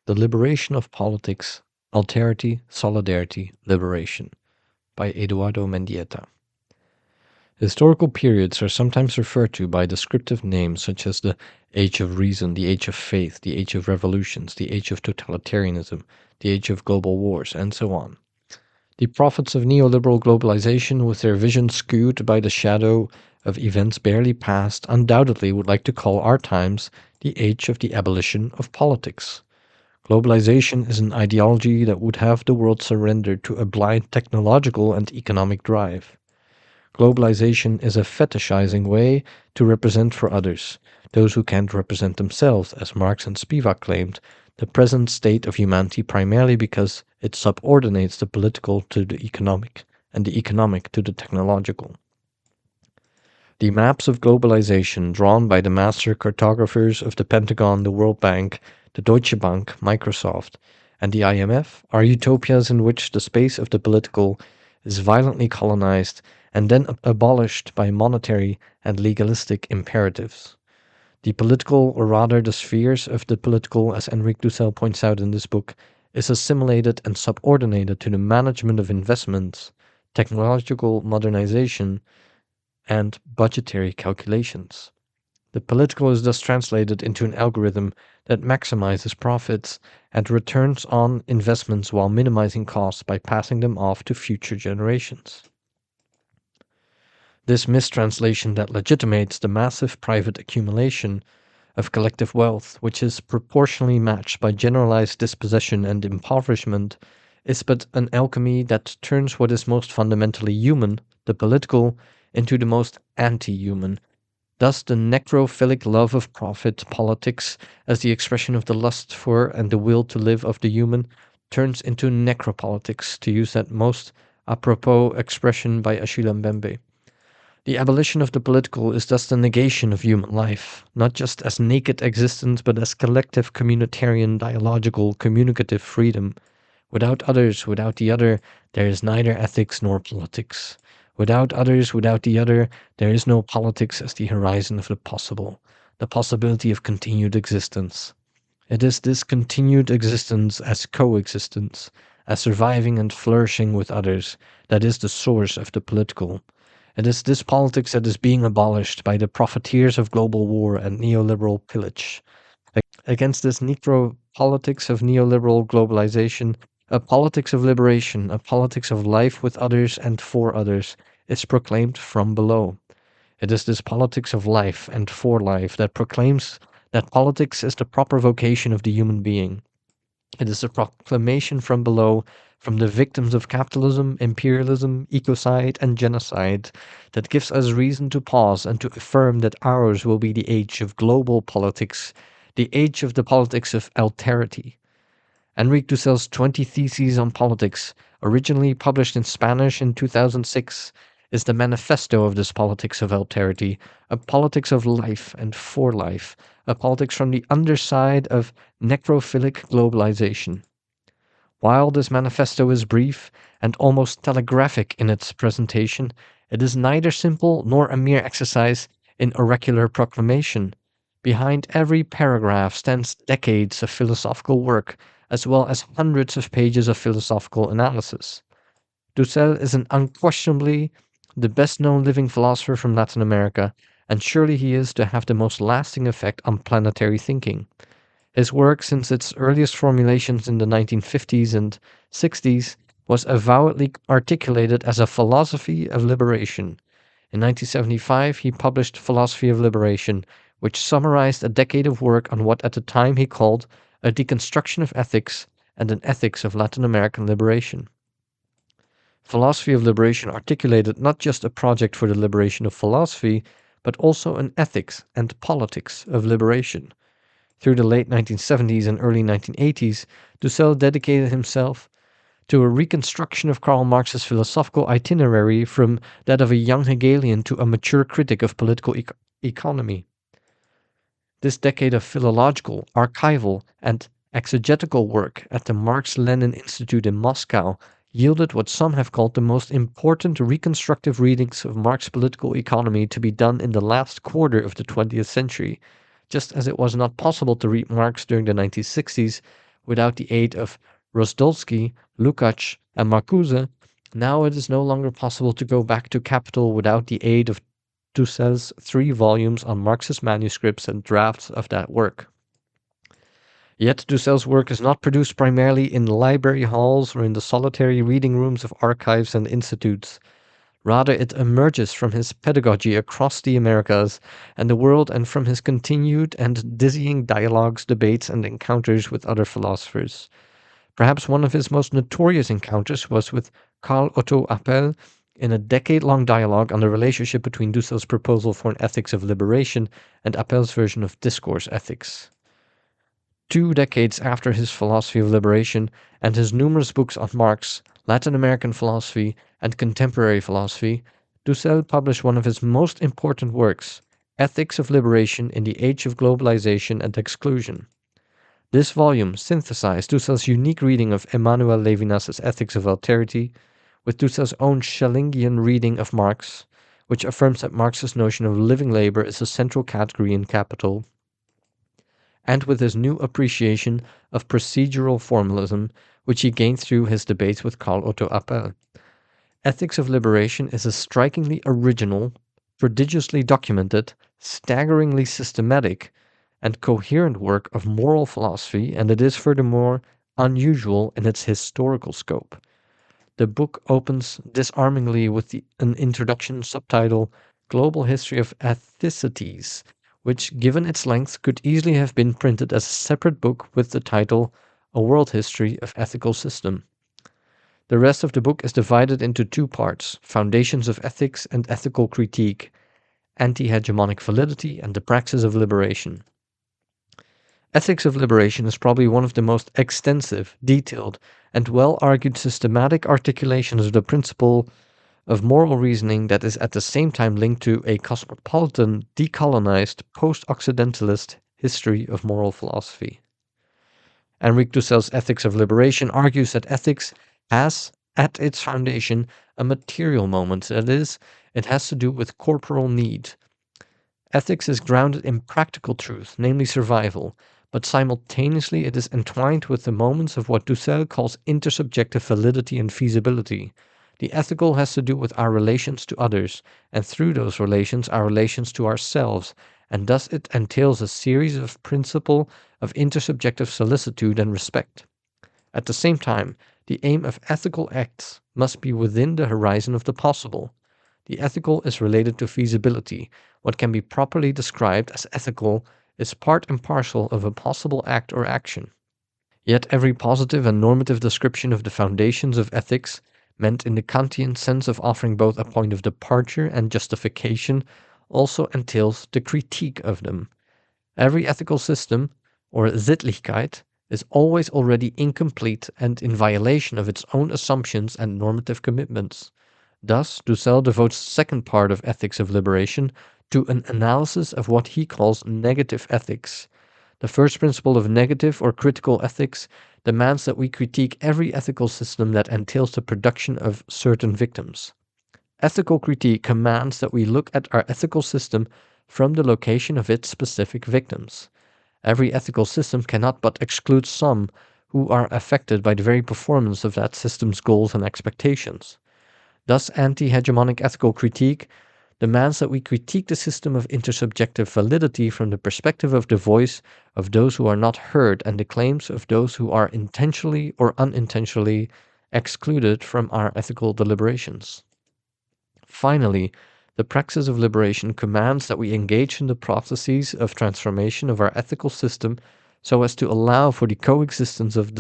The Liberation of Politics, Alterity, Solidarity, Liberation by Eduardo Mendieta. Historical periods are sometimes referred to by descriptive names such as the Age of Reason, the Age of Faith, the Age of Revolutions, the Age of Totalitarianism, the Age of Global Wars, and so on. The prophets of neoliberal globalization, with their vision skewed by the shadow of events barely past, undoubtedly would like to call our times the age of the abolition of politics. Globalization is an ideology that would have the world surrender to a blind technological and economic drive. Globalization is a fetishizing way to represent for others, those who can't represent themselves, as Marx and Spivak claimed, the present state of humanity primarily because it subordinates the political to the economic, and the economic to the technological. The maps of globalization drawn by the master cartographers of the Pentagon, the World Bank, the Deutsche Bank, Microsoft, and the IMF are utopias in which the space of the political is violently colonized and then abolished by monetary and legalistic imperatives. The political, or rather the spheres of the political, as Enrique Dussel points out in this book, is assimilated and subordinated to the management of investments, technological modernization, and budgetary calculations. The political is thus translated into an algorithm that maximizes profits and returns on investments while minimizing costs by passing them off to future generations. This mistranslation that legitimates the massive private accumulation of collective wealth, which is proportionally matched by generalized dispossession and impoverishment, is but an alchemy that turns what is most fundamentally human, the political, into the most anti-human. Thus the necrophilic love of profit politics, as the expression of the lust for and the will to live of the human, turns into necropolitics, to use that most apropos expression by Achille Mbembe. The abolition of the political is thus the negation of human life, not just as naked existence, but as collective communitarian, dialogical, communicative freedom. Without others, without the other, there is neither ethics nor politics. Without others, without the other, there is no politics as the horizon of the possible, the possibility of continued existence. It is this continued existence as coexistence, as surviving and flourishing with others, that is the source of the political. It is this politics that is being abolished by the profiteers of global war and neoliberal pillage. Against this necropolitics of neoliberal globalization, a politics of liberation, a politics of life with others and for others, is proclaimed from below. It is this politics of life and for life that proclaims that politics is the proper vocation of the human being. It is a proclamation from below, from the victims of capitalism, imperialism, ecocide, and genocide, that gives us reason to pause and to affirm that ours will be the age of global politics, the age of the politics of alterity. Enrique Dussel's 20 Theses on Politics, originally published in Spanish in 2006, is the manifesto of this politics of alterity, a politics of life and for life, a politics from the underside of necrophilic globalization. While this manifesto is brief and almost telegraphic in its presentation, it is neither simple nor a mere exercise in oracular proclamation. Behind every paragraph stands decades of philosophical work, as well as hundreds of pages of philosophical analysis. Dussel is unquestionably the best-known living philosopher from Latin America, and surely he is to have the most lasting effect on planetary thinking. His work, since its earliest formulations in the 1950s and 60s, was avowedly articulated as a philosophy of liberation. In 1975, he published Philosophy of Liberation, which summarized a decade of work on what at the time he called a deconstruction of ethics and an ethics of Latin American liberation. Philosophy of Liberation articulated not just a project for the liberation of philosophy, but also an ethics and politics of liberation. Through the late 1970s and early 1980s, Dussel dedicated himself to a reconstruction of Karl Marx's philosophical itinerary from that of a young Hegelian to a mature critic of political economy. This decade of philological, archival, and exegetical work at the Marx-Lenin Institute in Moscow yielded what some have called the most important reconstructive readings of Marx's political economy to be done in the last quarter of the 20th century, just as it was not possible to read Marx during the 1960s without the aid of Rozdolsky, Lukács, and Marcuse, now it is no longer possible to go back to Capital without the aid of Dussel's 3 volumes on Marxist manuscripts and drafts of that work. Yet Dussel's work is not produced primarily in library halls or in the solitary reading rooms of archives and institutes. Rather, it emerges from his pedagogy across the Americas and the world and from his continued and dizzying dialogues, debates, and encounters with other philosophers. Perhaps one of his most notorious encounters was with Karl Otto Appel in a decade-long dialogue on the relationship between Dussel's proposal for an ethics of liberation and Appel's version of discourse ethics. 2 decades after his philosophy of liberation and his numerous books on Marx, Latin American philosophy, and contemporary philosophy, Dussel published one of his most important works, Ethics of Liberation in the Age of Globalization and Exclusion. This volume synthesized Dussel's unique reading of Emmanuel Levinas's Ethics of Alterity with Dussel's own Schellingian reading of Marx, which affirms that Marx's notion of living labor is a central category in Capital, and with his new appreciation of procedural formalism, which he gained through his debates with Karl Otto Appel. Ethics of Liberation is a strikingly original, prodigiously documented, staggeringly systematic, and coherent work of moral philosophy, and it is furthermore unusual in its historical scope. The book opens disarmingly with an introduction subtitle, Global History of Ethicities, which, given its length, could easily have been printed as a separate book with the title, A World History of Ethical System. The rest of the book is divided into 2 parts, Foundations of Ethics and Ethical Critique, Anti-Hegemonic Validity, and the Praxis of Liberation. Ethics of Liberation is probably one of the most extensive, detailed, and well-argued systematic articulations of the principle of moral reasoning that is at the same time linked to a cosmopolitan, decolonized, post-Occidentalist history of moral philosophy. Enrique Dussel's Ethics of Liberation argues that ethics has, at its foundation, a material moment, that is, it has to do with corporal need. Ethics is grounded in practical truth, namely survival, but simultaneously it is entwined with the moments of what Dussel calls intersubjective validity and feasibility. The ethical has to do with our relations to others, and through those relations, our relations to ourselves, and thus it entails a series of principle of intersubjective solicitude and respect. At the same time, the aim of ethical acts must be within the horizon of the possible. The ethical is related to feasibility. What can be properly described as ethical is part and parcel of a possible act or action. Yet every positive and normative description of the foundations of ethics, meant in the Kantian sense of offering both a point of departure and justification, also entails the critique of them. Every ethical system, or Sittlichkeit, is always already incomplete and in violation of its own assumptions and normative commitments. Thus, Dussel devotes the second part of Ethics of Liberation to an analysis of what he calls negative ethics. The first principle of negative or critical ethics demands that we critique every ethical system that entails the production of certain victims. Ethical critique commands that we look at our ethical system from the location of its specific victims. Every ethical system cannot but exclude some who are affected by the very performance of that system's goals and expectations. Thus, anti-hegemonic ethical critique demands that we critique the system of intersubjective validity from the perspective of the voice of those who are not heard and the claims of those who are intentionally or unintentionally excluded from our ethical deliberations. Finally, the praxis of liberation commands that we engage in the processes of transformation of our ethical system so as to allow for the coexistence of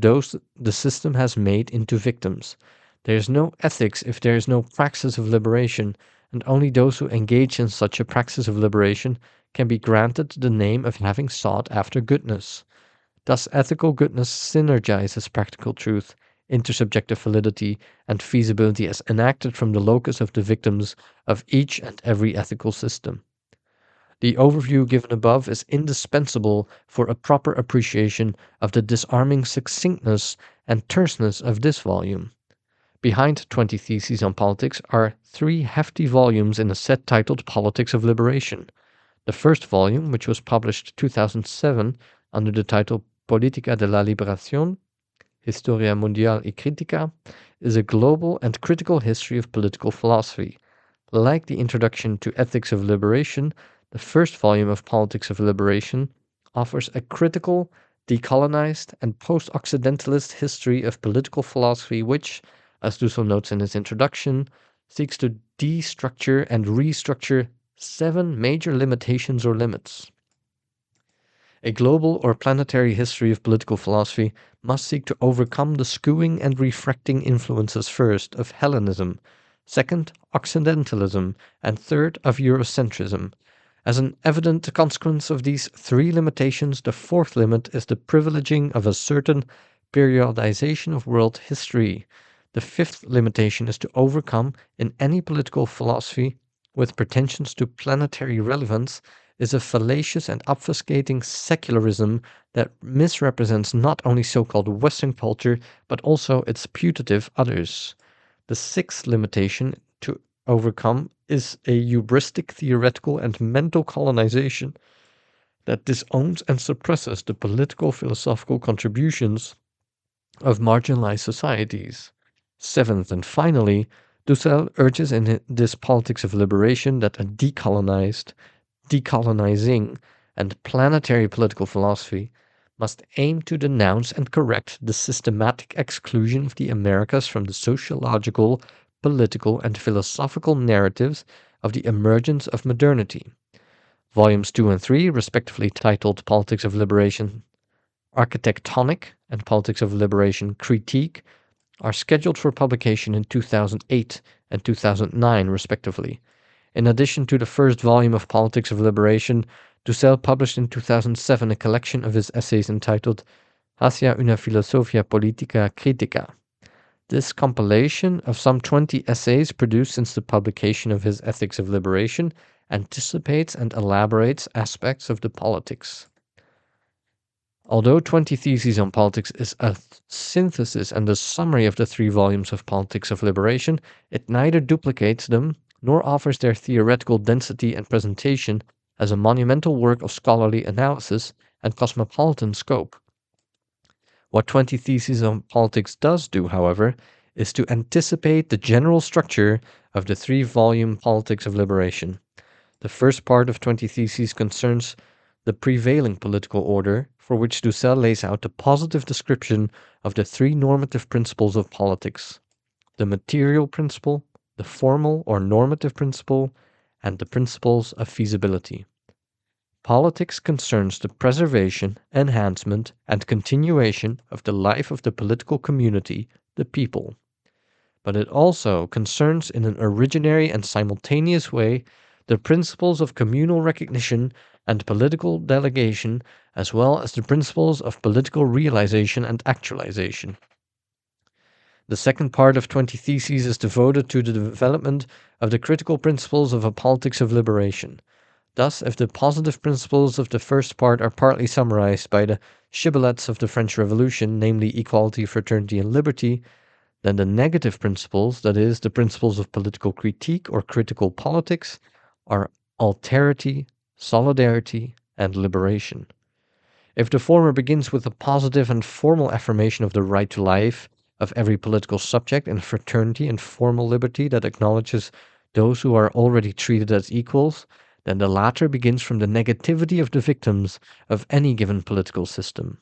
those the system has made into victims. There is no ethics if there is no praxis of liberation, and only those who engage in such a praxis of liberation can be granted the name of having sought after goodness. Thus, ethical goodness synergizes practical truth, intersubjective validity, and feasibility as enacted from the locus of the victims of each and every ethical system. The overview given above is indispensable for a proper appreciation of the disarming succinctness and terseness of this volume. Behind 20 Theses on Politics are 3 hefty volumes in a set titled Politics of Liberation. The first volume, which was published 2007, under the title Política de la Liberación, Historia Mundial y Crítica, is a global and critical history of political philosophy. Like the introduction to Ethics of Liberation, the first volume of Politics of Liberation offers a critical, decolonized, and post-Occidentalist history of political philosophy which, as Dussel notes in his introduction, seeks to destructure and restructure 7 major limitations or limits. A global or planetary history of political philosophy must seek to overcome the skewing and refracting influences first of Hellenism, second Occidentalism, and third of Eurocentrism. As an evident consequence of these 3 limitations, the 4th limit is the privileging of a certain periodization of world history. The 5th limitation is to overcome in any political philosophy with pretensions to planetary relevance is a fallacious and obfuscating secularism that misrepresents not only so-called Western culture, but also its putative others. The 6th limitation to overcome is a hubristic theoretical and mental colonization that disowns and suppresses the political philosophical contributions of marginalized societies. 7th and finally, Dussel urges in this Politics of Liberation that a decolonizing, and planetary political philosophy must aim to denounce and correct the systematic exclusion of the Americas from the sociological, political, and philosophical narratives of the emergence of modernity. Volumes 2 and 3, respectively titled Politics of Liberation Architectonic and Politics of Liberation Critique, are scheduled for publication in 2008 and 2009, respectively. In addition to the first volume of Politics of Liberation, Dussel published in 2007 a collection of his essays entitled Hacia una filosofia politica critica. This compilation of some 20 essays produced since the publication of his Ethics of Liberation anticipates and elaborates aspects of the politics. Although 20 Theses on Politics is a synthesis and a summary of the 3 volumes of Politics of Liberation, it neither duplicates them nor offers their theoretical density and presentation as a monumental work of scholarly analysis and cosmopolitan scope. What 20 Theses on Politics does do, however, is to anticipate the general structure of the 3-volume Politics of Liberation. The first part of 20 Theses concerns the prevailing political order, for which Dussel lays out a positive description of the 3 normative principles of politics: the material principle, the formal or normative principle, and the principles of feasibility. Politics concerns the preservation, enhancement, and continuation of the life of the political community, the people. But it also concerns in an originary and simultaneous way the principles of communal recognition and political delegation, as well as the principles of political realization and actualization. The second part of 20 Theses is devoted to the development of the critical principles of a Politics of Liberation. Thus, if the positive principles of the first part are partly summarized by the shibboleths of the French Revolution, namely equality, fraternity, and liberty, then the negative principles, that is, the principles of political critique or critical politics, are alterity, solidarity, and liberation. If the former begins with a positive and formal affirmation of the right to life of every political subject in fraternity and formal liberty that acknowledges those who are already treated as equals, then the latter begins from the negativity of the victims of any given political system.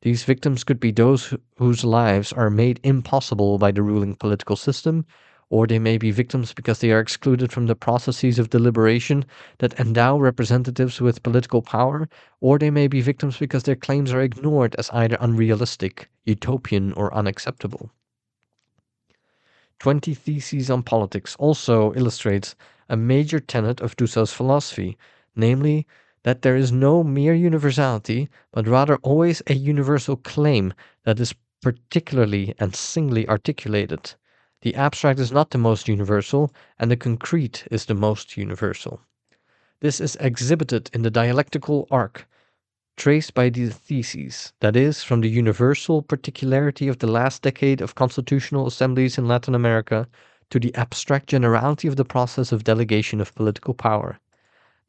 These victims could be those whose lives are made impossible by the ruling political system, or they may be victims because they are excluded from the processes of deliberation that endow representatives with political power, or they may be victims because their claims are ignored as either unrealistic, utopian, or unacceptable. 20 Theses on Politics also illustrates a major tenet of Dussel's philosophy, namely that there is no mere universality, but rather always a universal claim that is particularly and singly articulated. The abstract is not the most universal, and the concrete is the most universal. This is exhibited in the dialectical arc traced by the theses, that is, from the universal particularity of the last decade of constitutional assemblies in Latin America to the abstract generality of the process of delegation of political power.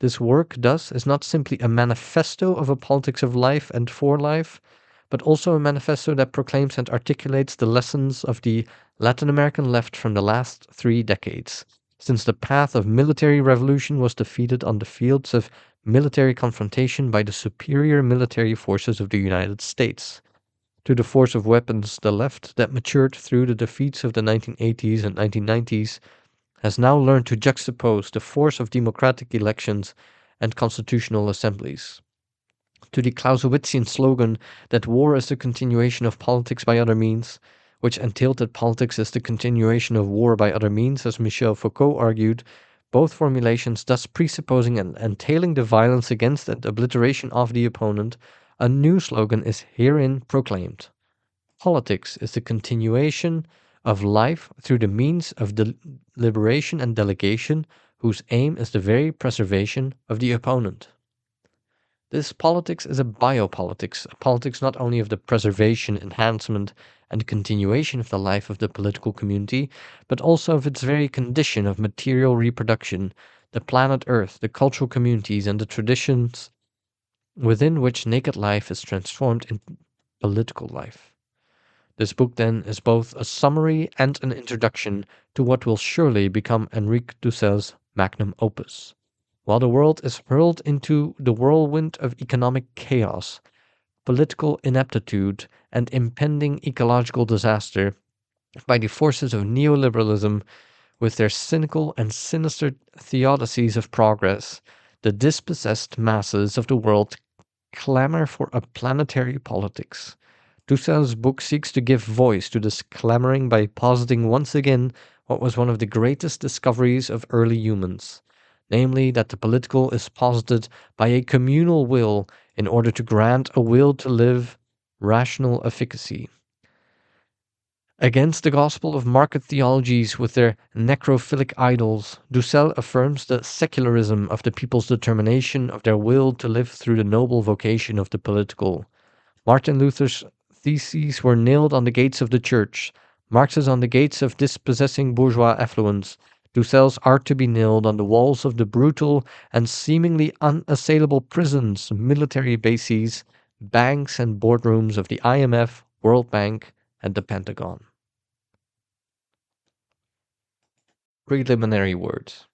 This work, thus, is not simply a manifesto of a politics of life and for life, but also a manifesto that proclaims and articulates the lessons of the Latin American left from the last 3 decades, since the path of military revolution was defeated on the fields of military confrontation by the superior military forces of the United States. To the force of weapons, the left, that matured through the defeats of the 1980s and 1990s, has now learned to juxtapose the force of democratic elections and constitutional assemblies. To the Clausewitzian slogan that war is the continuation of politics by other means, which entailed that politics is the continuation of war by other means, as Michel Foucault argued, both formulations thus presupposing and entailing the violence against and obliteration of the opponent, a new slogan is herein proclaimed. Politics is the continuation of life through the means of deliberation and delegation, whose aim is the very preservation of the opponent. This politics is a biopolitics, a politics not only of the preservation, enhancement, and continuation of the life of the political community, but also of its very condition of material reproduction, the planet Earth, the cultural communities, and the traditions within which naked life is transformed into political life. This book, then, is both a summary and an introduction to what will surely become Enrique Dussel's magnum opus. While the world is hurled into the whirlwind of economic chaos, political ineptitude, and impending ecological disaster by the forces of neoliberalism, with their cynical and sinister theodicies of progress, the dispossessed masses of the world clamor for a planetary politics. Dussel's book seeks to give voice to this clamoring by positing once again what was one of the greatest discoveries of early humans, namely that the political is posited by a communal will in order to grant a will to live rational efficacy. Against the gospel of market theologies with their necrophilic idols, Dussel affirms the secularism of the people's determination of their will to live through the noble vocation of the political. Martin Luther's theses were nailed on the gates of the church, Marx's on the gates of dispossessing bourgeois affluence. Dussel's are to be nailed on the walls of the brutal and seemingly unassailable prisons, military bases, banks, and boardrooms of the IMF, World Bank, and the Pentagon. Preliminary words.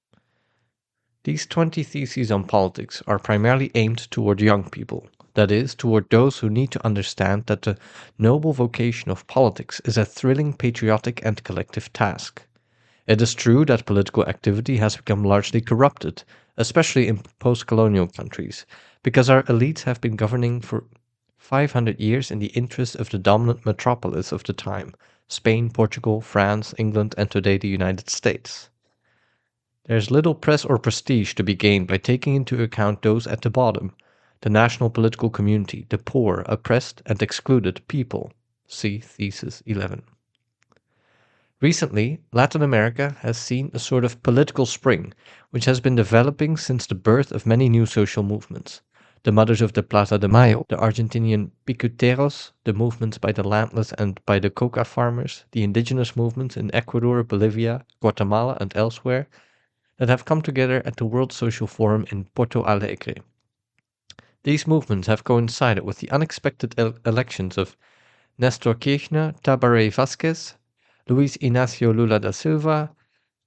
These 20 theses on politics are primarily aimed toward young people, that is, toward those who need to understand that the noble vocation of politics is a thrilling patriotic and collective task. It is true that political activity has become largely corrupted, especially in post-colonial countries, because our elites have been governing for 500 years in the interest of the dominant metropolis of the time, Spain, Portugal, France, England, and today the United States. There is little press or prestige to be gained by taking into account those at the bottom, the national political community, the poor, oppressed, and excluded people. See Thesis 11. Recently, Latin America has seen a sort of political spring, which has been developing since the birth of many new social movements. The mothers of the Plaza de Mayo, the Argentinian piqueteros, the movements by the landless and by the coca farmers, the indigenous movements in Ecuador, Bolivia, Guatemala, and elsewhere, that have come together at the World Social Forum in Porto Alegre. These movements have coincided with the unexpected elections of Nestor Kirchner, Tabaré Vázquez, Luis Inácio Lula da Silva,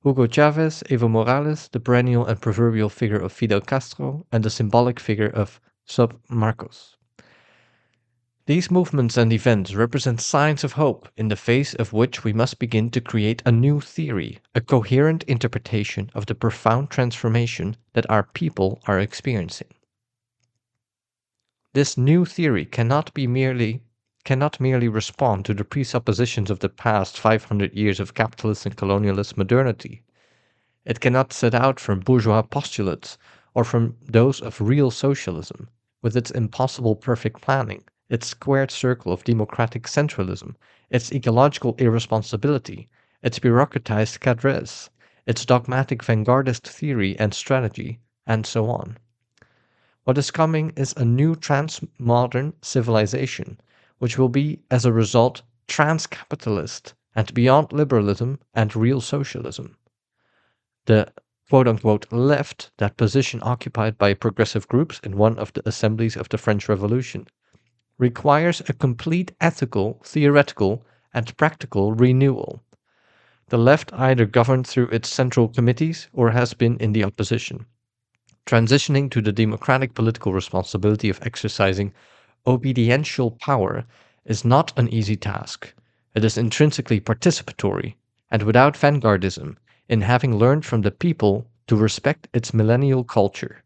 Hugo Chavez, Evo Morales, the perennial and proverbial figure of Fidel Castro, and the symbolic figure of Sub Marcos. These movements and events represent signs of hope, in the face of which we must begin to create a new theory, a coherent interpretation of the profound transformation that our people are experiencing. This new theory cannot merely respond to the presuppositions of the past 500 years of capitalist and colonialist modernity. It cannot set out from bourgeois postulates or from those of real socialism, with its impossible perfect planning, its squared circle of democratic centralism, its ecological irresponsibility, its bureaucratized cadres, its dogmatic vanguardist theory and strategy, and so on. What is coming is a new trans-modern civilization, which will be, as a result, trans-capitalist and beyond liberalism and real socialism. The quote-unquote left that position occupied by progressive groups in one of the assemblies of the French Revolution, requires a complete ethical, theoretical, and practical renewal. The left either governed through its central committees or has been in the opposition. Transitioning to the democratic political responsibility of exercising obediential power is not an easy task. It is intrinsically participatory, and without vanguardism, in having learned from the people to respect its millennial culture,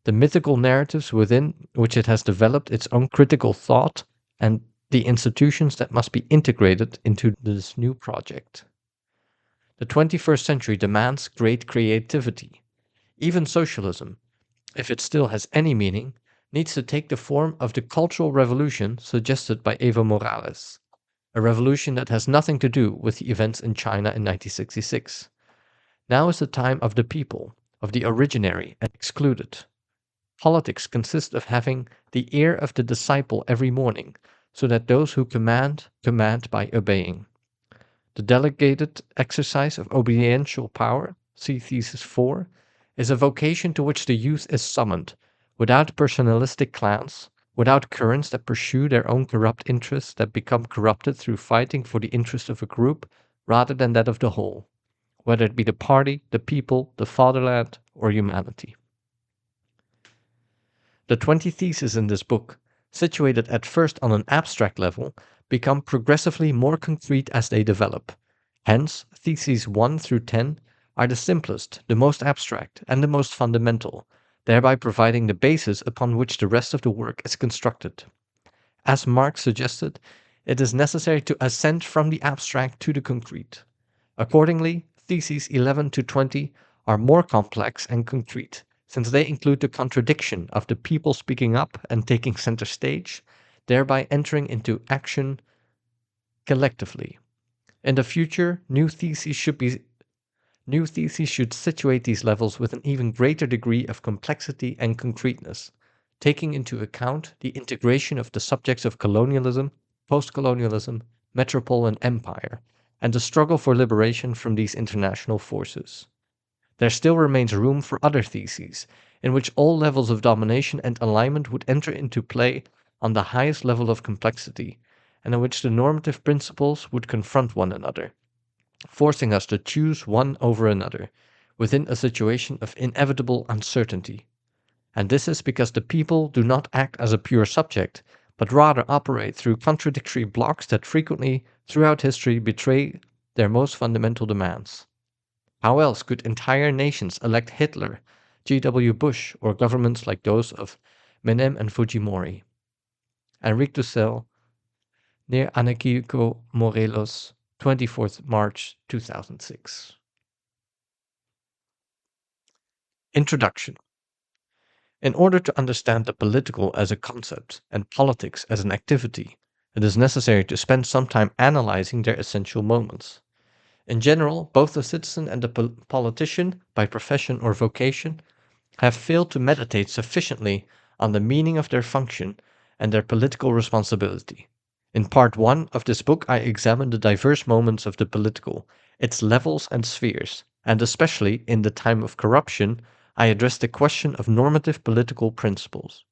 the mythical narratives within which it has developed its own critical thought, and the institutions that must be integrated into this new project. The 21st century demands great creativity. Even socialism, if it still has any meaning, needs to take the form of the cultural revolution suggested by Evo Morales, a revolution that has nothing to do with the events in China in 1966. Now is the time of the people, of the originary and excluded. Politics consists of having the ear of the disciple every morning, so that those who command, command by obeying. The delegated exercise of obediential power, see Thesis 4, is a vocation to which the youth is summoned, without personalistic clans, without currents that pursue their own corrupt interests that become corrupted through fighting for the interest of a group rather than that of the whole, whether it be the party, the people, the fatherland, or humanity. The 20 theses in this book, situated at first on an abstract level, become progressively more concrete as they develop. Hence, theses 1 through 10 are the simplest, the most abstract, and the most fundamental, thereby providing the basis upon which the rest of the work is constructed. As Marx suggested, it is necessary to ascend from the abstract to the concrete. Accordingly, theses 11 to 20 are more complex and concrete, since they include the contradiction of the people speaking up and taking center stage, thereby entering into action collectively. In the future, new theses should situate these levels with an even greater degree of complexity and concreteness, taking into account the integration of the subjects of colonialism, post-colonialism, metropole and empire, and the struggle for liberation from these international forces. There still remains room for other theses, in which all levels of domination and alignment would enter into play on the highest level of complexity, and in which the normative principles would confront one another, forcing us to choose one over another, within a situation of inevitable uncertainty. And this is because the people do not act as a pure subject, but rather operate through contradictory blocks that frequently, throughout history, betray their most fundamental demands. How else could entire nations elect Hitler, G.W. Bush, or governments like those of Menem and Fujimori? Enrique Dussel, near Anarquico Morelos, 24th March 2006. Introduction. In order to understand the political as a concept and politics as an activity, it is necessary to spend some time analyzing their essential moments. In general, both the citizen and the politician, by profession or vocation, have failed to meditate sufficiently on the meaning of their function and their political responsibility. In part 1 of this book, I examine the diverse moments of the political, its levels and spheres, and especially in the time of corruption, I address the question of normative political principles.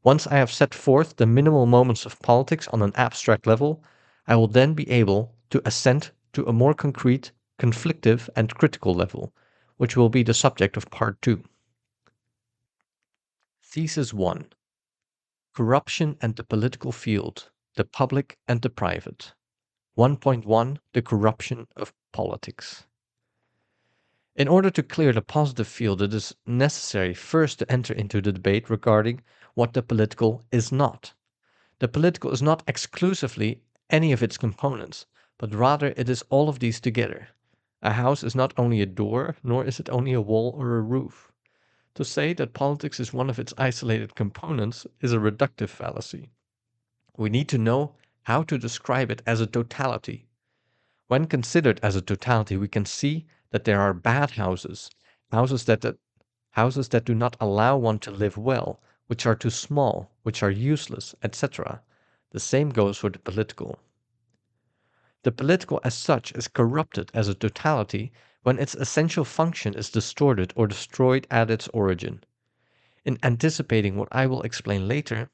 Once I have set forth the minimal moments of politics on an abstract level, I will then be able to ascend to a more concrete, conflictive, and critical level, which will be the subject of part 2. Thesis 1. Corruption and the political field, the public and the private. 1.1. The corruption of politics. In order to clear the positive field, it is necessary first to enter into the debate regarding what the political is not. The political is not exclusively any of its components, but rather it is all of these together. A house is not only a door, nor is it only a wall or a roof. To say that politics is one of its isolated components is a reductive fallacy. We need to know how to describe it as a totality. When considered as a totality, we can see that there are bad houses, houses that do not allow one to live well, which are too small, which are useless, etc. The same goes for the political. The political as such is corrupted as a totality when its essential function is distorted or destroyed at its origin. In anticipating what I will explain later,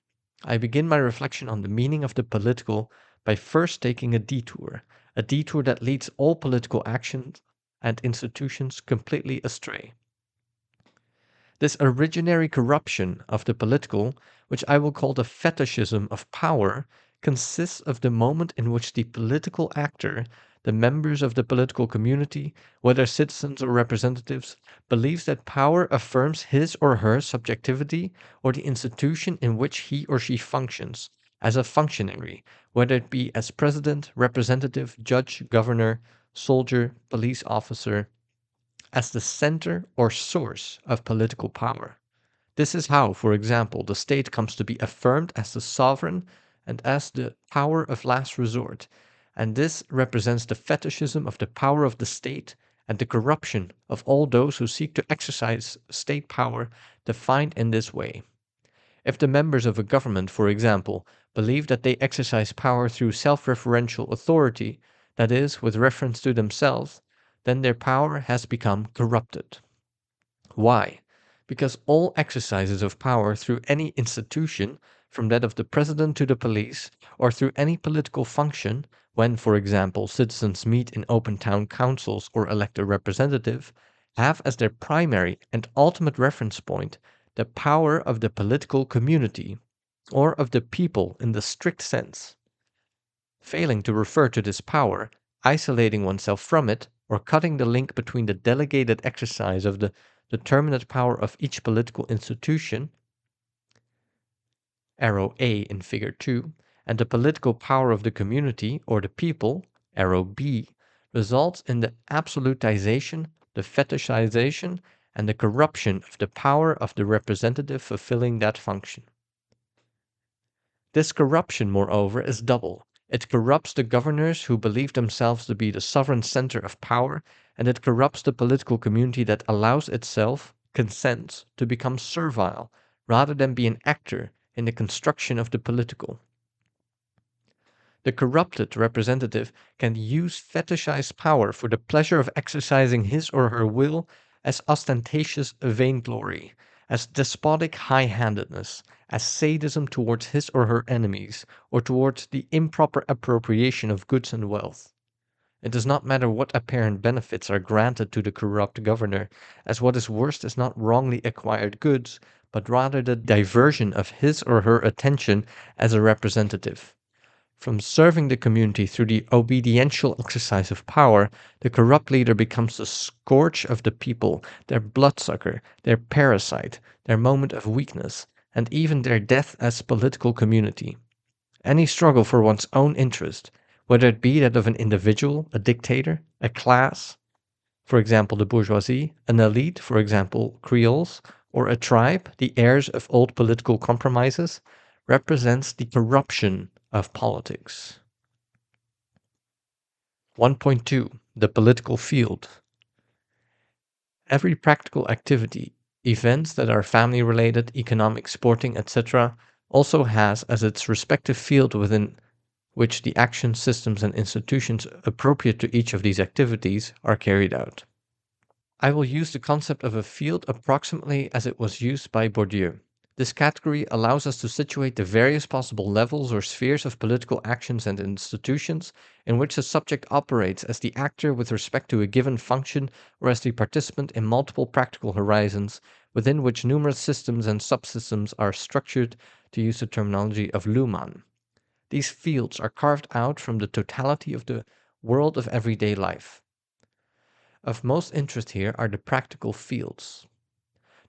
I begin my reflection on the meaning of the political by first taking a detour that leads all political actions and institutions completely astray. This originary corruption of the political, which I will call the fetishism of power, consists of the moment in which the political actor, the members of the political community, whether citizens or representatives, believes that power affirms his or her subjectivity or the institution in which he or she functions, as a functionary, whether it be as president, representative, judge, governor, soldier, police officer, as the center or source of political power. This is how, for example, the state comes to be affirmed as the sovereign and as the power of last resort, and this represents the fetishism of the power of the state and the corruption of all those who seek to exercise state power defined in this way. If the members of a government, for example, believe that they exercise power through self-referential authority, that is, with reference to themselves, then their power has become corrupted. Why? Because all exercises of power through any institution, from that of the president to the police, or through any political function, when, for example, citizens meet in open town councils or elect a representative, have as their primary and ultimate reference point the power of the political community, or of the people in the strict sense. Failing to refer to this power, isolating oneself from it, or cutting the link between the delegated exercise of the determinate power of each political institution, arrow A in figure 2, and the political power of the community or the people, arrow B, results in the absolutization, the fetishization, and the corruption of the power of the representative fulfilling that function. This corruption, moreover, is double. It corrupts the governors who believe themselves to be the sovereign center of power, and it corrupts the political community that allows itself, consents, to become servile, rather than be an actor in the construction of the political. The corrupted representative can use fetishized power for the pleasure of exercising his or her will as ostentatious vainglory, as despotic high-handedness, as sadism towards his or her enemies, or towards the improper appropriation of goods and wealth. It does not matter what apparent benefits are granted to the corrupt governor, as what is worst is not wrongly acquired goods, but rather the diversion of his or her attention as a representative. From serving the community through the obediential exercise of power, the corrupt leader becomes the scourge of the people, their bloodsucker, their parasite, their moment of weakness, and even their death as political community. Any struggle for one's own interest, whether it be that of an individual, a dictator, a class, for example the bourgeoisie, an elite, for example Creoles, or a tribe, the heirs of old political compromises, represents the corruption of politics. 1.2. The political field. Every practical activity, events that are family related, economic, sporting, etc., also has as its respective field within which the actions, systems, and institutions appropriate to each of these activities are carried out. I will use the concept of a field approximately as it was used by Bourdieu. This category allows us to situate the various possible levels or spheres of political actions and institutions in which the subject operates as the actor with respect to a given function or as the participant in multiple practical horizons within which numerous systems and subsystems are structured, to use the terminology of Luhmann. These fields are carved out from the totality of the world of everyday life. Of most interest here are the practical fields.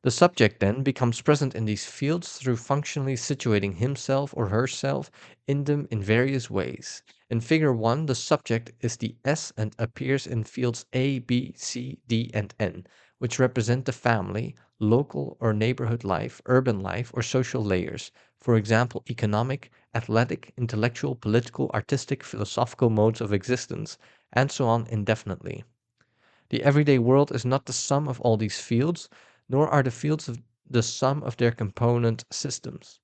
The subject then becomes present in these fields through functionally situating himself or herself in them in various ways. In figure 1, the subject is the S and appears in fields A, B, C, D, and N, which represent the family, local or neighborhood life, urban life, or social layers, for example, economic, athletic, intellectual, political, artistic, philosophical modes of existence, and so on indefinitely. The everyday world is not the sum of all these fields, nor are the fields of the sum of their component systems.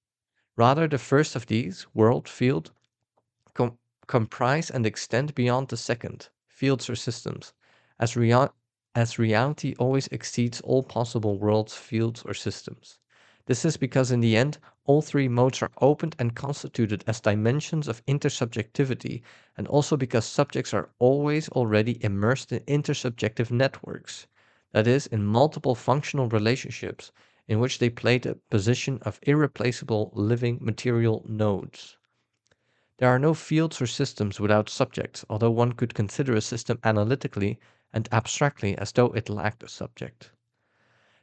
Rather, the first of these, world, field, comprise and extend beyond the second, fields or systems, as as reality always exceeds all possible worlds, fields, or systems. This is because in the end, all three modes are opened and constituted as dimensions of intersubjectivity, and also because subjects are always already immersed in intersubjective networks, that is, in multiple functional relationships in which they play the position of irreplaceable living material nodes. There are no fields or systems without subjects, although one could consider a system analytically and abstractly as though it lacked a subject.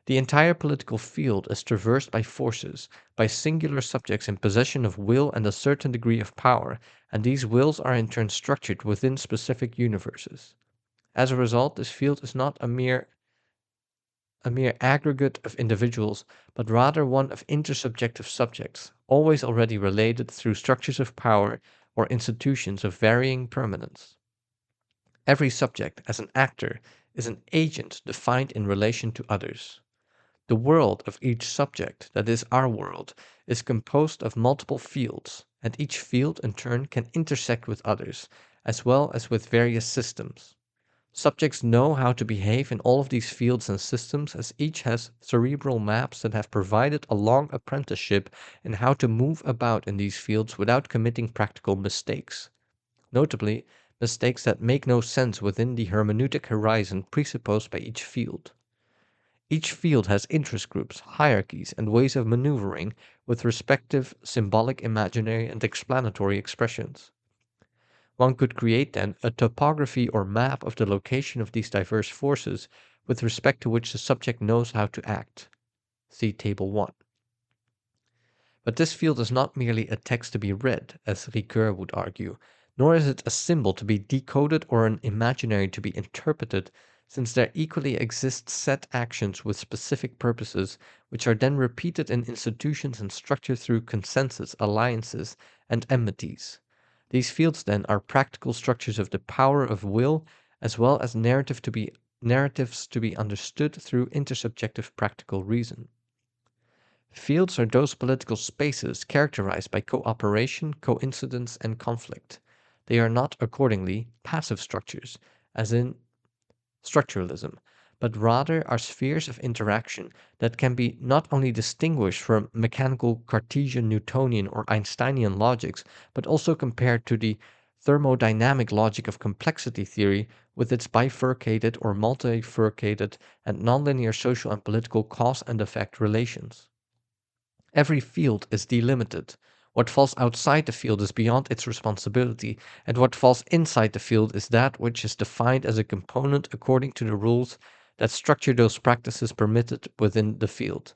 The entire political field is traversed by forces, by singular subjects in possession of will and a certain degree of power, and these wills are in turn structured within specific universes. As a result, this field is not a mere aggregate of individuals, but rather one of intersubjective subjects, always already related through structures of power or institutions of varying permanence. Every subject, as an actor, is an agent defined in relation to others. The world of each subject, that is our world, is composed of multiple fields, and each field in turn can intersect with others, as well as with various systems. Subjects know how to behave in all of these fields and systems as each has cerebral maps that have provided a long apprenticeship in how to move about in these fields without committing practical mistakes. Notably, mistakes that make no sense within the hermeneutic horizon presupposed by each field. Each field has interest groups, hierarchies, and ways of maneuvering with respective symbolic, imaginary, and explanatory expressions. One could create then a topography or map of the location of these diverse forces with respect to which the subject knows how to act. See Table 1. But this field is not merely a text to be read, as Ricoeur would argue, nor is it a symbol to be decoded or an imaginary to be interpreted, since there equally exist set actions with specific purposes, which are then repeated in institutions and structured through consensus, alliances, and enmities. These fields, then, are practical structures of the power of will, as well as narratives to be understood through intersubjective practical reason. Fields are those political spaces characterized by cooperation, coincidence, and conflict. They are not, accordingly, passive structures, as in structuralism, but rather are spheres of interaction that can be not only distinguished from mechanical Cartesian, Newtonian, or Einsteinian logics, but also compared to the thermodynamic logic of complexity theory with its bifurcated or multifurcated and nonlinear social and political cause and effect relations. Every field is delimited. What falls outside the field is beyond its responsibility, and what falls inside the field is that which is defined as a component according to the rules that structure those practices permitted within the field.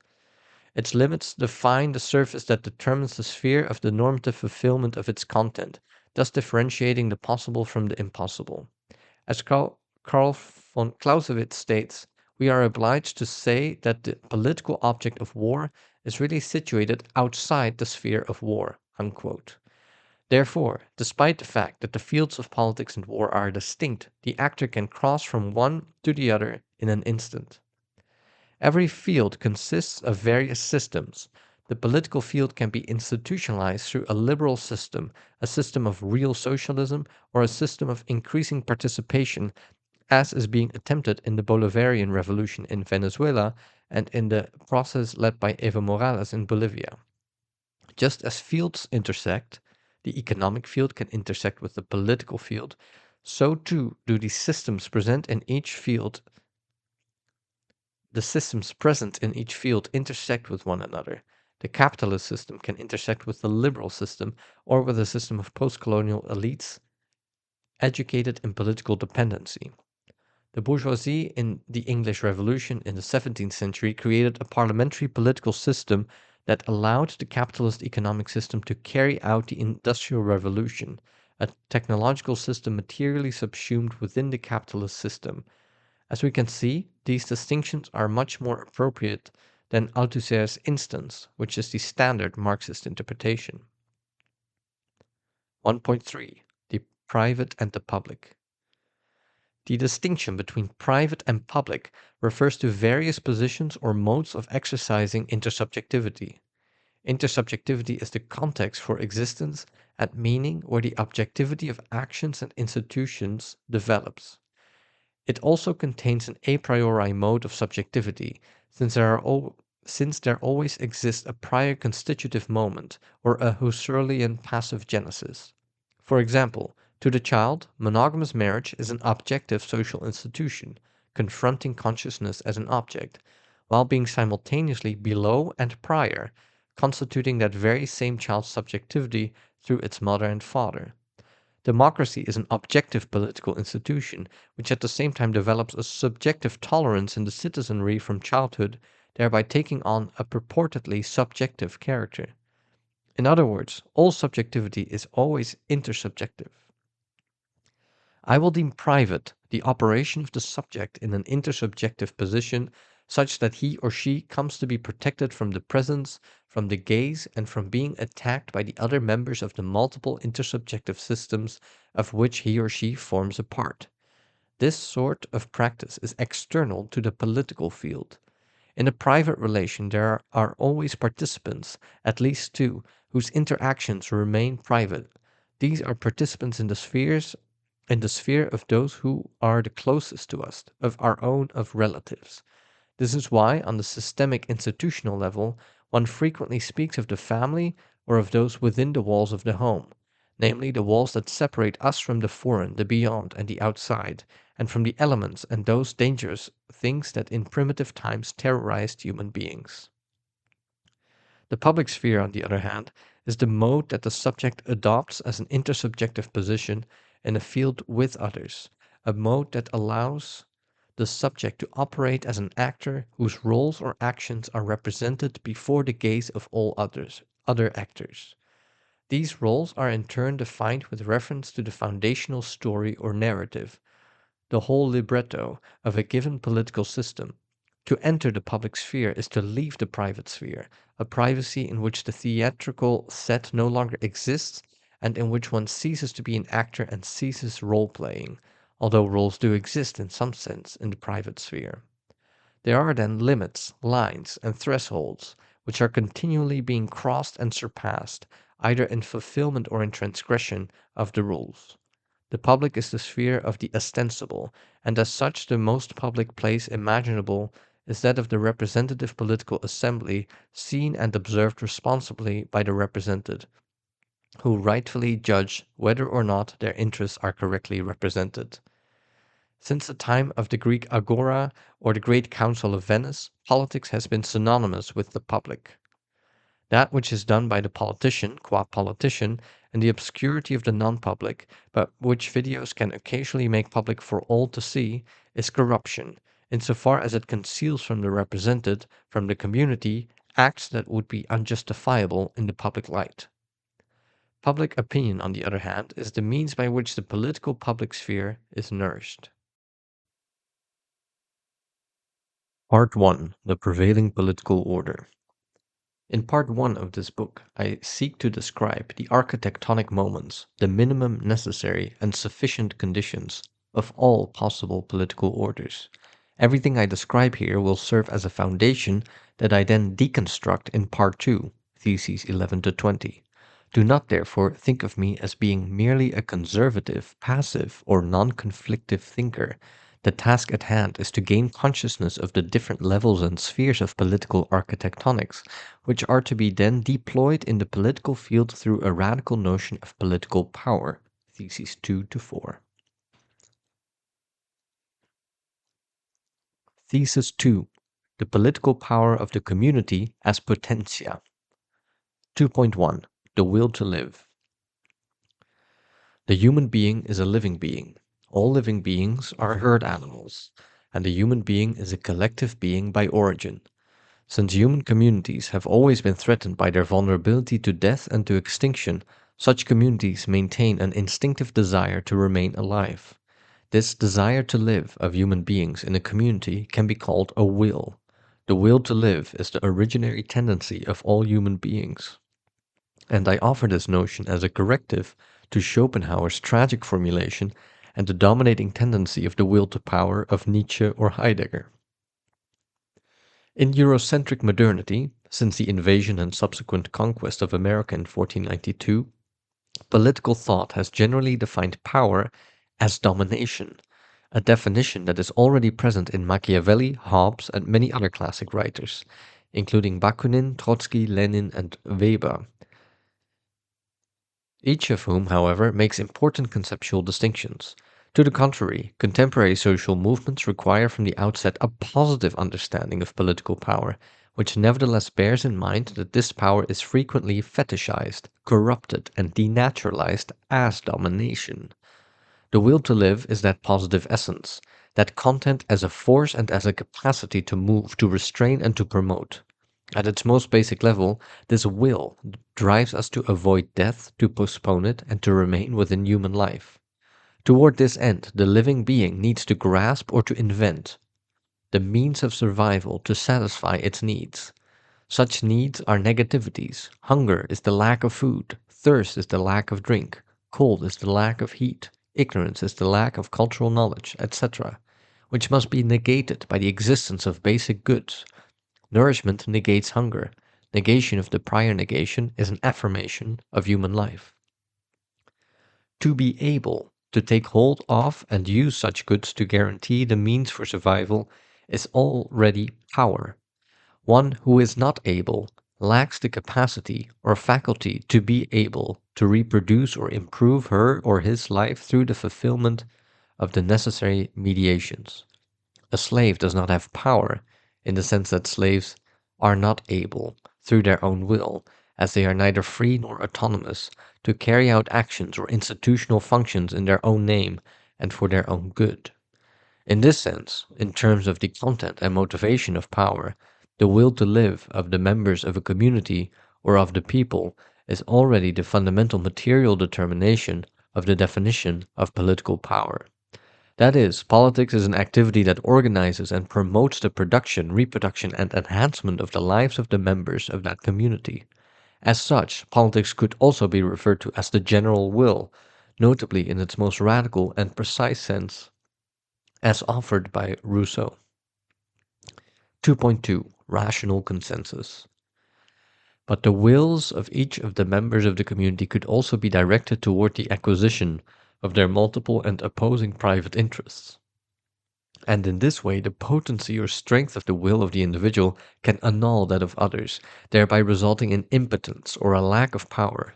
Its limits define the surface that determines the sphere of the normative fulfillment of its content, thus differentiating the possible from the impossible. As Karl von Clausewitz states, we are obliged to say that the political object of war is really situated outside the sphere of war. Unquote. Therefore, despite the fact that the fields of politics and war are distinct, the actor can cross from one to the other in an instant. Every field consists of various systems. The political field can be institutionalized through a liberal system, a system of real socialism, or a system of increasing participation, as is being attempted in the Bolivarian Revolution in Venezuela and in the process led by Evo Morales in Bolivia. Just as fields intersect, the economic field can intersect with the political field, so too do the systems present in each field the systems present in each field intersect with one another. The capitalist system can intersect with the liberal system or with a system of post-colonial elites educated in political dependency. The bourgeoisie in the English Revolution in the 17th century created a parliamentary political system that allowed the capitalist economic system to carry out the Industrial Revolution, a technological system materially subsumed within the capitalist system. As we can see, these distinctions are much more appropriate than Althusser's instance, which is the standard Marxist interpretation. 1.3. The private and the public. The distinction between private and public refers to various positions or modes of exercising intersubjectivity. Intersubjectivity is the context for existence and meaning where the objectivity of actions and institutions develops. It also contains an a priori mode of subjectivity, since there always exists a prior constitutive moment or a Husserlian passive genesis. For example, to the child, monogamous marriage is an objective social institution, confronting consciousness as an object, while being simultaneously below and prior, constituting that very same child's subjectivity through its mother and father. Democracy is an objective political institution, which at the same time develops a subjective tolerance in the citizenry from childhood, thereby taking on a purportedly subjective character. In other words, all subjectivity is always intersubjective. I will deem private the operation of the subject in an intersubjective position such that he or she comes to be protected from the presence, from the gaze, and from being attacked by the other members of the multiple intersubjective systems of which he or she forms a part. This sort of practice is external to the political field. In a private relation, there are always participants, at least two, whose interactions remain private. These are participants in the sphere of those who are the closest to us, of relatives. This is why, on the systemic institutional level, one frequently speaks of the family or of those within the walls of the home, namely the walls that separate us from the foreign, the beyond, and the outside, and from the elements and those dangerous things that in primitive times terrorized human beings. The public sphere, on the other hand, is the mode that the subject adopts as an intersubjective position in a field with others, a mode that allows the subject to operate as an actor whose roles or actions are represented before the gaze of all other actors. These roles are in turn defined with reference to the foundational story or narrative, the whole libretto of a given political system. To enter the public sphere is to leave the private sphere, a privacy in which the theatrical set no longer exists and in which one ceases to be an actor and ceases role playing, although roles do exist in some sense in the private sphere. There are then limits, lines, and thresholds, which are continually being crossed and surpassed, either in fulfillment or in transgression of the rules. The public is the sphere of the ostensible, and as such the most public place imaginable is that of the representative political assembly, seen and observed responsibly by the represented, who rightfully judge whether or not their interests are correctly represented. Since the time of the Greek agora or the Great Council of Venice, politics has been synonymous with the public. That which is done by the politician, qua politician, in the obscurity of the non-public, but which videos can occasionally make public for all to see, is corruption, insofar as it conceals from the represented, from the community, acts that would be unjustifiable in the public light. Public opinion, on the other hand, is the means by which the political public sphere is nourished. Part 1. The prevailing political order. In part 1 of this book, I seek to describe the architectonic moments, the minimum necessary and sufficient conditions of all possible political orders. Everything I describe here will serve as a foundation that I then deconstruct in part 2, theses 11 to 20. Do not therefore think of me as being merely a conservative, passive, or non-conflictive thinker. The task at hand is to gain consciousness of the different levels and spheres of political architectonics, which are to be then deployed in the political field through a radical notion of political power. Theses 2 to 4. Thesis 2. The political power of the community as potentia. 2.1. The will to live. The human being is a living being. All living beings are herd animals, and the human being is a collective being by origin. Since human communities have always been threatened by their vulnerability to death and to extinction, such communities maintain an instinctive desire to remain alive. This desire to live of human beings in a community can be called a will. The will to live is the originary tendency of all human beings. And I offer this notion as a corrective to Schopenhauer's tragic formulation and the dominating tendency of the will to power of Nietzsche or Heidegger. In Eurocentric modernity, since the invasion and subsequent conquest of America in 1492, political thought has generally defined power as domination, a definition that is already present in Machiavelli, Hobbes, and many other classic writers, including Bakunin, Trotsky, Lenin, and Weber, each of whom, however, makes important conceptual distinctions. To the contrary, contemporary social movements require from the outset a positive understanding of political power, which nevertheless bears in mind that this power is frequently fetishized, corrupted, and denaturalized as domination. The will to live is that positive essence, that content as a force and as a capacity to move, to restrain, and to promote. At its most basic level, this will drives us to avoid death, to postpone it, and to remain within human life. Toward this end, the living being needs to grasp or to invent the means of survival to satisfy its needs. Such needs are negativities. Hunger is the lack of food, thirst is the lack of drink, cold is the lack of heat, ignorance is the lack of cultural knowledge, etc., which must be negated by the existence of basic goods. Nourishment negates hunger. Negation of the prior negation is an affirmation of human life. To be able to take hold of and use such goods to guarantee the means for survival is already power. One who is not able lacks the capacity or faculty to be able to reproduce or improve her or his life through the fulfillment of the necessary mediations. A slave does not have power in the sense that slaves are not able, through their own will, as they are neither free nor autonomous, to carry out actions or institutional functions in their own name and for their own good. In this sense, in terms of the content and motivation of power, the will to live of the members of a community or of the people is already the fundamental material determination of the definition of political power. That is, politics is an activity that organizes and promotes the production, reproduction, and enhancement of the lives of the members of that community. As such, politics could also be referred to as the general will, notably in its most radical and precise sense, as offered by Rousseau. 2.2 Rational Consensus. But the wills of each of the members of the community could also be directed toward the acquisition of their multiple and opposing private interests. And in this way, the potency or strength of the will of the individual can annul that of others, thereby resulting in impotence or a lack of power.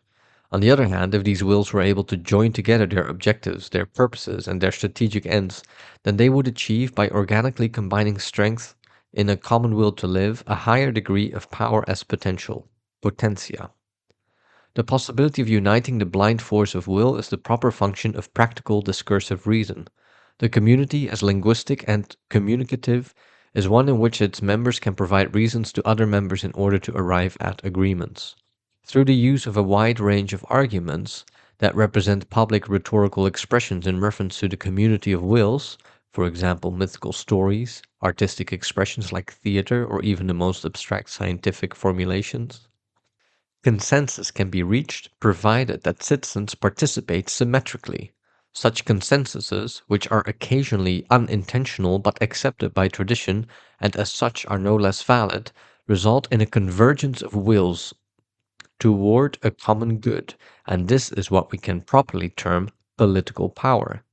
On the other hand, if these wills were able to join together their objectives, their purposes, and their strategic ends, then they would achieve, by organically combining strength in a common will to live, a higher degree of power as potential, potentia. The possibility of uniting the blind force of will is the proper function of practical discursive reason. The community, as linguistic and communicative, is one in which its members can provide reasons to other members in order to arrive at agreements. Through the use of a wide range of arguments that represent public rhetorical expressions in reference to the community of wills, for example, mythical stories, artistic expressions like theater, or even the most abstract scientific formulations, consensus can be reached provided that citizens participate symmetrically. Such consensuses, which are occasionally unintentional but accepted by tradition and as such are no less valid, result in a convergence of wills toward a common good, and this is what we can properly term political power.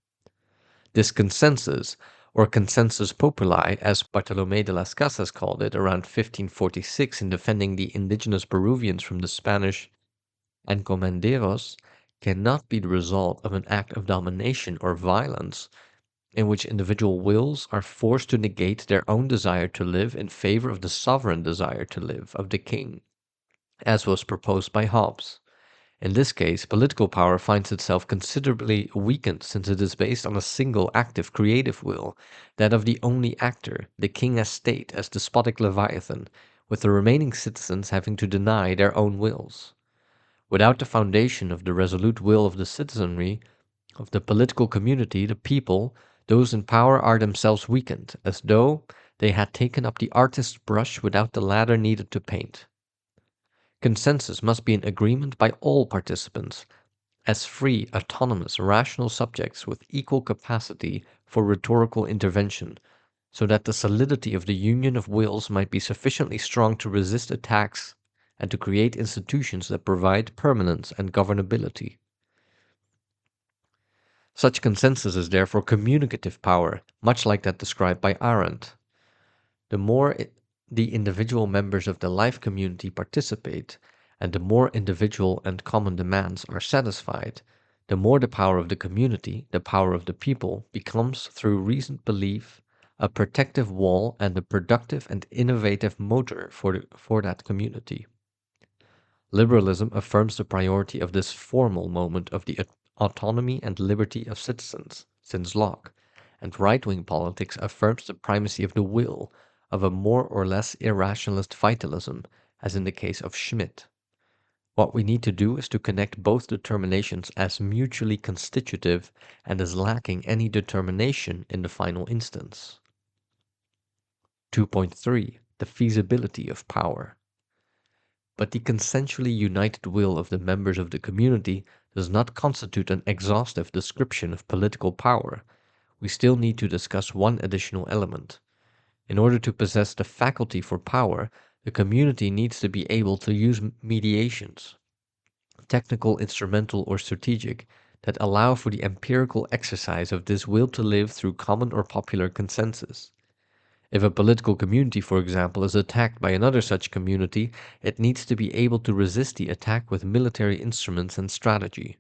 This consensus, or consensus populi, as Bartolomé de las Casas called it around 1546 in defending the indigenous Peruvians from the Spanish encomenderos, cannot be the result of an act of domination or violence, in which individual wills are forced to negate their own desire to live in favor of the sovereign desire to live of the king, as was proposed by Hobbes. In this case, political power finds itself considerably weakened since it is based on a single active creative will, that of the only actor, the king as state, as despotic leviathan, with the remaining citizens having to deny their own wills. Without the foundation of the resolute will of the citizenry, of the political community, the people, those in power are themselves weakened, as though they had taken up the artist's brush without the ladder needed to paint. Consensus must be an agreement by all participants, as free, autonomous, rational subjects with equal capacity for rhetorical intervention, so that the solidity of the union of wills might be sufficiently strong to resist attacks and to create institutions that provide permanence and governability. Such consensus is therefore communicative power, much like that described by Arendt. The more the individual members of the life community participate, and the more individual and common demands are satisfied, the more the power of the community, the power of the people, becomes, through reasoned belief, a protective wall and a productive and innovative motor for that community. Liberalism affirms the priority of this formal moment of the autonomy and liberty of citizens, since Locke, and right-wing politics affirms the primacy of the will, of a more or less irrationalist vitalism, as in the case of Schmitt. What we need to do is to connect both determinations as mutually constitutive and as lacking any determination in the final instance. 2.3. The feasibility of power. But the consensually united will of the members of the community does not constitute an exhaustive description of political power. We still need to discuss one additional element. In order to possess the faculty for power, the community needs to be able to use mediations, technical, instrumental, or strategic, that allow for the empirical exercise of this will to live through common or popular consensus. If a political community, for example, is attacked by another such community, it needs to be able to resist the attack with military instruments and strategy.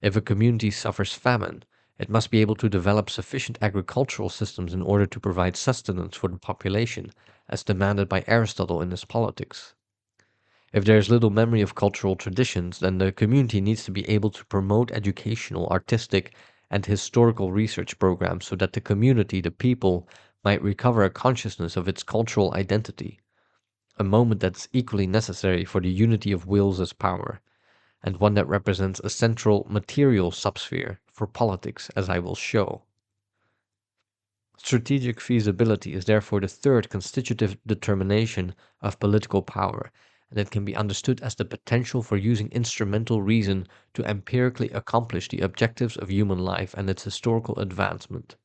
If a community suffers famine, it must be able to develop sufficient agricultural systems in order to provide sustenance for the population, as demanded by Aristotle in his Politics. If there is little memory of cultural traditions, then the community needs to be able to promote educational, artistic, and historical research programs so that the community, the people, might recover a consciousness of its cultural identity, a moment that's equally necessary for the unity of wills as power, and one that represents a central material subsphere for politics, as I will show. Strategic feasibility is therefore the third constitutive determination of political power, and it can be understood as the potential for using instrumental reason to empirically accomplish the objectives of human life and its historical advancement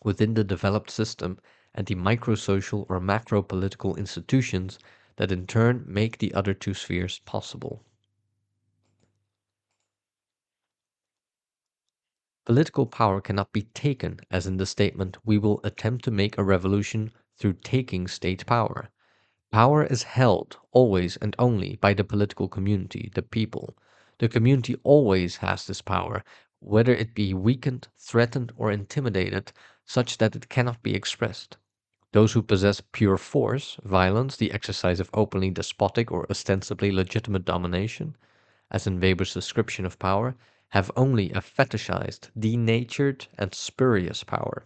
within the developed system and the microsocial or macro-political institutions that in turn make the other two spheres possible. Political power cannot be taken, as in the statement, "We will attempt to make a revolution through taking state power." Power is held, always and only, by the political community, the people. The community always has this power, whether it be weakened, threatened, or intimidated, such that it cannot be expressed. Those who possess pure force, violence, the exercise of openly despotic or ostensibly legitimate domination, as in Weber's description of power, have only a fetishized, denatured, and spurious power,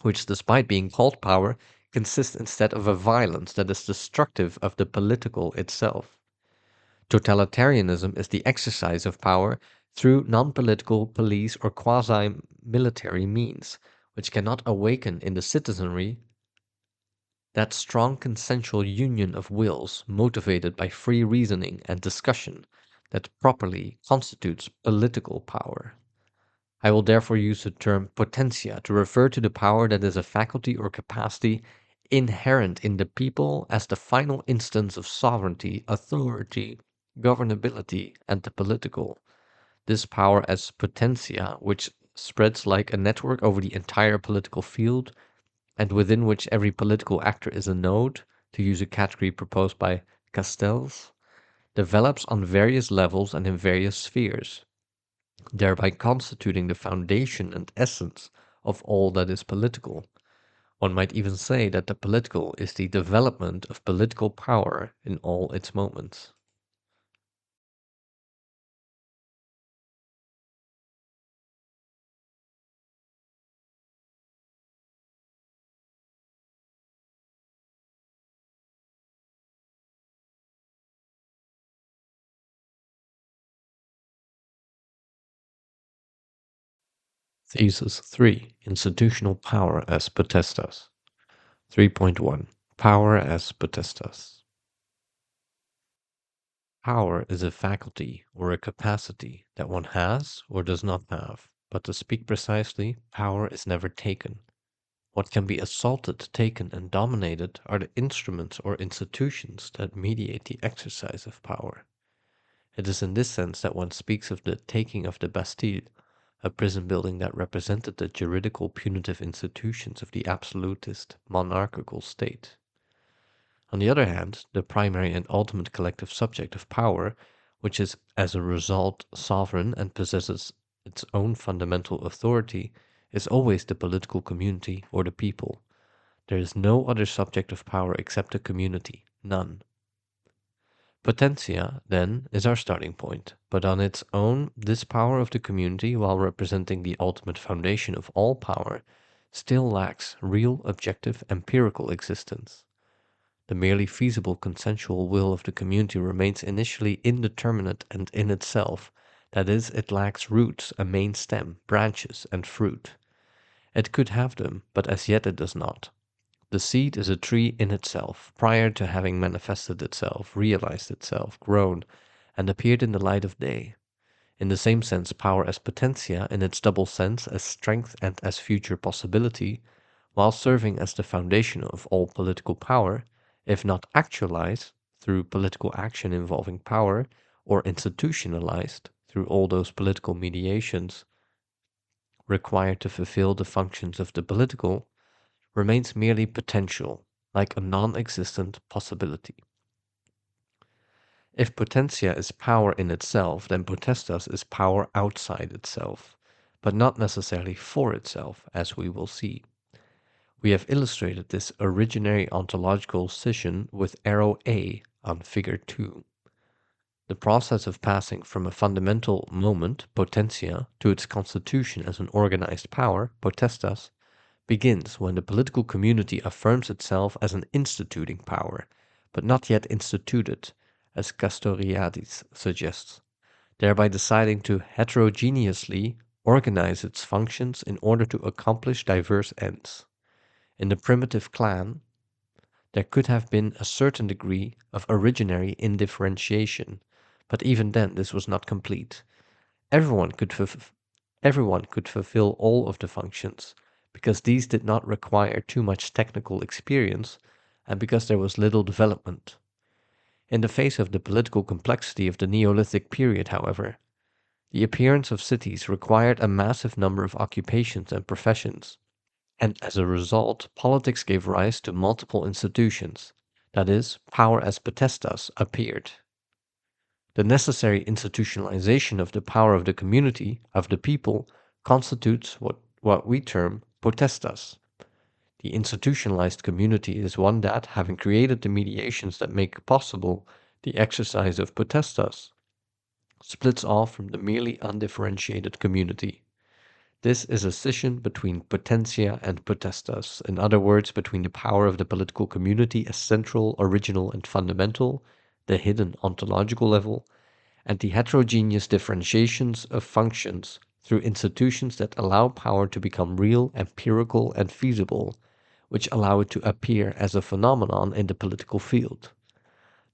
which, despite being called power, consists instead of a violence that is destructive of the political itself. Totalitarianism is the exercise of power through non-political police or quasi-military means, which cannot awaken in the citizenry that strong consensual union of wills motivated by free reasoning and discussion that properly constitutes political power. I will therefore use the term potentia to refer to the power that is a faculty or capacity inherent in the people as the final instance of sovereignty, authority, governability, and the political. This power as potentia, which spreads like a network over the entire political field, and within which every political actor is a node, to use a category proposed by Castells, develops on various levels and in various spheres, thereby constituting the foundation and essence of all that is political. One might even say that the political is the development of political power in all its moments. Thesis 3. Institutional power as potestas. 3.1. Power as potestas. Power is a faculty or a capacity that one has or does not have, but to speak precisely, power is never taken. What can be assaulted, taken, and dominated are the instruments or institutions that mediate the exercise of power. It is in this sense that one speaks of the taking of the Bastille, a prison building that represented the juridical punitive institutions of the absolutist monarchical state. On the other hand, the primary and ultimate collective subject of power, which is as a result sovereign and possesses its own fundamental authority, is always the political community or the people. There is no other subject of power except the community, none. Potentia, then, is our starting point, but on its own, this power of the community, while representing the ultimate foundation of all power, still lacks real, objective, empirical existence. The merely feasible consensual will of the community remains initially indeterminate and in itself, that is, it lacks roots, a main stem, branches, and fruit. It could have them, but as yet it does not. The seed is a tree in itself, prior to having manifested itself, realized itself, grown, and appeared in the light of day. In the same sense, power as potentia, in its double sense as strength and as future possibility, while serving as the foundation of all political power, if not actualized through political action involving power, or institutionalized through all those political mediations required to fulfill the functions of the political, remains merely potential, like a non-existent possibility. If potentia is power in itself, then potestas is power outside itself, but not necessarily for itself, as we will see. We have illustrated this originary ontological scission with arrow A on figure 2. The process of passing from a fundamental moment, potentia, to its constitution as an organized power, potestas, begins when the political community affirms itself as an instituting power, but not yet instituted, as Castoriadis suggests, thereby deciding to heterogeneously organize its functions in order to accomplish diverse ends. In the primitive clan, there could have been a certain degree of originary indifferentiation, but even then this was not complete. Everyone could fulfill all of the functions, because these did not require too much technical experience, and because there was little development. In the face of the political complexity of the Neolithic period, however, the appearance of cities required a massive number of occupations and professions, and as a result, politics gave rise to multiple institutions, that is, power as potestas appeared. The necessary institutionalization of the power of the community, of the people, constitutes what we term potestas. The institutionalized community is one that, having created the mediations that make possible the exercise of potestas, splits off from the merely undifferentiated community. This is a scission between potentia and potestas, in other words, between the power of the political community as central, original, and fundamental, the hidden ontological level, and the heterogeneous differentiations of functions through institutions that allow power to become real, empirical, and feasible, which allow it to appear as a phenomenon in the political field.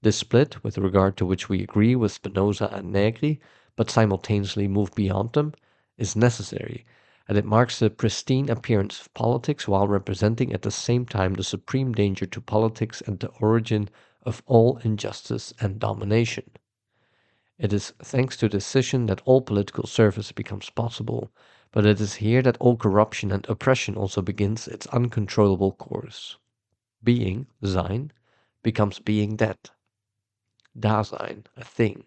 This split, with regard to which we agree with Spinoza and Negri, but simultaneously move beyond them, is necessary, and it marks the pristine appearance of politics while representing at the same time the supreme danger to politics and the origin of all injustice and domination. It is thanks to this scission that all political service becomes possible, but it is here that all corruption and oppression also begins its uncontrollable course. Being, sein, becomes being dead. Dasein, a thing,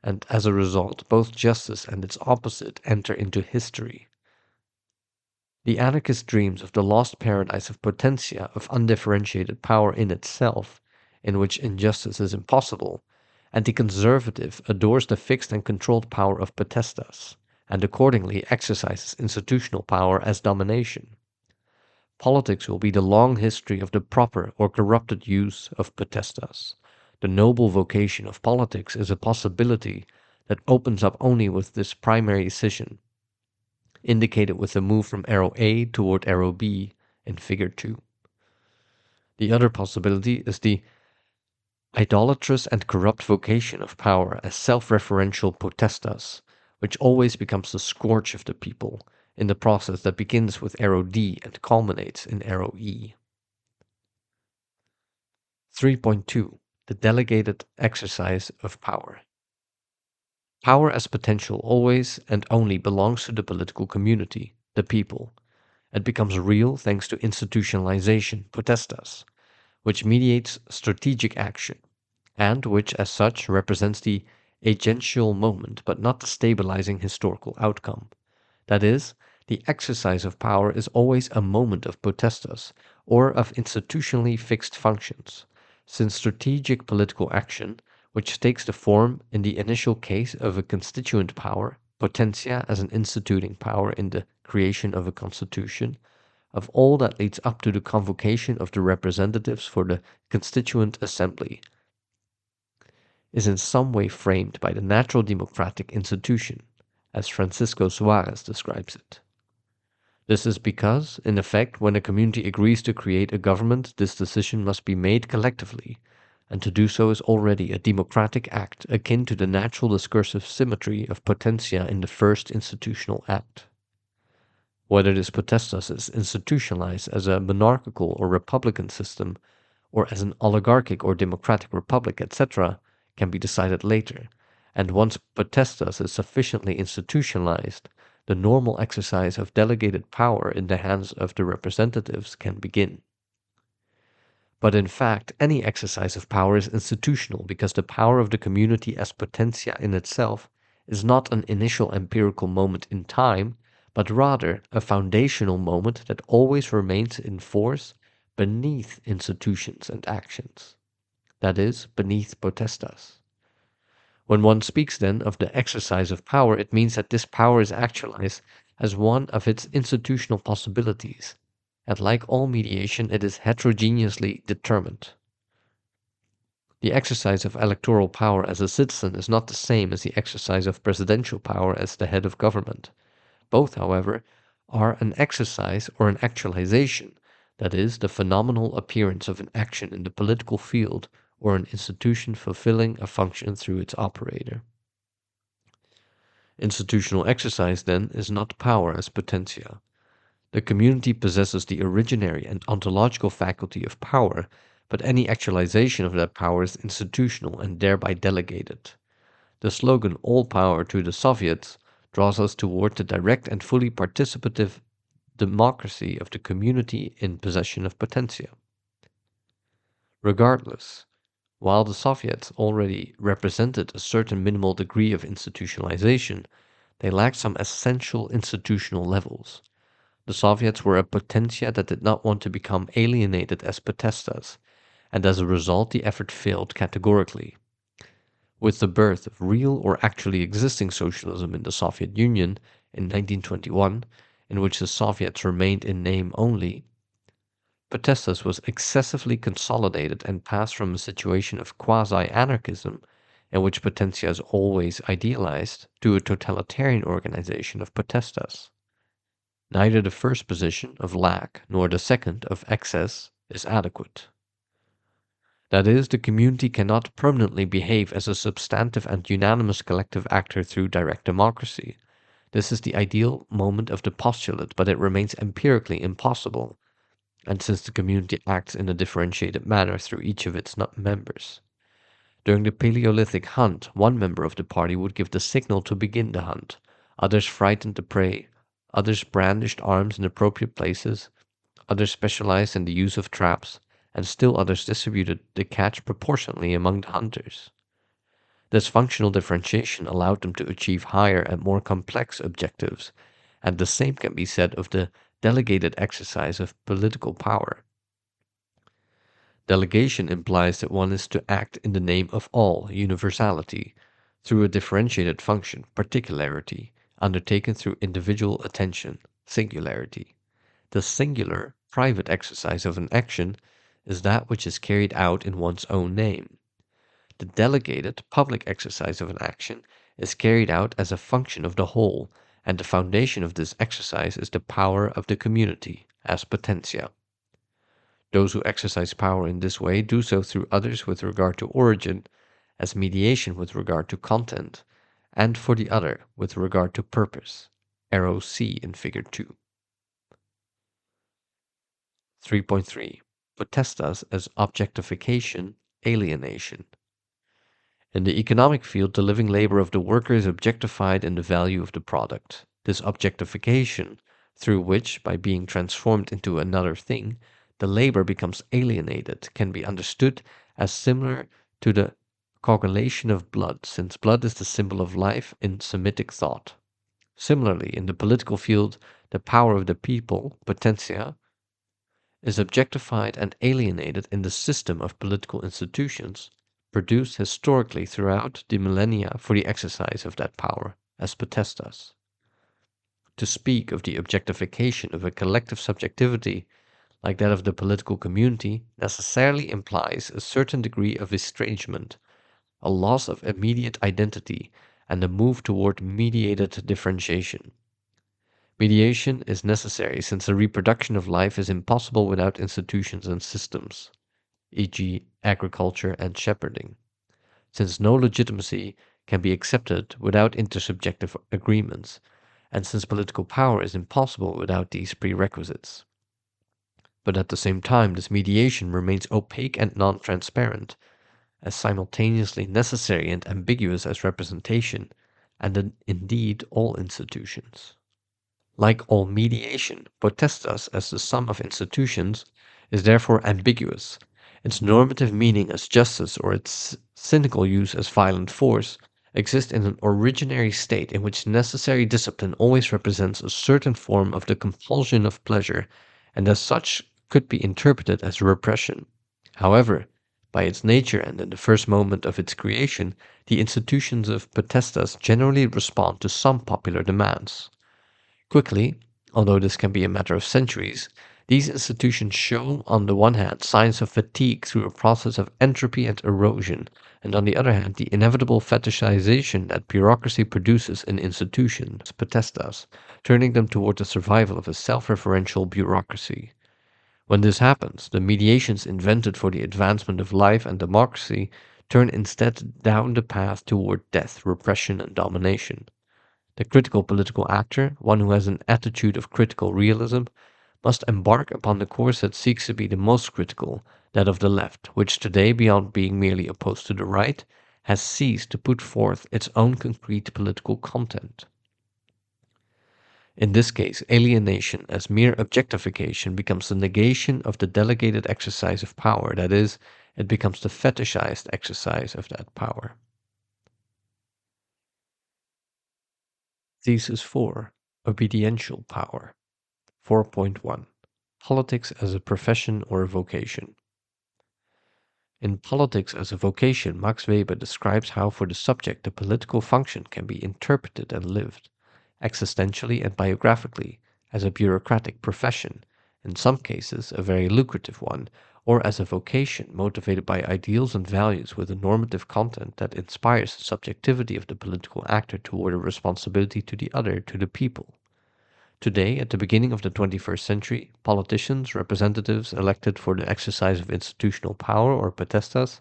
and as a result, both justice and its opposite enter into history. The anarchist dreams of the lost paradise of potentia, of undifferentiated power in itself, in which injustice is impossible, and the conservative adores the fixed and controlled power of potestas, and accordingly exercises institutional power as domination. Politics will be the long history of the proper or corrupted use of potestas. The noble vocation of politics is a possibility that opens up only with this primary scission, indicated with the move from arrow A toward arrow B in figure 2. The other possibility is the idolatrous and corrupt vocation of power as self-referential potestas, which always becomes the scourge of the people in the process that begins with arrow D and culminates in arrow E. 3.2. The delegated exercise of power. Power as potential always and only belongs to the political community, the people. It becomes real thanks to institutionalization, potestas, which mediates strategic action, and which as such represents the agential moment but not the stabilizing historical outcome. That is, the exercise of power is always a moment of potestas, or of institutionally fixed functions, since strategic political action, which takes the form in the initial case of a constituent power, potentia as an instituting power in the creation of a constitution, of all that leads up to the convocation of the representatives for the constituent assembly, is in some way framed by the natural democratic institution, as Francisco Suarez describes it. This is because, in effect, when a community agrees to create a government, this decision must be made collectively, and to do so is already a democratic act akin to the natural discursive symmetry of potentia in the first institutional act. Whether this potestas is institutionalized as a monarchical or republican system, or as an oligarchic or democratic republic, etc., can be decided later, and once potestas is sufficiently institutionalized, the normal exercise of delegated power in the hands of the representatives can begin. But in fact, any exercise of power is institutional because the power of the community as potentia in itself is not an initial empirical moment in time, but rather a foundational moment that always remains in force beneath institutions and actions, that is, beneath potestas. When one speaks then of the exercise of power, it means that this power is actualized as one of its institutional possibilities, and like all mediation, it is heterogeneously determined. The exercise of electoral power as a citizen is not the same as the exercise of presidential power as the head of government. Both, however, are an exercise or an actualization, that is, the phenomenal appearance of an action in the political field or an institution fulfilling a function through its operator. Institutional exercise, then, is not power as potentia. The community possesses the originary and ontological faculty of power, but any actualization of that power is institutional and thereby delegated. The slogan "All Power to the Soviets" draws us toward the direct and fully participative democracy of the community in possession of potentia. Regardless, while the Soviets already represented a certain minimal degree of institutionalization, they lacked some essential institutional levels. The Soviets were a potentia that did not want to become alienated as potestas, and as a result the effort failed categorically. With the birth of real or actually existing socialism in the Soviet Union in 1921, in which the Soviets remained in name only, potestas was excessively consolidated and passed from a situation of quasi-anarchism, in which potentia is always idealized, to a totalitarian organization of potestas. Neither the first position of lack nor the second of excess is adequate. That is, the community cannot permanently behave as a substantive and unanimous collective actor through direct democracy. This is the ideal moment of the postulate, but it remains empirically impossible, and since the community acts in a differentiated manner through each of its members. During the Paleolithic hunt, one member of the party would give the signal to begin the hunt, others frightened the prey, others brandished arms in appropriate places, others specialized in the use of traps, and still others distributed the catch proportionately among the hunters. This functional differentiation allowed them to achieve higher and more complex objectives, and the same can be said of the delegated exercise of political power. Delegation implies that one is to act in the name of all, universality, through a differentiated function, particularity, undertaken through individual attention, singularity. The singular, private exercise of an action is that which is carried out in one's own name. The delegated, public exercise of an action is carried out as a function of the whole, and the foundation of this exercise is the power of the community, as potentia. Those who exercise power in this way do so through others with regard to origin, as mediation with regard to content, and for the other with regard to purpose. Arrow C in Figure 2. 3.3. Potestas as objectification, alienation. In the economic field, the living labor of the worker is objectified in the value of the product. This objectification, through which, by being transformed into another thing, the labor becomes alienated, can be understood as similar to the coagulation of blood, since blood is the symbol of life in Semitic thought. Similarly, in the political field, the power of the people, potentia, is objectified and alienated in the system of political institutions produced historically throughout the millennia for the exercise of that power, as potestas. To speak of the objectification of a collective subjectivity like that of the political community necessarily implies a certain degree of estrangement, a loss of immediate identity, and a move toward mediated differentiation. Mediation is necessary since the reproduction of life is impossible without institutions and systems, e.g., agriculture and shepherding, since no legitimacy can be accepted without intersubjective agreements, and since political power is impossible without these prerequisites. But at the same time, this mediation remains opaque and non-transparent, as simultaneously necessary and ambiguous as representation, and indeed all institutions. Like all mediation, potestas as the sum of institutions is therefore ambiguous. Its normative meaning as justice or its cynical use as violent force exist in an originary state in which necessary discipline always represents a certain form of the compulsion of pleasure, and as such could be interpreted as repression. However, by its nature and in the first moment of its creation, the institutions of potestas generally respond to some popular demands. Quickly, although this can be a matter of centuries, these institutions show, on the one hand, signs of fatigue through a process of entropy and erosion, and on the other hand, the inevitable fetishization that bureaucracy produces in institutions, potestas, turning them toward the survival of a self-referential bureaucracy. When this happens, the mediations invented for the advancement of life and democracy turn instead down the path toward death, repression, and domination. The critical political actor, one who has an attitude of critical realism, must embark upon the course that seeks to be the most critical, that of the left, which today, beyond being merely opposed to the right, has ceased to put forth its own concrete political content. In this case, alienation as mere objectification becomes the negation of the delegated exercise of power, that is, it becomes the fetishized exercise of that power. Thesis 4. Obediential Power. 4.1. Politics as a Profession or a Vocation. In Politics as a Vocation, Max Weber describes how for the subject the political function can be interpreted and lived, existentially and biographically, as a bureaucratic profession, in some cases a very lucrative one, or as a vocation motivated by ideals and values with a normative content that inspires the subjectivity of the political actor toward a responsibility to the other, to the people. Today, at the beginning of the 21st century, politicians, representatives elected for the exercise of institutional power or potestas,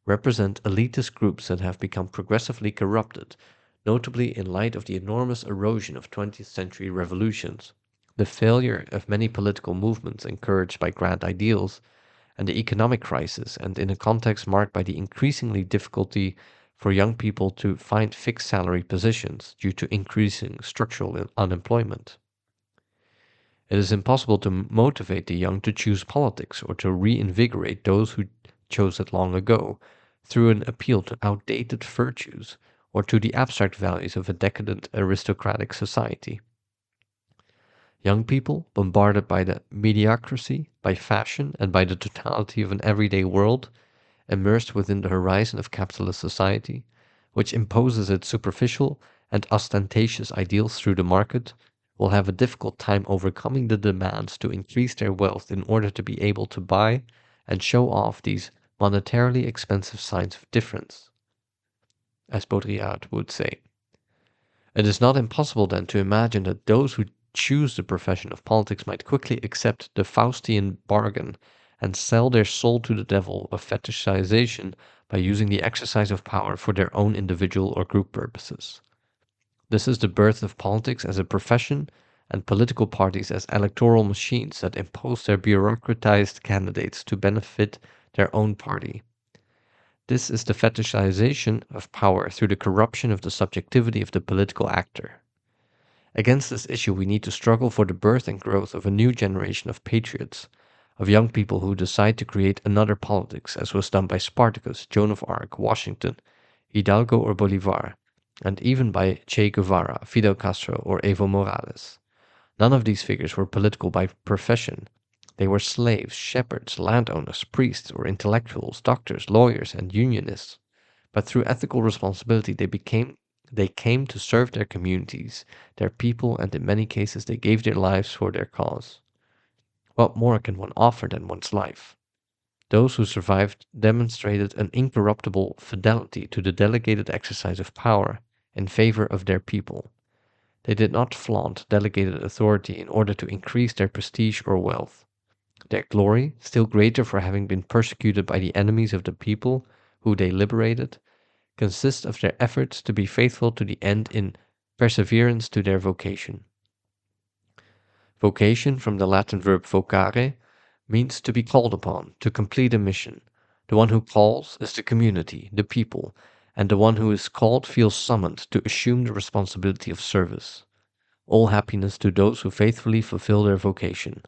represent elitist groups that have become progressively corrupted, notably in light of the enormous erosion of 20th century revolutions, the failure of many political movements encouraged by grand ideals, and the economic crisis, and in a context marked by the increasingly difficulty for young people to find fixed salary positions due to increasing structural unemployment. It is impossible to motivate the young to choose politics or to reinvigorate those who chose it long ago through an appeal to outdated virtues or to the abstract values of a decadent aristocratic society. Young people, bombarded by the mediocrity, by fashion, and by the totality of an everyday world, immersed within the horizon of capitalist society, which imposes its superficial and ostentatious ideals through the market, will have a difficult time overcoming the demands to increase their wealth in order to be able to buy and show off these monetarily expensive signs of difference, as Baudrillard would say. It is not impossible then to imagine that those who choose the profession of politics might quickly accept the Faustian bargain and sell their soul to the devil of fetishization by using the exercise of power for their own individual or group purposes. This is the birth of politics as a profession and political parties as electoral machines that impose their bureaucratized candidates to benefit their own party. This is the fetishization of power through the corruption of the subjectivity of the political actor. Against this issue, we need to struggle for the birth and growth of a new generation of patriots, of young people who decide to create another politics, as was done by Spartacus, Joan of Arc, Washington, Hidalgo or Bolivar, and even by Che Guevara, Fidel Castro, or Evo Morales. None of these figures were political by profession. They were slaves, shepherds, landowners, priests, or intellectuals, doctors, lawyers, and unionists. But through ethical responsibility, they came to serve their communities, their people, and in many cases they gave their lives for their cause. What more can one offer than one's life? Those who survived demonstrated an incorruptible fidelity to the delegated exercise of power in favor of their people. They did not flaunt delegated authority in order to increase their prestige or wealth. Their glory, still greater for having been persecuted by the enemies of the people who they liberated, consists of their efforts to be faithful to the end in perseverance to their vocation. Vocation, from the Latin verb vocare, means to be called upon, to complete a mission. The one who calls is the community, the people, and the one who is called feels summoned to assume the responsibility of service. All happiness to those who faithfully fulfill their vocation.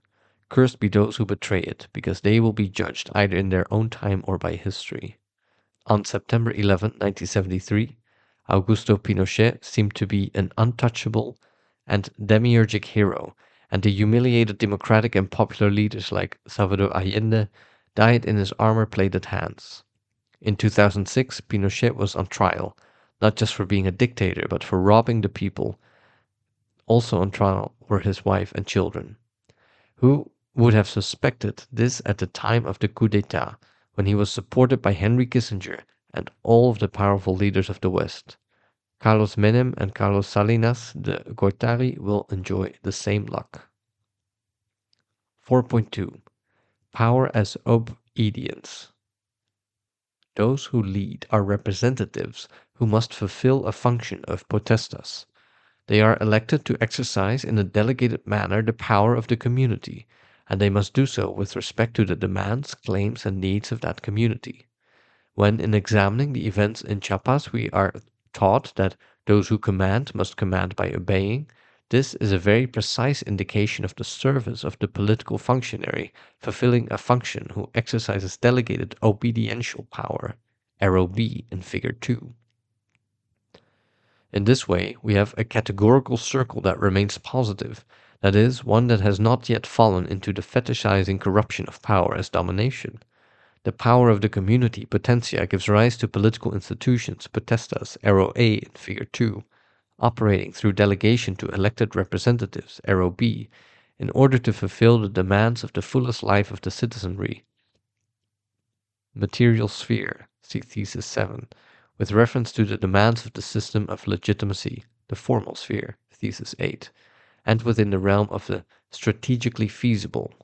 Cursed be those who betray it, because they will be judged either in their own time or by history. On September 11, 1973, Augusto Pinochet seemed to be an untouchable and demiurgic hero, and the humiliated democratic and popular leaders like Salvador Allende died in his armor-plated hands. In 2006, Pinochet was on trial, not just for being a dictator, but for robbing the people. Also on trial were his wife and children. Who would have suspected this at the time of the coup d'etat, when he was supported by Henry Kissinger and all of the powerful leaders of the West? Carlos Menem and Carlos Salinas de Gortari will enjoy the same luck. 4.2 Power as Obedience. Those who lead are representatives who must fulfill a function of potestas. They are elected to exercise in a delegated manner the power of the community, and they must do so with respect to the demands, claims, and needs of that community. When in examining the events in Chiapas, we are taught that those who command must command by obeying, this is a very precise indication of the service of the political functionary fulfilling a function who exercises delegated obediential power, arrow B in figure 2. In this way, we have a categorical circle that remains positive, that is, one that has not yet fallen into the fetishizing corruption of power as domination. The power of the community, potentia, gives rise to political institutions, potestas, arrow A in figure 2, operating through delegation to elected representatives, arrow B, in order to fulfill the demands of the fullest life of the citizenry. Material sphere, see thesis 7, with reference to the demands of the system of legitimacy, the formal sphere, thesis 8, and within the realm of the strategically feasible.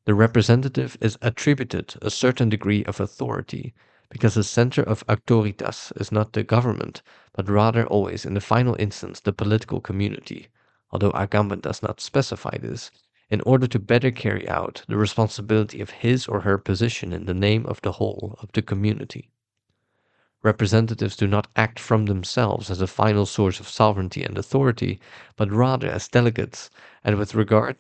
The representative is attributed a certain degree of authority, because the center of auctoritas is not the government, but rather always in the final instance the political community, although Agamben does not specify this, in order to better carry out the responsibility of his or her position in the name of the whole of the community. Representatives do not act from themselves as a final source of sovereignty and authority, but rather as delegates, and with regard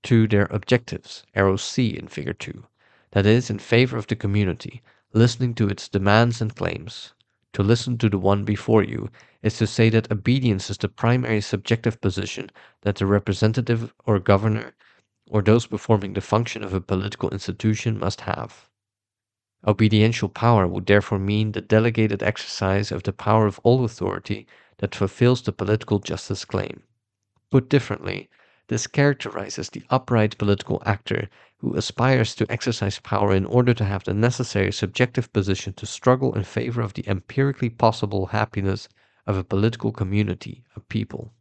to their objectives, arrow C in figure 2, that is, in favor of the community, listening to its demands and claims. To listen to the one before you is to say that obedience is the primary subjective position that the representative or governor or those performing the function of a political institution must have. Obediential power would therefore mean the delegated exercise of the power of all authority that fulfills the political justice claim. Put differently, this characterizes the upright political actor who aspires to exercise power in order to have the necessary subjective position to struggle in favor of the empirically possible happiness of a political community, a people.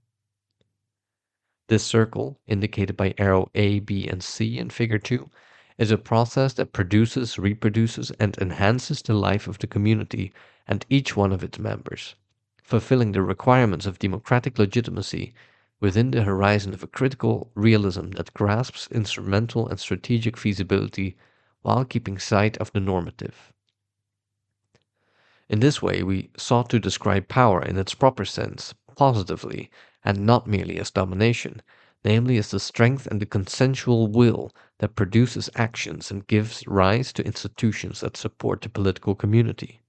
This circle, indicated by arrow A, B, and C in figure 2, is a process that produces, reproduces, and enhances the life of the community and each one of its members, fulfilling the requirements of democratic legitimacy within the horizon of a critical realism that grasps instrumental and strategic feasibility while keeping sight of the normative. In this way, we sought to describe power in its proper sense, positively, and not merely as domination, namely as the strength and the consensual will that produces actions and gives rise to institutions that support the political community.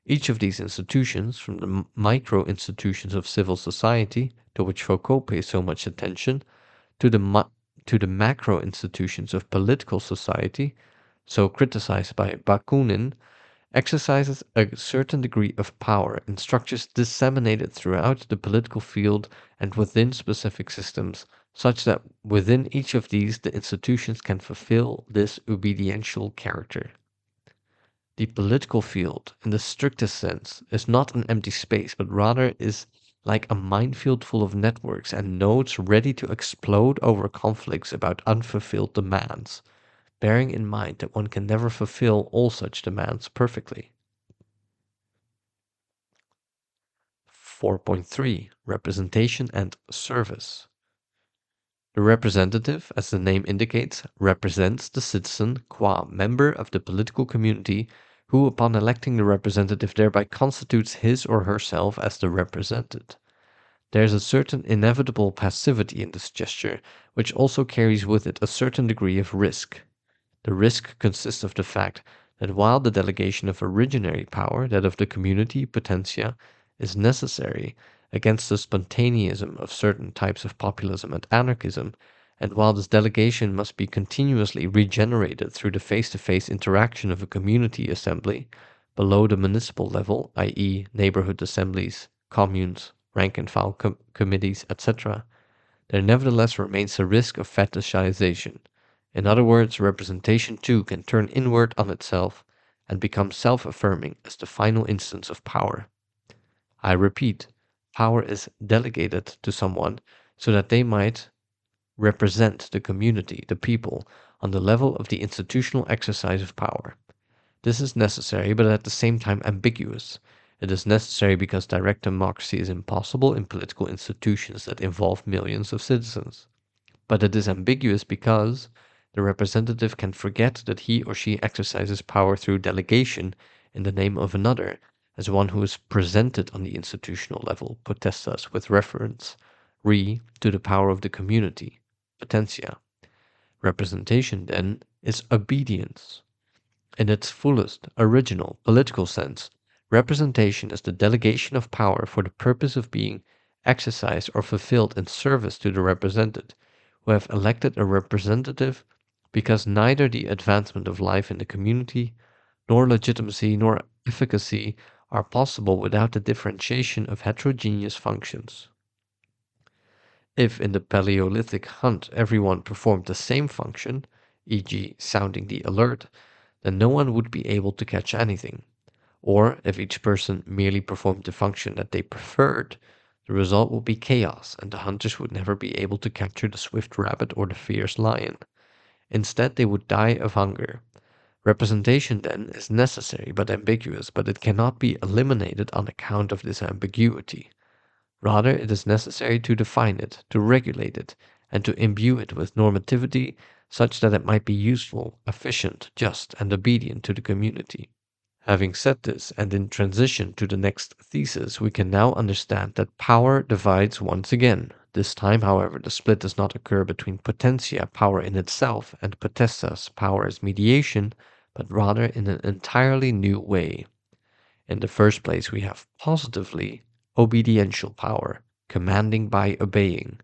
Each of these institutions, from the micro-institutions of civil society, to which Foucault pays so much attention, to the macro-institutions of political society, so criticized by Bakunin, exercises a certain degree of power in structures disseminated throughout the political field and within specific systems, such that within each of these the institutions can fulfill this obediential character. The political field, in the strictest sense, is not an empty space, but rather is like a minefield full of networks and nodes ready to explode over conflicts about unfulfilled demands, bearing in mind that one can never fulfill all such demands perfectly. 4.3 Representation and Service. The representative, as the name indicates, represents the citizen qua member of the political community who, upon electing the representative, thereby constitutes his or herself as the represented. There is a certain inevitable passivity in this gesture, which also carries with it a certain degree of risk. The risk consists of the fact that while the delegation of originary power, that of the community potentia, is necessary against the spontaneism of certain types of populism and anarchism, and while this delegation must be continuously regenerated through the face-to-face interaction of a community assembly below the municipal level, i.e., neighborhood assemblies, communes, rank-and-file committees, etc., there nevertheless remains a risk of fetishization. In other words, representation too can turn inward on itself and become self-affirming as the final instance of power. I repeat, power is delegated to someone so that they might represent the community, the people, on the level of the institutional exercise of power. This is necessary, but at the same time ambiguous. It is necessary because direct democracy is impossible in political institutions that involve millions of citizens. But it is ambiguous because the representative can forget that he or she exercises power through delegation in the name of another, as one who is presented on the institutional level, potestas, with reference, to the power of the community, potentia. Representation, then, is obedience. In its fullest, original, political sense, representation is the delegation of power for the purpose of being exercised or fulfilled in service to the represented, who have elected a representative because neither the advancement of life in the community, nor legitimacy, nor efficacy are possible without the differentiation of heterogeneous functions. If in the Paleolithic hunt everyone performed the same function, e.g., sounding the alert, then no one would be able to catch anything. Or if each person merely performed the function that they preferred, the result would be chaos, and the hunters would never be able to capture the swift rabbit or the fierce lion. Instead, they would die of hunger. Representation, then, is necessary but ambiguous, but it cannot be eliminated on account of this ambiguity. Rather, it is necessary to define it, to regulate it, and to imbue it with normativity such that it might be useful, efficient, just, and obedient to the community. Having said this, and in transition to the next thesis, we can now understand that power divides once again. This time, however, the split does not occur between potentia, power in itself, and potestas, power as mediation, but rather in an entirely new way. In the first place, we have positively obediential power, commanding by obeying,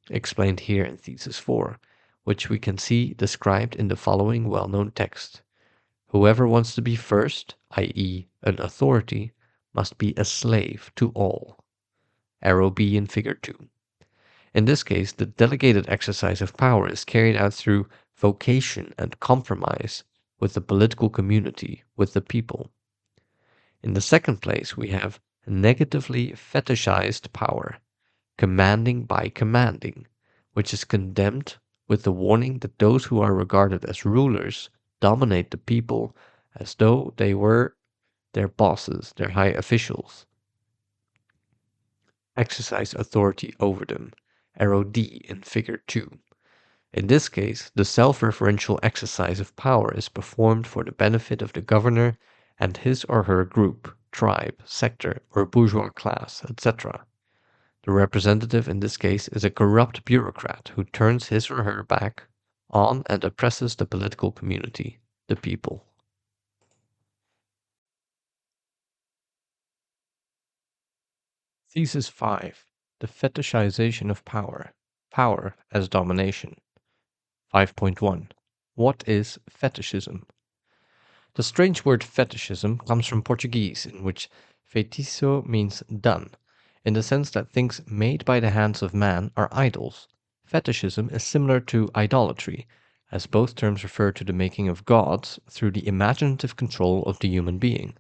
explained here in Thesis 4, which we can see described in the following well-known text. Whoever wants to be first, i.e., an authority, must be a slave to all. Arrow B in Figure 2. In this case, the delegated exercise of power is carried out through vocation and compromise with the political community, with the people. In the second place, we have negatively fetishized power, commanding by commanding, which is condemned with the warning that those who are regarded as rulers dominate the people as though they were their bosses, their high officials, exercise authority over them. Arrow D in Figure 2. In this case, the self-referential exercise of power is performed for the benefit of the governor and his or her group, tribe, sector, or bourgeois class, etc. The representative in this case is a corrupt bureaucrat who turns his or her back on and oppresses the political community, the people. Thesis 5. The fetishization of power. Power as domination. 5.1. What is fetishism? The strange word fetishism comes from Portuguese, in which feitiço means done, in the sense that things made by the hands of man are idols. Fetishism is similar to idolatry, as both terms refer to the making of gods through the imaginative control of the human being.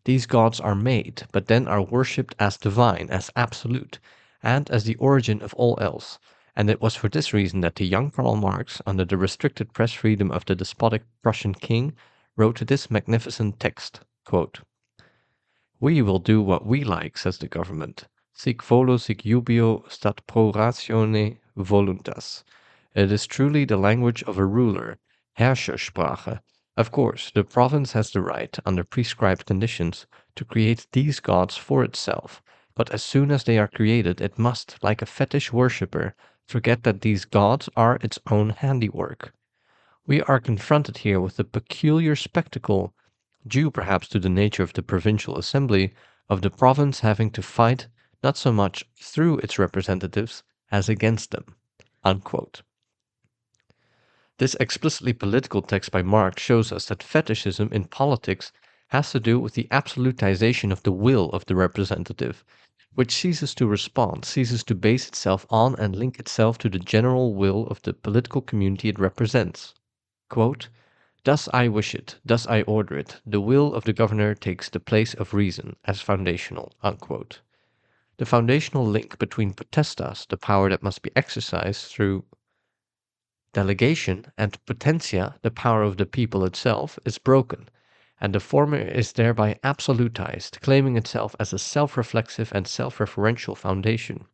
These gods are made, but then are worshipped as divine, as absolute, and as the origin of all else. And it was for this reason that the young Karl Marx, under the restricted press freedom of the despotic Prussian king, wrote this magnificent text, quote, "We will do what we like," says the government. Sic volo sic jubeo stat pro ratione voluntas. It is truly the language of a ruler, Herrschersprache. Of course, the province has the right, under prescribed conditions, to create these gods for itself, but as soon as they are created it must, like a fetish worshipper, forget that these gods are its own handiwork. We are confronted here with the peculiar spectacle, due perhaps to the nature of the provincial assembly, of the province having to fight not so much through its representatives as against them." Unquote. This explicitly political text by Marx shows us that fetishism in politics has to do with the absolutization of the will of the representative, which ceases to respond, ceases to base itself on and link itself to the general will of the political community it represents. Quote, "Thus I wish it, thus I order it. The will of the governor takes the place of reason as foundational." Unquote. The foundational link between potestas, the power that must be exercised through delegation, and potentia, the power of the people itself, is broken, and the former is thereby absolutized, claiming itself as a self-reflexive and self-referential foundation.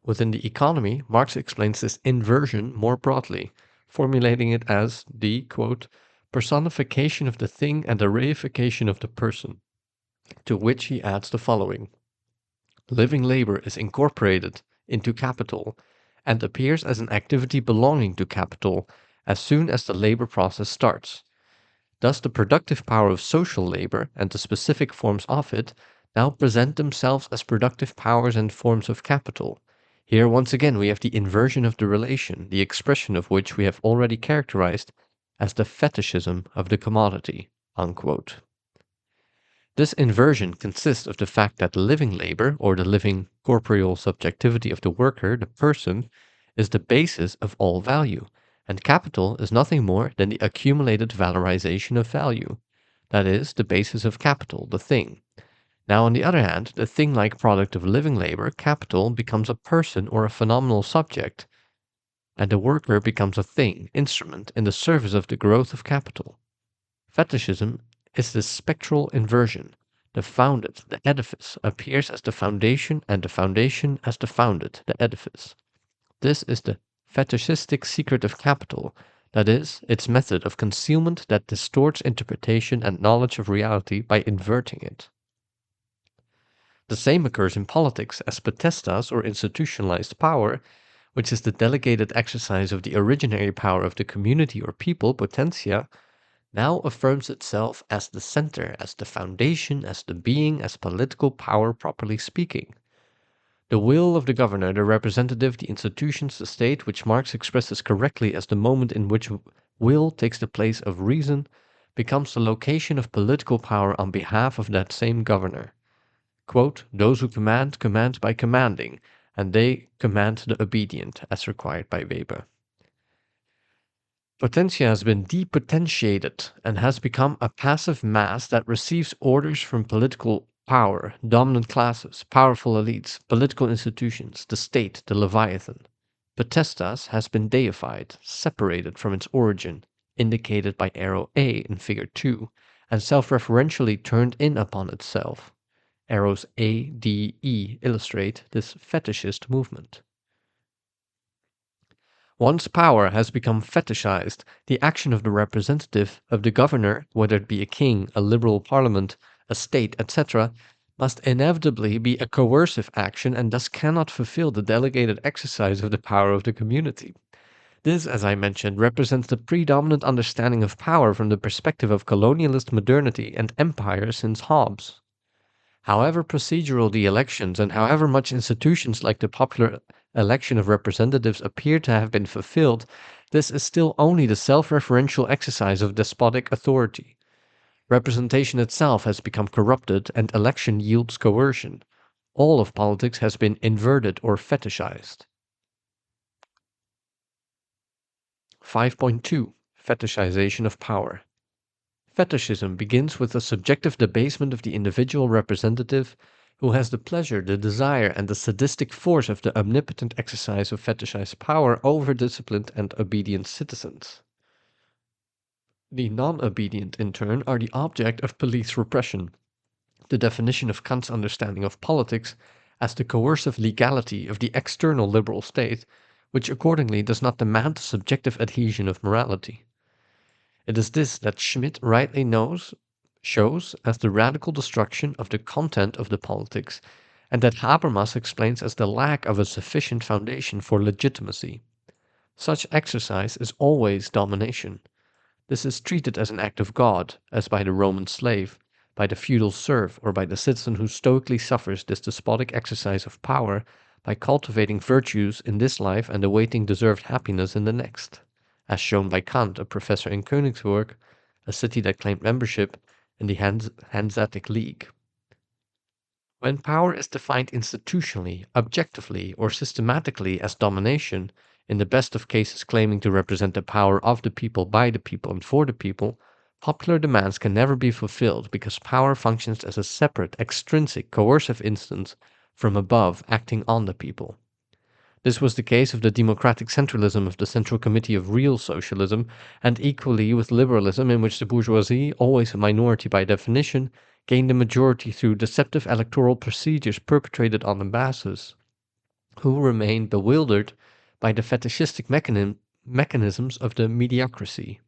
Within the economy, Marx explains this inversion more broadly, formulating it as the, quote, personification of the thing and the reification of the person, to which he adds the following. Living labor is incorporated into capital and appears as an activity belonging to capital as soon as the labor process starts. Thus the productive power of social labor and the specific forms of it now present themselves as productive powers and forms of capital. Here once again we have the inversion of the relation, the expression of which we have already characterized as the fetishism of the commodity." Unquote. This inversion consists of the fact that living labor, or the living corporeal subjectivity of the worker, the person, is the basis of all value, and capital is nothing more than the accumulated valorization of value, that is, the basis of capital, the thing. Now, on the other hand, the thing-like product of living labor, capital, becomes a person or a phenomenal subject, and the worker becomes a thing, instrument, in the service of the growth of capital. Fetishism is the spectral inversion. The founded, the edifice, appears as the foundation, and the foundation as the founded, the edifice. This is the fetishistic secret of capital, that is, its method of concealment that distorts interpretation and knowledge of reality by inverting it. The same occurs in politics as potestas or institutionalized power, which is the delegated exercise of the originary power of the community or people, potentia, now affirms itself as the center, as the foundation, as the being, as political power properly speaking. The will of the governor, the representative, the institutions, the state, which Marx expresses correctly as the moment in which will takes the place of reason, becomes the location of political power on behalf of that same governor. Quote, "Those who command, command by commanding, and they command the obedient, as required by Weber." Potentia has been depotentiated and has become a passive mass that receives orders from political power, dominant classes, powerful elites, political institutions, the state, the Leviathan. Potestas has been deified, separated from its origin, indicated by arrow A in figure 2, and self-referentially turned in upon itself. Arrows A, D, E illustrate this fetishist movement. Once power has become fetishized, the action of the representative, of the governor, whether it be a king, a liberal parliament, a state, etc., must inevitably be a coercive action and thus cannot fulfill the delegated exercise of the power of the community. This, as I mentioned, represents the predominant understanding of power from the perspective of colonialist modernity and empire since Hobbes. However procedural the elections and however much institutions like the popular election of representatives appear to have been fulfilled, this is still only the self-referential exercise of despotic authority. Representation itself has become corrupted and election yields coercion. All of politics has been inverted or fetishized. 5.2 Fetishization of Power. Fetishism begins with the subjective debasement of the individual representative who has the pleasure, the desire, and the sadistic force of the omnipotent exercise of fetishized power over disciplined and obedient citizens. The non-obedient, in turn, are the object of police repression. The definition of Kant's understanding of politics as the coercive legality of the external liberal state, which accordingly does not demand the subjective adhesion of morality. It is this that Schmidt rightly shows as the radical destruction of the content of the politics, and that Habermas explains as the lack of a sufficient foundation for legitimacy. Such exercise is always domination. This is treated as an act of God, as by the Roman slave, by the feudal serf, or by the citizen who stoically suffers this despotic exercise of power by cultivating virtues in this life and awaiting deserved happiness in the next, as shown by Kant, a professor in Königsburg, a city that claimed membership in the Hanseatic League. When power is defined institutionally, objectively, or systematically as domination, in the best of cases claiming to represent the power of the people, by the people, and for the people, popular demands can never be fulfilled because power functions as a separate, extrinsic, coercive instance from above acting on the people. This was the case of the democratic centralism of the Central Committee of Real Socialism, and equally with liberalism, in which the bourgeoisie, always a minority by definition, gained a majority through deceptive electoral procedures perpetrated on the masses, who remained bewildered by the fetishistic mechanisms of the mediocracy.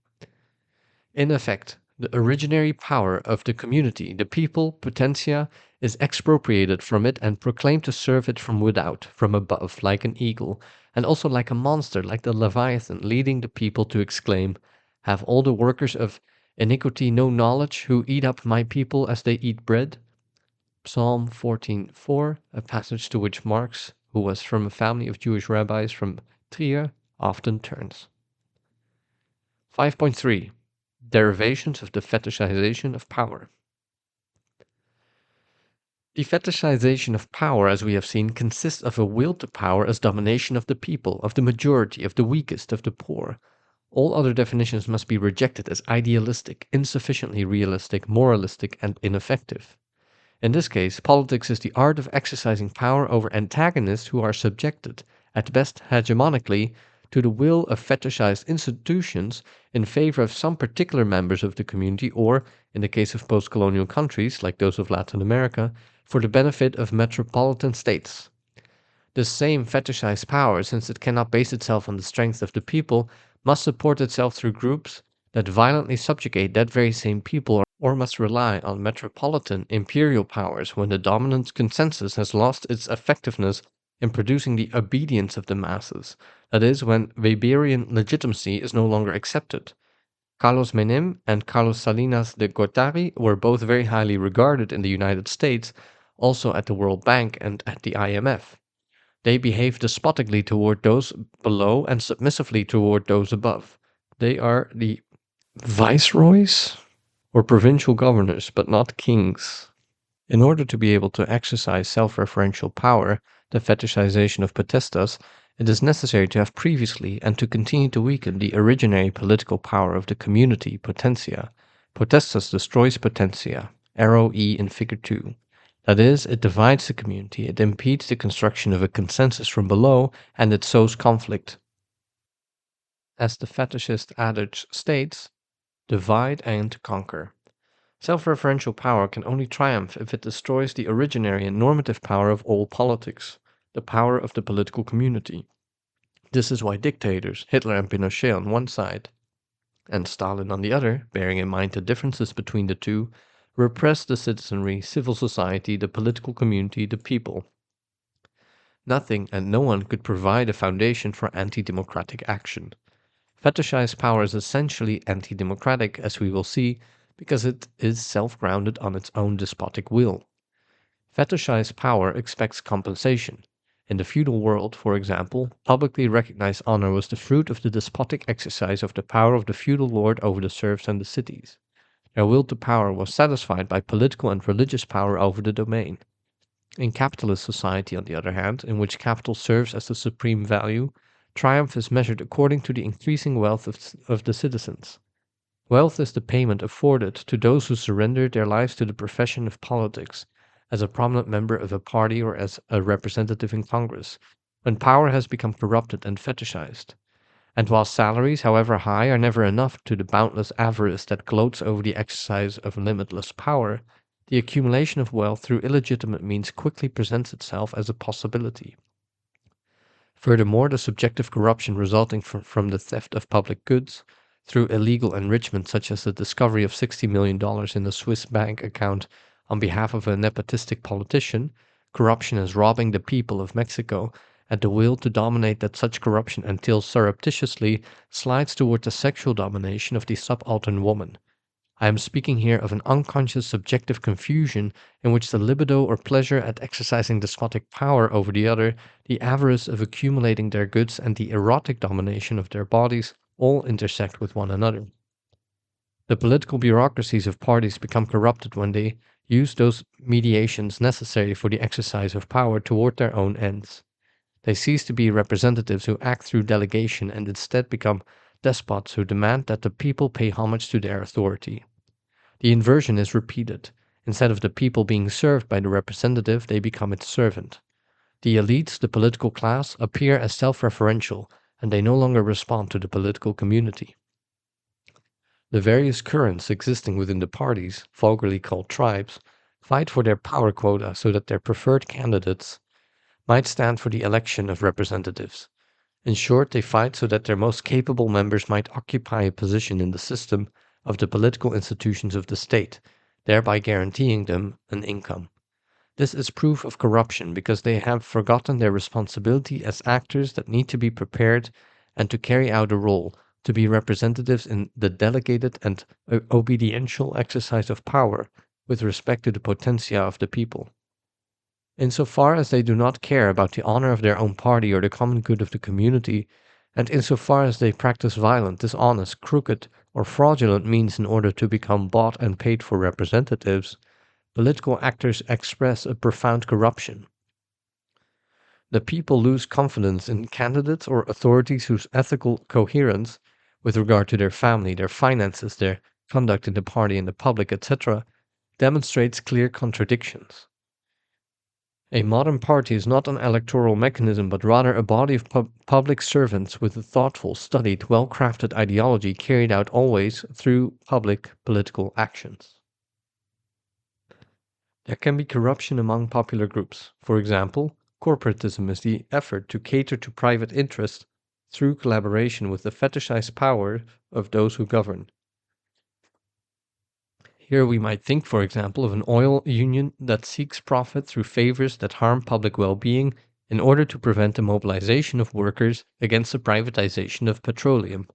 In effect, the originary power of the community, the people, potentia, is expropriated from it and proclaimed to serve it from without, from above, like an eagle, and also like a monster, like the Leviathan, leading the people to exclaim, "Have all the workers of iniquity no knowledge, who eat up my people as they eat bread?" Psalm 14:4, a passage to which Marx, who was from a family of Jewish rabbis from Trier, often turns. 5.3 Derivations of the fetishization of power. The fetishization of power, as we have seen, consists of a will to power as domination of the people, of the majority, of the weakest, of the poor. All other definitions must be rejected as idealistic, insufficiently realistic, moralistic, and ineffective. In this case, politics is the art of exercising power over antagonists who are subjected, at best hegemonically, to the will of fetishized institutions in favor of some particular members of the community or, in the case of post-colonial countries like those of Latin America, for the benefit of metropolitan states. This same fetishized power, since it cannot base itself on the strength of the people, must support itself through groups that violently subjugate that very same people, or must rely on metropolitan imperial powers when the dominant consensus has lost its effectiveness in producing the obedience of the masses, that is, when Weberian legitimacy is no longer accepted. Carlos Menem and Carlos Salinas de Gortari were both very highly regarded in the United States, also at the World Bank and at the IMF. They behave despotically toward those below and submissively toward those above. They are the viceroys or provincial governors, but not kings. In order to be able to exercise self-referential power, the fetishization of potestas, it is necessary to have previously and to continue to weaken the originary political power of the community, potentia. Potestas destroys potentia, arrow E in figure 2. That is, it divides the community, it impedes the construction of a consensus from below, and it sows conflict. As the fetishist adage states, divide and conquer. Self-referential power can only triumph if it destroys the originary and normative power of all politics, the power of the political community. This is why dictators, Hitler and Pinochet on one side, and Stalin on the other, bearing in mind the differences between the two, repressed the citizenry, civil society, the political community, the people. Nothing and no one could provide a foundation for anti-democratic action. Fetishized power is essentially anti-democratic, as we will see, because it is self-grounded on its own despotic will. Fetishized power expects compensation. In the feudal world, for example, publicly recognized honor was the fruit of the despotic exercise of the power of the feudal lord over the serfs and the cities. Their will to power was satisfied by political and religious power over the domain. In capitalist society, on the other hand, in which capital serves as the supreme value, triumph is measured according to the increasing wealth of the citizens. Wealth is the payment afforded to those who surrender their lives to the profession of politics, as a prominent member of a party or as a representative in Congress, when power has become corrupted and fetishized. And while salaries, however high, are never enough to the boundless avarice that gloats over the exercise of limitless power, the accumulation of wealth through illegitimate means quickly presents itself as a possibility. Furthermore, the subjective corruption resulting from the theft of public goods, through illegal enrichment such as the discovery of $60 million in a Swiss bank account on behalf of a nepotistic politician, corruption as robbing the people of Mexico, and the will to dominate that such corruption entails surreptitiously slides toward the sexual domination of the subaltern woman. I am speaking here of an unconscious subjective confusion in which the libido or pleasure at exercising despotic power over the other, the avarice of accumulating their goods, and the erotic domination of their bodies all intersect with one another. The political bureaucracies of parties become corrupted when they use those mediations necessary for the exercise of power toward their own ends. They cease to be representatives who act through delegation and instead become despots who demand that the people pay homage to their authority. The inversion is repeated. Instead of the people being served by the representative, they become its servant. The elites, the political class, appear as self-referential, and they no longer respond to the political community. The various currents existing within the parties, vulgarly called tribes, fight for their power quota so that their preferred candidates might stand for the election of representatives. In short, they fight so that their most capable members might occupy a position in the system of the political institutions of the state, thereby guaranteeing them an income. This is proof of corruption because they have forgotten their responsibility as actors that need to be prepared and to carry out a role, to be representatives in the delegated and obediential exercise of power with respect to the potentia of the people. Insofar as they do not care about the honor of their own party or the common good of the community, and insofar as they practice violent, dishonest, crooked, or fraudulent means in order to become bought and paid for representatives, political actors express a profound corruption. The people lose confidence in candidates or authorities whose ethical coherence, with regard to their family, their finances, their conduct in the party and the public, etc., demonstrates clear contradictions. A modern party is not an electoral mechanism, but rather a body of public servants with a thoughtful, studied, well-crafted ideology carried out always through public political actions. There can be corruption among popular groups. For example, corporatism is the effort to cater to private interest through collaboration with the fetishized power of those who govern. Here we might think, for example, of an oil union that seeks profit through favors that harm public well-being in order to prevent the mobilization of workers against the privatization of petroleum.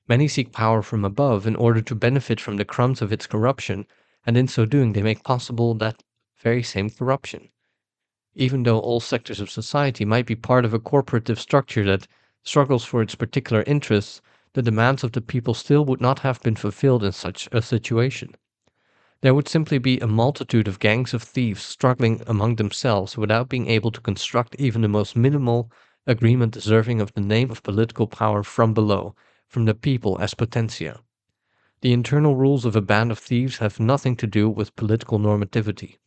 Many seek power from above in order to benefit from the crumbs of its corruption, and in so doing they make possible that very same corruption. Even though all sectors of society might be part of a corporative structure that struggles for its particular interests, the demands of the people still would not have been fulfilled in such a situation. There would simply be a multitude of gangs of thieves struggling among themselves without being able to construct even the most minimal agreement deserving of the name of political power from below, from the people as potentia. The internal rules of a band of thieves have nothing to do with political normativity.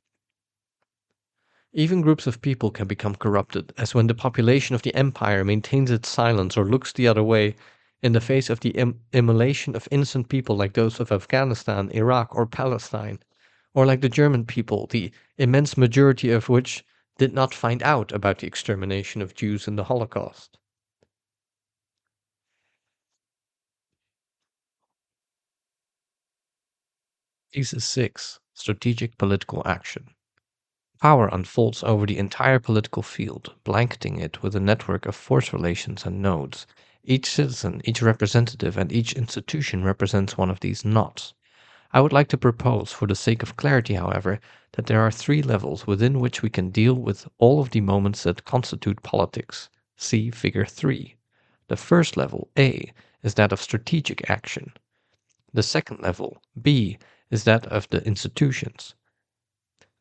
Even groups of people can become corrupted, as when the population of the empire maintains its silence or looks the other way in the face of the immolation of innocent people like those of Afghanistan, Iraq, or Palestine, or like the German people, the immense majority of which did not find out about the extermination of Jews in the Holocaust. Thesis 6: Strategic Political Action. Power unfolds over the entire political field, blanketing it with a network of force relations and nodes. Each citizen, each representative, and each institution represents one of these knots. I would like to propose, for the sake of clarity, however, that there are three levels within which we can deal with all of the moments that constitute politics. See Figure 3. The first level, A, is that of strategic action. The second level, B, is that of the institutions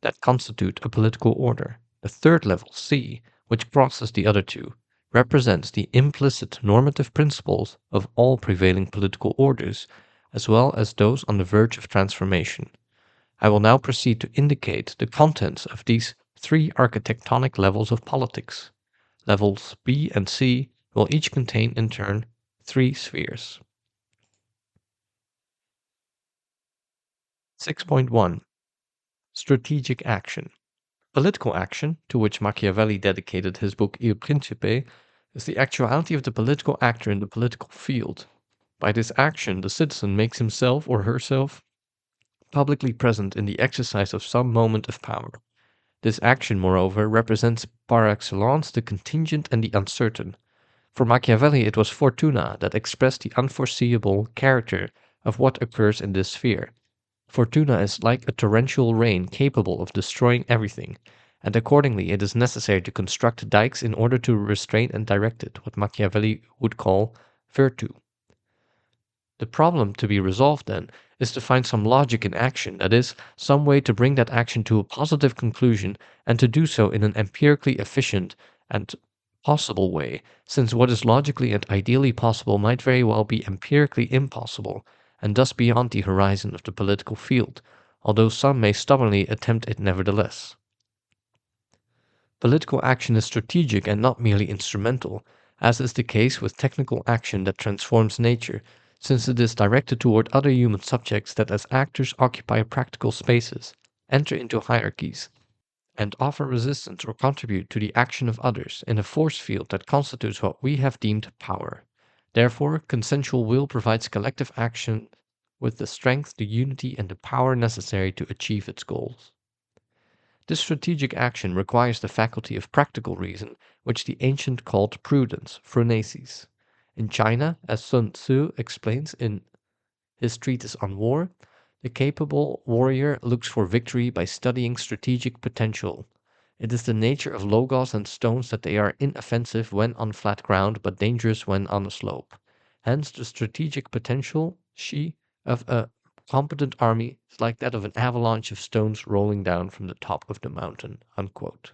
that constitute a political order. The third level, C, which crosses the other two, represents the implicit normative principles of all prevailing political orders, as well as those on the verge of transformation. I will now proceed to indicate the contents of these three architectonic levels of politics. Levels B and C will each contain, in turn, three spheres. 6.1 Strategic Action. Political action, to which Machiavelli dedicated his book Il Principe, is the actuality of the political actor in the political field. By this action, the citizen makes himself or herself publicly present in the exercise of some moment of power. This action, moreover, represents par excellence the contingent and the uncertain. For Machiavelli, it was fortuna that expressed the unforeseeable character of what occurs in this sphere. Fortuna is like a torrential rain capable of destroying everything, and accordingly it is necessary to construct dikes in order to restrain and direct it, what Machiavelli would call virtu. The problem to be resolved, then, is to find some logic in action, that is, some way to bring that action to a positive conclusion, and to do so in an empirically efficient and possible way, since what is logically and ideally possible might very well be empirically impossible, and thus beyond the horizon of the political field, although some may stubbornly attempt it nevertheless. Political action is strategic and not merely instrumental, as is the case with technical action that transforms nature, since it is directed toward other human subjects that as actors occupy practical spaces, enter into hierarchies, and offer resistance or contribute to the action of others in a force field that constitutes what we have deemed power. Therefore, consensual will provides collective action with the strength, the unity, and the power necessary to achieve its goals. This strategic action requires the faculty of practical reason, which the ancient called prudence, phronesis. In China, as Sun Tzu explains in his treatise on war, the capable warrior looks for victory by studying strategic potential. It is the nature of logos and stones that they are inoffensive when on flat ground, but dangerous when on a slope. Hence, the strategic potential, shi, of a competent army is like that of an avalanche of stones rolling down from the top of the mountain. Unquote.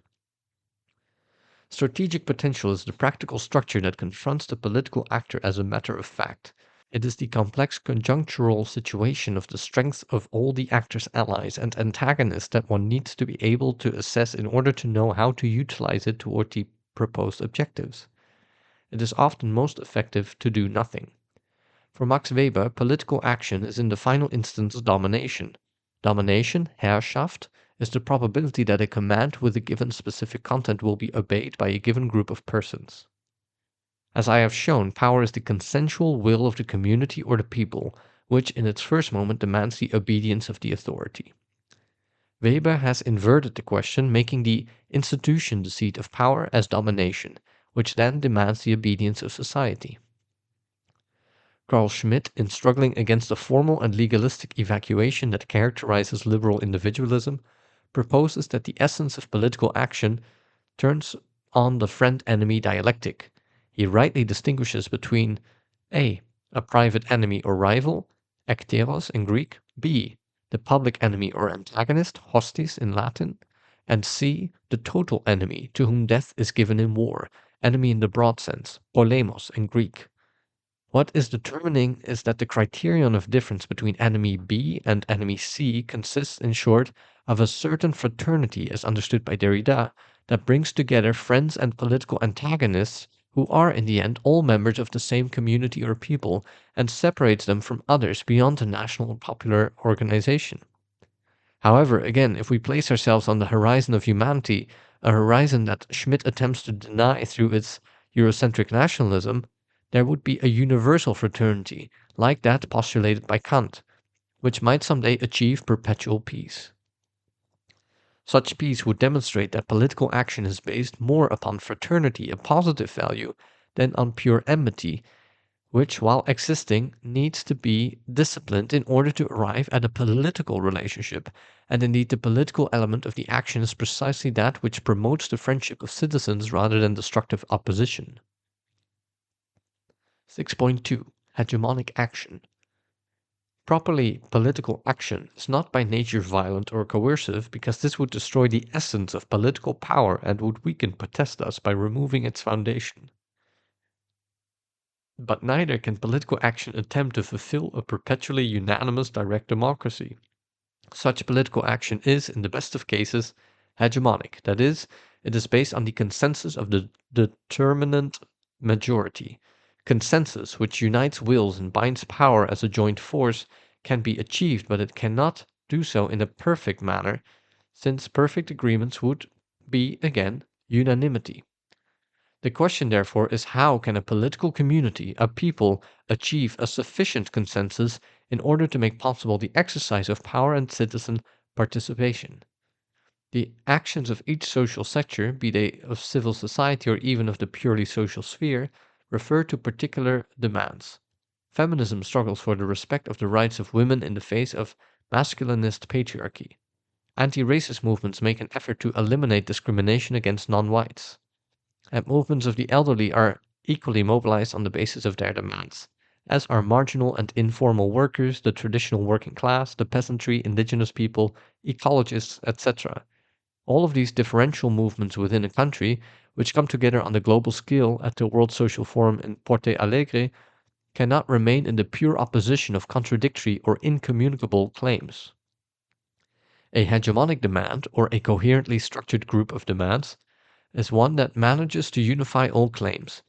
Strategic potential is the practical structure that confronts the political actor as a matter of fact. It is the complex conjunctural situation of the strengths of all the actor's allies and antagonists that one needs to be able to assess in order to know how to utilize it toward the proposed objectives. It is often most effective to do nothing. For Max Weber, political action is in the final instance domination. Domination, Herrschaft, is the probability that a command with a given specific content will be obeyed by a given group of persons. As I have shown, power is the consensual will of the community or the people, which in its first moment demands the obedience of the authority. Weber has inverted the question, making the institution the seat of power as domination, which then demands the obedience of society. Carl Schmitt, in struggling against the formal and legalistic evacuation that characterizes liberal individualism, proposes that the essence of political action turns on the friend-enemy dialectic. He rightly distinguishes between a. A private enemy or rival, ekteros in Greek, b. The public enemy or antagonist, hostis in Latin, and c. The total enemy to whom death is given in war, enemy in the broad sense, polemos in Greek. What is determining is that the criterion of difference between enemy B and enemy C consists, in short, of a certain fraternity, as understood by Derrida, that brings together friends and political antagonists who are in the end all members of the same community or people, and separates them from others beyond the national and popular organization. However, again, if we place ourselves on the horizon of humanity, a horizon that Schmitt attempts to deny through its Eurocentric nationalism, there would be a universal fraternity, like that postulated by Kant, which might someday achieve perpetual peace. Such peace would demonstrate that political action is based more upon fraternity, a positive value, than on pure enmity, which, while existing, needs to be disciplined in order to arrive at a political relationship. And indeed, the political element of the action is precisely that which promotes the friendship of citizens rather than destructive opposition. 6.2 Hegemonic action. Properly political action is not by nature violent or coercive, because this would destroy the essence of political power and would weaken potestas by removing its foundation. But neither can political action attempt to fulfill a perpetually unanimous direct democracy. Such political action is, in the best of cases, hegemonic, that is, it is based on the consensus of the determinant majority. Consensus, which unites wills and binds power as a joint force, can be achieved, but it cannot do so in a perfect manner, since perfect agreements would be, again, unanimity. The question, therefore, is how can a political community, a people, achieve a sufficient consensus in order to make possible the exercise of power and citizen participation? The actions of each social sector, be they of civil society or even of the purely social sphere, refer to particular demands. Feminism struggles for the respect of the rights of women in the face of masculinist patriarchy. Anti-racist movements make an effort to eliminate discrimination against non-whites. And movements of the elderly are equally mobilized on the basis of their demands, as are marginal and informal workers, the traditional working class, the peasantry, indigenous people, ecologists, etc. All of these differential movements within a country, which come together on the global scale at the World Social Forum in Porto Alegre, cannot remain in the pure opposition of contradictory or incommunicable claims. A hegemonic demand, or a coherently structured group of demands, is one that manages to unify all claims,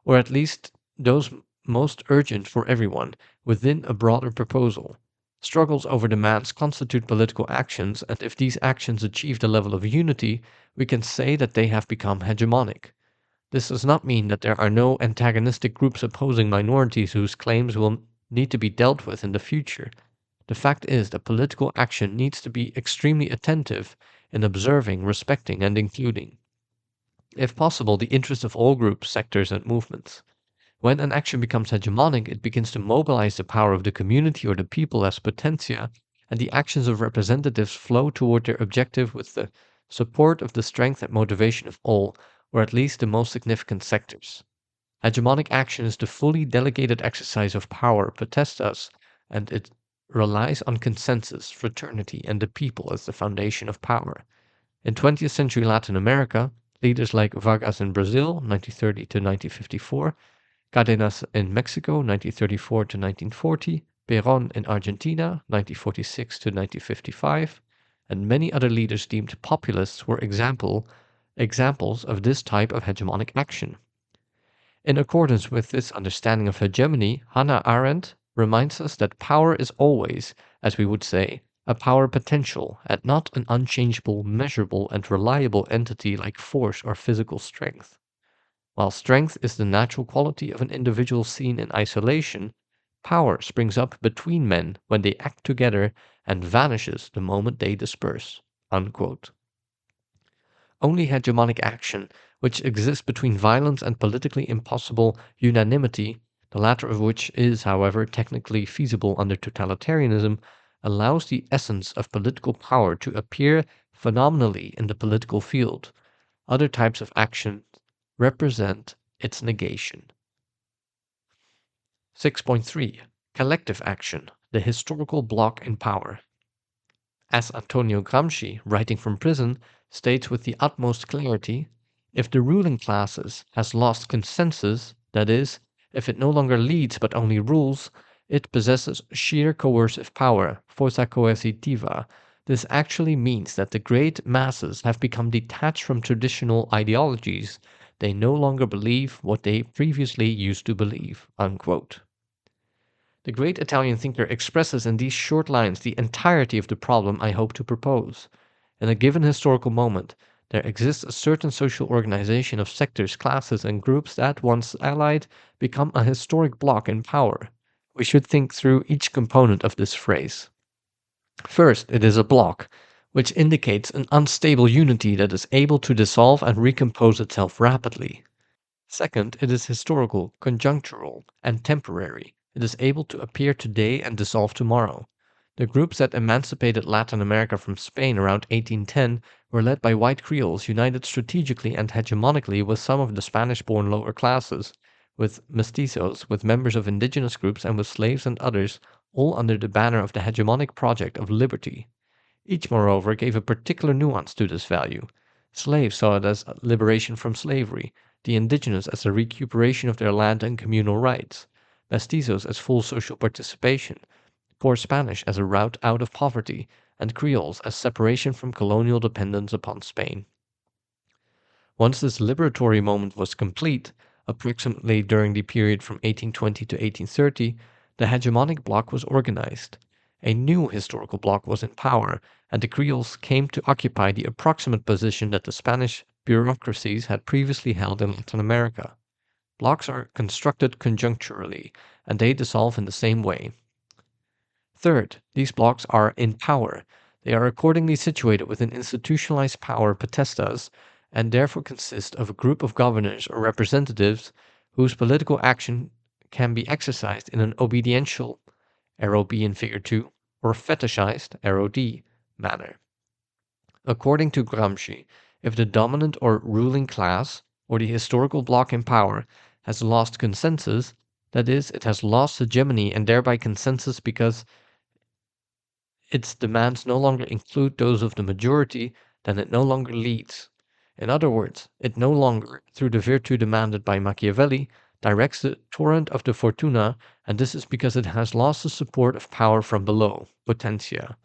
or at least those most urgent for everyone, within a broader proposal. Struggles over demands constitute political actions, and if these actions achieve the level of unity, we can say that they have become hegemonic. This does not mean that there are no antagonistic groups opposing minorities whose claims will need to be dealt with in the future. The fact is that political action needs to be extremely attentive in observing, respecting, and including, if possible, the interests of all groups, sectors, and movements. When an action becomes hegemonic, it begins to mobilize the power of the community or the people as potentia, and the actions of representatives flow toward their objective with the support of the strength and motivation of all, or at least the most significant sectors. Hegemonic action is the fully delegated exercise of power, potestas, and it relies on consensus, fraternity, and the people as the foundation of power. In 20th century Latin America, leaders like Vargas in Brazil, 1930 to 1954, Cardenas in Mexico, 1934 to 1940, Perón in Argentina, 1946 to 1955, and many other leaders deemed populists were examples of this type of hegemonic action. In accordance with this understanding of hegemony, Hannah Arendt reminds us that power is always, as we would say, a power potential, and not an unchangeable, measurable, and reliable entity like force or physical strength. While strength is the natural quality of an individual seen in isolation, power springs up between men when they act together and vanishes the moment they disperse. Unquote. Only hegemonic action, which exists between violence and politically impossible unanimity, the latter of which is, however, technically feasible under totalitarianism, allows the essence of political power to appear phenomenally in the political field. Other types of action represent its negation. 6.3 Collective action, the historical block in power. As Antonio Gramsci, writing from prison, states with the utmost clarity, if the ruling classes has lost consensus, that is, if it no longer leads but only rules, it possesses sheer coercive power, forza coercitiva. This actually means that the great masses have become detached from traditional ideologies. They no longer believe what they previously used to believe. Unquote. The great Italian thinker expresses in these short lines the entirety of the problem I hope to propose. In a given historical moment, there exists a certain social organization of sectors, classes, and groups that, once allied, become a historic block in power. We should think through each component of this phrase. First, it is a block, which indicates an unstable unity that is able to dissolve and recompose itself rapidly. Second, it is historical, conjunctural, and temporary. It is able to appear today and dissolve tomorrow. The groups that emancipated Latin America from Spain around 1810 were led by white Creoles united strategically and hegemonically with some of the Spanish-born lower classes, with mestizos, with members of indigenous groups, and with slaves and others, all under the banner of the hegemonic project of liberty. Each, moreover, gave a particular nuance to this value. Slaves saw it as liberation from slavery, the indigenous as a recuperation of their land and communal rights, mestizos as full social participation, poor Spanish as a route out of poverty, and Creoles as separation from colonial dependence upon Spain. Once this liberatory moment was complete, approximately during the period from 1820 to 1830, the hegemonic bloc was organized. A new historical bloc was in power, and the Creoles came to occupy the approximate position that the Spanish bureaucracies had previously held in Latin America. Blocs are constructed conjuncturally, and they dissolve in the same way. Third, these blocs are in power. They are accordingly situated within institutionalized power potestas, and therefore consist of a group of governors or representatives whose political action can be exercised in an obediential arrow B in figure 2 or fetishized arrow D manner. According to Gramsci, if the dominant or ruling class, or the historical bloc in power, has lost consensus, that is, it has lost hegemony and thereby consensus because its demands no longer include those of the majority, then it no longer leads. In other words, it no longer, through the virtue demanded by Machiavelli, directs the torrent of the fortuna, and this is because it has lost the support of power from below, potentia.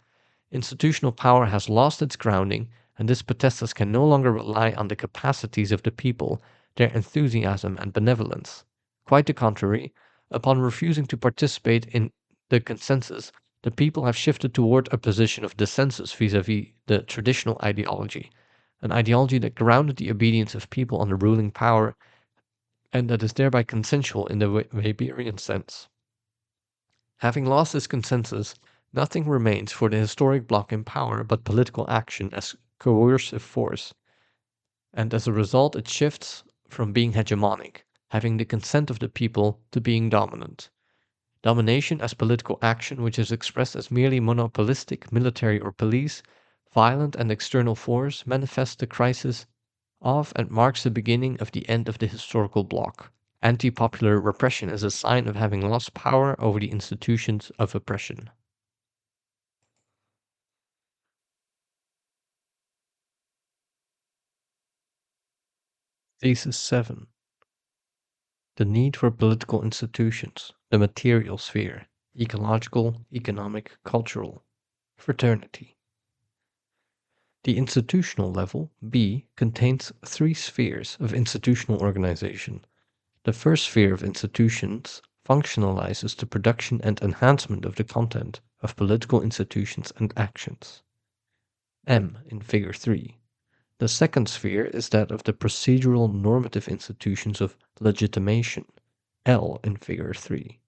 Institutional power has lost its grounding, and this potestas can no longer rely on the capacities of the people, their enthusiasm and benevolence. Quite the contrary, upon refusing to participate in the consensus, the people have shifted toward a position of dissensus vis-à-vis the traditional ideology, an ideology that grounded the obedience of people on the ruling power, and that is thereby consensual in the Weberian sense. Having lost this consensus, nothing remains for the historic bloc in power but political action as coercive force, and as a result it shifts from being hegemonic, having the consent of the people, to being dominant. Domination as political action, which is expressed as merely monopolistic, military or police, violent and external force, manifests the crisis of and marks the beginning of the end of the historical bloc. Anti-popular repression is a sign of having lost power over the institutions of oppression. Thesis 7. The need for political institutions, the material sphere, ecological, economic, cultural, fraternity. The institutional level, B, contains three spheres of institutional organization. The first sphere of institutions functionalizes the production and enhancement of the content of political institutions and actions. M in figure 3. The second sphere is that of the procedural normative institutions of legitimation, L in figure 3.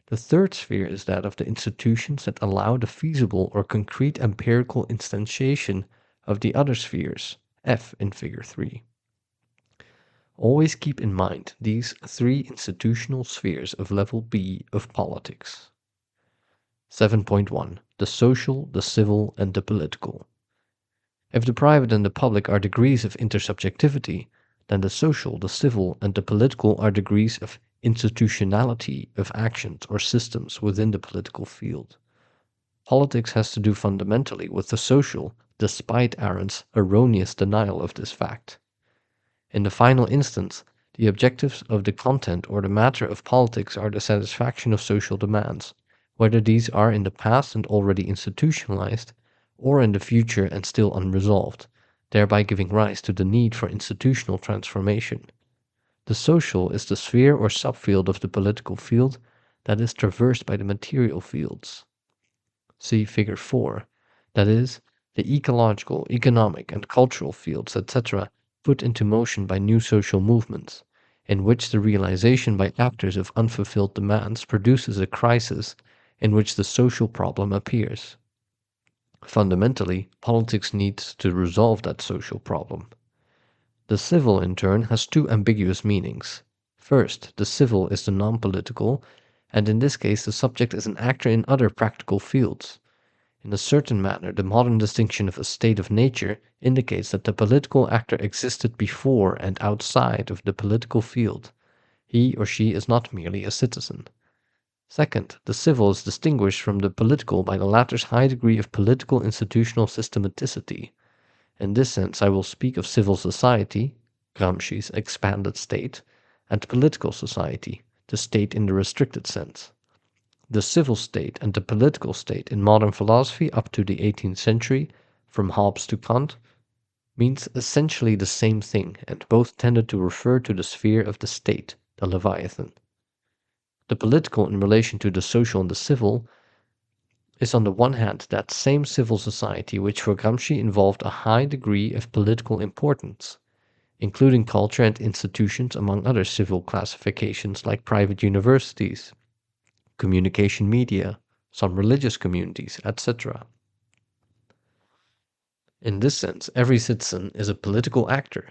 The third sphere is that of the institutions that allow the feasible or concrete empirical instantiation of the other spheres, F in figure 3. Always keep in mind these three institutional spheres of level B of politics. 7.1. The social, the civil, and the political. If the private and the public are degrees of intersubjectivity, then the social, the civil, and the political are degrees of institutionality of actions or systems within the political field. Politics has to do fundamentally with the social, despite Arendt's erroneous denial of this fact. In the final instance, the objectives of the content or the matter of politics are the satisfaction of social demands, whether these are in the past and already institutionalized, or in the future and still unresolved, thereby giving rise to the need for institutional transformation. The social is the sphere or subfield of the political field that is traversed by the material fields. See figure 4, that is, the ecological, economic, and cultural fields, etc., put into motion by new social movements, in which the realization by actors of unfulfilled demands produces a crisis in which the social problem appears. Fundamentally, politics needs to resolve that social problem. The civil, in turn, has two ambiguous meanings. First, the civil is the non-political, and in this case the subject is an actor in other practical fields. In a certain manner, the modern distinction of a state of nature indicates that the political actor existed before and outside of the political field. He or she is not merely a citizen. Second, the civil is distinguished from the political by the latter's high degree of political institutional systematicity. In this sense, I will speak of civil society, Gramsci's expanded state, and political society, the state in the restricted sense. The civil state and the political state in modern philosophy up to the 18th century, from Hobbes to Kant, means essentially the same thing, and both tended to refer to the sphere of the state, the Leviathan. The political in relation to the social and the civil is on the one hand that same civil society which for Gramsci involved a high degree of political importance, including culture and institutions among other civil classifications like private universities, communication media, some religious communities, etc. In this sense, every citizen is a political actor,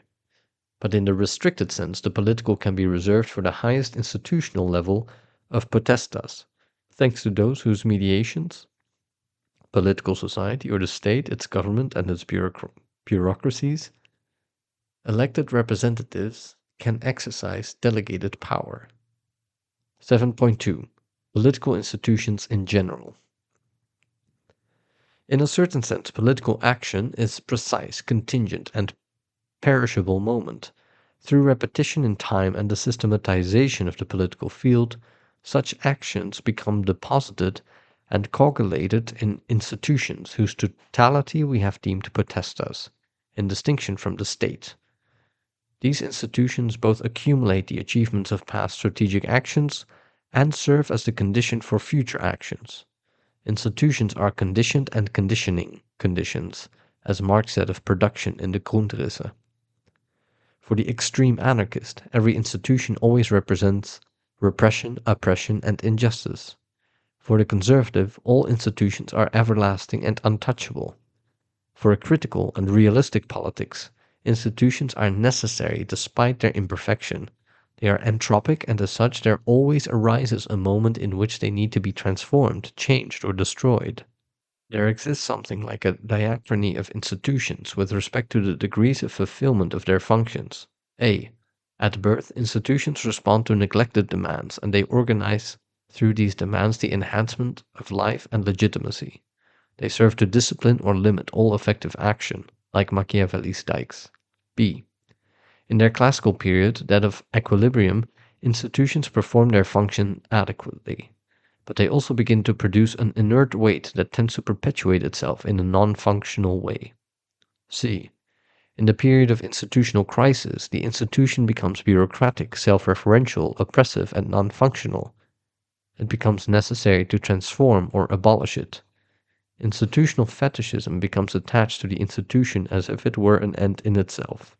but in the restricted sense, the political can be reserved for the highest institutional level of potestas, thanks to those whose mediations, political society or the state, its government and its bureaucracies, elected representatives can exercise delegated power. 7.2. Political institutions in general. In a certain sense, political action is precise, contingent, and perishable moment. Through repetition in time and the systematization of the political field, such actions become deposited and coagulated in institutions whose totality we have deemed potestas, in distinction from the state. These institutions both accumulate the achievements of past strategic actions and serve as the condition for future actions. Institutions are conditioned and conditioning conditions, as Marx said of production in the Grundrisse. For the extreme anarchist, every institution always represents repression, oppression, and injustice. For the conservative, all institutions are everlasting and untouchable. For a critical and realistic politics, institutions are necessary despite their imperfection. They are entropic, and as such there always arises a moment in which they need to be transformed, changed, or destroyed. There exists something like a diachrony of institutions with respect to the degrees of fulfillment of their functions. A. At birth, institutions respond to neglected demands, and they organize through these demands the enhancement of life and legitimacy. They serve to discipline or limit all effective action, like Machiavelli's dikes. B. In their classical period, that of equilibrium, institutions perform their function adequately, but they also begin to produce an inert weight that tends to perpetuate itself in a non-functional way. C. In the period of institutional crisis, the institution becomes bureaucratic, self-referential, oppressive, and non-functional. It becomes necessary to transform or abolish it. Institutional fetishism becomes attached to the institution as if it were an end in itself.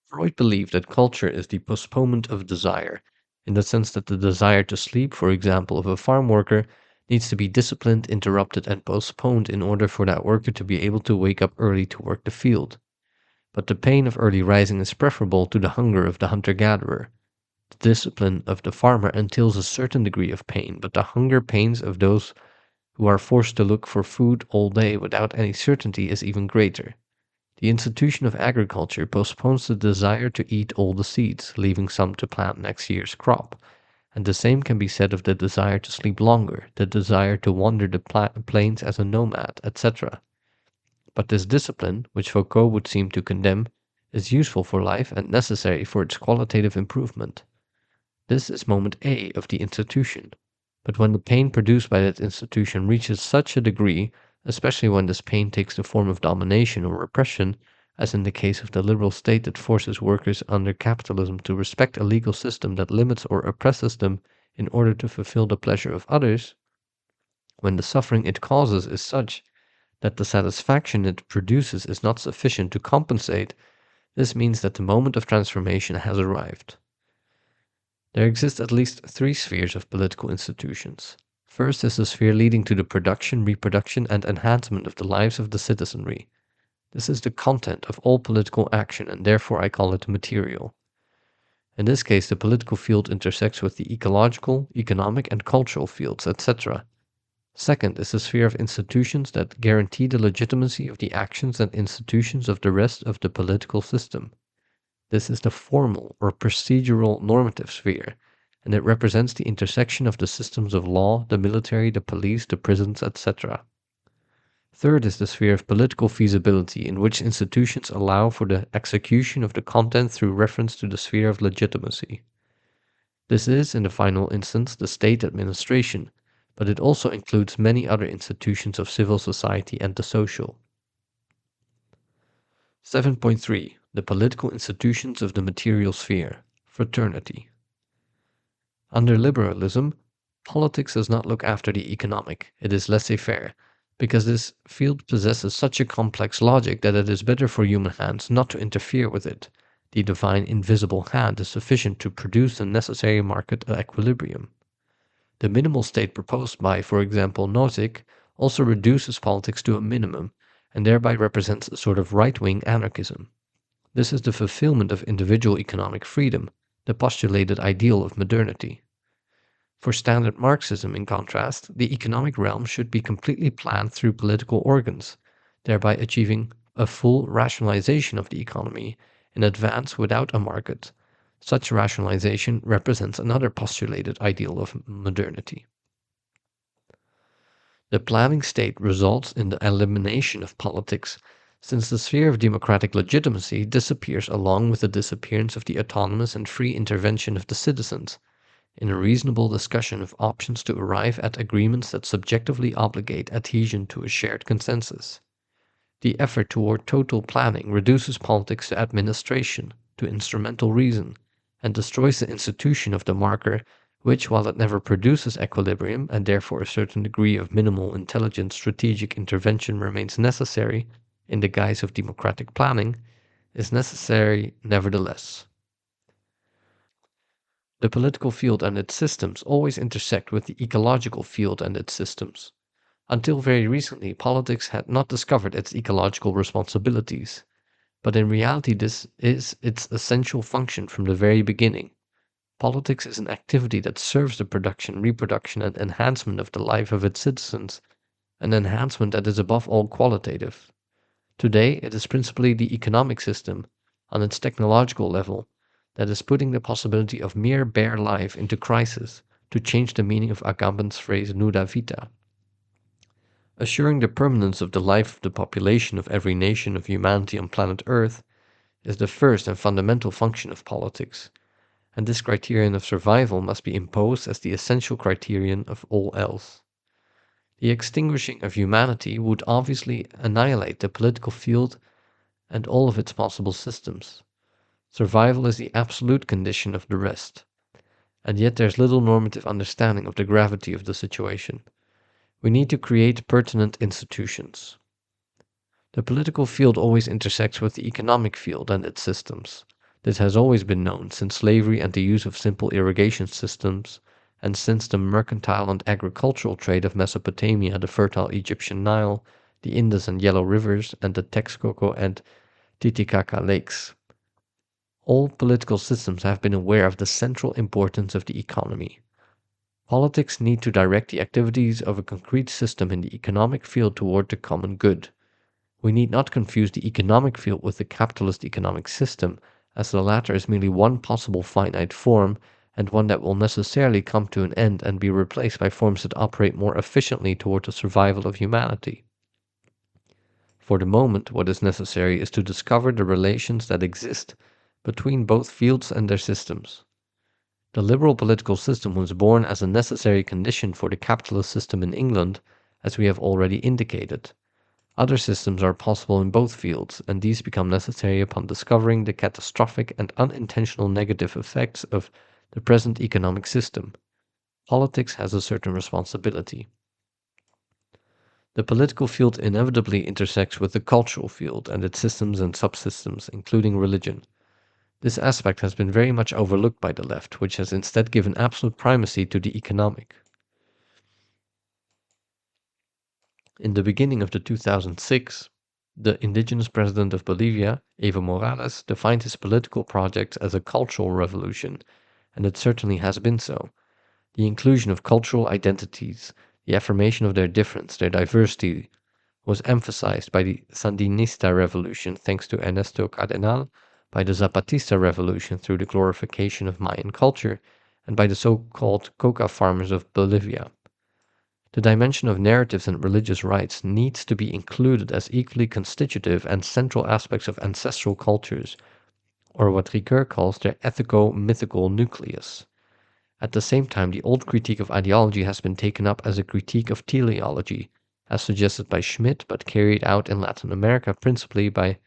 Freud believed that culture is the postponement of desire, in the sense that the desire to sleep, for example, of a farm worker, needs to be disciplined, interrupted, and postponed in order for that worker to be able to wake up early to work the field. But the pain of early rising is preferable to the hunger of the hunter-gatherer. The discipline of the farmer entails a certain degree of pain, but the hunger pains of those who are forced to look for food all day without any certainty is even greater. The institution of agriculture postpones the desire to eat all the seeds, leaving some to plant next year's crop, and the same can be said of the desire to sleep longer, the desire to wander the plains as a nomad, etc. But this discipline, which Foucault would seem to condemn, is useful for life and necessary for its qualitative improvement. This is moment A of the institution. But when the pain produced by that institution reaches such a degree, especially when this pain takes the form of domination or repression, as in the case of the liberal state that forces workers under capitalism to respect a legal system that limits or oppresses them in order to fulfill the pleasure of others, when the suffering it causes is such that the satisfaction it produces is not sufficient to compensate, this means that the moment of transformation has arrived. There exist at least three spheres of political institutions. First is the sphere leading to the production, reproduction, and enhancement of the lives of the citizenry. This is the content of all political action, and therefore I call it material. In this case, the political field intersects with the ecological, economic, and cultural fields, etc. Second is the sphere of institutions that guarantee the legitimacy of the actions and institutions of the rest of the political system. This is the formal or procedural normative sphere, and it represents the intersection of the systems of law, the military, the police, the prisons, etc. Third is the sphere of political feasibility, in which institutions allow for the execution of the content through reference to the sphere of legitimacy. This is, in the final instance, the state administration, but it also includes many other institutions of civil society and the social. 7.3. The political institutions of the material sphere. Fraternity. Under liberalism, politics does not look after the economic, it is laissez-faire, because this field possesses such a complex logic that it is better for human hands not to interfere with it. The divine invisible hand is sufficient to produce the necessary market equilibrium. The minimal state proposed by, for example, Nozick also reduces politics to a minimum, and thereby represents a sort of right-wing anarchism. This is the fulfillment of individual economic freedom, the postulated ideal of modernity. For standard Marxism, in contrast, the economic realm should be completely planned through political organs, thereby achieving a full rationalization of the economy in advance without a market. Such rationalization represents another postulated ideal of modernity. The planning state results in the elimination of politics, since the sphere of democratic legitimacy disappears along with the disappearance of the autonomous and free intervention of the citizens, in a reasonable discussion of options to arrive at agreements that subjectively obligate adhesion to a shared consensus. The effort toward total planning reduces politics to administration, to instrumental reason, and destroys the institution of the marker, which, while it never produces equilibrium, and therefore a certain degree of minimal intelligent strategic intervention remains necessary in the guise of democratic planning, is necessary nevertheless. The political field and its systems always intersect with the ecological field and its systems. Until very recently, politics had not discovered its ecological responsibilities, but in reality this is its essential function from the very beginning. Politics is an activity that serves the production, reproduction, and enhancement of the life of its citizens, an enhancement that is above all qualitative. Today, it is principally the economic system, on its technological level, that is putting the possibility of mere bare life into crisis, to change the meaning of Agamben's phrase nuda vita. Assuring the permanence of the life of the population of every nation of humanity on planet Earth is the first and fundamental function of politics, and this criterion of survival must be imposed as the essential criterion of all else. The extinguishing of humanity would obviously annihilate the political field and all of its possible systems. Survival is the absolute condition of the rest, and yet there's little normative understanding of the gravity of the situation. We need to create pertinent institutions. The political field always intersects with the economic field and its systems. This has always been known since slavery and the use of simple irrigation systems, and since the mercantile and agricultural trade of Mesopotamia, the fertile Egyptian Nile, the Indus and Yellow rivers, and the Texcoco and Titicaca lakes. All political systems have been aware of the central importance of the economy. Politics need to direct the activities of a concrete system in the economic field toward the common good. We need not confuse the economic field with the capitalist economic system, as the latter is merely one possible finite form, and one that will necessarily come to an end and be replaced by forms that operate more efficiently toward the survival of humanity. For the moment, what is necessary is to discover the relations that exist between both fields and their systems. The liberal political system was born as a necessary condition for the capitalist system in England, as we have already indicated. Other systems are possible in both fields, and these become necessary upon discovering the catastrophic and unintentional negative effects of the present economic system. Politics has a certain responsibility. The political field inevitably intersects with the cultural field and its systems and subsystems, including religion. This aspect has been very much overlooked by the left, which has instead given absolute primacy to the economic. In the beginning of the 2006, the indigenous president of Bolivia, Evo Morales, defined his political project as a cultural revolution, and it certainly has been so. The inclusion of cultural identities, the affirmation of their difference, their diversity, was emphasized by the Sandinista revolution thanks to Ernesto Cardenal, by the Zapatista revolution through the glorification of Mayan culture, and by the so-called coca farmers of Bolivia. The dimension of narratives and religious rites needs to be included as equally constitutive and central aspects of ancestral cultures, or what Ricoeur calls their ethico-mythical nucleus. At the same time, the old critique of ideology has been taken up as a critique of teleology, as suggested by Schmidt but carried out in Latin America principally by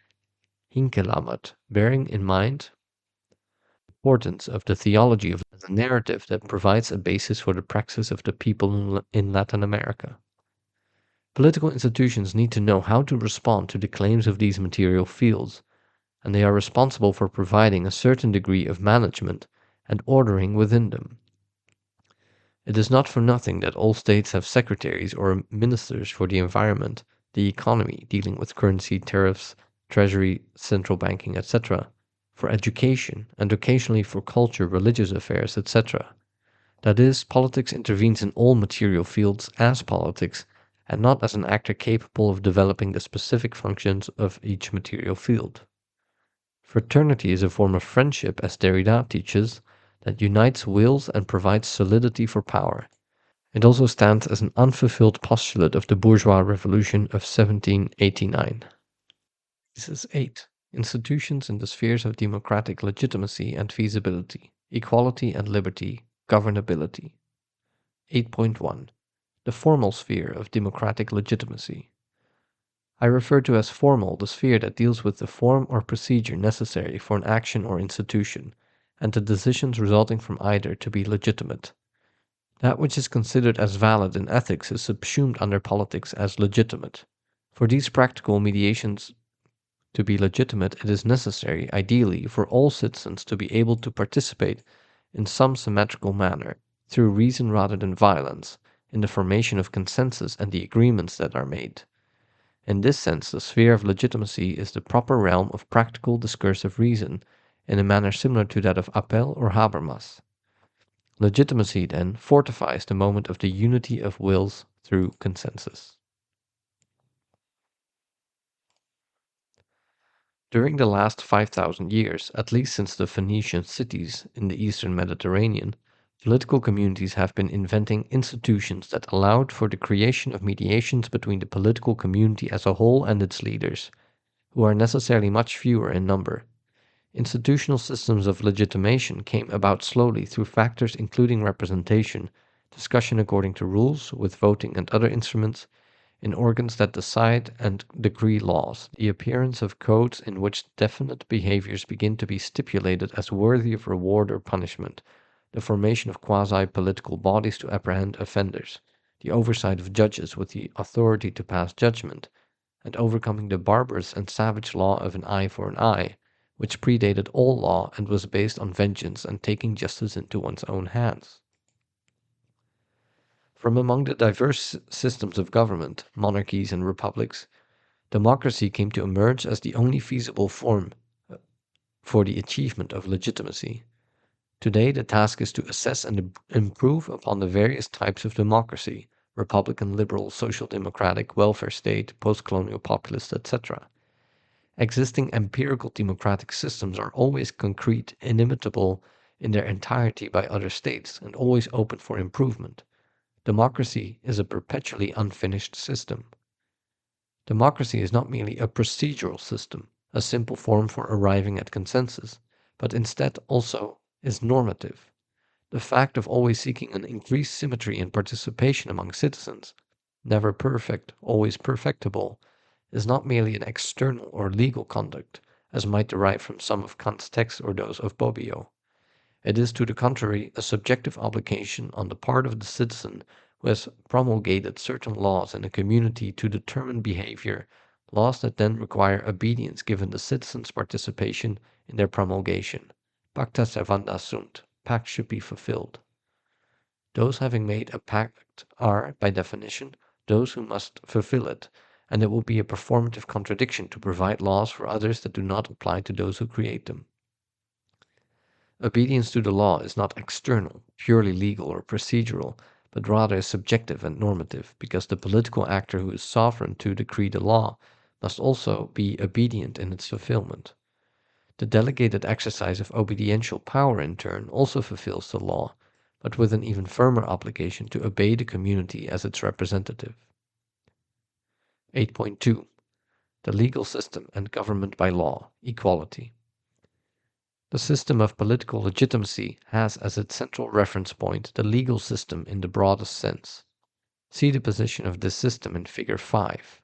Hinckelamert, bearing in mind the importance of the theology of the narrative that provides a basis for the praxis of the people in Latin America. Political institutions need to know how to respond to the claims of these material fields, and they are responsible for providing a certain degree of management and ordering within them. It is not for nothing that all states have secretaries or ministers for the environment, the economy, dealing with currency, tariffs, treasury, central banking, etc., for education, and occasionally for culture, religious affairs, etc. That is, politics intervenes in all material fields as politics, and not as an actor capable of developing the specific functions of each material field. Fraternity is a form of friendship, as Derrida teaches, that unites wills and provides solidity for power. It also stands as an unfulfilled postulate of the bourgeois revolution of 1789. Thesis 8. Institutions in the spheres of democratic legitimacy and feasibility, equality and liberty, governability. 8.1. The formal sphere of democratic legitimacy. I refer to as formal the sphere that deals with the form or procedure necessary for an action or institution, and the decisions resulting from either to be legitimate. That which is considered as valid in ethics is subsumed under politics as legitimate. For these practical mediations to be legitimate, it is necessary, ideally, for all citizens to be able to participate in some symmetrical manner, through reason rather than violence, in the formation of consensus and the agreements that are made. In this sense, the sphere of legitimacy is the proper realm of practical discursive reason, in a manner similar to that of Appel or Habermas. Legitimacy, then, fortifies the moment of the unity of wills through consensus. During the last 5,000 years, at least since the Phoenician cities in the eastern Mediterranean, political communities have been inventing institutions that allowed for the creation of mediations between the political community as a whole and its leaders, who are necessarily much fewer in number. Institutional systems of legitimation came about slowly through factors including representation, discussion according to rules, with voting and other instruments, in organs that decide and decree laws, the appearance of codes in which definite behaviors begin to be stipulated as worthy of reward or punishment, the formation of quasi-political bodies to apprehend offenders, the oversight of judges with the authority to pass judgment, and overcoming the barbarous and savage law of an eye for an eye, which predated all law and was based on vengeance and taking justice into one's own hands. From among the diverse systems of government, monarchies and republics, democracy came to emerge as the only feasible form for the achievement of legitimacy. Today, the task is to assess and improve upon the various types of democracy: republican, liberal, social democratic, welfare state, post-colonial populist, etc. Existing empirical democratic systems are always concrete, inimitable in their entirety by other states, and always open for improvement. Democracy is a perpetually unfinished system. Democracy is not merely a procedural system, a simple form for arriving at consensus, but instead also is normative. The fact of always seeking an increased symmetry and participation among citizens, never perfect, always perfectible, is not merely an external or legal conduct, as might derive from some of Kant's texts or those of Bobbio. It is, to the contrary, a subjective obligation on the part of the citizen who has promulgated certain laws in a community to determine behavior, laws that then require obedience given the citizen's participation in their promulgation. Pacta servanda sunt. Pacts should be fulfilled. Those having made a pact are, by definition, those who must fulfill it, and it will be a performative contradiction to provide laws for others that do not apply to those who create them. Obedience to the law is not external, purely legal or procedural, but rather subjective and normative, because the political actor who is sovereign to decree the law must also be obedient in its fulfillment. The delegated exercise of obediential power, in turn, also fulfills the law, but with an even firmer obligation to obey the community as its representative. 8.2. The legal system and government by law, equality. The system of political legitimacy has as its central reference point the legal system in the broadest sense. See the position of this system in Figure 5.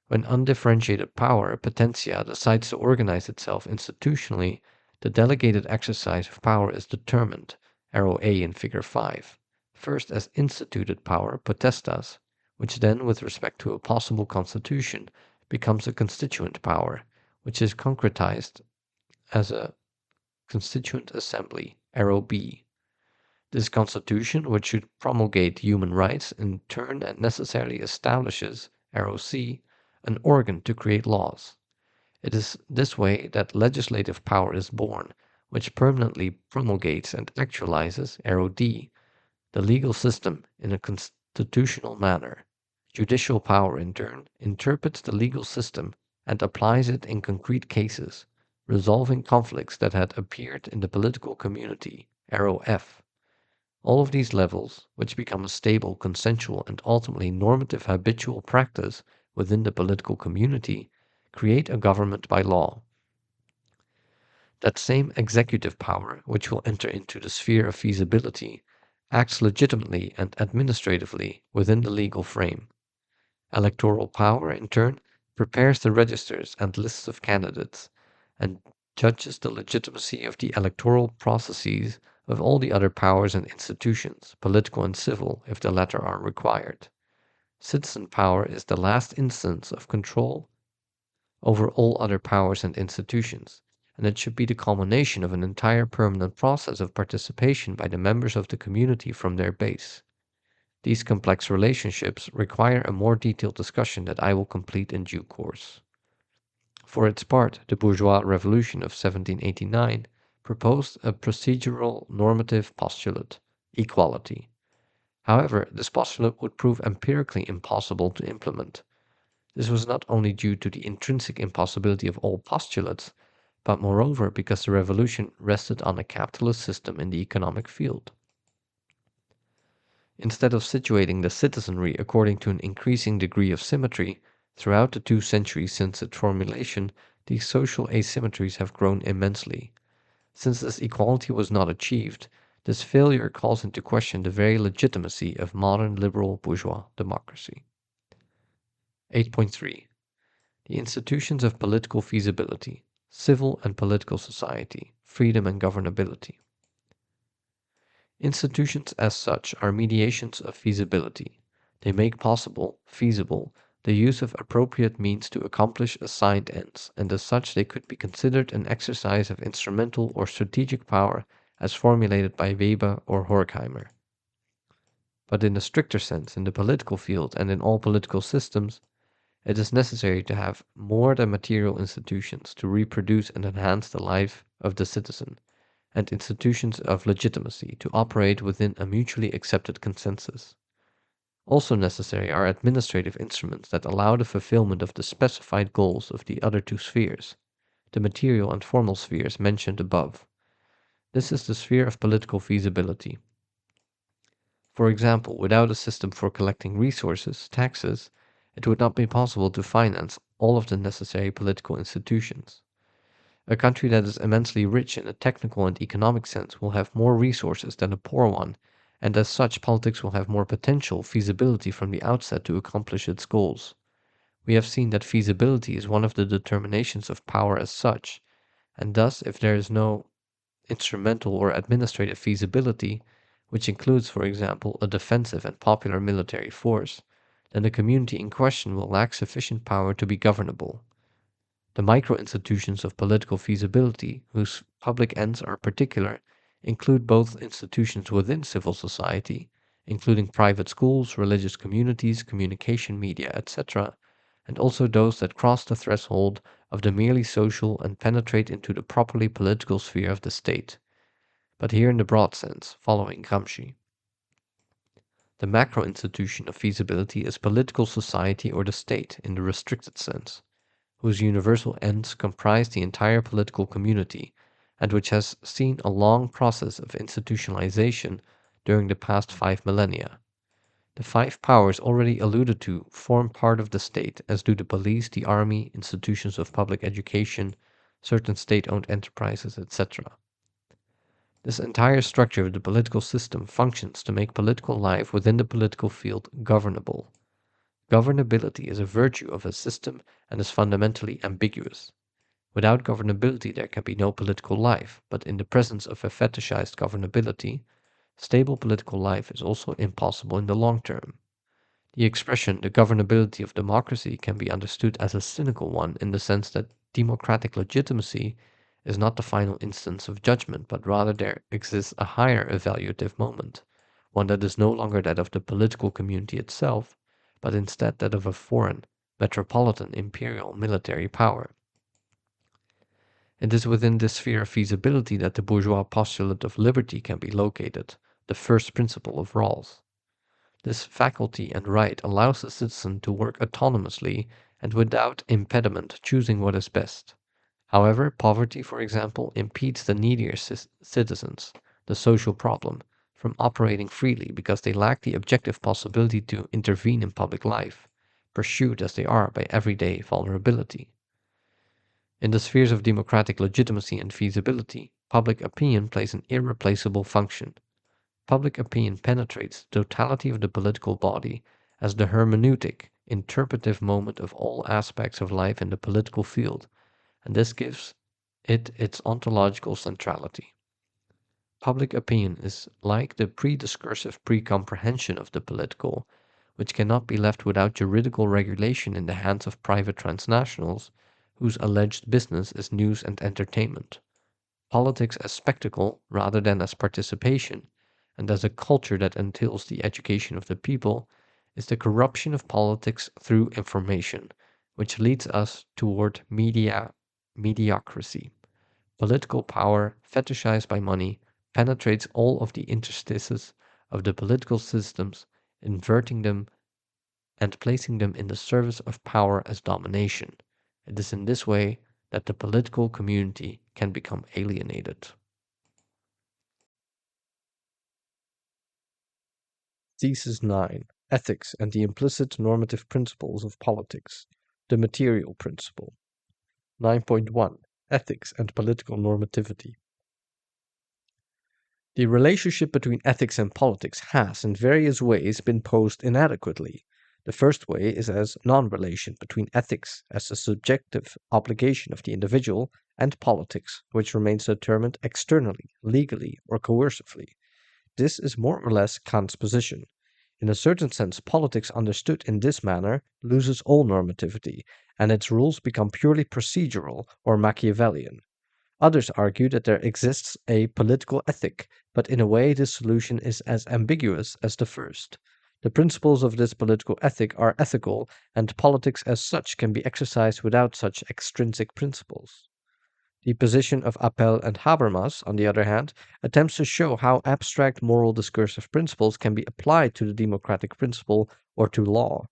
When undifferentiated power, potentia, decides to organize itself institutionally, the delegated exercise of power is determined, arrow A in Figure 5, first as instituted power, potestas, which then, with respect to a possible constitution, becomes a constituent power, which is concretized as a constituent assembly, arrow B. This constitution, which should promulgate human rights, in turn and necessarily establishes, arrow C, an organ to create laws. It is this way that legislative power is born, which permanently promulgates and actualizes, arrow D, the legal system in a constitutional manner. Judicial power, in turn, interprets the legal system and applies it in concrete cases, resolving conflicts that had appeared in the political community, arrow F. All of these levels, which become a stable, consensual, and ultimately normative habitual practice within the political community, create a government by law. That same executive power, which will enter into the sphere of feasibility, acts legitimately and administratively within the legal frame. Electoral power, in turn, prepares the registers and lists of candidates, and judges the legitimacy of the electoral processes of all the other powers and institutions, political and civil, if the latter are required. Citizen power is the last instance of control over all other powers and institutions, and it should be the culmination of an entire permanent process of participation by the members of the community from their base. These complex relationships require a more detailed discussion that I will complete in due course. For its part, the bourgeois revolution of 1789 proposed a procedural normative postulate, equality. However, this postulate would prove empirically impossible to implement. This was not only due to the intrinsic impossibility of all postulates, but moreover because the revolution rested on a capitalist system in the economic field. Instead of situating the citizenry according to an increasing degree of symmetry, throughout the 2 centuries since its formulation, these social asymmetries have grown immensely. Since this equality was not achieved, this failure calls into question the very legitimacy of modern liberal bourgeois democracy. 8.3. The institutions of political feasibility, civil and political society, freedom and governability. Institutions as such are mediations of feasibility. They make possible, feasible, the use of appropriate means to accomplish assigned ends, and as such they could be considered an exercise of instrumental or strategic power as formulated by Weber or Horkheimer. But in a stricter sense, in the political field and in all political systems, it is necessary to have more than material institutions to reproduce and enhance the life of the citizen, and institutions of legitimacy to operate within a mutually accepted consensus. Also necessary are administrative instruments that allow the fulfillment of the specified goals of the other 2 spheres, the material and formal spheres mentioned above. This is the sphere of political feasibility. For example, without a system for collecting resources, taxes, it would not be possible to finance all of the necessary political institutions. A country that is immensely rich in a technical and economic sense will have more resources than a poor one, and as such politics will have more potential feasibility from the outset to accomplish its goals. We have seen that feasibility is one of the determinations of power as such, and thus if there is no instrumental or administrative feasibility, which includes, for example, a defensive and popular military force, then the community in question will lack sufficient power to be governable. The micro-institutions of political feasibility, whose public ends are particular, include both institutions within civil society including private schools, religious communities, communication media, etc., and also those that cross the threshold of the merely social and penetrate into the properly political sphere of the state, but here in the broad sense, following Gramsci. The macro institution of feasibility is political society or the state in the restricted sense, whose universal ends comprise the entire political community, and which has seen a long process of institutionalization during the past 5 millennia. The five powers already alluded to form part of the state, as do the police, the army, institutions of public education, certain state-owned enterprises, etc. This entire structure of the political system functions to make political life within the political field governable. Governability is a virtue of a system and is fundamentally ambiguous. Without governability, there can be no political life, but in the presence of a fetishized governability, stable political life is also impossible in the long term. The expression, the governability of democracy, can be understood as a cynical one in the sense that democratic legitimacy is not the final instance of judgment, but rather there exists a higher evaluative moment, one that is no longer that of the political community itself, but instead that of a foreign, metropolitan imperial military power. It is within this sphere of feasibility that the bourgeois postulate of liberty can be located, the first principle of Rawls. This faculty and right allows the citizen to work autonomously and without impediment, choosing what is best. However, poverty, for example, impedes the needier citizens, the social problem, from operating freely because they lack the objective possibility to intervene in public life, pursued as they are by everyday vulnerability. In the spheres of democratic legitimacy and feasibility, public opinion plays an irreplaceable function. Public opinion penetrates the totality of the political body as the hermeneutic, interpretive moment of all aspects of life in the political field, and this gives it its ontological centrality. Public opinion is like the pre-discursive pre-comprehension of the political, which cannot be left without juridical regulation in the hands of private transnationals, whose alleged business is news and entertainment. Politics as spectacle rather than as participation, and as a culture that entails the education of the people, is the corruption of politics through information, which leads us toward mediocrity. Political power, fetishized by money, penetrates all of the interstices of the political systems, inverting them and placing them in the service of power as domination. It is in this way that the political community can become alienated. Thesis 9: Ethics and the Implicit Normative Principles of Politics. The Material Principle. 9.1: Ethics and Political Normativity. The relationship between ethics and politics has, in various ways, been posed inadequately. The first way is as non-relation between ethics as a subjective obligation of the individual and politics, which remains determined externally, legally, or coercively. This is more or less Kant's position. In a certain sense, politics understood in this manner loses all normativity, and its rules become purely procedural or Machiavellian. Others argue that there exists a political ethic, but in a way this solution is as ambiguous as the first. The principles of this political ethic are ethical, and politics as such can be exercised without such extrinsic principles. The position of Appel and Habermas, on the other hand, attempts to show how abstract moral discursive principles can be applied to the democratic principle or to law.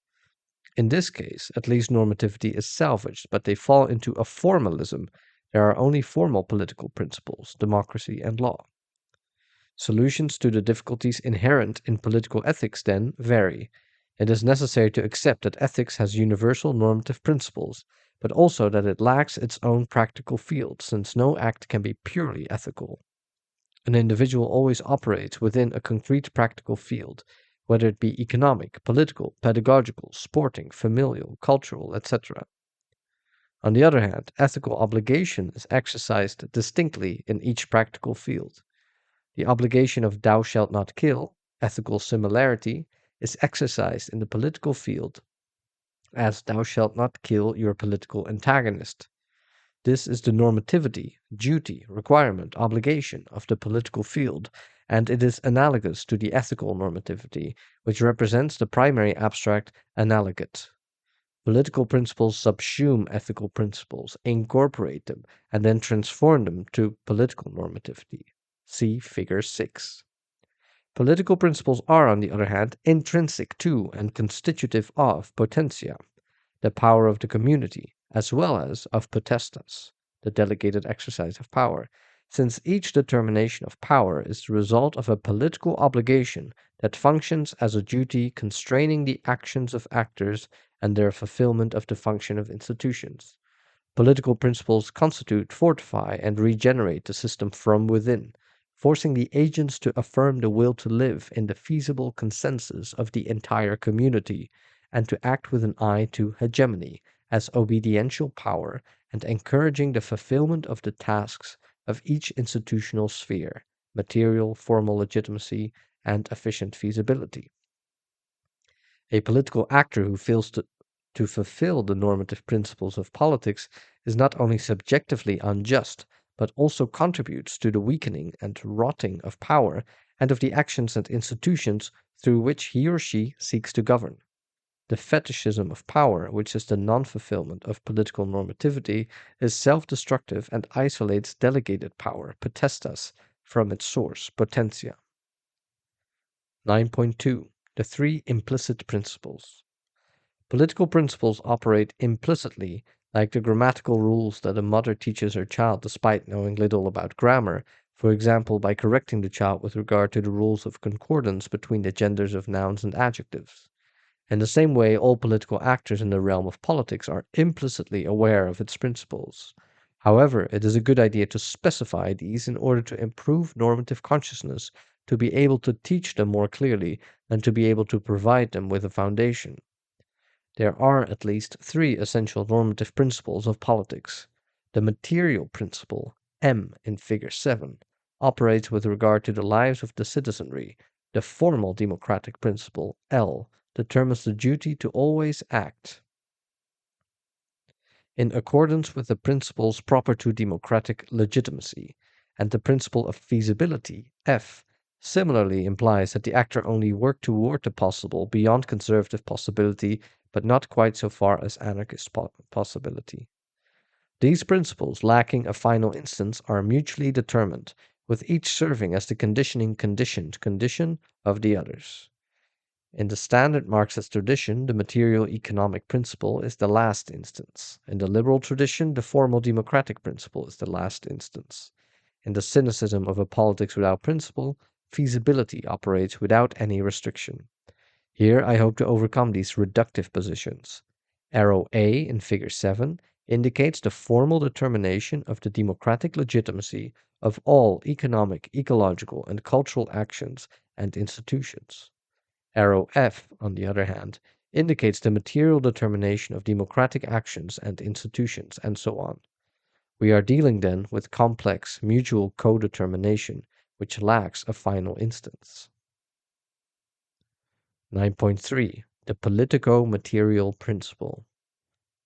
In this case, at least normativity is salvaged, but they fall into a formalism. There are only formal political principles, democracy and law. Solutions to the difficulties inherent in political ethics, then, vary. It is necessary to accept that ethics has universal normative principles, but also that it lacks its own practical field, since no act can be purely ethical. An individual always operates within a concrete practical field, whether it be economic, political, pedagogical, sporting, familial, cultural, etc. On the other hand, ethical obligation is exercised distinctly in each practical field. The obligation of thou shalt not kill, ethical similarity, is exercised in the political field as thou shalt not kill your political antagonist. This is the normativity, duty, requirement, obligation of the political field, and it is analogous to the ethical normativity, which represents the primary abstract analogate. Political principles subsume ethical principles, incorporate them, and then transform them to political normativity. See Figure 6. Political principles are, on the other hand, intrinsic to and constitutive of potentia, the power of the community, as well as of potestas, the delegated exercise of power, since each determination of power is the result of a political obligation that functions as a duty constraining the actions of actors and their fulfillment of the function of institutions. Political principles constitute, fortify, and regenerate the system from within, forcing the agents to affirm the will to live in the feasible consensus of the entire community, and to act with an eye to hegemony as obediential power, and encouraging the fulfillment of the tasks of each institutional sphere, material, formal legitimacy, and efficient feasibility. A political actor who fails to fulfill the normative principles of politics is not only subjectively unjust, but also contributes to the weakening and rotting of power and of the actions and institutions through which he or she seeks to govern. The fetishism of power, which is the non fulfillment of political normativity, is self destructive and isolates delegated power, potestas, from its source, potentia. 9.2. The three implicit principles. Political principles operate implicitly, like the grammatical rules that a mother teaches her child despite knowing little about grammar, for example, by correcting the child with regard to the rules of concordance between the genders of nouns and adjectives. In the same way, all political actors in the realm of politics are implicitly aware of its principles. However, it is a good idea to specify these in order to improve normative consciousness, to be able to teach them more clearly, and to be able to provide them with a foundation. There are at least three essential normative principles of politics. The material principle, M in Figure 7, operates with regard to the lives of the citizenry. The formal democratic principle, L, determines the duty to always act in accordance with the principles proper to democratic legitimacy, and the principle of feasibility, F, similarly implies that the actor only work toward the possible beyond conservative possibility, but not quite so far as anarchist possibility. These principles, lacking a final instance, are mutually determined, with each serving as the conditioning conditioned condition of the others. In the standard Marxist tradition, the material economic principle is the last instance. In the liberal tradition, the formal democratic principle is the last instance. In the cynicism of a politics without principle, feasibility operates without any restriction. Here I hope to overcome these reductive positions. Arrow A in Figure 7 indicates the formal determination of the democratic legitimacy of all economic, ecological, and cultural actions and institutions. Arrow F, on the other hand, indicates the material determination of democratic actions and institutions, and so on. We are dealing then with complex mutual co-determination, which lacks a final instance. 9.3. The politico-material principle.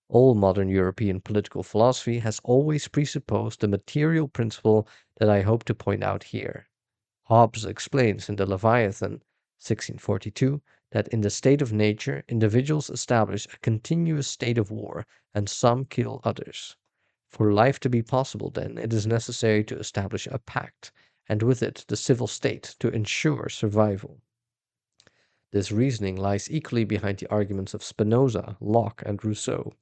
All modern European political philosophy has always presupposed the material principle that I hope to point out here. Hobbes explains in the Leviathan, 1642, that in the state of nature, individuals establish a continuous state of war, and some kill others. For life to be possible, then, it is necessary to establish a pact, and with it the civil state, to ensure survival. This reasoning lies equally behind the arguments of Spinoza, Locke, and Rousseau,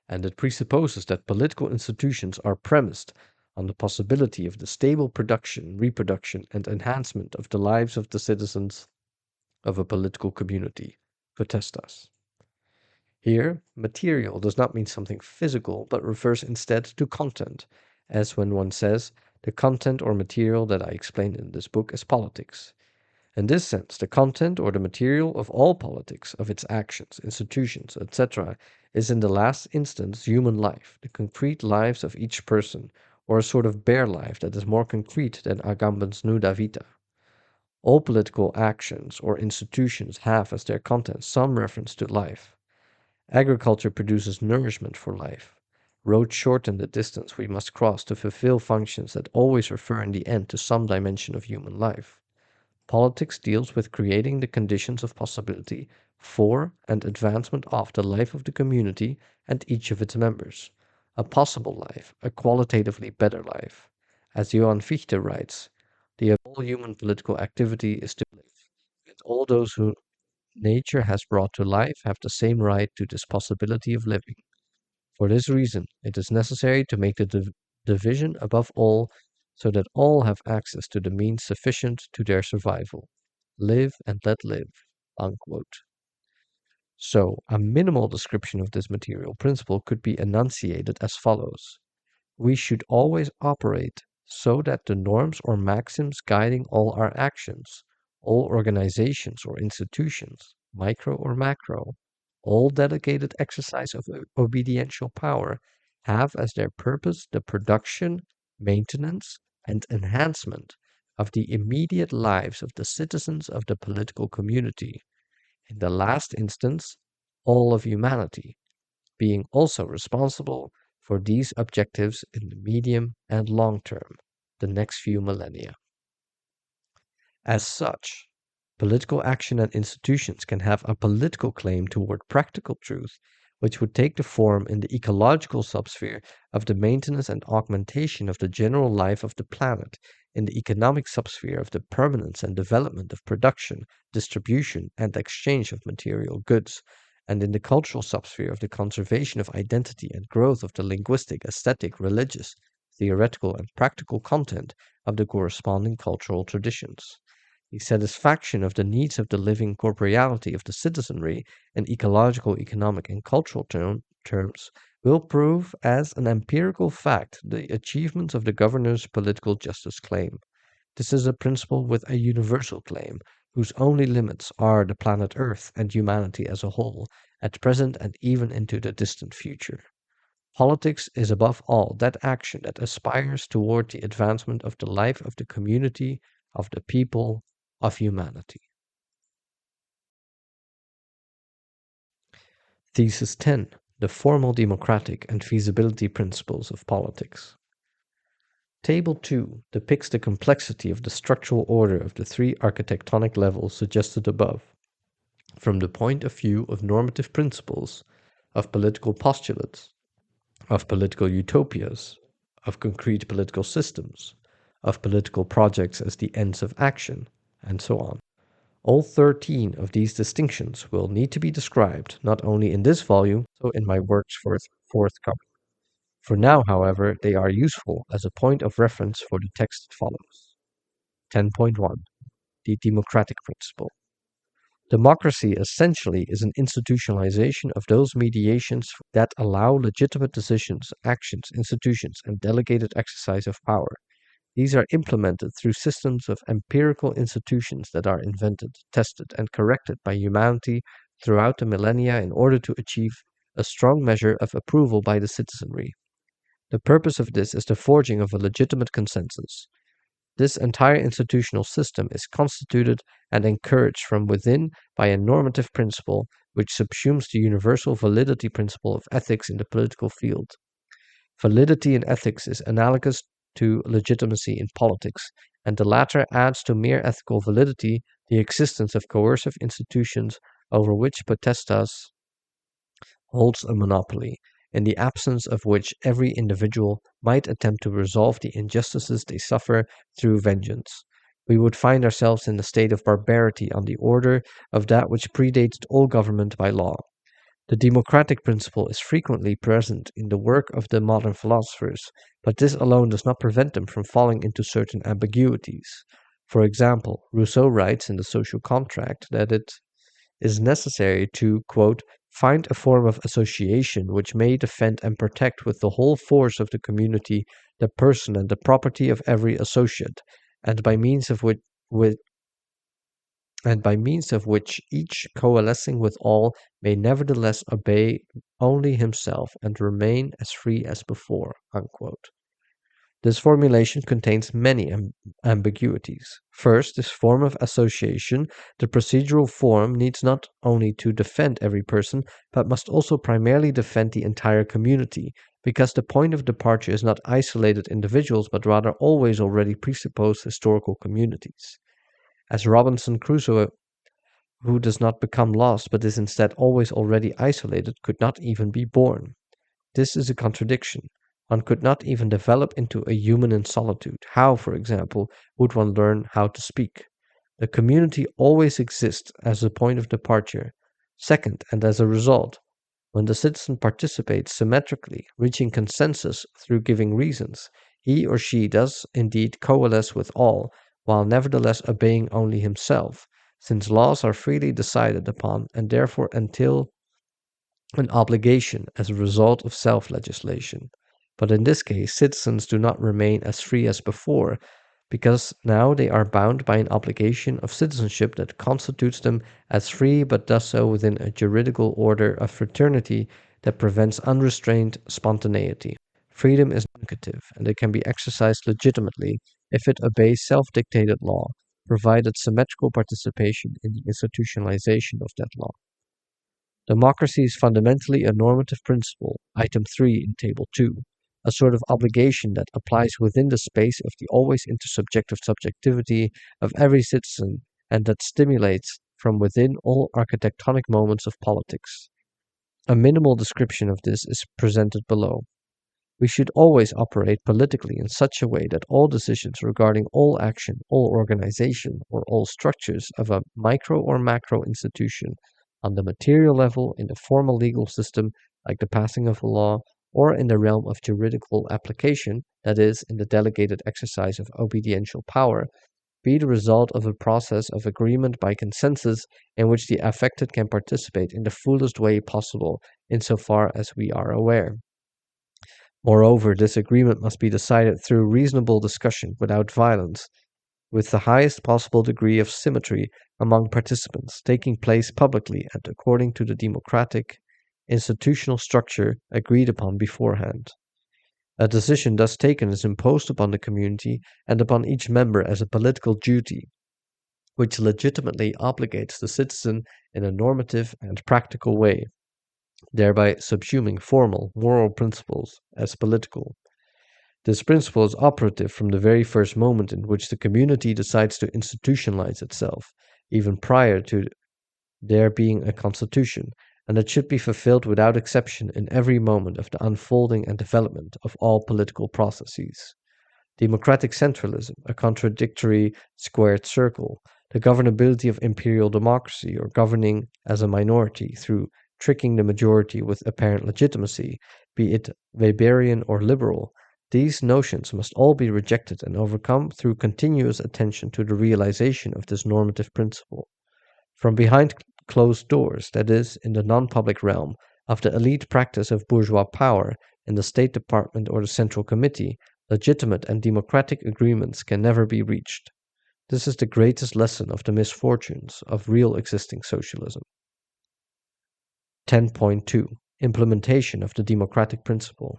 and it presupposes that political institutions are premised on the possibility of the stable production, reproduction, and enhancement of the lives of the citizens of a political community, potestas. Here, material does not mean something physical, but refers instead to content, as when one says, the content or material that I explained in this book is politics. In this sense, the content or the material of all politics, of its actions, institutions, etc., is in the last instance human life, the concrete lives of each person, or a sort of bare life that is more concrete than Agamben's nuda vita. All political actions or institutions have as their content some reference to life. Agriculture produces nourishment for life. Roads shorten the distance we must cross to fulfill functions that always refer in the end to some dimension of human life. Politics deals with creating the conditions of possibility for and advancement of the life of the community and each of its members. A possible life, a qualitatively better life. As Johann Fichte writes, the of all human political activity is to live, and all those who nature has brought to life have the same right to this possibility of living. For this reason, it is necessary to make the division above all so that all have access to the means sufficient to their survival. Live and let live. Unquote. So, a minimal description of this material principle could be enunciated as follows. We should always operate so that the norms or maxims guiding all our actions, all organizations or institutions, micro or macro, all delegated exercise of obediential power, have as their purpose the production, maintenance, and enhancement of the immediate lives of the citizens of the political community, in the last instance, all of humanity, being also responsible for these objectives in the medium and long term, the next few millennia. As such, political action and institutions can have a political claim toward practical truth, which would take the form in the ecological subsphere of the maintenance and augmentation of the general life of the planet, in the economic subsphere of the permanence and development of production, distribution, and exchange of material goods, and in the cultural subsphere of the conservation of identity and growth of the linguistic, aesthetic, religious, theoretical, and practical content of the corresponding cultural traditions. The satisfaction of the needs of the living corporeality of the citizenry in ecological, economic, and cultural terms will prove as an empirical fact the achievements of the governor's political justice claim. This is a principle with a universal claim, whose only limits are the planet Earth and humanity as a whole, at present and even into the distant future. Politics is above all that action that aspires toward the advancement of the life of the community, of the people, of humanity. Thesis 10. The formal democratic and feasibility principles of politics. Table 2 depicts the complexity of the structural order of the three architectonic levels suggested above, from the point of view of normative principles, of political postulates, of political utopias, of concrete political systems, of political projects as the ends of action, and so on. All 13 of these distinctions will need to be described not only in this volume, but also in my works forthcoming. For now, however, they are useful as a point of reference for the text that follows. 10.1. The democratic principle. Democracy essentially is an institutionalization of those mediations that allow legitimate decisions, actions, institutions, and delegated exercise of power. These are implemented through systems of empirical institutions that are invented, tested, and corrected by humanity throughout the millennia in order to achieve a strong measure of approval by the citizenry. The purpose of this is the forging of a legitimate consensus. This entire institutional system is constituted and encouraged from within by a normative principle which subsumes the universal validity principle of ethics in the political field. Validity in ethics is analogous to legitimacy in politics, and the latter adds to mere ethical validity the existence of coercive institutions over which potestas holds a monopoly, in the absence of which every individual might attempt to resolve the injustices they suffer through vengeance. We would find ourselves in a state of barbarity on the order of that which predated all government by law. The democratic principle is frequently present in the work of the modern philosophers, but this alone does not prevent them from falling into certain ambiguities. For example, Rousseau writes in The Social Contract that it is necessary to, quote, find a form of association which may defend and protect with the whole force of the community the person and the property of every associate, and by means of which each coalescing with all may nevertheless obey only himself and remain as free as before. Unquote. This formulation contains many ambiguities. First, this form of association, the procedural form, needs not only to defend every person, but must also primarily defend the entire community, because the point of departure is not isolated individuals, but rather always already presupposed historical communities. As Robinson Crusoe, who does not become lost but is instead always already isolated, could not even be born. This is a contradiction. One could not even develop into a human in solitude. How, for example, would one learn how to speak? The community always exists as a point of departure. Second, and as a result, when the citizen participates symmetrically, reaching consensus through giving reasons, he or she does indeed coalesce with all, while nevertheless obeying only himself, since laws are freely decided upon and therefore entail an obligation as a result of self legislation. But in this case, citizens do not remain as free as before, because now they are bound by an obligation of citizenship that constitutes them as free but does so within a juridical order of fraternity that prevents unrestrained spontaneity. Freedom is negative, and it can be exercised legitimately if it obeys self dictated law, provided symmetrical participation in the institutionalization of that law. Democracy is fundamentally a normative principle, item 3 in Table 2, a sort of obligation that applies within the space of the always intersubjective subjectivity of every citizen and that stimulates from within all architectonic moments of politics. A minimal description of this is presented below. We should always operate politically in such a way that all decisions regarding all action, all organization, or all structures of a micro or macro institution on the material level in the formal legal system, like the passing of a law, or in the realm of juridical application, that is, in the delegated exercise of obediential power, be the result of a process of agreement by consensus in which the affected can participate in the fullest way possible, insofar as we are aware. Moreover, this agreement must be decided through reasonable discussion without violence, with the highest possible degree of symmetry among participants, taking place publicly and according to the democratic institutional structure agreed upon beforehand. A decision thus taken is imposed upon the community and upon each member as a political duty, which legitimately obligates the citizen in a normative and practical way, thereby subsuming formal moral principles as political. This principle is operative from the very first moment in which the community decides to institutionalize itself, even prior to there being a constitution, and it should be fulfilled without exception in every moment of the unfolding and development of all political processes. Democratic centralism, a contradictory squared circle, the governability of imperial democracy, or governing as a minority through tricking the majority with apparent legitimacy, be it Weberian or liberal, these notions must all be rejected and overcome through continuous attention to the realization of this normative principle. From behind closed doors, that is, in the non public realm, of the elite practice of bourgeois power, in the State Department or the Central Committee, legitimate and democratic agreements can never be reached. This is the greatest lesson of the misfortunes of real existing socialism. 10.2 Implementation of the democratic principle.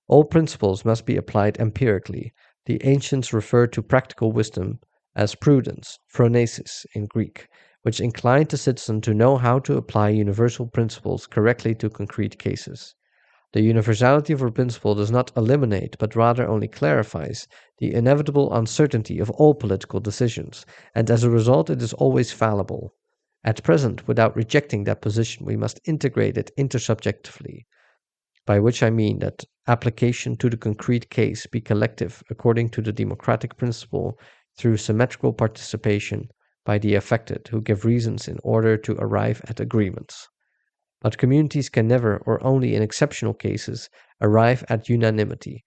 All principles must be applied empirically. The ancients referred to practical wisdom as prudence, phronesis in Greek, which inclined the citizen to know how to apply universal principles correctly to concrete cases. The universality of a principle does not eliminate, but rather only clarifies, the inevitable uncertainty of all political decisions, and as a result it is always fallible. At present, without rejecting that position, we must integrate it intersubjectively, by which I mean that application to the concrete case be collective according to the democratic principle through symmetrical participation by the affected who give reasons in order to arrive at agreements. But communities can never, or only in exceptional cases, arrive at unanimity,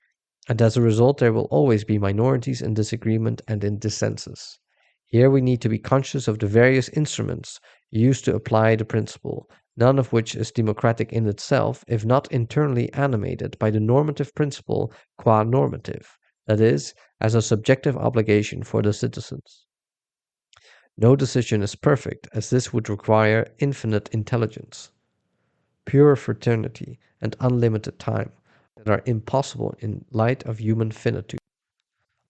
and as a result there will always be minorities in disagreement and in dissensus. Here we need to be conscious of the various instruments used to apply the principle, none of which is democratic in itself if not internally animated by the normative principle qua normative, that is, as a subjective obligation for the citizens. No decision is perfect, as this would require infinite intelligence, pure fraternity, and unlimited time. that are impossible in light of human finitude.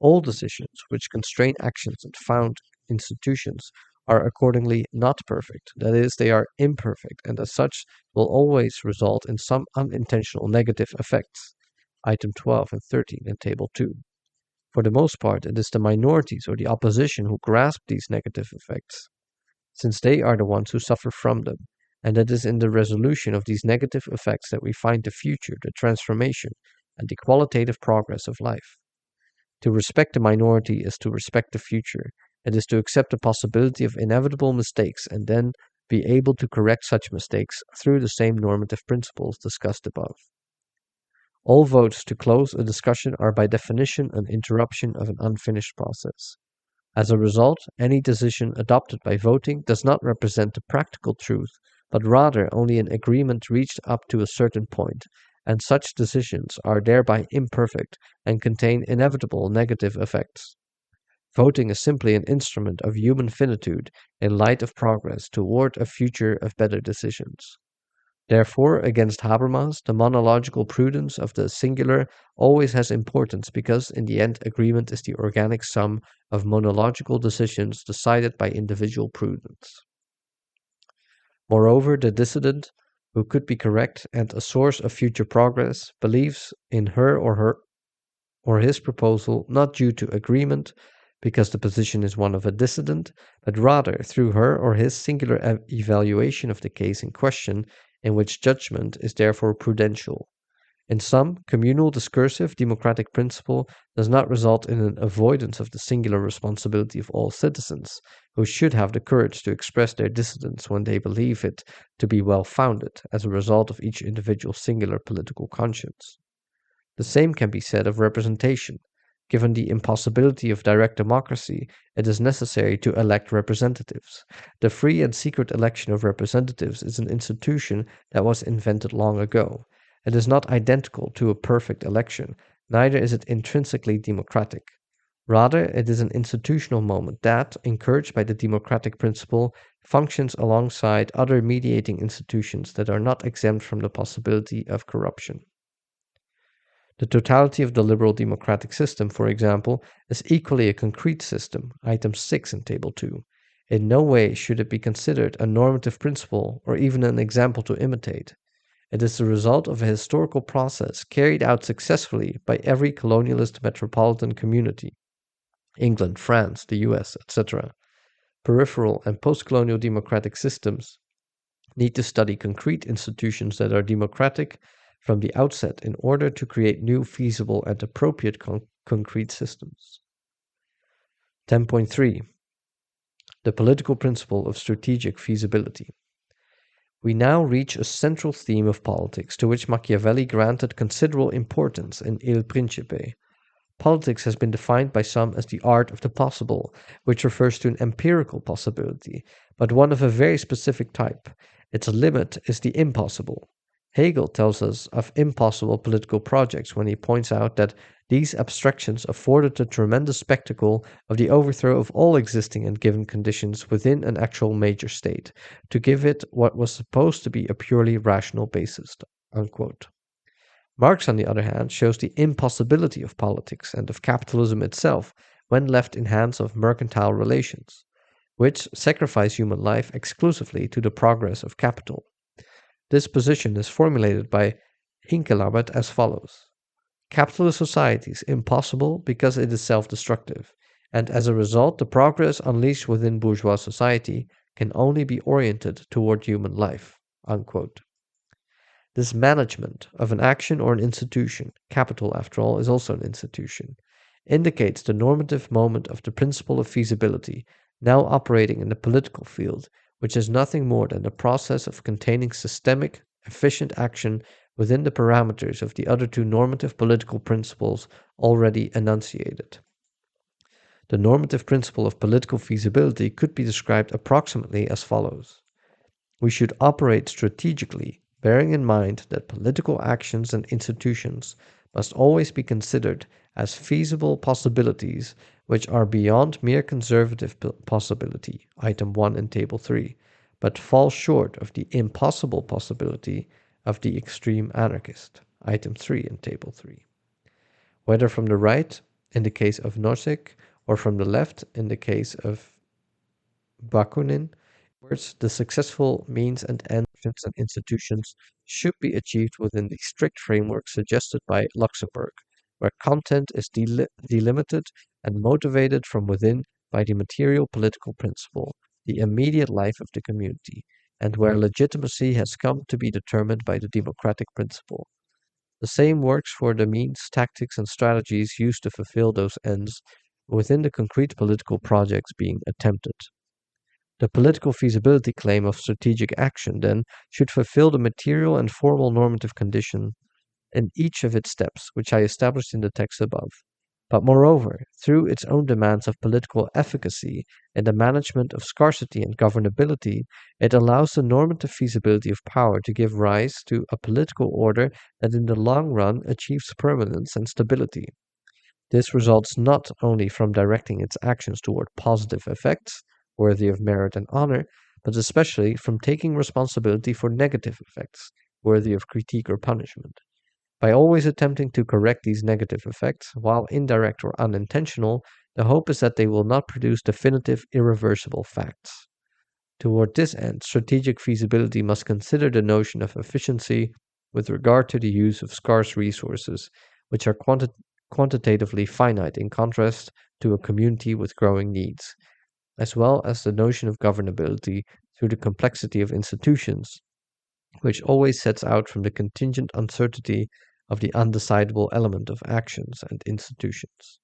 All decisions which constrain actions and found institutions are accordingly not perfect, that is, they are imperfect, and as such will always result in some unintentional negative effects. Item 12 and 13 in Table 2. For the most part, it is the minorities or the opposition who grasp these negative effects, since they are the ones who suffer from them, and it is in the resolution of these negative effects that we find the future, the transformation, and the qualitative progress of life. To respect the minority is to respect the future. It is to accept the possibility of inevitable mistakes and then be able to correct such mistakes through the same normative principles discussed above. All votes to close a discussion are by definition an interruption of an unfinished process. As a result, any decision adopted by voting does not represent the practical truth, but rather only an agreement reached up to a certain point, and such decisions are thereby imperfect and contain inevitable negative effects. Voting is simply an instrument of human finitude in light of progress toward a future of better decisions. Therefore, against Habermas, the monological prudence of the singular always has importance because, in the end, agreement is the organic sum of monological decisions decided by individual prudence. Moreover, the dissident, who could be correct and a source of future progress, believes in her or his proposal not due to agreement, because the position is one of a dissident, but rather through her or his singular evaluation of the case in question, in which judgment is therefore prudential. In sum, communal discursive democratic principle does not result in an avoidance of the singular responsibility of all citizens, who should have the courage to express their dissidence when they believe it to be well founded, as a result of each individual's singular political conscience. The same can be said of representation. Given the impossibility of direct democracy, it is necessary to elect representatives. The free and secret election of representatives is an institution that was invented long ago. It is not identical to a perfect election, neither is it intrinsically democratic. Rather, it is an institutional moment that, encouraged by the democratic principle, functions alongside other mediating institutions that are not exempt from the possibility of corruption. The totality of the liberal democratic system, for example, is equally a concrete system, item 6 in Table 2. In no way should it be considered a normative principle or even an example to imitate. It is the result of a historical process carried out successfully by every colonialist metropolitan community, England, France, the US, etc. Peripheral and post-colonial democratic systems need to study concrete institutions that are democratic from the outset in order to create new feasible and appropriate concrete systems. 10.3 The political principle of strategic feasibility. We now reach a central theme of politics to which Machiavelli granted considerable importance in Il Principe. Politics has been defined by some as the art of the possible, which refers to an empirical possibility, but one of a very specific type. Its limit is the impossible. Hegel tells us of impossible political projects when he points out that these abstractions afforded the tremendous spectacle of the overthrow of all existing and given conditions within an actual major state, to give it what was supposed to be a purely rational basis. Unquote. Marx, on the other hand, shows the impossibility of politics and of capitalism itself when left in hands of mercantile relations, which sacrifice human life exclusively to the progress of capital. This position is formulated by Hinkelabert as follows. Capitalist society is impossible because it is self-destructive, and as a result the progress unleashed within bourgeois society can only be oriented toward human life. Unquote. This management of an action or an institution, capital after all is also an institution, indicates the normative moment of the principle of feasibility now operating in the political field, which is nothing more than the process of containing systemic, efficient action within the parameters of the other two normative political principles already enunciated. The normative principle of political feasibility could be described approximately as follows. We should operate strategically, bearing in mind that political actions and institutions must always be considered as feasible possibilities which are beyond mere conservative possibility, item 1 in Table 3, but fall short of the impossible possibility of the extreme anarchist. item 3 in table 3. Whether from the right, in the case of Nozick, or from the left, in the case of Bakunin, words, the successful means and ends of and institutions should be achieved within the strict framework suggested by Luxemburg, where content is delimited and motivated from within by the material political principle, the immediate life of the community, and where legitimacy has come to be determined by the democratic principle. The same works for the means, tactics, and strategies used to fulfill those ends within the concrete political projects being attempted. The political feasibility claim of strategic action, then, should fulfill the material and formal normative condition in each of its steps, which I established in the text above. But moreover, through its own demands of political efficacy and the management of scarcity and governability, it allows the normative feasibility of power to give rise to a political order that in the long run achieves permanence and stability. This results not only from directing its actions toward positive effects, worthy of merit and honor, but especially from taking responsibility for negative effects, worthy of critique or punishment. By always attempting to correct these negative effects, while indirect or unintentional, the hope is that they will not produce definitive, irreversible facts. Toward this end, strategic feasibility must consider the notion of efficiency with regard to the use of scarce resources, which are quantitatively finite in contrast to a community with growing needs, as well as the notion of governability through the complexity of institutions, which always sets out from the contingent uncertainty of the undecidable element of actions and institutions.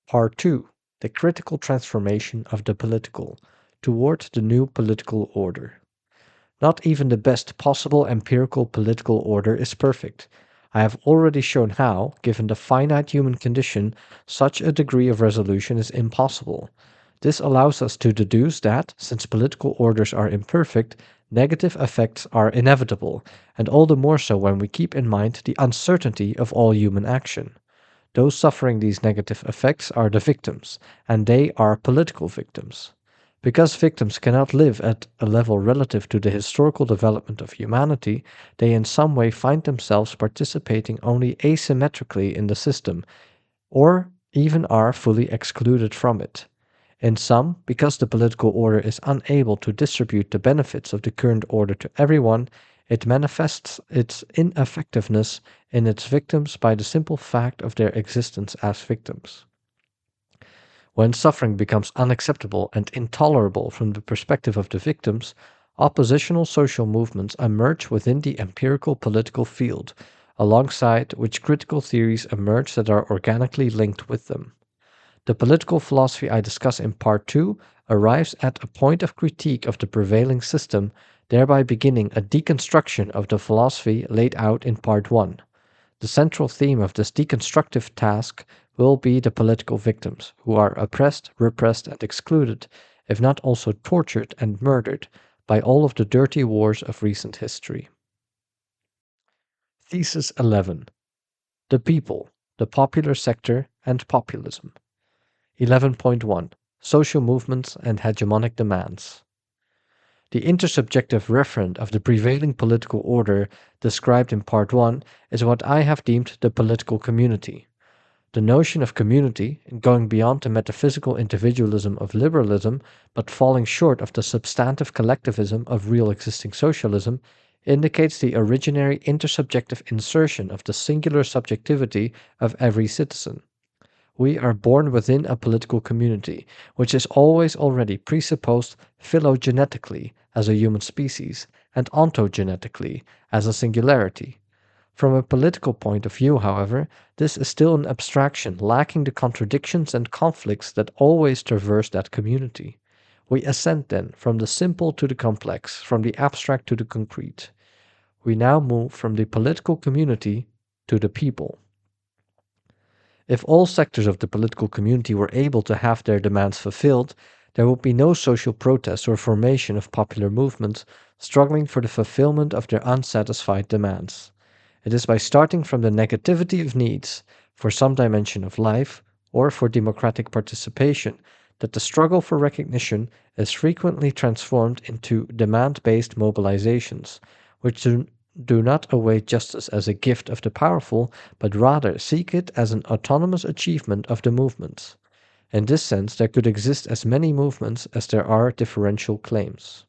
Part 2. The critical transformation of the political toward the new political order. Not even the best possible empirical political order is perfect. I have already shown how, given the finite human condition, such a degree of resolution is impossible. This allows us to deduce that, since political orders are imperfect, negative effects are inevitable, and all the more so when we keep in mind the uncertainty of all human action. Those suffering these negative effects are the victims, and they are political victims. Because victims cannot live at a level relative to the historical development of humanity, they in some way find themselves participating only asymmetrically in the system, or even are fully excluded from it. In some, because the political order is unable to distribute the benefits of the current order to everyone, it manifests its ineffectiveness in its victims by the simple fact of their existence as victims. When suffering becomes unacceptable and intolerable from the perspective of the victims, oppositional social movements emerge within the empirical political field, alongside which critical theories emerge that are organically linked with them. The political philosophy I discuss in Part 2 arrives at a point of critique of the prevailing system, thereby beginning a deconstruction of the philosophy laid out in Part 1. The central theme of this deconstructive task will be the political victims, who are oppressed, repressed, and excluded, if not also tortured and murdered, by all of the dirty wars of recent history. Thesis 11. The People, the Popular Sector, and Populism. 11.1. Social Movements and Hegemonic Demands. The intersubjective referent of the prevailing political order described in Part 1 is what I have deemed the political community. The notion of community, going beyond the metaphysical individualism of liberalism, but falling short of the substantive collectivism of real existing socialism, indicates the originary intersubjective insertion of the singular subjectivity of every citizen. We are born within a political community, which is always already presupposed phylogenetically as a human species and ontogenetically as a singularity. From a political point of view, however, this is still an abstraction lacking the contradictions and conflicts that always traverse that community. We ascend then from the simple to the complex, from the abstract to the concrete. We now move from the political community to the people. If all sectors of the political community were able to have their demands fulfilled, there would be no social protest or formation of popular movements struggling for the fulfillment of their unsatisfied demands. It is by starting from the negativity of needs for some dimension of life or for democratic participation that the struggle for recognition is frequently transformed into demand-based mobilizations, which do not await justice as a gift of the powerful, but rather seek it as an autonomous achievement of the movements. In this sense, there could exist as many movements as there are differential claims.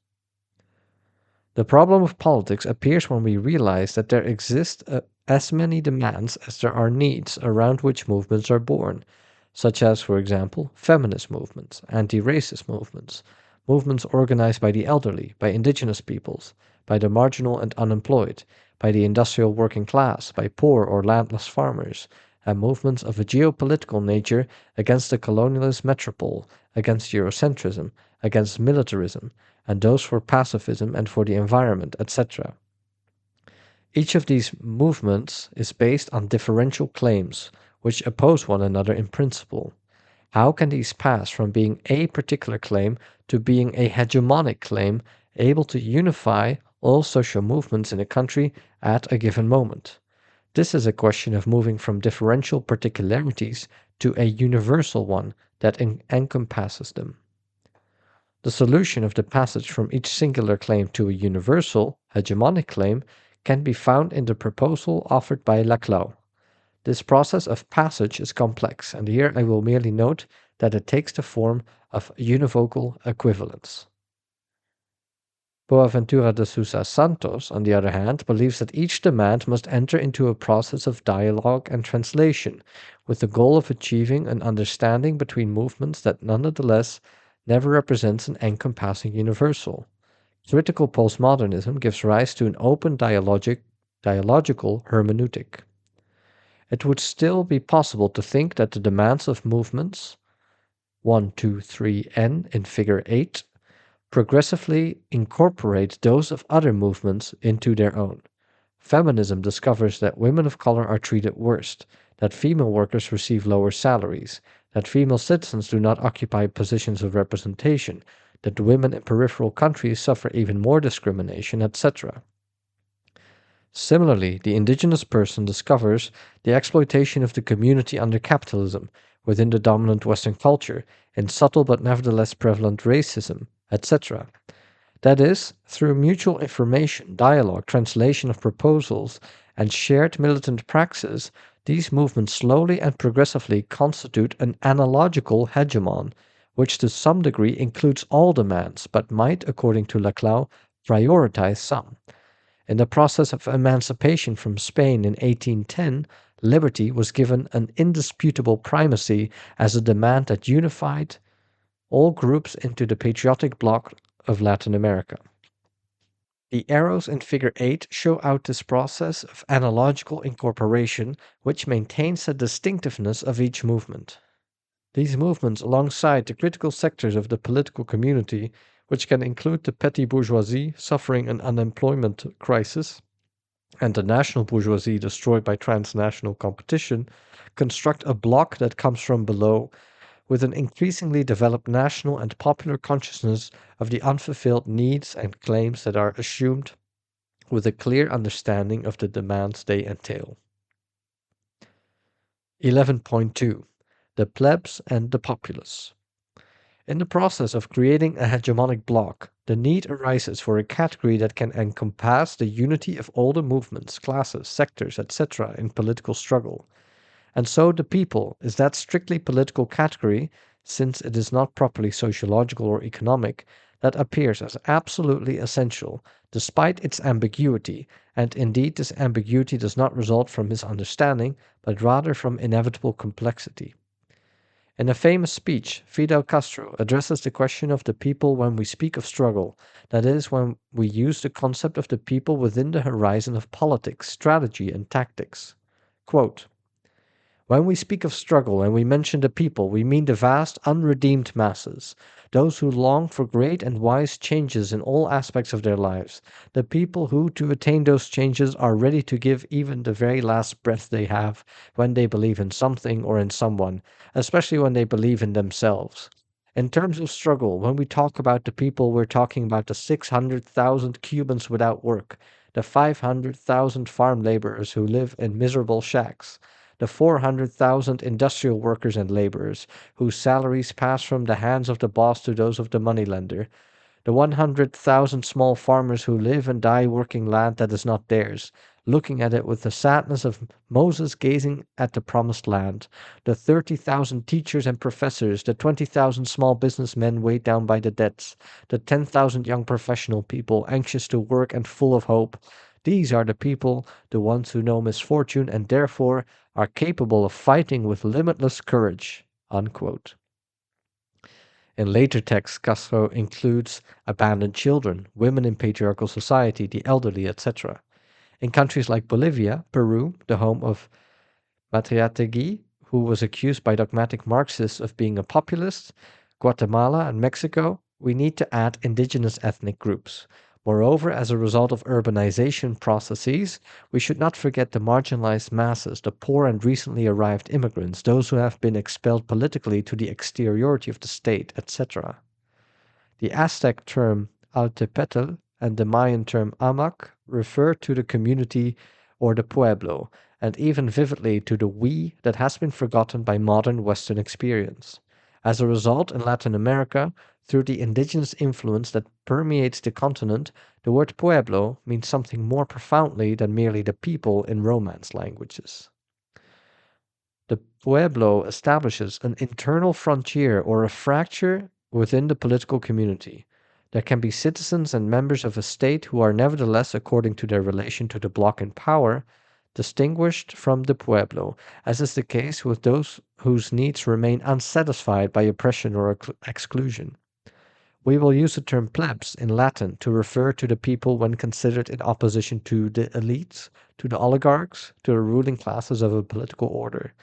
The problem of politics appears when we realize that there exist as many demands as there are needs around which movements are born, such as, for example, feminist movements, anti-racist movements, movements organized by the elderly, by indigenous peoples, by the marginal and unemployed, by the industrial working class, by poor or landless farmers, and movements of a geopolitical nature against the colonialist metropole, against Eurocentrism, against militarism, and those for pacifism and for the environment, etc. Each of these movements is based on differential claims, which oppose one another in principle. How can these pass from being a particular claim to being a hegemonic claim able to unify all social movements in a country at a given moment? This is a question of moving from differential particularities to a universal one that encompasses them. The solution of the passage from each singular claim to a universal, hegemonic claim can be found in the proposal offered by Laclau. This process of passage is complex, and here I will merely note that it takes the form of univocal equivalence. Boaventura de Sousa Santos, on the other hand, believes that each demand must enter into a process of dialogue and translation, with the goal of achieving an understanding between movements that nonetheless never represents an encompassing universal. Critical postmodernism gives rise to an open dialogical hermeneutic. It would still be possible to think that the demands of movements 1, 2, 3n in Figure 8 progressively incorporate those of other movements into their own. Feminism discovers that women of color are treated worst, that female workers receive lower salaries, that female citizens do not occupy positions of representation, that women in peripheral countries suffer even more discrimination, etc. Similarly, the indigenous person discovers the exploitation of the community under capitalism within the dominant Western culture in subtle but nevertheless prevalent racism, etc. That is, through mutual information, dialogue, translation of proposals, and shared militant praxis, these movements slowly and progressively constitute an analogical hegemon, which to some degree includes all demands, but might, according to Laclau, prioritize some. In the process of emancipation from Spain in 1810, liberty was given an indisputable primacy as a demand that unified all groups into the patriotic bloc of Latin America. The arrows in Figure 8 show out this process of analogical incorporation, which maintains the distinctiveness of each movement. These movements, alongside the critical sectors of the political community, which can include the petty bourgeoisie suffering an unemployment crisis, and the national bourgeoisie destroyed by transnational competition, construct a bloc that comes from below, with an increasingly developed national and popular consciousness of the unfulfilled needs and claims that are assumed, with a clear understanding of the demands they entail. 11.2. The plebs and the populace. In the process of creating a hegemonic bloc, the need arises for a category that can encompass the unity of all the movements, classes, sectors, etc. in political struggle. And so the people is that strictly political category, since it is not properly sociological or economic, that appears as absolutely essential, despite its ambiguity, and indeed this ambiguity does not result from misunderstanding, but rather from inevitable complexity. In a famous speech, Fidel Castro addresses the question of the people when we speak of struggle, that is, when we use the concept of the people within the horizon of politics, strategy, and tactics. Quote, "When we speak of struggle and we mention the people, we mean the vast unredeemed masses, those who long for great and wise changes in all aspects of their lives, the people who, to attain those changes, are ready to give even the very last breath they have when they believe in something or in someone, especially when they believe in themselves. In terms of struggle, when we talk about the people, we're talking about the 600,000 Cubans without work, the 500,000 farm laborers who live in miserable shacks, the 400,000 industrial workers and laborers, whose salaries pass from the hands of the boss to those of the moneylender, The 100,000 small farmers who live and die working land that is not theirs, looking at it with the sadness of Moses gazing at the promised land. The 30,000 teachers and professors, the 20,000 small businessmen weighed down by the debts, the 10,000 young professional people anxious to work and full of hope. These are the people, the ones who know misfortune and therefore are capable of fighting with limitless courage. Unquote. In later texts, Castro includes abandoned children, women in patriarchal society, the elderly, etc. In countries like Bolivia, Peru, the home of Matriategui, who was accused by dogmatic Marxists of being a populist, Guatemala, and Mexico, we need to add indigenous ethnic groups. Moreover, as a result of urbanization processes, we should not forget the marginalized masses, the poor and recently arrived immigrants, those who have been expelled politically to the exteriority of the state, etc. The Aztec term Altepetl and the Mayan term Amac refer to the community or the pueblo, and even vividly to the we that has been forgotten by modern Western experience. As a result, in Latin America, through the indigenous influence that permeates the continent, the word pueblo means something more profoundly than merely the people in Romance languages. The pueblo establishes an internal frontier or a fracture within the political community. There can be citizens and members of a state who are nevertheless, according to their relation to the bloc in power, distinguished from the pueblo, as is the case with those whose needs remain unsatisfied by oppression or exclusion. We will use the term plebs in Latin to refer to the people when considered in opposition to the elites, to the oligarchs, to the ruling classes of a political order.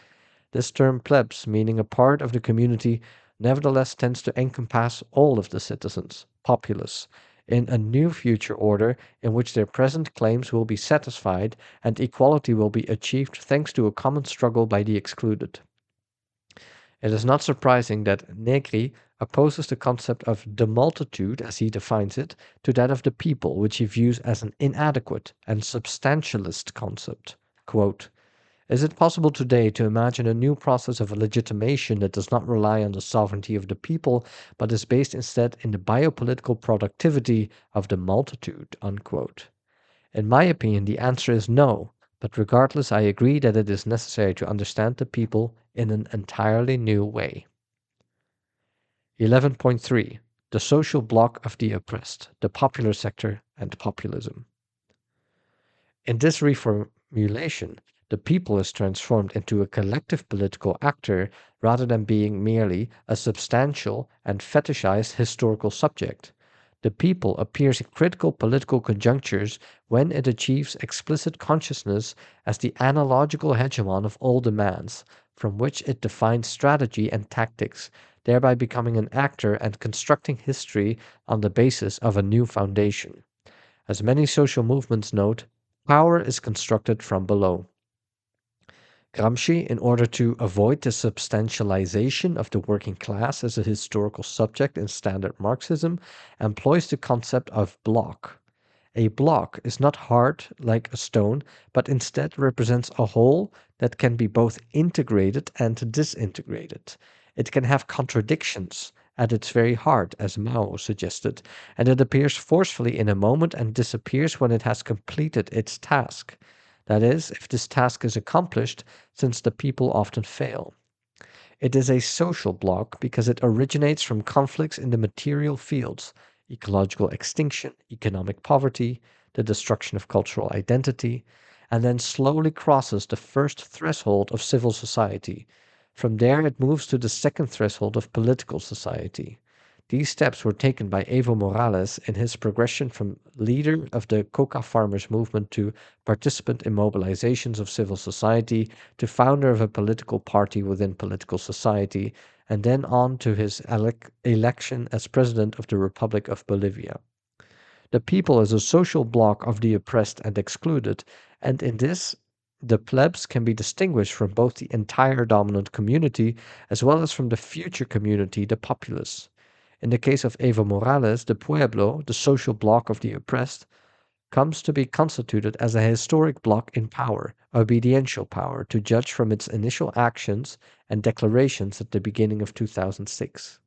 This term plebs, meaning a part of the community, nevertheless tends to encompass all of the citizens, populace, in a new future order in which their present claims will be satisfied and equality will be achieved thanks to a common struggle by the excluded. It is not surprising that Negri opposes the concept of the multitude, as he defines it, to that of the people, which he views as an inadequate and substantialist concept. Quote, is it possible today to imagine a new process of legitimation that does not rely on the sovereignty of the people, but is based instead in the biopolitical productivity of the multitude? Unquote. In my opinion, the answer is no, but regardless, I agree that it is necessary to understand the people in an entirely new way. 11.3. The social bloc of the oppressed, the popular sector, and populism. In this reformulation, the people is transformed into a collective political actor rather than being merely a substantial and fetishized historical subject. The people appears in critical political conjunctures when it achieves explicit consciousness as the analogical hegemon of all demands, from which it defines strategy and tactics, thereby becoming an actor and constructing history on the basis of a new foundation. As many social movements note, power is constructed from below. Gramsci, in order to avoid the substantialization of the working class as a historical subject in standard Marxism, employs the concept of block. A block is not hard like a stone, but instead represents a whole that can be both integrated and disintegrated. It can have contradictions at its very heart, as Mao suggested, and it appears forcefully in a moment and disappears when it has completed its task. That is, if this task is accomplished, since the people often fail. It is a social block because it originates from conflicts in the material fields, ecological extinction, economic poverty, the destruction of cultural identity, and then slowly crosses the first threshold of civil society. From there, it moves to the second threshold of political society. These steps were taken by Evo Morales in his progression from leader of the coca farmers movement to participant in mobilizations of civil society to founder of a political party within political society, and then on to his election as president of the Republic of Bolivia. The people is a social bloc of the oppressed and excluded, and in this, the plebs can be distinguished from both the entire dominant community as well as from the future community, the populace. In the case of Evo Morales, the pueblo, the social bloc of the oppressed, comes to be constituted as a historic bloc in power, obediential power, to judge from its initial actions and declarations at the beginning of 2006.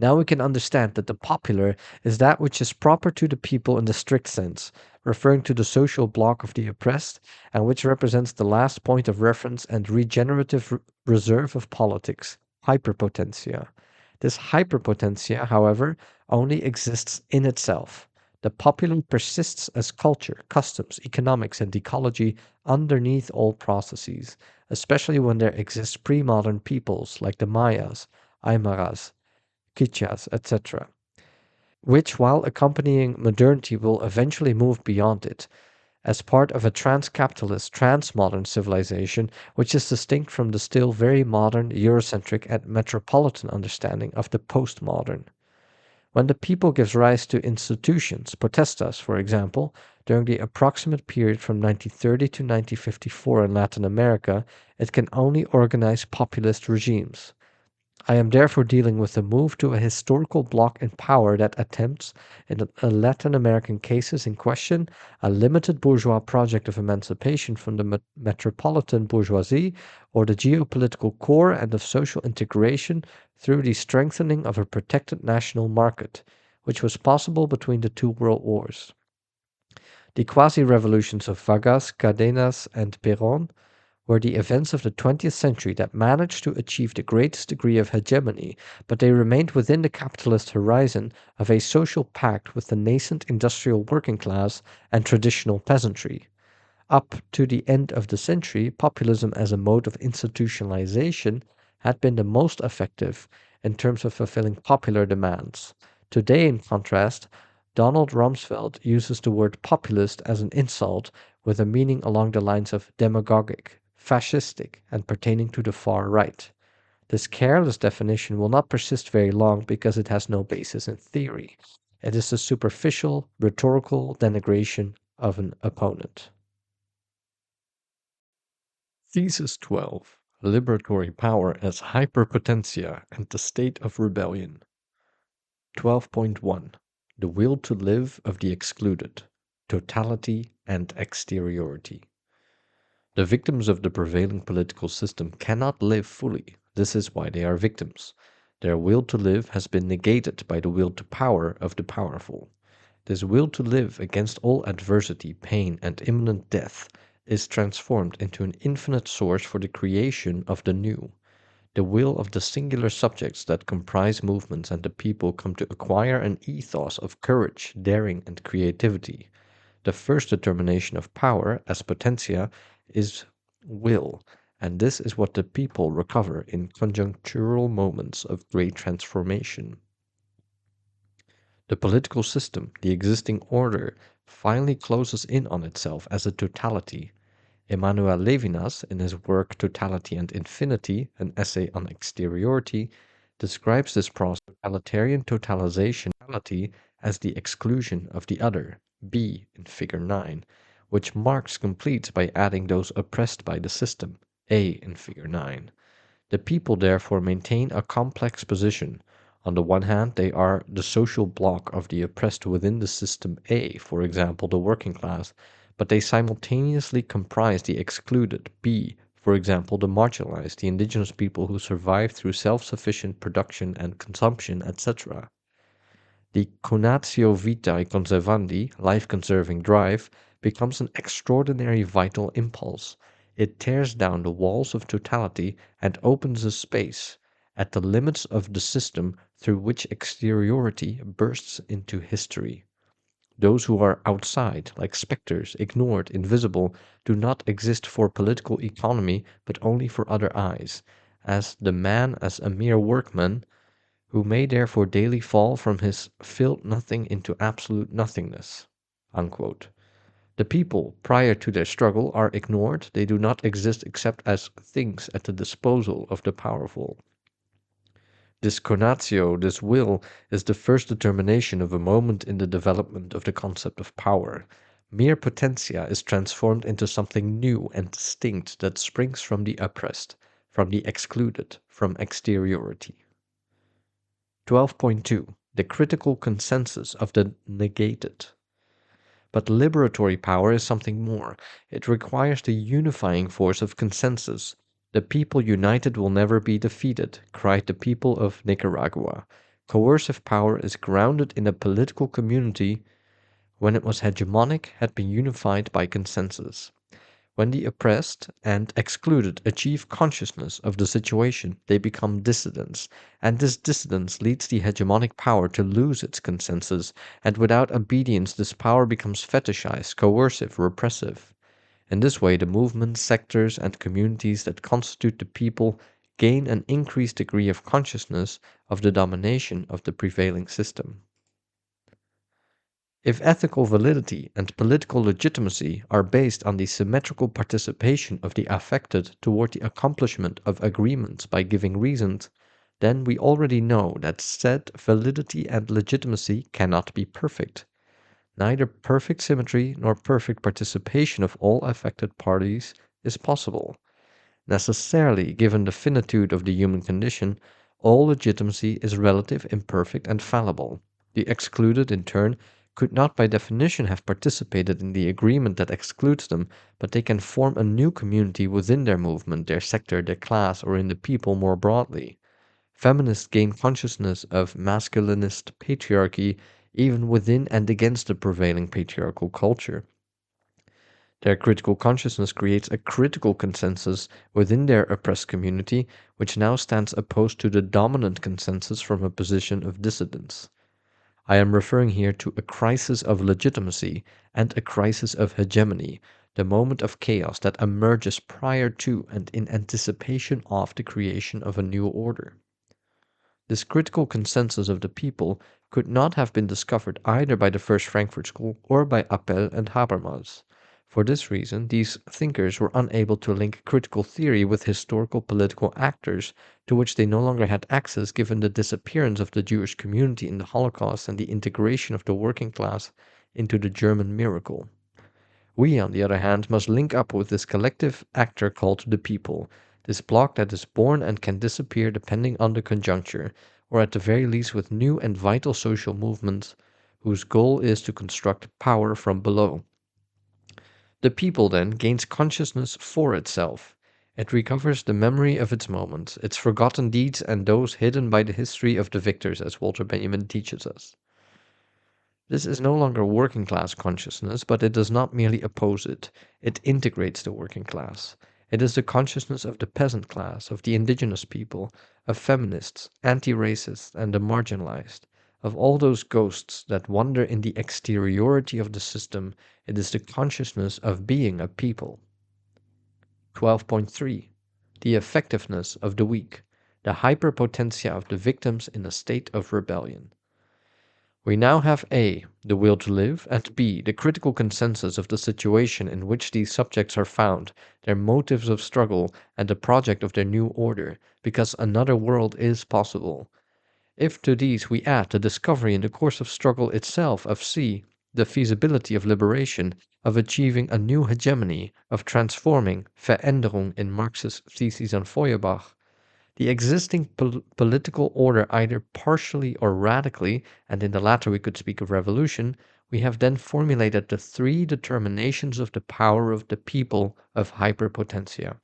Now we can understand that the popular is that which is proper to the people in the strict sense, referring to the social bloc of the oppressed, and which represents the last point of reference and regenerative reserve of politics, hyperpotentia. This hyperpotentia, however, only exists in itself. The popular persists as culture, customs, economics, and ecology underneath all processes, especially when there exist pre-modern peoples like the Mayas, Aymaras, Quichuas, etc., which, while accompanying modernity, will eventually move beyond it as part of a trans-capitalist, trans-modern civilization, which is distinct from the still very modern, Eurocentric, and metropolitan understanding of the postmodern. When the people gives rise to institutions, protestas, for example, during the approximate period from 1930 to 1954 in Latin America, it can only organize populist regimes. I am therefore dealing with the move to a historical bloc in power that attempts, in the Latin American cases in question, a limited bourgeois project of emancipation from the metropolitan bourgeoisie or the geopolitical core and of social integration through the strengthening of a protected national market, which was possible between the two world wars. The quasi-revolutions of Vargas, Cardenas, and Perón were the events of the 20th century that managed to achieve the greatest degree of hegemony, but they remained within the capitalist horizon of a social pact with the nascent industrial working class and traditional peasantry. Up to the end of the century, populism as a mode of institutionalization had been the most effective in terms of fulfilling popular demands. Today, in contrast, Donald Rumsfeld uses the word populist as an insult with a meaning along the lines of demagogic, fascistic, and pertaining to the far right. This careless definition will not persist very long because it has no basis in theory. It is the superficial, rhetorical denigration of an opponent. Thesis 12. Liberatory power as hyperpotentia and the state of rebellion. 12.1. The will to live of the excluded, totality and exteriority. The victims of the prevailing political system cannot live fully. This is why they are victims. Their will to live has been negated by the will to power of the powerful. This will to live against all adversity, pain, and imminent death is transformed into an infinite source for the creation of the new. The will of the singular subjects that comprise movements and the people come to acquire an ethos of courage, daring, and creativity. The first determination of power, as potentia, is will, and this is what the people recover in conjunctural moments of great transformation. The political system, the existing order, finally closes in on itself as a totality. Emmanuel Levinas, in his work Totality and Infinity, an essay on exteriority, describes this process of totalitarian totalization as the exclusion of the other, B in figure 9, which Marx completes by adding those oppressed by the system, A in figure 9. The people therefore maintain a complex position. On the one hand, they are the social bloc of the oppressed within the system A, for example, the working class, but they simultaneously comprise the excluded B, for example, the marginalized, the indigenous people who survive through self-sufficient production and consumption, etc. The conatio vitae conservandi, life-conserving drive, becomes an extraordinary vital impulse. It tears down the walls of totality and opens a space at the limits of the system through which exteriority bursts into history. Those who are outside, like specters, ignored, invisible, do not exist for political economy, but only for other eyes, as the man as a mere workman, who may therefore daily fall from his filled nothing into absolute nothingness. Unquote. The people, prior to their struggle, are ignored. They do not exist except as things at the disposal of the powerful. This conatio, this will, is the first determination of a moment in the development of the concept of power. Mere potentia is transformed into something new and distinct that springs from the oppressed, from the excluded, from exteriority. 12.2. The critical consensus of the negated. But liberatory power is something more. It requires the unifying force of consensus. The people united will never be defeated, cried the people of Nicaragua. Coercive power is grounded in a political community when it was hegemonic had been unified by consensus. When the oppressed and excluded achieve consciousness of the situation, they become dissidents, and this dissidence leads the hegemonic power to lose its consensus, and without obedience this power becomes fetishized, coercive, repressive. In this way, the movements, sectors, and communities that constitute the people gain an increased degree of consciousness of the domination of the prevailing system. If ethical validity and political legitimacy are based on the symmetrical participation of the affected toward the accomplishment of agreements by giving reasons, then we already know that said validity and legitimacy cannot be perfect. Neither perfect symmetry nor perfect participation of all affected parties is possible. Necessarily, given the finitude of the human condition, all legitimacy is relative, imperfect, and fallible. The excluded, in turn, could not by definition have participated in the agreement that excludes them, but they can form a new community within their movement, their sector, their class, or in the people more broadly. Feminists gain consciousness of masculinist patriarchy even within and against the prevailing patriarchal culture. Their critical consciousness creates a critical consensus within their oppressed community, which now stands opposed to the dominant consensus from a position of dissidence. I am referring here to a crisis of legitimacy and a crisis of hegemony, the moment of chaos that emerges prior to and in anticipation of the creation of a new order. This critical consensus of the people could not have been discovered either by the first Frankfurt School or by Appel and Habermas. For this reason, these thinkers were unable to link critical theory with historical political actors to which they no longer had access given the disappearance of the Jewish community in the Holocaust and the integration of the working class into the German miracle. We, on the other hand, must link up with this collective actor called the people, this block that is born and can disappear depending on the conjuncture, or at the very least with new and vital social movements whose goal is to construct power from below. The people, then, gains consciousness for itself. It recovers the memory of its moments, its forgotten deeds, and those hidden by the history of the victors, as Walter Benjamin teaches us. This is no longer working class consciousness, but it does not merely oppose it. It integrates the working class. It is the consciousness of the peasant class, of the indigenous people, of feminists, anti-racists, and the marginalized. Of all those ghosts that wander in the exteriority of the system, it is the consciousness of being a people. 12.3. The effectiveness of the weak, the hyperpotentia of the victims in a state of rebellion. We now have A, the will to live, and B, the critical consensus of the situation in which these subjects are found, their motives of struggle, and the project of their new order, because another world is possible. If to these we add the discovery in the course of struggle itself of C, the feasibility of liberation, of achieving a new hegemony, of transforming Veränderung in Marx's thesis on Feuerbach, the existing political order either partially or radically, and in the latter we could speak of revolution, we have then formulated the three determinations of the power of the people of hyperpotentia.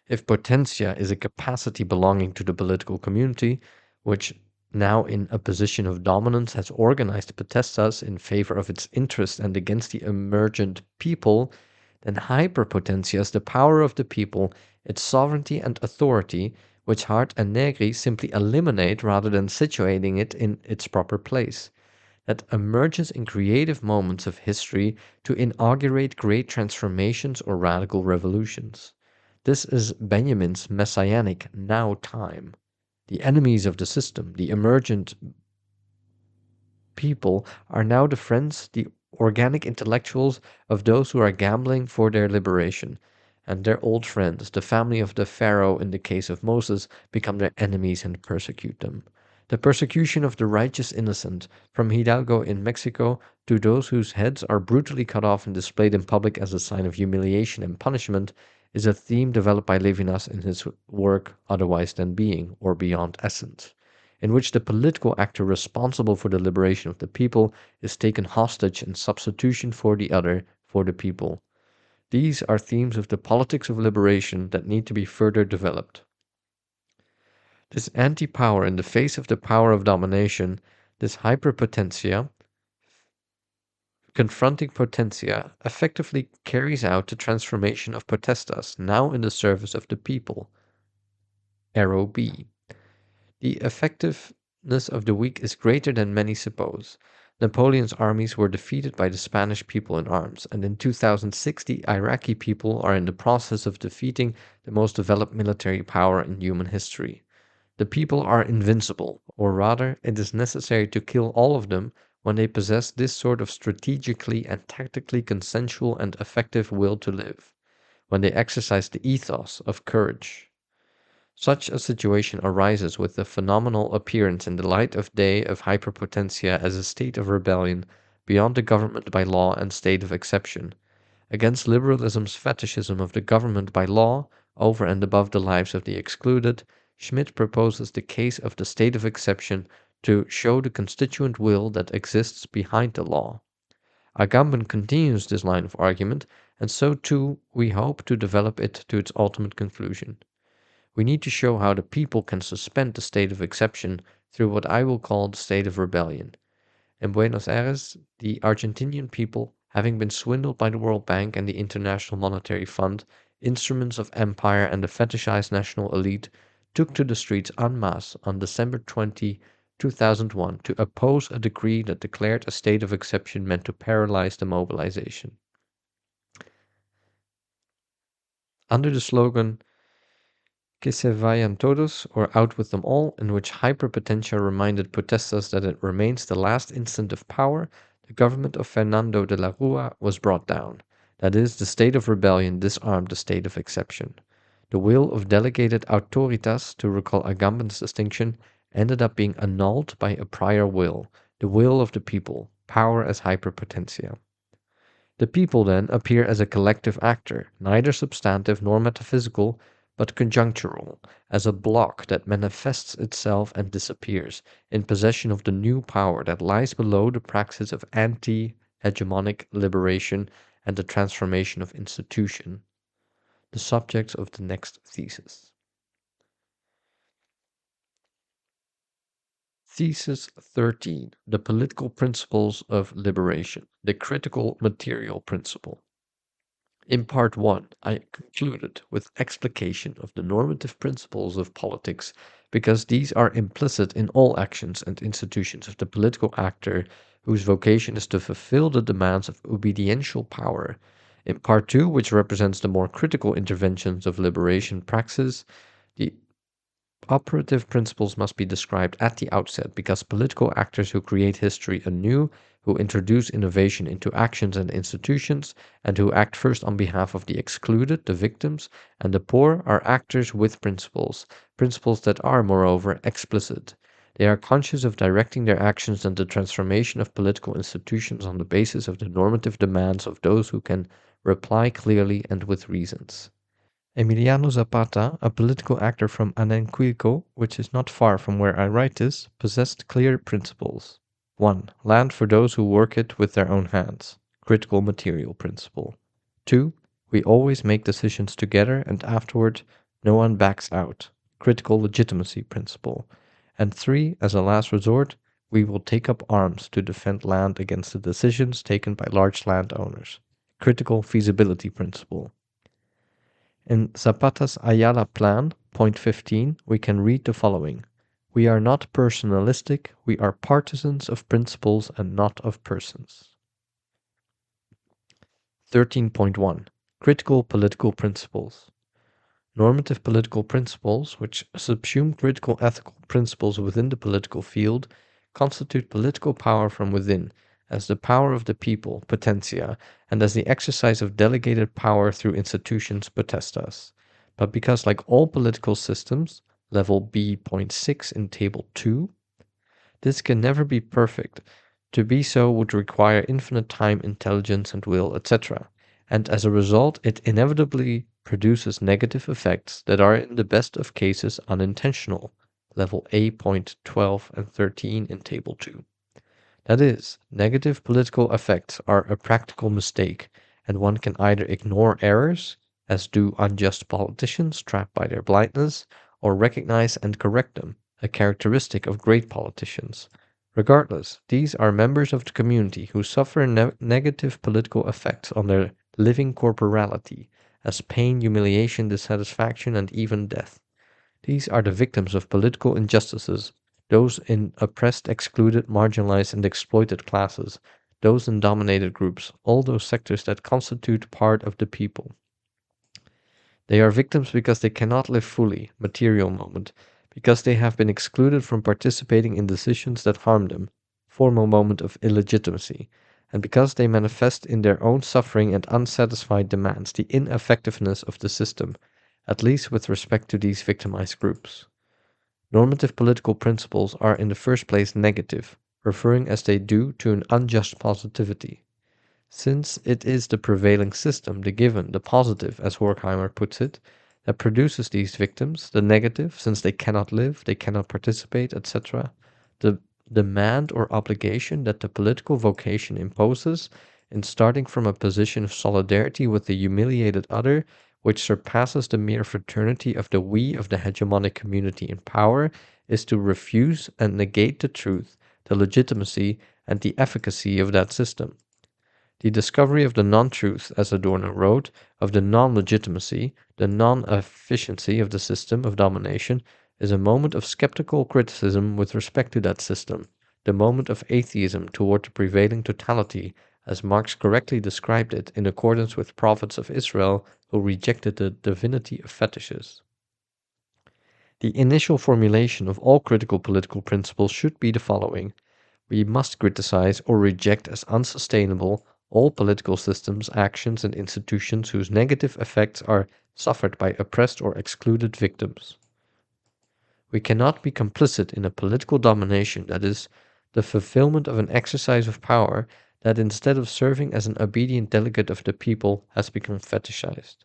If potentia is a capacity belonging to the political community, which now in a position of dominance has organized potestas in favor of its interests and against the emergent people, then hyperpotentia is the power of the people, its sovereignty and authority, which Hart and Negri simply eliminate rather than situating it in its proper place. That emerges in creative moments of history to inaugurate great transformations or radical revolutions. This is Benjamin's messianic now time. The enemies of the system, the emergent people, are now the friends, the organic intellectuals of those who are gambling for their liberation. And their old friends, the family of the Pharaoh in the case of Moses, become their enemies and persecute them. The persecution of the righteous innocent, from Hidalgo in Mexico to those whose heads are brutally cut off and displayed in public as a sign of humiliation and punishment, is a theme developed by Levinas in his work Otherwise Than Being, or Beyond Essence, in which the political actor responsible for the liberation of the people is taken hostage in substitution for the other, for the people. These are themes of the politics of liberation that need to be further developed. This anti-power in the face of the power of domination, this hyperpotentia, confronting potentia, effectively carries out the transformation of potestas, now in the service of the people. Arrow B. The effectiveness of the weak is greater than many suppose. Napoleon's armies were defeated by the Spanish people in arms, and in 2006 the Iraqi people are in the process of defeating the most developed military power in human history. The people are invincible, or rather, it is necessary to kill all of them when they possess this sort of strategically and tactically consensual and effective will to live, when they exercise the ethos of courage. Such a situation arises with the phenomenal appearance in the light of day of hyperpotentia as a state of rebellion beyond the government by law and state of exception, against liberalism's fetishism of the government by law over and above the lives of the excluded. Schmidt proposes the case of the state of exception to show the constituent will that exists behind the law. Agamben continues this line of argument, and so too we hope to develop it to its ultimate conclusion. We need to show how the people can suspend the state of exception through what I will call the state of rebellion. In Buenos Aires, the Argentinian people, having been swindled by the World Bank and the International Monetary Fund, instruments of empire and the fetishized national elite, took to the streets en masse on December 20, 2001 to oppose a decree that declared a state of exception meant to paralyze the mobilization. Under the slogan Que se vayan todos, or out with them all, in which hyperpotentia reminded protesters that it remains the last instant of power, the government of Fernando de la Rúa was brought down. That is, the state of rebellion disarmed the state of exception. The will of delegated autoritas, to recall Agamben's distinction, ended up being annulled by a prior will, the will of the people, power as hyperpotentia. The people then appear as a collective actor, neither substantive nor metaphysical, but conjunctural, as a block that manifests itself and disappears, in possession of the new power that lies below the praxis of anti-hegemonic liberation and the transformation of institution, the subject of the next thesis. Thesis 13. The political principles of liberation, the critical material principle. In part 1, I concluded with explication of the normative principles of politics because these are implicit in all actions and institutions of the political actor whose vocation is to fulfill the demands of obediential power. In part 2, which represents the more critical interventions of liberation praxis, the operative principles must be described at the outset because political actors who create history anew, who introduce innovation into actions and institutions, and who act first on behalf of the excluded, the victims, and the poor are actors with principles, principles that are, moreover, explicit. They are conscious of directing their actions and the transformation of political institutions on the basis of the normative demands of those who can reply clearly and with reasons. Emiliano Zapata, a political actor from Anenquilco, which is not far from where I write this, possessed clear principles. 1. Land for those who work it with their own hands. Critical material principle. 2. We always make decisions together and afterward no one backs out. Critical legitimacy principle. And 3. As a last resort, we will take up arms to defend land against the decisions taken by large landowners. Critical feasibility principle. In Zapata's Ayala Plan, point 15, we can read the following. We are not personalistic, we are partisans of principles and not of persons. 13.1. Critical political principles. Normative political principles, which subsume critical ethical principles within the political field, constitute political power from within, as the power of the people, potentia, and as the exercise of delegated power through institutions, potestas. But because, like all political systems, level B.6 in Table 2, this can never be perfect. To be so would require infinite time, intelligence, and will, etc., and as a result, it inevitably produces negative effects that are in the best of cases unintentional, level A.12 and 13 in Table 2. That is, negative political effects are a practical mistake, and one can either ignore errors, as do unjust politicians trapped by their blindness, or recognize and correct them, a characteristic of great politicians. Regardless, these are members of the community who suffer negative political effects on their living corporality, as pain, humiliation, dissatisfaction, and even death. These are the victims of political injustices, those in oppressed, excluded, marginalized, and exploited classes, those in dominated groups, all those sectors that constitute part of the people. They are victims because they cannot live fully, material moment, because they have been excluded from participating in decisions that harm them, formal moment of illegitimacy, and because they manifest in their own suffering and unsatisfied demands the ineffectiveness of the system, at least with respect to these victimized groups. Normative political principles are in the first place negative, referring as they do to an unjust positivity. Since it is the prevailing system, the given, the positive, as Horkheimer puts it, that produces these victims, the negative, since they cannot live, they cannot participate, etc., the demand or obligation that the political vocation imposes in starting from a position of solidarity with the humiliated other, which surpasses the mere fraternity of the we of the hegemonic community in power, is to refuse and negate the truth, the legitimacy, and the efficacy of that system. The discovery of the non-truth, as Adorno wrote, of the non-legitimacy, the non-efficiency of the system of domination, is a moment of skeptical criticism with respect to that system, the moment of atheism toward the prevailing totality, as Marx correctly described it in accordance with prophets of Israel who rejected the divinity of fetishes. The initial formulation of all critical political principles should be the following. We must criticize or reject as unsustainable all political systems, actions, and institutions whose negative effects are suffered by oppressed or excluded victims. We cannot be complicit in a political domination that is the fulfillment of an exercise of power that instead of serving as an obedient delegate of the people has become fetishized.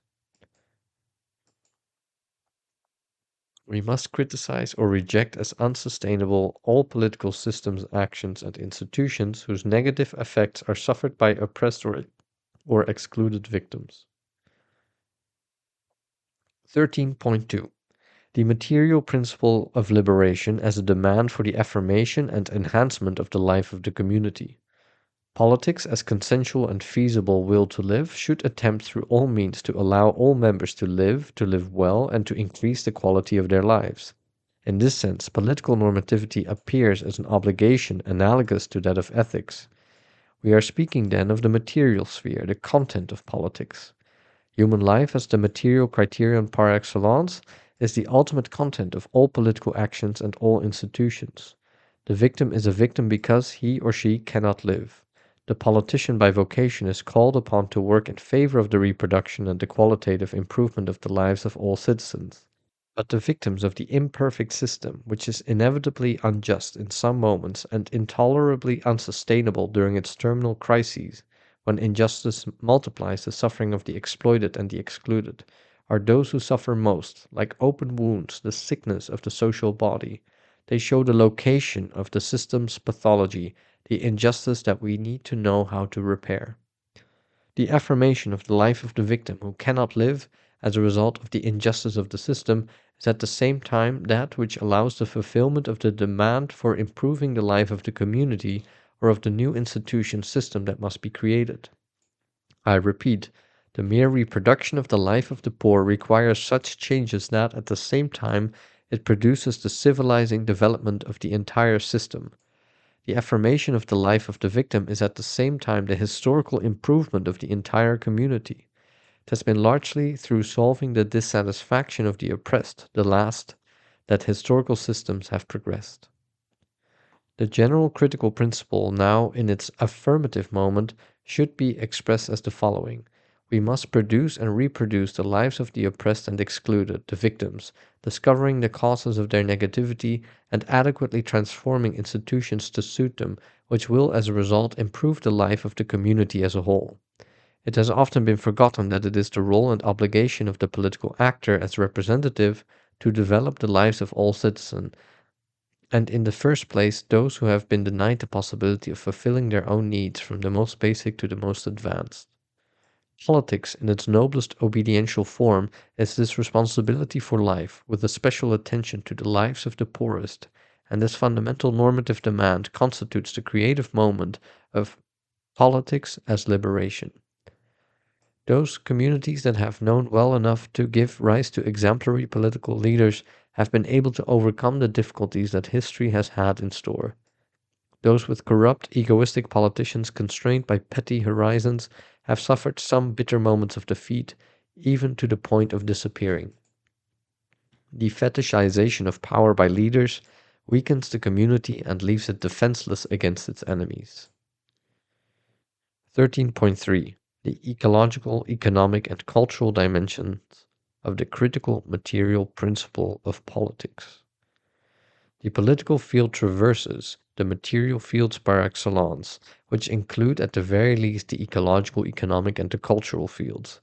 We must criticize or reject as unsustainable all political systems, actions, and institutions whose negative effects are suffered by oppressed or excluded victims. 13.2. The material principle of liberation as a demand for the affirmation and enhancement of the life of the community. Politics as consensual and feasible will to live should attempt through all means to allow all members to live well, and to increase the quality of their lives. In this sense, political normativity appears as an obligation analogous to that of ethics. We are speaking then of the material sphere, the content of politics. Human life as the material criterion par excellence is the ultimate content of all political actions and all institutions. The victim is a victim because he or she cannot live. The politician by vocation is called upon to work in favor of the reproduction and the qualitative improvement of the lives of all citizens. But the victims of the imperfect system, which is inevitably unjust in some moments and intolerably unsustainable during its terminal crises, when injustice multiplies the suffering of the exploited and the excluded, are those who suffer most, like open wounds, the sickness of the social body. They show the location of the system's pathology, the injustice that we need to know how to repair. The affirmation of the life of the victim who cannot live as a result of the injustice of the system is at the same time that which allows the fulfillment of the demand for improving the life of the community or of the new institution system that must be created. I repeat, the mere reproduction of the life of the poor requires such changes that at the same time it produces the civilizing development of the entire system. The affirmation of the life of the victim is at the same time the historical improvement of the entire community. It has been largely through solving the dissatisfaction of the oppressed, the last, that historical systems have progressed. The general critical principle now in its affirmative moment should be expressed as the following. We must produce and reproduce the lives of the oppressed and excluded, the victims, discovering the causes of their negativity and adequately transforming institutions to suit them, which will as a result improve the life of the community as a whole. It has often been forgotten that it is the role and obligation of the political actor as representative to develop the lives of all citizens, and in the first place those who have been denied the possibility of fulfilling their own needs from the most basic to the most advanced. Politics, in its noblest obediential form, is this responsibility for life, with a special attention to the lives of the poorest, and this fundamental normative demand constitutes the creative moment of politics as liberation. Those communities that have known well enough to give rise to exemplary political leaders have been able to overcome the difficulties that history has had in store. Those with corrupt, egoistic politicians constrained by petty horizons have suffered some bitter moments of defeat, even to the point of disappearing. The fetishization of power by leaders weakens the community and leaves it defenseless against its enemies. 13.3. The ecological, economic, and cultural dimensions of the critical material principle of politics. The political field traverses the material fields par excellence, which include at the very least the ecological, economic, and the cultural fields.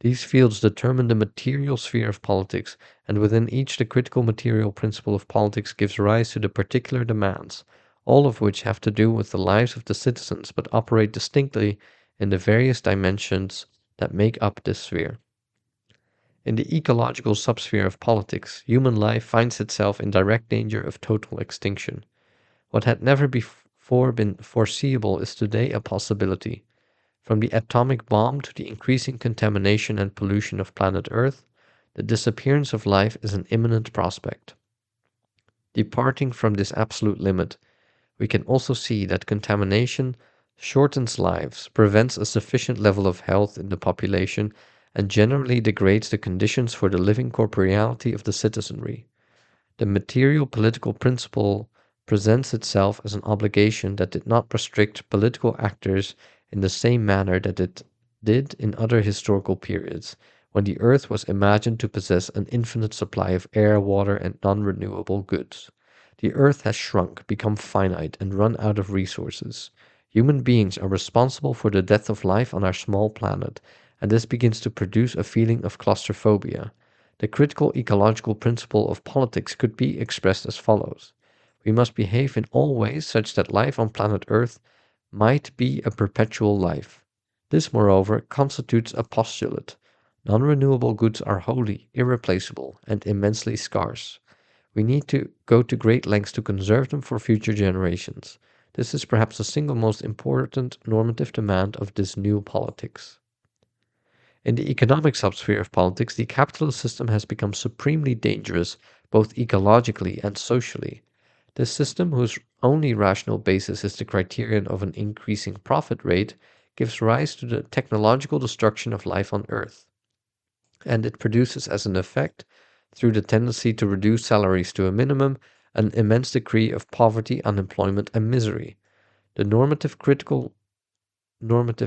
These fields determine the material sphere of politics, and within each the critical material principle of politics gives rise to the particular demands, all of which have to do with the lives of the citizens but operate distinctly in the various dimensions that make up this sphere. In the ecological subsphere of politics, human life finds itself in direct danger of total extinction. What had never before been foreseeable is today a possibility. From the atomic bomb to the increasing contamination and pollution of planet Earth, the disappearance of life is an imminent prospect. Departing from this absolute limit, we can also see that contamination shortens lives, prevents a sufficient level of health in the population, and generally degrades the conditions for the living corporeality of the citizenry. The material political principle presents itself as an obligation that did not restrict political actors in the same manner that it did in other historical periods, when the earth was imagined to possess an infinite supply of air, water, and non-renewable goods. The earth has shrunk, become finite, and run out of resources. Human beings are responsible for the death of life on our small planet, and this begins to produce a feeling of claustrophobia. The critical ecological principle of politics could be expressed as follows. We must behave in all ways such that life on planet Earth might be a perpetual life. This, moreover, constitutes a postulate. Non-renewable goods are wholly, irreplaceable, and immensely scarce. We need to go to great lengths to conserve them for future generations. This is perhaps the single most important normative demand of this new politics. In the economic subsphere of politics, the capitalist system has become supremely dangerous, both ecologically and socially. This system, whose only rational basis is the criterion of an increasing profit rate, gives rise to the technological destruction of life on Earth. And it produces as an effect, through the tendency to reduce salaries to a minimum, an immense degree of poverty, unemployment, and misery. The normative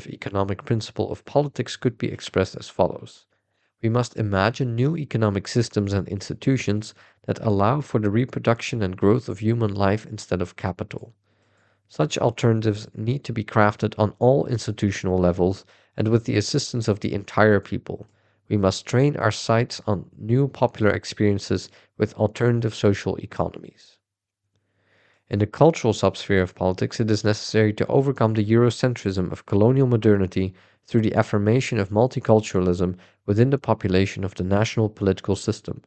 economic principle of politics could be expressed as follows. We must imagine new economic systems and institutions that allow for the reproduction and growth of human life instead of capital. Such alternatives need to be crafted on all institutional levels and with the assistance of the entire people. We must train our sights on new popular experiences with alternative social economies. In the cultural subsphere of politics, it is necessary to overcome the Eurocentrism of colonial modernity through the affirmation of multiculturalism within the population of the national political system.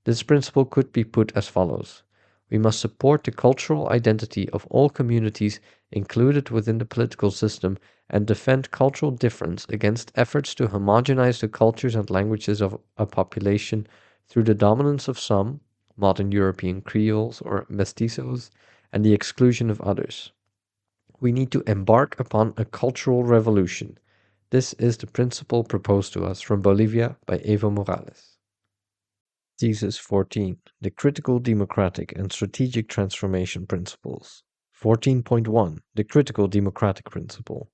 This principle could be put as follows. We must support the cultural identity of all communities included within the political system and defend cultural difference against efforts to homogenize the cultures and languages of a population through the dominance of some, modern European Creoles or mestizos, and the exclusion of others. We need to embark upon a cultural revolution. This is the principle proposed to us from Bolivia by Evo Morales. Thesis 14. The Critical Democratic and Strategic Transformation Principles. 14.1. The Critical Democratic Principle.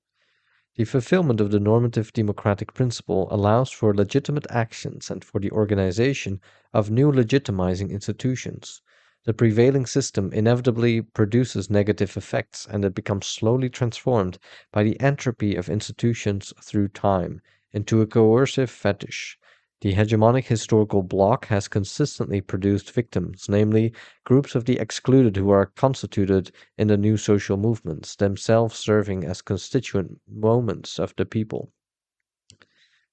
The fulfillment of the normative democratic principle allows for legitimate actions and for the organization of new legitimizing institutions. The prevailing system inevitably produces negative effects, and it becomes slowly transformed by the entropy of institutions through time into a coercive fetish. The hegemonic historical bloc has consistently produced victims, namely, groups of the excluded who are constituted in the new social movements, themselves serving as constituent moments of the people.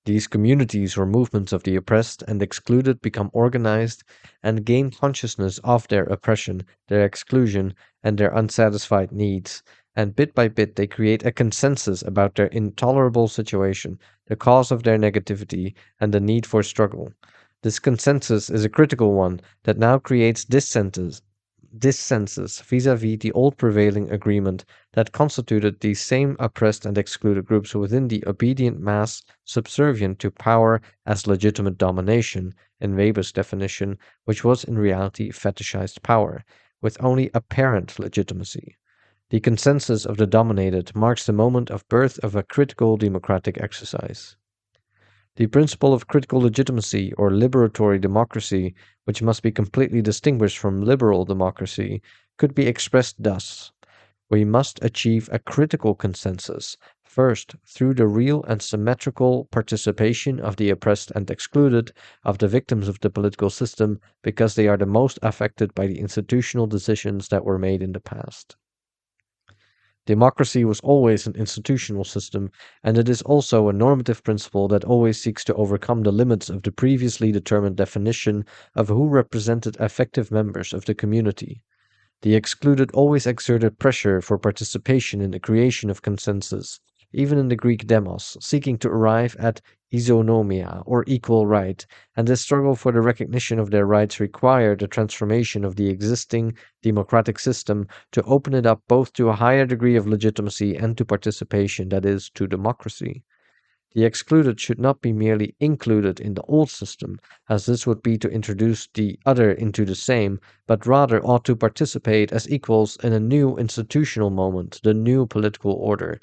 These communities or movements of the oppressed and excluded become organized and gain consciousness of their oppression, their exclusion, and their unsatisfied needs. And bit by bit, they create a consensus about their intolerable situation, the cause of their negativity, and the need for struggle. This consensus is a critical one that now creates dissensus vis-à-vis the old prevailing agreement that constituted these same oppressed and excluded groups within the obedient mass subservient to power as legitimate domination, in Weber's definition, which was in reality fetishized power, with only apparent legitimacy. The consensus of the dominated marks the moment of birth of a critical democratic exercise. The principle of critical legitimacy or liberatory democracy, which must be completely distinguished from liberal democracy, could be expressed thus. We must achieve a critical consensus, first through the real and symmetrical participation of the oppressed and excluded, of the victims of the political system, because they are the most affected by the institutional decisions that were made in the past. Democracy was always an institutional system, and it is also a normative principle that always seeks to overcome the limits of the previously determined definition of who represented effective members of the community. The excluded always exerted pressure for participation in the creation of consensus, even in the Greek demos, seeking to arrive at isonomia, or equal right, and this struggle for the recognition of their rights required a transformation of the existing democratic system to open it up both to a higher degree of legitimacy and to participation, that is, to democracy. The excluded should not be merely included in the old system, as this would be to introduce the other into the same, but rather ought to participate as equals in a new institutional moment, the new political order.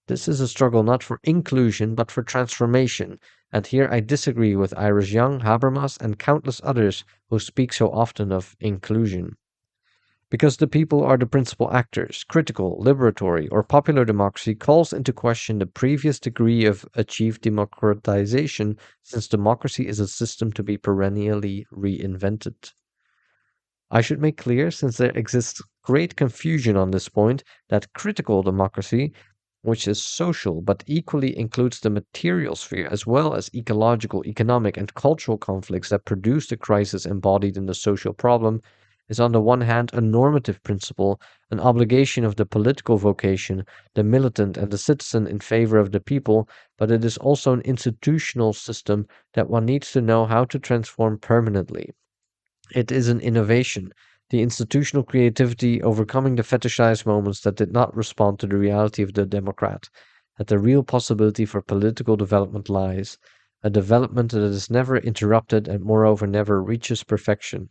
This is a struggle not for inclusion but for transformation, and here I disagree with Iris Young, Habermas, and countless others who speak so often of inclusion. Because the people are the principal actors, critical, liberatory, or popular democracy calls into question the previous degree of achieved democratization, since democracy is a system to be perennially reinvented. I should make clear, since there exists great confusion on this point, that critical democracy, which is social but equally includes the material sphere as well as ecological, economic, and cultural conflicts that produce the crisis embodied in the social problem, is on the one hand a normative principle, an obligation of the political vocation, the militant and the citizen in favor of the people, but it is also an institutional system that one needs to know how to transform permanently. It is an innovation, the institutional creativity overcoming the fetishized moments that did not respond to the reality of the democrat, that the real possibility for political development lies, a development that is never interrupted and moreover never reaches perfection.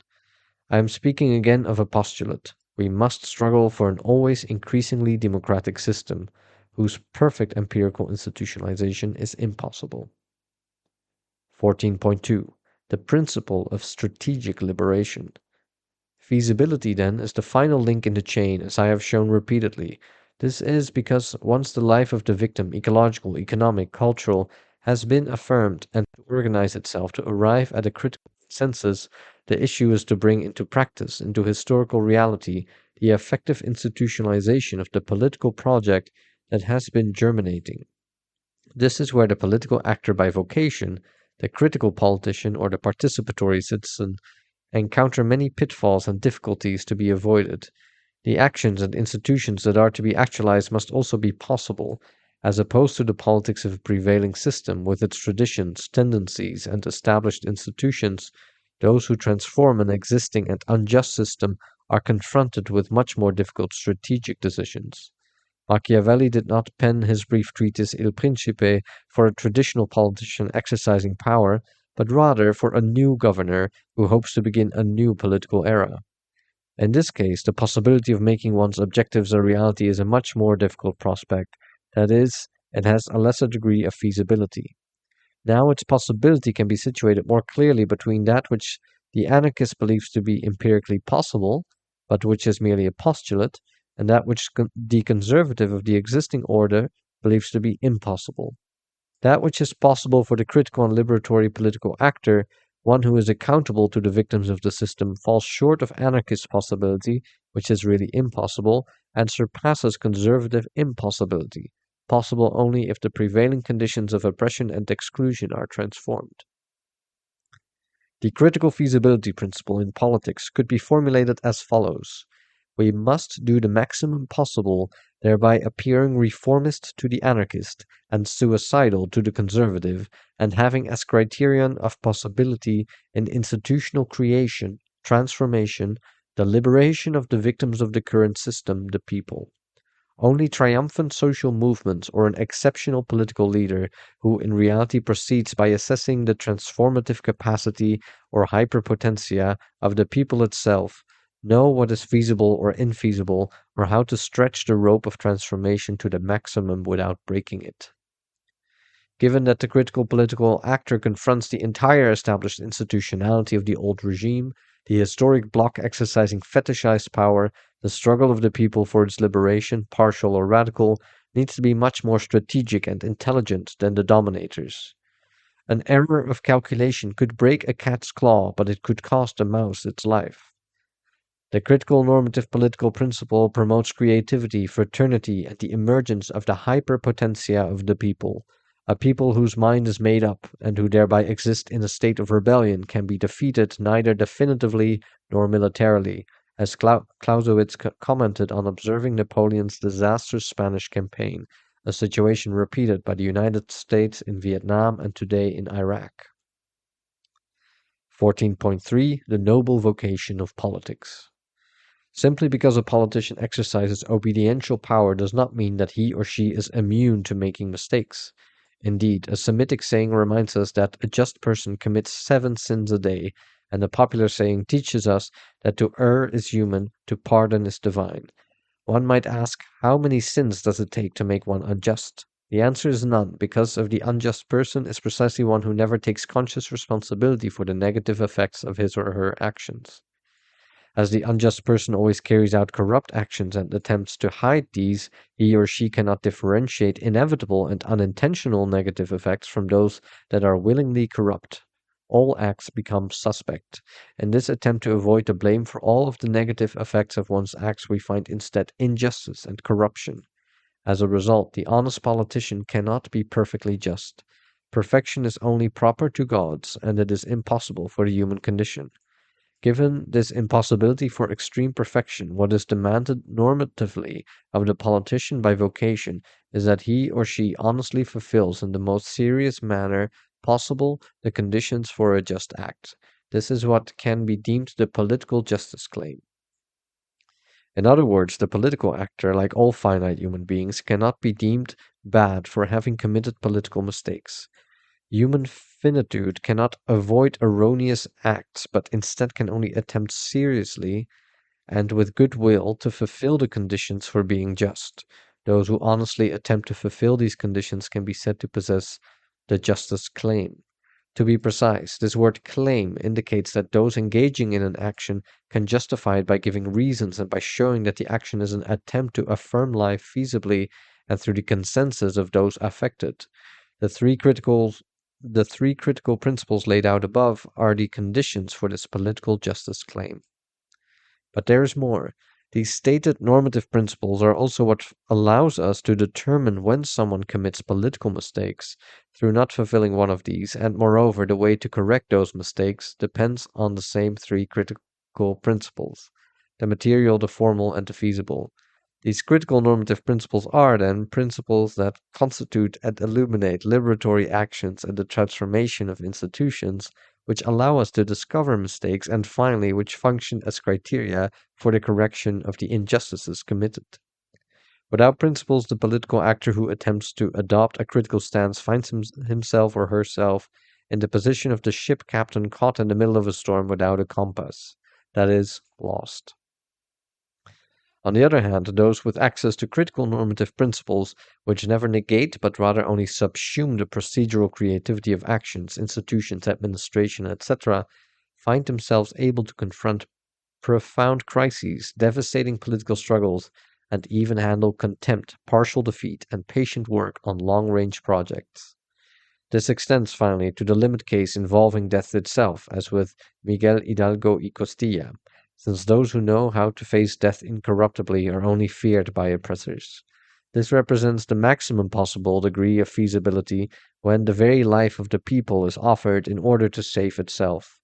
I am speaking again of a postulate. We must struggle for an always increasingly democratic system, whose perfect empirical institutionalization is impossible. 14.2. The principle of strategic liberation. Feasibility, then, is the final link in the chain, as I have shown repeatedly. This is because once the life of the victim, ecological, economic, cultural, has been affirmed and to organize itself to arrive at a critical consensus, the issue is to bring into practice, into historical reality, the effective institutionalization of the political project that has been germinating. This is where the political actor by vocation, the critical politician or the participatory citizen, encounter many pitfalls and difficulties to be avoided. The actions and institutions that are to be actualized must also be possible, as opposed to the politics of a prevailing system with its traditions, tendencies, and established institutions. Those who transform an existing and unjust system are confronted with much more difficult strategic decisions. Machiavelli did not pen his brief treatise Il Principe for a traditional politician exercising power, but rather for a new governor who hopes to begin a new political era. In this case, the possibility of making one's objectives a reality is a much more difficult prospect. That is, it has a lesser degree of feasibility. Now its possibility can be situated more clearly between that which the anarchist believes to be empirically possible, but which is merely a postulate, and that which the conservative of the existing order believes to be impossible. That which is possible for the critical and liberatory political actor, one who is accountable to the victims of the system, falls short of anarchist possibility, which is really impossible, and surpasses conservative impossibility. possible only if the prevailing conditions of oppression and exclusion are transformed. The critical feasibility principle in politics could be formulated as follows. We must do the maximum possible, thereby appearing reformist to the anarchist and suicidal to the conservative, and having as criterion of possibility in institutional creation, transformation, the liberation of the victims of the current system, the people. Only triumphant social movements or an exceptional political leader who in reality proceeds by assessing the transformative capacity or hyperpotentia of the people itself know what is feasible or infeasible or how to stretch the rope of transformation to the maximum without breaking it. Given that the critical political actor confronts the entire established institutionality of the old regime, the historic bloc exercising fetishized power, the struggle of the people for its liberation, partial or radical, needs to be much more strategic and intelligent than the dominators. An error of calculation could break a cat's claw, but it could cost a mouse its life. The critical normative political principle promotes creativity, fraternity, and the emergence of the hyperpotentia of the people. A people whose mind is made up, and who thereby exist in a state of rebellion, can be defeated neither definitively nor militarily, as Clausewitz commented on observing Napoleon's disastrous Spanish campaign, a situation repeated by the United States in Vietnam and today in Iraq. 14.3 The Noble Vocation of Politics. Simply because a politician exercises obediential power does not mean that he or she is immune to making mistakes. Indeed, a Semitic saying reminds us that a just person commits 7 sins a day, and a popular saying teaches us that to err is human, to pardon is divine. One might ask, how many sins does it take to make one unjust? The answer is none, because the unjust person is precisely one who never takes conscious responsibility for the negative effects of his or her actions. As the unjust person always carries out corrupt actions and attempts to hide these, he or she cannot differentiate inevitable and unintentional negative effects from those that are willingly corrupt. All acts become suspect. In this attempt to avoid the blame for all of the negative effects of one's acts, we find instead injustice and corruption. As a result, the honest politician cannot be perfectly just. Perfection is only proper to gods, and it is impossible for the human condition. Given this impossibility for extreme perfection, what is demanded normatively of the politician by vocation is that he or she honestly fulfills in the most serious manner possible the conditions for a just act. This is what can be deemed the political justice claim. In other words, the political actor, like all finite human beings, cannot be deemed bad for having committed political mistakes. Human finitude cannot avoid erroneous acts, but instead can only attempt seriously and with good will to fulfill the conditions for being just. Those who honestly attempt to fulfill these conditions can be said to possess the justice claim. To be precise, this word claim indicates that those engaging in an action can justify it by giving reasons and by showing that the action is an attempt to affirm life feasibly and through the consensus of those affected. The three critical principles laid out above are the conditions for this political justice claim. But there is more. These stated normative principles are also what allows us to determine when someone commits political mistakes through not fulfilling one of these, and moreover, the way to correct those mistakes depends on the same 3 critical principles: the material, the formal, and the feasible. These critical normative principles are, then, principles that constitute and illuminate liberatory actions and the transformation of institutions, which allow us to discover mistakes, and finally, which function as criteria for the correction of the injustices committed. Without principles, the political actor who attempts to adopt a critical stance finds himself or herself in the position of the ship captain caught in the middle of a storm without a compass, that is, lost. On the other hand, those with access to critical normative principles, which never negate but rather only subsume the procedural creativity of actions, institutions, administration, etc., find themselves able to confront profound crises, devastating political struggles, and even handle contempt, partial defeat, and patient work on long-range projects. This extends finally to the limit case involving death itself, as with Miguel Hidalgo y Costilla, since those who know how to face death incorruptibly are only feared by oppressors. This represents the maximum possible degree of feasibility when the very life of the people is offered in order to save itself.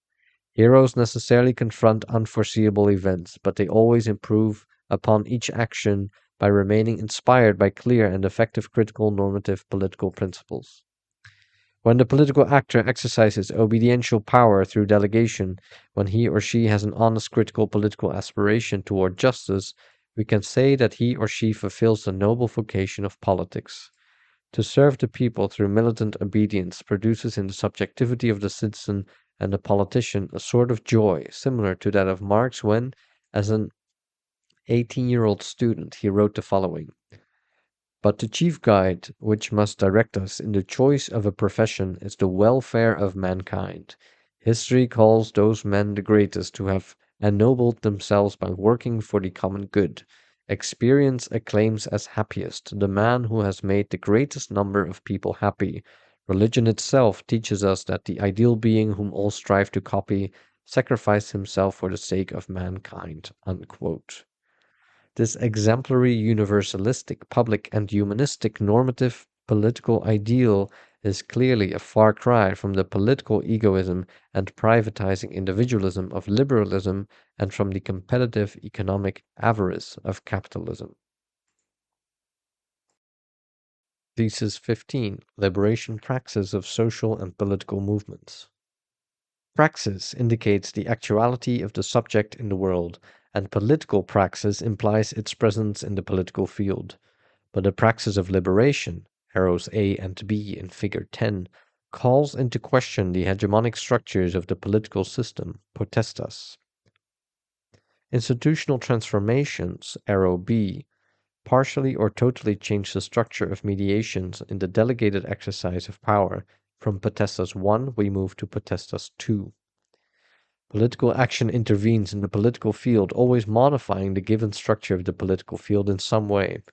Heroes necessarily confront unforeseeable events, but they always improve upon each action by remaining inspired by clear and effective critical normative political principles. When the political actor exercises obediential power through delegation, when he or she has an honest critical political aspiration toward justice, we can say that he or she fulfills the noble vocation of politics. To serve the people through militant obedience produces in the subjectivity of the citizen and the politician a sort of joy similar to that of Marx when, as an 18-year-old student, he wrote the following. But the chief guide which must direct us in the choice of a profession is the welfare of mankind. History calls those men the greatest who have ennobled themselves by working for the common good. Experience acclaims as happiest the man who has made the greatest number of people happy. Religion itself teaches us that the ideal being whom all strive to copy sacrificed himself for the sake of mankind. Unquote. This exemplary, universalistic, public, and humanistic normative political ideal is clearly a far cry from the political egoism and privatizing individualism of liberalism and from the competitive economic avarice of capitalism. Thesis 15. Liberation Praxis of Social and Political Movements. Praxis indicates the actuality of the subject in the world, and political praxis implies its presence in the political field. But the praxis of liberation, arrows A and B in Figure 10, calls into question the hegemonic structures of the political system, potestas. Institutional transformations, arrow B, partially or totally change the structure of mediations in the delegated exercise of power. From potestas 1, we move to potestas 2. Political action intervenes in the political field, always modifying the given structure of the political field in some way.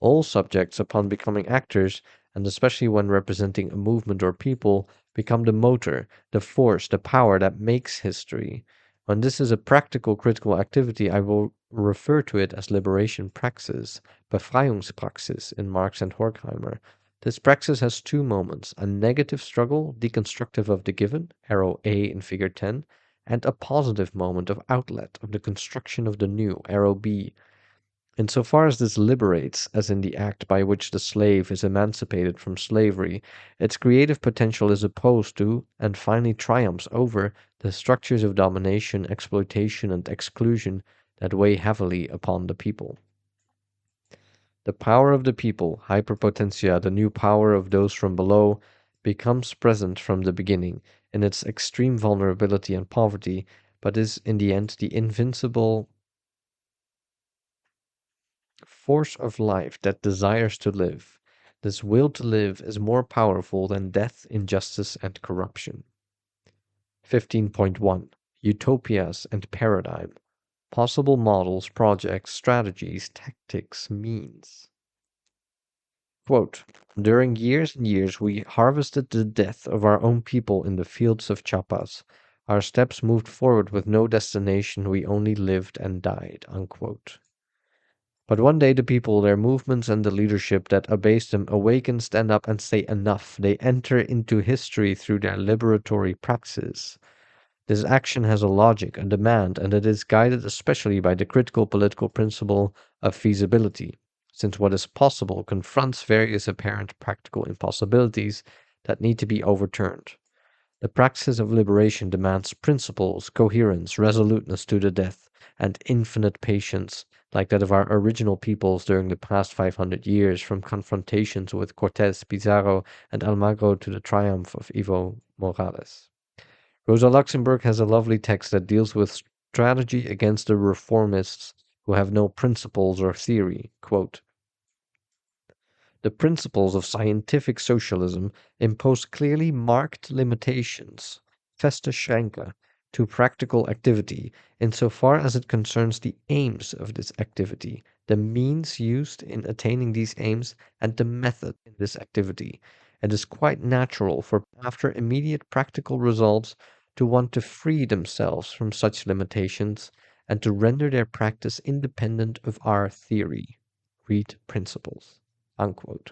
All subjects, upon becoming actors, and especially when representing a movement or people, become the motor, the force, the power that makes history. When this is a practical critical activity, I will refer to it as liberation praxis, Befreiungspraxis in Marx and Horkheimer. This praxis has two moments, a negative struggle, deconstructive of the given, arrow A in Figure 10, and a positive moment of outlet, of the construction of the new, arrow B. Insofar as this liberates, as in the act by which the slave is emancipated from slavery, its creative potential is opposed to, and finally triumphs over, the structures of domination, exploitation, and exclusion that weigh heavily upon the people. The power of the people, hyperpotentia, the new power of those from below, becomes present from the beginning in its extreme vulnerability and poverty, but is in the end the invincible force of life that desires to live. This will to live is more powerful than death, injustice, and corruption. 15.1 Utopias and Paradigm. Possible models, projects, strategies, tactics, means. Quote, during years and years we harvested the death of our own people in the fields of Chiapas. Our steps moved forward with no destination, we only lived and died. Unquote. But one day the people, their movements, and the leadership that obeys them awaken, stand up, and say enough. They enter into history through their liberatory praxis. This action has a logic, a demand, and it is guided especially by the critical political principle of feasibility, since what is possible confronts various apparent practical impossibilities that need to be overturned. The praxis of liberation demands principles, coherence, resoluteness to the death, and infinite patience, like that of our original peoples during the past 500 years, from confrontations with Cortés, Pizarro, and Almagro to the triumph of Evo Morales. Rosa Luxemburg has a lovely text that deals with strategy against the reformists who have no principles or theory. Quote, the principles of scientific socialism impose clearly marked limitations, feste Schranke, to practical activity, insofar as it concerns the aims of this activity, the means used in attaining these aims, and the method in this activity. It is quite natural for after immediate practical results to want to free themselves from such limitations and to render their practice independent of our theory. Read Principles. Unquote.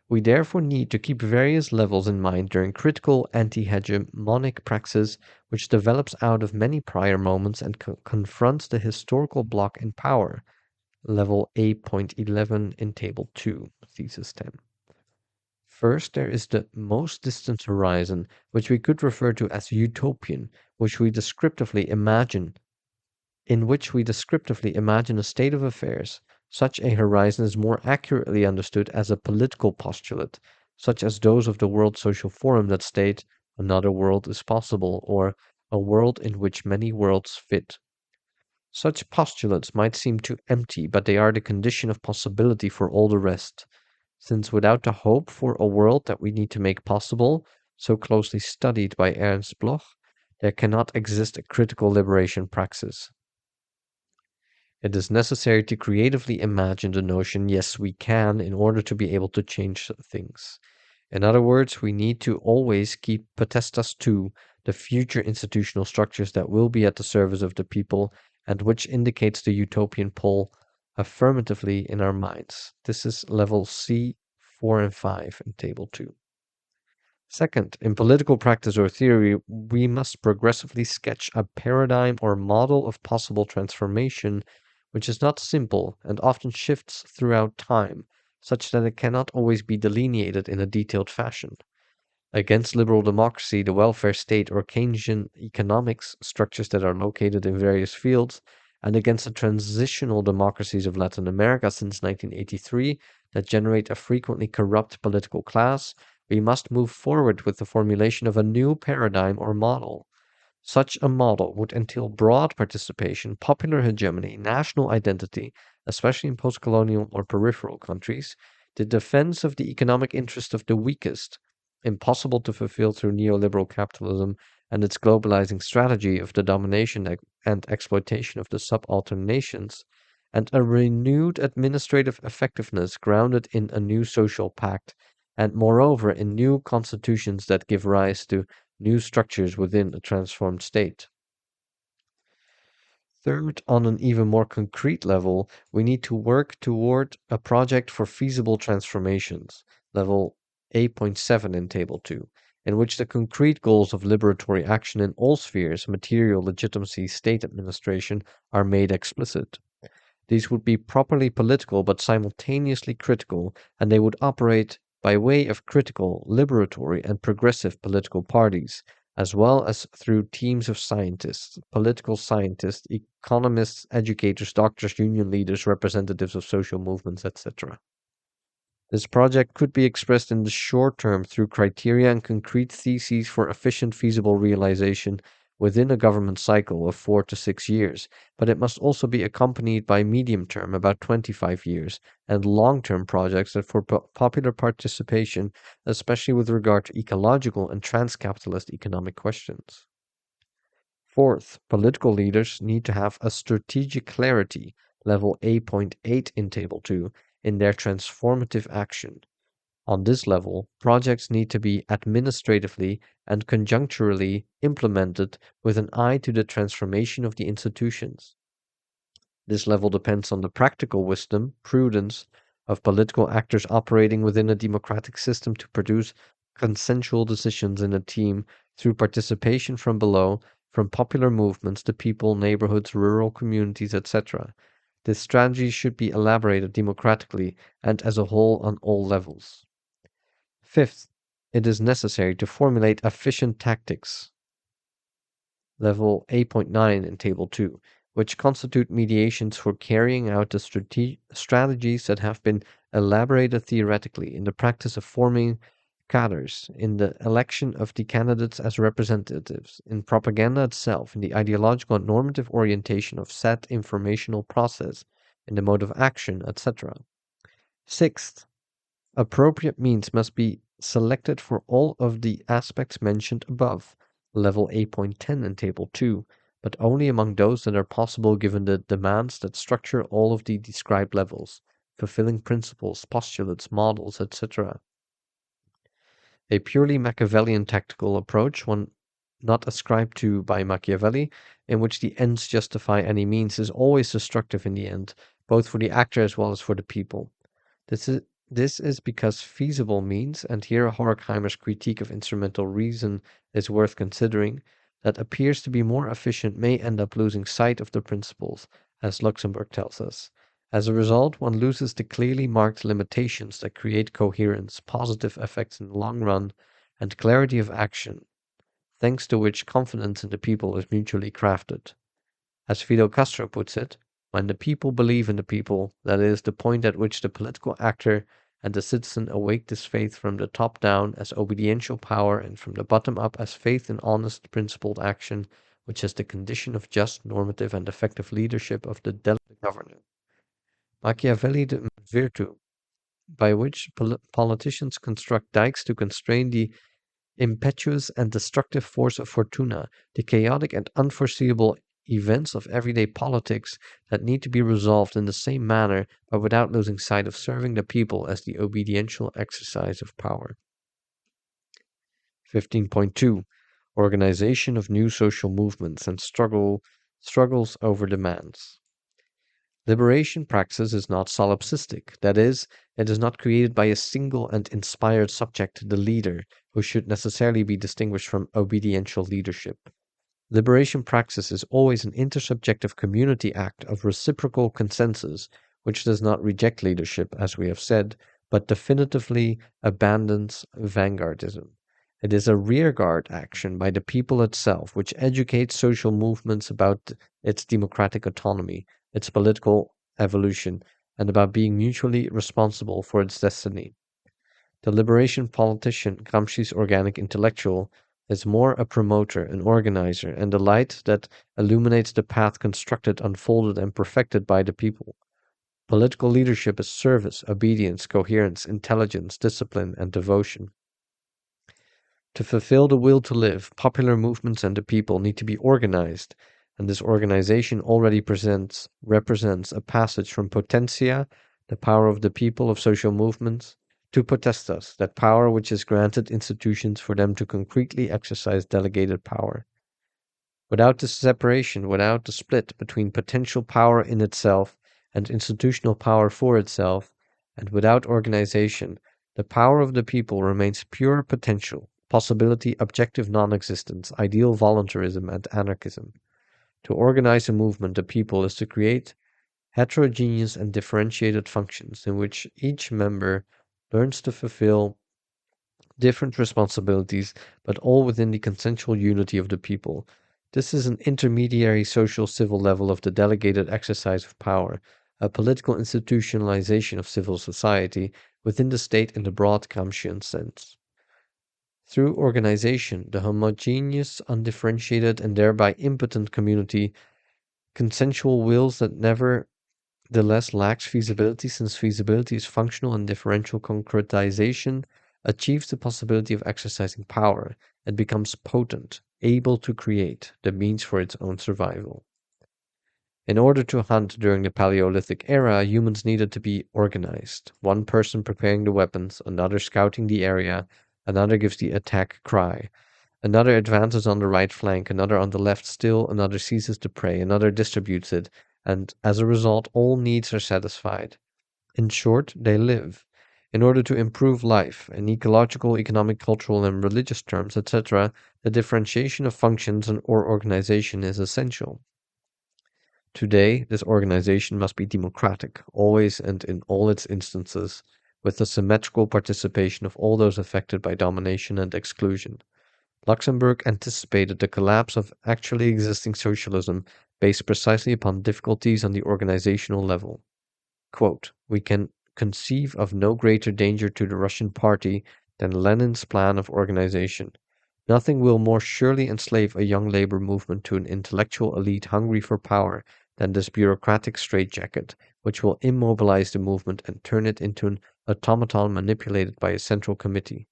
We therefore need to keep various levels in mind during critical anti-hegemonic praxis which develops out of many prior moments and confronts the historical block in power. Level 8.11 in Table 2, Thesis 10. First, there is the most distant horizon, which we could refer to as utopian, which we descriptively imagine in which we descriptively imagine a state of affairs. Such a horizon is more accurately understood as a political postulate, such as those of the World Social Forum that state, another world is possible, or a world in which many worlds fit. Such postulates might seem too empty, but they are the condition of possibility for all the rest, since without the hope for a world that we need to make possible, so closely studied by Ernst Bloch, there cannot exist a critical liberation praxis. It is necessary to creatively imagine the notion, yes, we can, in order to be able to change things. In other words, we need to always keep potestas tu, the future institutional structures that will be at the service of the people, and which indicates the utopian pole affirmatively in our minds. This is level C, 4 and 5 in Table 2. Second, in political practice or theory, we must progressively sketch a paradigm or model of possible transformation which is not simple and often shifts throughout time, such that it cannot always be delineated in a detailed fashion. Against liberal democracy, the welfare state, or Keynesian economics, structures that are located in various fields, and against the transitional democracies of Latin America since 1983 that generate a frequently corrupt political class, we must move forward with the formulation of a new paradigm or model. Such a model would entail broad participation, popular hegemony, national identity, especially in post-colonial or peripheral countries, the defense of the economic interest of the weakest, impossible to fulfill through neoliberal capitalism and its globalizing strategy of the domination and exploitation of the subaltern nations, and a renewed administrative effectiveness grounded in a new social pact, and moreover in new constitutions that give rise to new structures within a transformed state. Third, on an even more concrete level, we need to work toward a project for feasible transformations, level 8.7 in Table 2, in which the concrete goals of liberatory action in all spheres, material legitimacy, state administration, are made explicit. These would be properly political but simultaneously critical, and they would operate by way of critical, liberatory, and progressive political parties, as well as through teams of scientists, political scientists, economists, educators, doctors, union leaders, representatives of social movements, etc. This project could be expressed in the short term through criteria and concrete theses for efficient feasible realization within a government cycle of 4 to 6 years, but it must also be accompanied by medium term, about 25 years, and long term projects that for popular participation, especially with regard to ecological and trans-capitalist economic questions. Fourth, political leaders need to have a strategic clarity, level 8.8 in Table 2, in their transformative action. On this level, projects need to be administratively and conjuncturally implemented with an eye to the transformation of the institutions. This level depends on the practical wisdom, prudence of political actors operating within a democratic system to produce consensual decisions in a team through participation from below, from popular movements, the people, neighborhoods, rural communities, etc. This strategy should be elaborated democratically and as a whole on all levels. Fifth, it is necessary to formulate efficient tactics, level 8.9 in Table 2, which constitute mediations for carrying out the strategies that have been elaborated theoretically in the practice of forming cadres, in the election of the candidates as representatives, in propaganda itself, in the ideological and normative orientation of said informational process, in the mode of action, etc. Sixth, appropriate means must be selected for all of the aspects mentioned above, level 8.10 in Table 2, but only among those that are possible given the demands that structure all of the described levels, fulfilling principles, postulates, models, etc. A purely Machiavellian tactical approach, one not ascribed to by Machiavelli, in which the ends justify any means, is always destructive in the end, both for the actor as well as for the people. This is this is because feasible means, and here Horkheimer's critique of instrumental reason is worth considering, that appears to be more efficient may end up losing sight of the principles, as Luxemburg tells us. As a result, one loses the clearly marked limitations that create coherence, positive effects in the long run, and clarity of action, thanks to which confidence in the people is mutually crafted. As Fidel Castro puts it, when the people believe in the people, that is the point at which the political actor and the citizen awake this faith from the top down as obediential power and from the bottom up as faith in honest, principled action, which is the condition of just, normative, and effective leadership of the delegate governor. Machiavelli de virtu, by which politicians construct dikes to constrain the impetuous and destructive force of fortuna, the chaotic and unforeseeable events of everyday politics that need to be resolved in the same manner, but without losing sight of serving the people as the obediential exercise of power. 15.2 Organization of new social movements and struggles over demands. Liberation praxis is not solipsistic, that is, it is not created by a single and inspired subject, the leader, who should necessarily be distinguished from obediential leadership. Liberation praxis is always an intersubjective community act of reciprocal consensus, which does not reject leadership, as we have said, but definitively abandons vanguardism. It is a rearguard action by the people itself, which educates social movements about its democratic autonomy, its political evolution, and about being mutually responsible for its destiny. The liberation politician, Gramsci's organic intellectual, is more a promoter, an organizer, and the light that illuminates the path constructed, unfolded, and perfected by the people. Political leadership is service, obedience, coherence, intelligence, discipline, and devotion. To fulfill the will to live, popular movements and the people need to be organized, and this organization already represents a passage from potentia, the power of the people of social movements, to potestas, that power which is granted institutions for them to concretely exercise delegated power. Without this separation, without the split between potential power in itself and institutional power for itself, and without organization, the power of the people remains pure potential, possibility, objective non-existence, ideal voluntarism, and anarchism. To organize a movement, the people is to create heterogeneous and differentiated functions in which each member learns to fulfill different responsibilities, but all within the consensual unity of the people. This is an intermediary social civil level of the delegated exercise of power, a political institutionalization of civil society within the state in the broad Gramscian sense. Through organization, the homogeneous, undifferentiated, and thereby impotent community, consensual wills that nevertheless lacks feasibility, since feasibility is functional and differential concretization, achieves the possibility of exercising power and becomes potent, able to create the means for its own survival. In order to hunt during the Paleolithic era, humans needed to be organized. One person preparing the weapons, another scouting the area, another gives the attack cry. Another advances on the right flank, another on the left still, another seizes the prey, another distributes it, and as a result, all needs are satisfied. In short, they live. In order to improve life, in ecological, economic, cultural, and religious terms, etc., the differentiation of functions or organization is essential. Today, this organization must be democratic, always and in all its instances, with the symmetrical participation of all those affected by domination and exclusion. Luxemburg anticipated the collapse of actually existing socialism based precisely upon difficulties on the organizational level. Quote, "We can conceive of no greater danger to the Russian party than Lenin's plan of organization. Nothing will more surely enslave a young labor movement to an intellectual elite hungry for power than this bureaucratic straitjacket, which will immobilize the movement and turn it into an automaton manipulated by a central committee.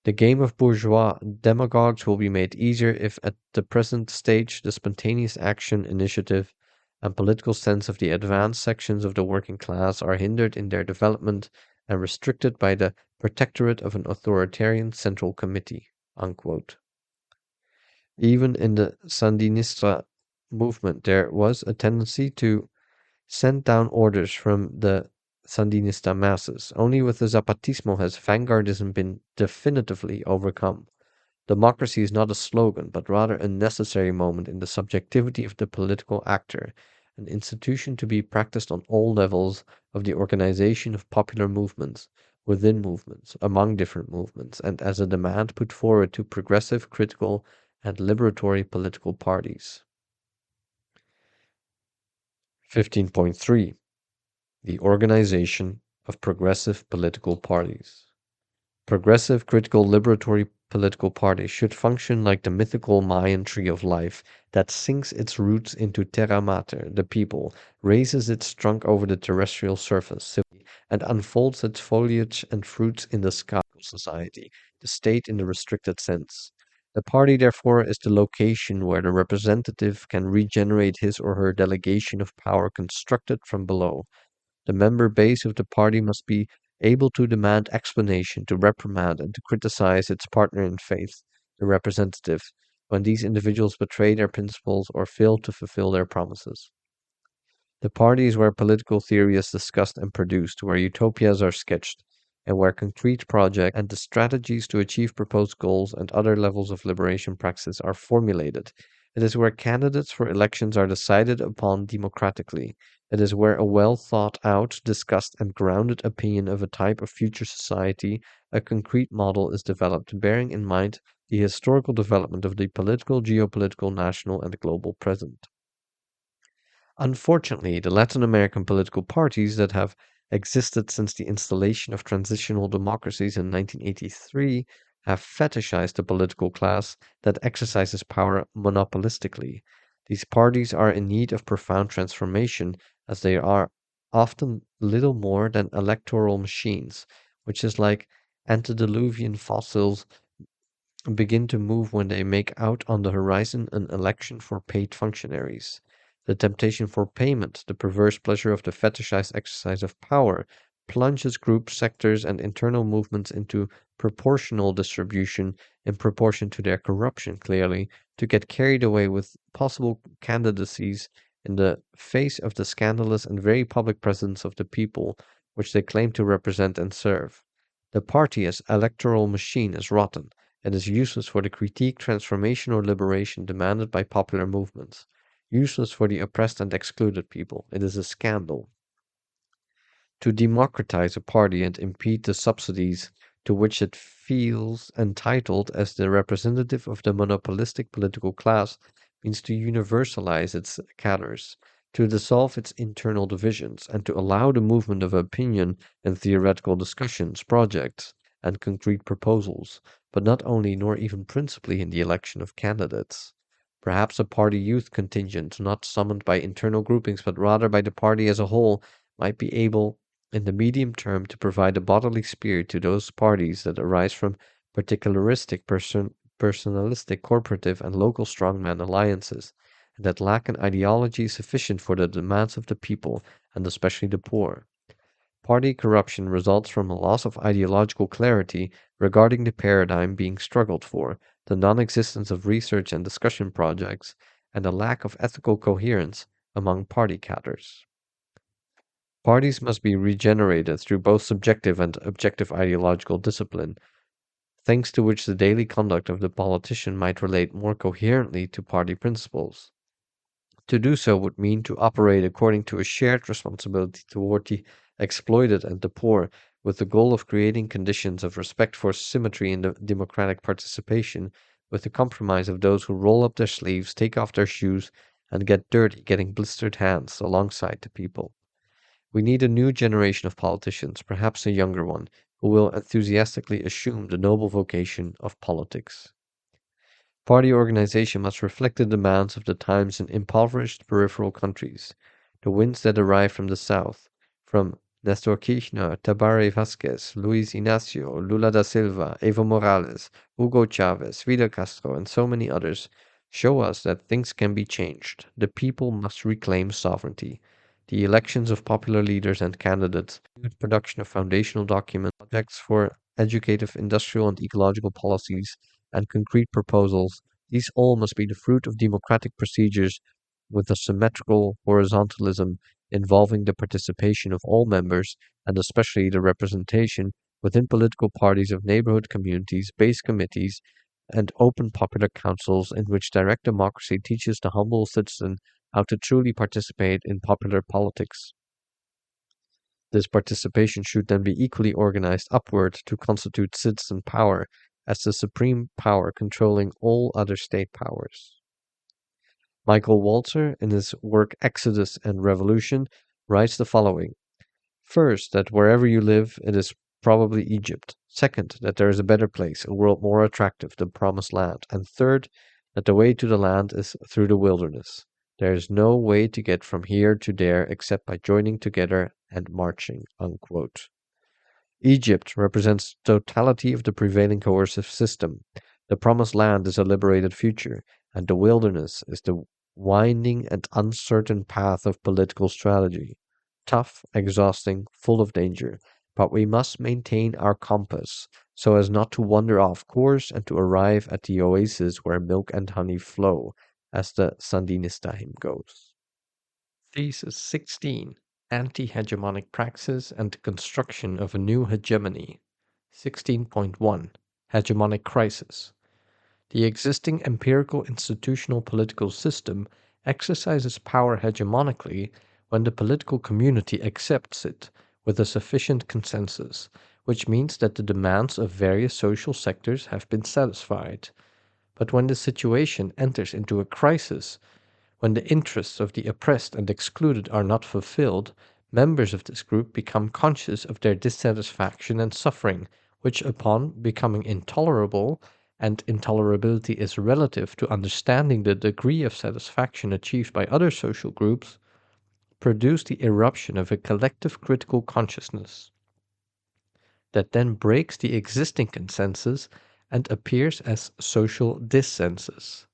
The game of bourgeois demagogues will be made easier if at the present stage the spontaneous action, initiative, and political sense of the advanced sections of the working class are hindered in their development and restricted by the protectorate of an authoritarian central committee." Unquote. Even in the Sandinista movement, there was a tendency to send down orders from the Sandinista masses. Only with the Zapatismo has vanguardism been definitively overcome. Democracy is not a slogan, but rather a necessary moment in the subjectivity of the political actor, an institution to be practiced on all levels of the organization of popular movements, within movements, among different movements, and as a demand put forward to progressive, critical, and liberatory political parties. 15.3. The organization of progressive political parties. Progressive, critical, liberatory political parties should function like the mythical Mayan tree of life that sinks its roots into terra mater, the people, raises its trunk over the terrestrial surface, and unfolds its foliage and fruits in the sky of society, the state in the restricted sense. The party, therefore, is the location where the representative can regenerate his or her delegation of power constructed from below. The member base of the party must be able to demand explanation, to reprimand, and to criticize its partner in faith, the representative, when these individuals betray their principles or fail to fulfill their promises. The party is where political theory is discussed and produced, where utopias are sketched, and where concrete projects and the strategies to achieve proposed goals and other levels of liberation praxis are formulated. It is where candidates for elections are decided upon democratically. It is where a well thought out, discussed, and grounded opinion of a type of future society, a concrete model, is developed, bearing in mind the historical development of the political, geopolitical, national, and global present. Unfortunately, the Latin American political parties that have existed since the installation of transitional democracies in 1983 have fetishized the political class that exercises power monopolistically. These parties are in need of profound transformation as they are often little more than electoral machines, which is like antediluvian fossils begin to move when they make out on the horizon an election for paid functionaries. The temptation for payment, the perverse pleasure of the fetishized exercise of power, plunges groups, sectors, and internal movements into proportional distribution in proportion to their corruption, clearly, to get carried away with possible candidacies in the face of the scandalous and very public presence of the people which they claim to represent and serve. The party as electoral machine is rotten. It is useless for the critique, transformation, or liberation demanded by popular movements. Useless for the oppressed and excluded people. It is a scandal. To democratize a party and impede the subsidies to which it feels entitled as the representative of the monopolistic political class means to universalize its cadres, to dissolve its internal divisions, and to allow the movement of opinion in theoretical discussions, projects, and concrete proposals, but not only nor even principally in the election of candidates. Perhaps a party youth contingent, not summoned by internal groupings, but rather by the party as a whole, might be able in the medium term to provide a bodily spirit to those parties that arise from particularistic, personalistic, corporative, and local strongman alliances, and that lack an ideology sufficient for the demands of the people, and especially the poor. Party corruption results from a loss of ideological clarity regarding the paradigm being struggled for, the non-existence of research and discussion projects, and a lack of ethical coherence among party cadres. Parties must be regenerated through both subjective and objective ideological discipline, thanks to which the daily conduct of the politician might relate more coherently to party principles. To do so would mean to operate according to a shared responsibility toward the exploited and the poor, with the goal of creating conditions of respect for symmetry in the democratic participation, with the compromise of those who roll up their sleeves, take off their shoes, and get dirty, getting blistered hands alongside the people. We need a new generation of politicians, perhaps a younger one, who will enthusiastically assume the noble vocation of politics. Party organization must reflect the demands of the times in impoverished peripheral countries. The winds that arrive from the south, from Nestor Kirchner, Tabare Vasquez, Luis Inacio, Lula da Silva, Evo Morales, Hugo Chavez, Fidel Castro, and so many others, show us that things can be changed. The people must reclaim sovereignty. The elections of popular leaders and candidates, the production of foundational documents, projects for educative, industrial, and ecological policies, and concrete proposals, these all must be the fruit of democratic procedures with a symmetrical horizontalism involving the participation of all members and especially the representation within political parties of neighborhood communities, base committees, and open popular councils in which direct democracy teaches the humble citizen how to truly participate in popular politics. This participation should then be equally organized upward to constitute citizen power as the supreme power controlling all other state powers. Michael Walzer, in his work Exodus and Revolution, writes the following. First, that wherever you live, it is probably Egypt. Second, that there is a better place, a world more attractive than Promised Land. And third, that the way to the land is through the wilderness. There is no way to get from here to there except by joining together and marching. Unquote. Egypt represents the totality of the prevailing coercive system. The Promised Land is a liberated future, and the wilderness is the winding and uncertain path of political strategy. Tough, exhausting, full of danger, but we must maintain our compass so as not to wander off course and to arrive at the oasis where milk and honey flow, as the Sandinista hymn goes. Thesis 16. Anti-hegemonic praxis and construction of a new hegemony. 16.1. Hegemonic crisis. The existing empirical institutional political system exercises power hegemonically when the political community accepts it with a sufficient consensus, which means that the demands of various social sectors have been satisfied. But when the situation enters into a crisis, when the interests of the oppressed and excluded are not fulfilled, members of this group become conscious of their dissatisfaction and suffering, which, upon becoming intolerable, and intolerability is relative to understanding the degree of satisfaction achieved by other social groups, produce the eruption of a collective critical consciousness that then breaks the existing consensus and appears as social dissensus.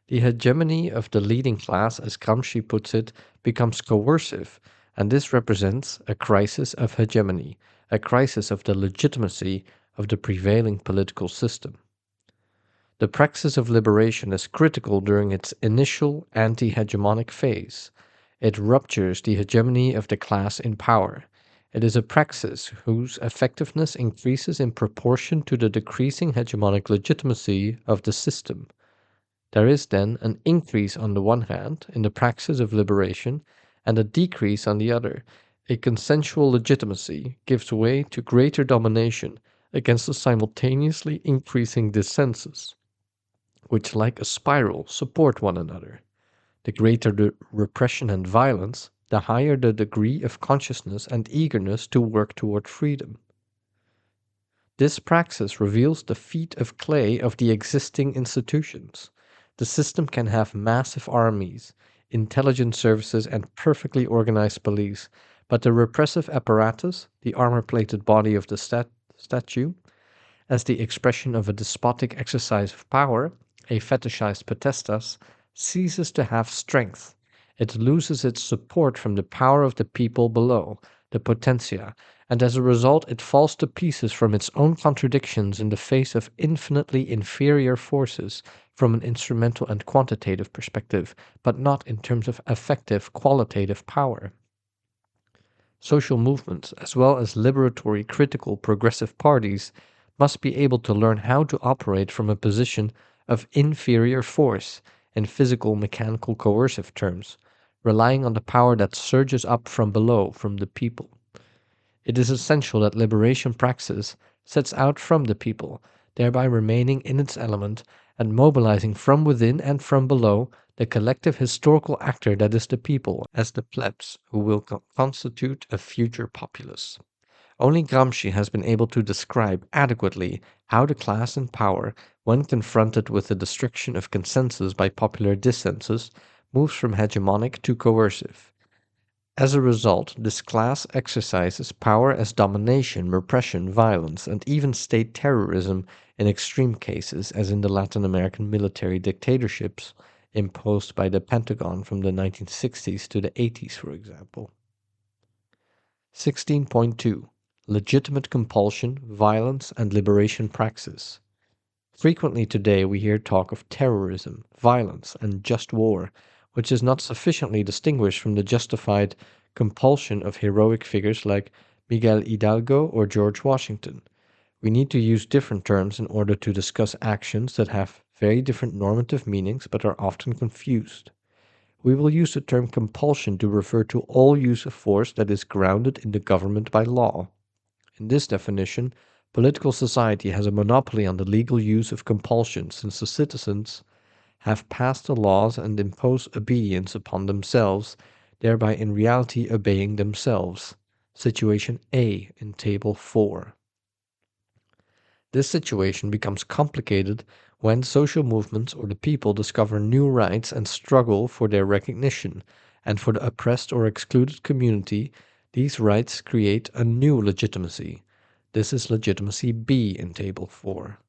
The hegemony of the leading class, as Gramsci puts it, becomes coercive, and this represents a crisis of hegemony, a crisis of the legitimacy of the prevailing political system. The praxis of liberation is critical during its initial anti-hegemonic phase. It ruptures the hegemony of the class in power. It is a praxis whose effectiveness increases in proportion to the decreasing hegemonic legitimacy of the system. There is then an increase on the one hand in the praxis of liberation and a decrease on the other. A consensual legitimacy gives way to greater domination against a simultaneously increasing dissensus, which like a spiral support one another. The greater the repression and violence, the higher the degree of consciousness and eagerness to work toward freedom. This praxis reveals the feet of clay of the existing institutions. The system can have massive armies, intelligence services, and perfectly organized police, but the repressive apparatus, the armor-plated body of the statue, as the expression of a despotic exercise of power, a fetishized potestas, ceases to have strength. It loses its support from the power of the people below, the potentia, and as a result it falls to pieces from its own contradictions in the face of infinitely inferior forces from an instrumental and quantitative perspective, but not in terms of effective qualitative power. Social movements, as well as liberatory critical progressive parties, must be able to learn how to operate from a position of inferior force in physical, mechanical, coercive terms, relying on the power that surges up from below, from the people. It is essential that liberation praxis sets out from the people, thereby remaining in its element and mobilizing from within and from below the collective historical actor that is the people, as the plebs who will constitute a future populace. Only Gramsci has been able to describe adequately how the class in power, when confronted with the destruction of consensus by popular dissensus, moves from hegemonic to coercive. As a result, this class exercises power as domination, repression, violence, and even state terrorism in extreme cases, as in the Latin American military dictatorships imposed by the Pentagon from the 1960s to the 80s, for example. 16.2. Legitimate compulsion, violence, and liberation praxis. Frequently today we hear talk of terrorism, violence, and just war, which is not sufficiently distinguished from the justified compulsion of heroic figures like Miguel Hidalgo or George Washington. We need to use different terms in order to discuss actions that have very different normative meanings but are often confused. We will use the term compulsion to refer to all use of force that is grounded in the government by law. In this definition, political society has a monopoly on the legal use of compulsion since the citizens have passed the laws and impose obedience upon themselves, thereby in reality obeying themselves. Situation A in Table 4. This situation becomes complicated when social movements or the people discover new rights and struggle for their recognition, and for the oppressed or excluded community, these rights create a new legitimacy. This is legitimacy B in Table 4.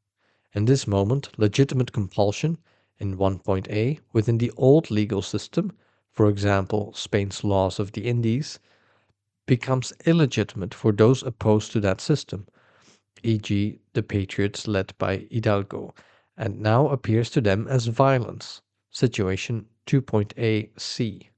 In this moment, legitimate compulsion, in 1.a, within the old legal system, for example, Spain's laws of the Indies, becomes illegitimate for those opposed to that system, e.g., the patriots led by Hidalgo, and now appears to them as violence. Situation 2.a(c).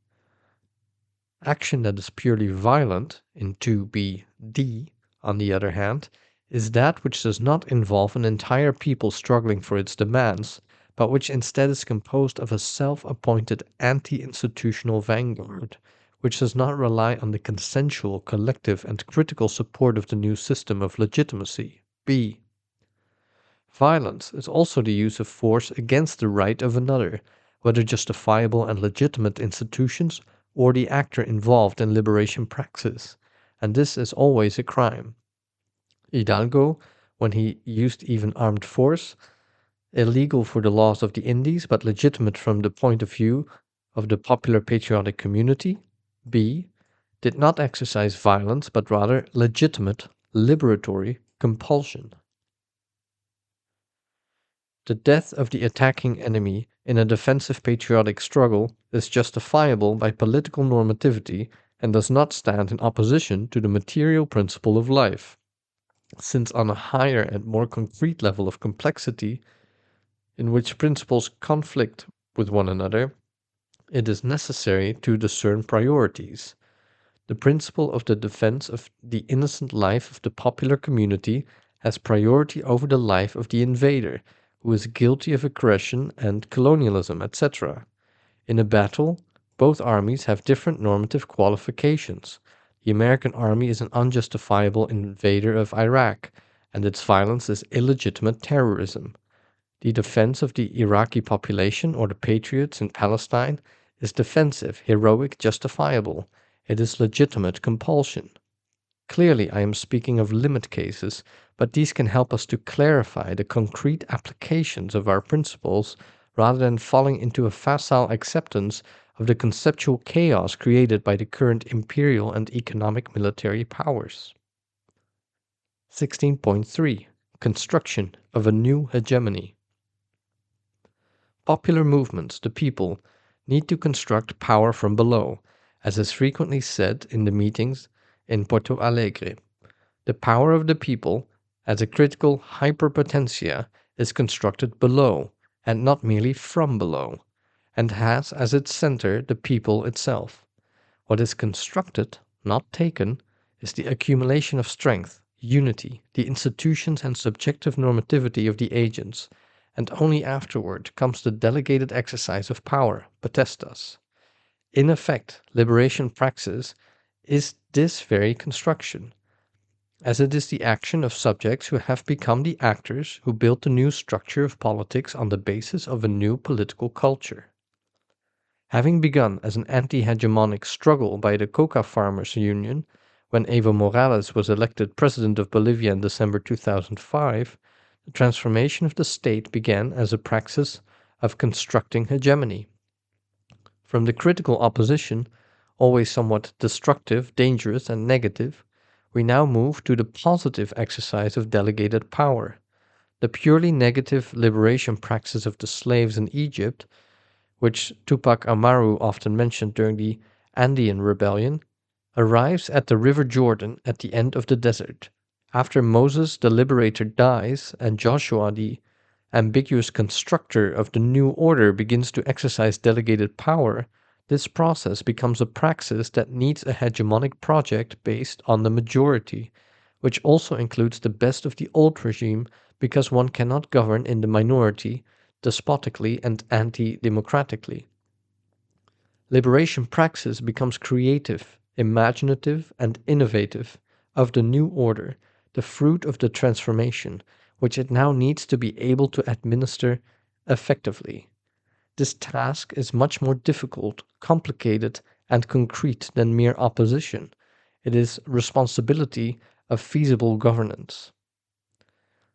Action that is purely violent, in 2b(d), on the other hand, is that which does not involve an entire people struggling for its demands, but which instead is composed of a self-appointed anti-institutional vanguard, which does not rely on the consensual, collective, and critical support of the new system of legitimacy. B. Violence is also the use of force against the right of another, whether justifiable and legitimate institutions or the actor involved in liberation praxis, and this is always a crime. Hidalgo, when he used even armed force, illegal for the laws of the Indies but legitimate from the point of view of the popular patriotic community. B. Did not exercise violence but rather legitimate, liberatory compulsion. The death of the attacking enemy in a defensive patriotic struggle is justifiable by political normativity and does not stand in opposition to the material principle of life, since on a higher and more concrete level of complexity, in which principles conflict with one another, it is necessary to discern priorities. The principle of the defense of the innocent life of the popular community has priority over the life of the invader, who is guilty of aggression and colonialism, etc. In a battle, both armies have different normative qualifications. The American army is an unjustifiable invader of Iraq, and its violence is illegitimate terrorism. The defense of the Iraqi population or the patriots in Palestine is defensive, heroic, justifiable. It is legitimate compulsion. Clearly, I am speaking of limit cases, but these can help us to clarify the concrete applications of our principles rather than falling into a facile acceptance of the conceptual chaos created by the current imperial and economic military powers. 16.3. Construction of a new hegemony. Popular movements, the people, need to construct power from below, as is frequently said in the meetings in Porto Alegre. The power of the people, as a critical hyperpotentia, is constructed below, and not merely from below, and has as its center the people itself. What is constructed, not taken, is the accumulation of strength, unity, the institutions and subjective normativity of the agents, and only afterward comes the delegated exercise of power, potestas. In effect, liberation praxis is this very construction, as it is the action of subjects who have become the actors who built the new structure of politics on the basis of a new political culture. Having begun as an anti-hegemonic struggle by the Coca Farmers Union, when Evo Morales was elected president of Bolivia in December 2005, the transformation of the state began as a praxis of constructing hegemony. From the critical opposition, always somewhat destructive, dangerous, and negative, we now move to the positive exercise of delegated power. The purely negative liberation praxis of the slaves in Egypt, which Tupac Amaru often mentioned during the Andean Rebellion, arrives at the River Jordan at the end of the desert. After Moses the liberator dies and Joshua the ambiguous constructor of the new order begins to exercise delegated power, This process becomes a praxis that needs a hegemonic project based on the majority, which also includes the best of the old regime because one cannot govern in the minority, despotically and anti-democratically. Liberation praxis becomes creative, imaginative, and innovative of the new order, the fruit of the transformation, which it now needs to be able to administer effectively. This task is much more difficult, complicated, and concrete than mere opposition. It is responsibility of feasible governance.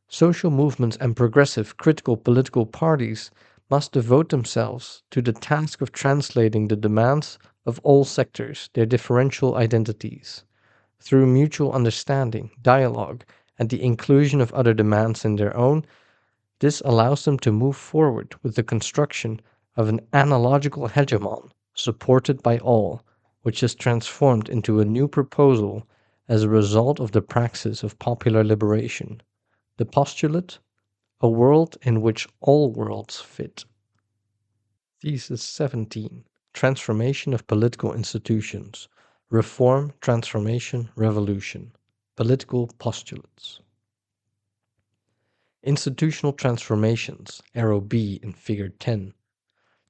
Social movements and progressive critical political parties must devote themselves to the task of translating the demands of all sectors, their differential identities, through mutual understanding, dialogue, and the inclusion of other demands in their own. This allows them to move forward with the construction of an analogical hegemon supported by all, which is transformed into a new proposal as a result of the praxis of popular liberation. The postulate: a world in which all worlds fit. Thesis 17: Transformation of political institutions. Reform, transformation, revolution. Political postulates. Institutional transformations, arrow B in figure 10,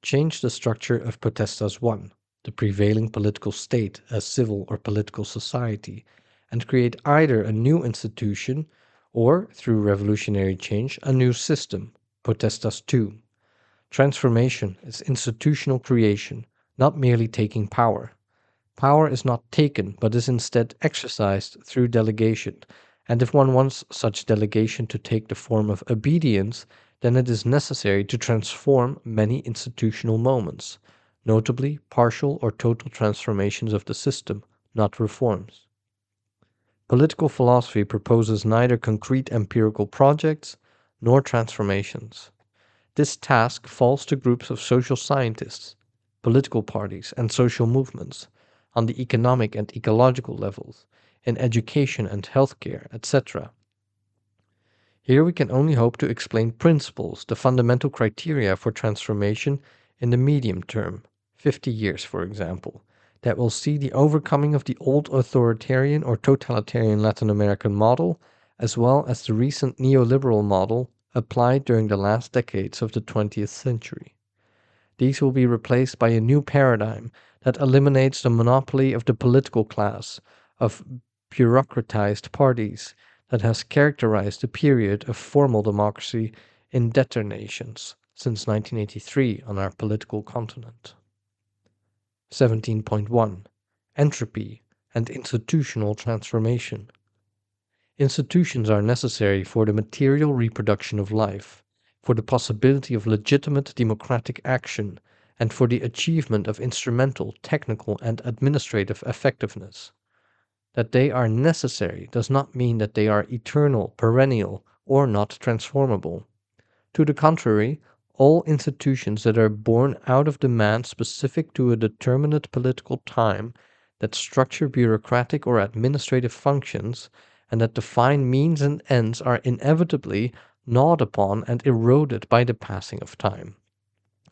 change the structure of potestas 1, the prevailing political state as civil or political society, and create either a new institution or, through revolutionary change, a new system, potestas 2. Transformation is institutional creation, not merely taking power. Power is not taken, but is instead exercised through delegation, and if one wants such delegation to take the form of obedience, then it is necessary to transform many institutional moments, notably partial or total transformations of the system, not reforms. Political philosophy proposes neither concrete empirical projects nor transformations. This task falls to groups of social scientists, political parties, and social movements, on the economic and ecological levels, in education and healthcare, etc. Here we can only hope to explain principles, the fundamental criteria for transformation in the medium term, 50 years for example, that will see the overcoming of the old authoritarian or totalitarian Latin American model, as well as the recent neoliberal model applied during the last decades of the 20th century. These will be replaced by a new paradigm that eliminates the monopoly of the political class, of bureaucratized parties, that has characterized the period of formal democracy in debtor nations since 1983 on our political continent. 17.1 Entropy and institutional transformation. Institutions are necessary for the material reproduction of life, for the possibility of legitimate democratic action, and for the achievement of instrumental, technical, and administrative effectiveness. That they are necessary does not mean that they are eternal, perennial, or not transformable. To the contrary, all institutions that are born out of demand specific to a determinate political time, that structure bureaucratic or administrative functions, and that define means and ends are inevitably gnawed upon and eroded by the passing of time.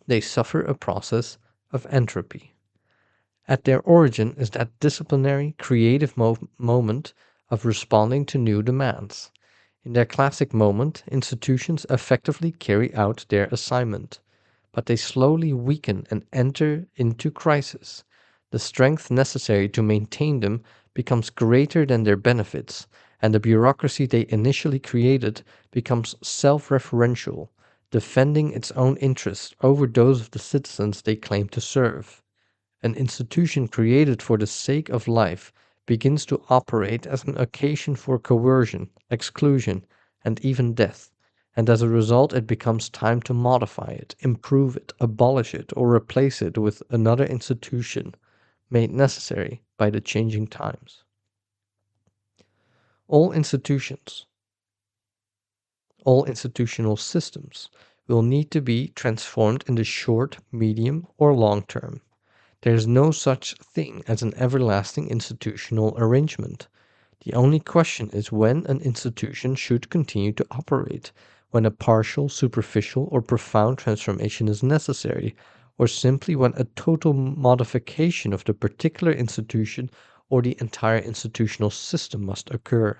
They suffer a process of entropy. At their origin is that disciplinary, creative moment of responding to new demands. In their classic moment, institutions effectively carry out their assignment, but they slowly weaken and enter into crisis. The strength necessary to maintain them becomes greater than their benefits, and the bureaucracy they initially created becomes self-referential, defending its own interests over those of the citizens they claim to serve. An institution created for the sake of life begins to operate as an occasion for coercion, exclusion, and even death, and as a result it becomes time to modify it, improve it, abolish it, or replace it with another institution made necessary by the changing times. All institutions, all institutional systems will need to be transformed in the short, medium, or long term. There is no such thing as an everlasting institutional arrangement. The only question is when an institution should continue to operate, when a partial, superficial, or profound transformation is necessary, or simply when a total modification of the particular institution or the entire institutional system must occur.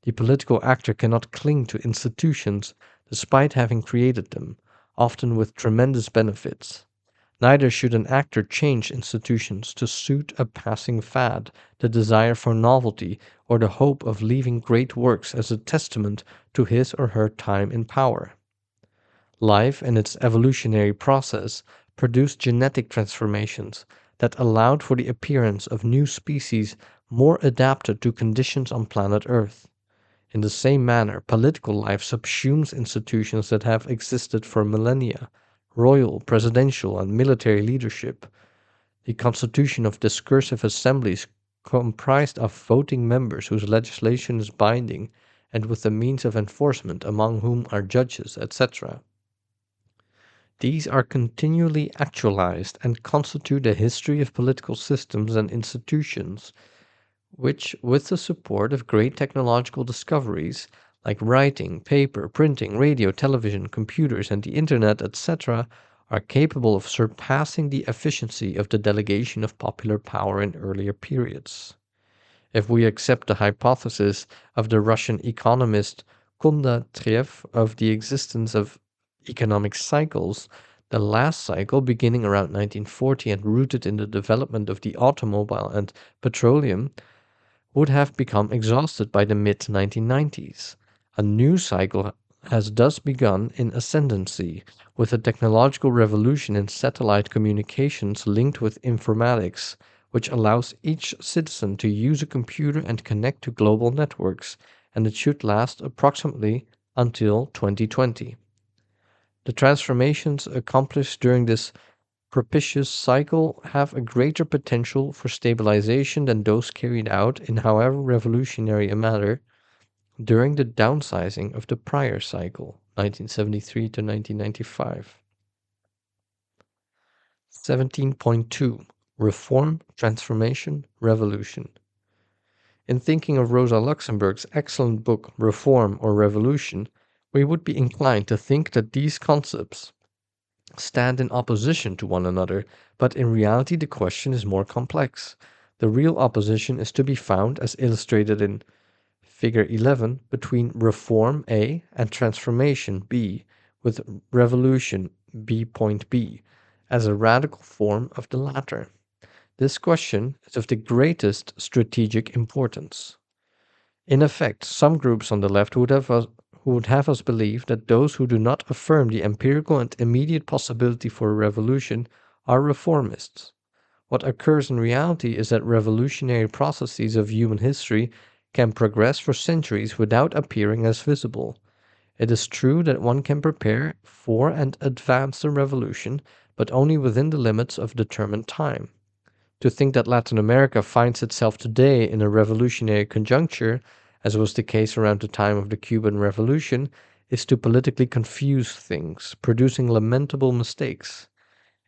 The political actor cannot cling to institutions despite having created them, often with tremendous benefits. Neither should an actor change institutions to suit a passing fad, the desire for novelty, or the hope of leaving great works as a testament to his or her time in power. Life and its evolutionary process produced genetic transformations that allowed for the appearance of new species more adapted to conditions on planet Earth. In the same manner, political life subsumes institutions that have existed for millennia: royal, presidential, and military leadership, the constitution of discursive assemblies comprised of voting members whose legislation is binding, and with the means of enforcement, among whom are judges, etc. These are continually actualized and constitute a history of political systems and institutions, which, with the support of great technological discoveries like writing, paper, printing, radio, television, computers, and the internet, etc., are capable of surpassing the efficiency of the delegation of popular power in earlier periods. If we accept the hypothesis of the Russian economist Kondratiev of the existence of economic cycles, the last cycle, beginning around 1940 and rooted in the development of the automobile and petroleum, would have become exhausted by the mid 1990s. A new cycle has thus begun in ascendancy, with a technological revolution in satellite communications linked with informatics, which allows each citizen to use a computer and connect to global networks, and it should last approximately until 2020. The transformations accomplished during this propitious cycle have a greater potential for stabilization than those carried out in however revolutionary a manner during the downsizing of the prior cycle, 1973 to 1995. 17.2 Reform, Transformation, Revolution. In thinking of Rosa Luxemburg's excellent book Reform or Revolution, we would be inclined to think that these concepts stand in opposition to one another, but in reality the question is more complex. The real opposition is to be found, as illustrated in Figure 11, between reform A and transformation B, with revolution B.B as a radical form of the latter. This question is of the greatest strategic importance. In effect, some groups on the left would have us believe that those who do not affirm the empirical and immediate possibility for a revolution are reformists. What occurs in reality is that revolutionary processes of human history can progress for centuries without appearing as visible. It is true that one can prepare for and advance the revolution, but only within the limits of determined time. To think that Latin America finds itself today in a revolutionary conjuncture, as was the case around the time of the Cuban Revolution, is to politically confuse things, producing lamentable mistakes.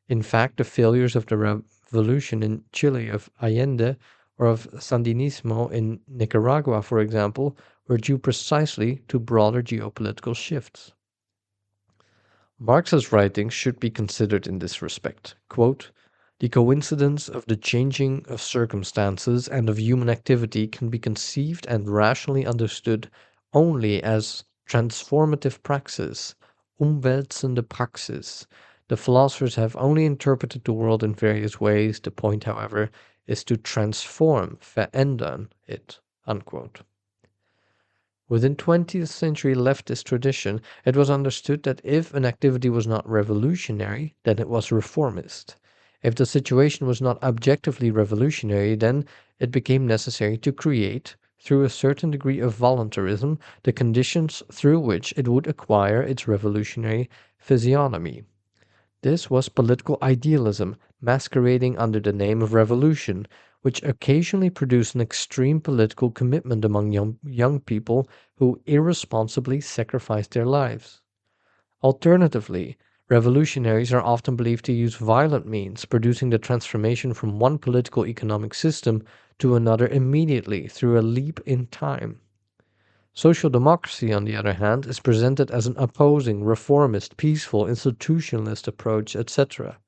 In fact, the failures of the revolution in Chile of Allende or of Sandinismo in Nicaragua, for example, were due precisely to broader geopolitical shifts. Marx's writings should be considered in this respect. Quote, "The coincidence of the changing of circumstances and of human activity can be conceived and rationally understood only as transformative praxis, umwälzende Praxis. The philosophers have only interpreted the world in various ways. The point, however, is to transform, verändern it." Unquote. Within 20th century leftist tradition, it was understood that if an activity was not revolutionary, then it was reformist. If the situation was not objectively revolutionary, then it became necessary to create, through a certain degree of voluntarism, the conditions through which it would acquire its revolutionary physiognomy. This was political idealism masquerading under the name of revolution, which occasionally produced an extreme political commitment among young people who irresponsibly sacrificed their lives. Alternatively, revolutionaries are often believed to use violent means, producing the transformation from one political economic system to another immediately through a leap in time. Social democracy, on the other hand, is presented as an opposing, reformist, peaceful, institutionalist approach, etc.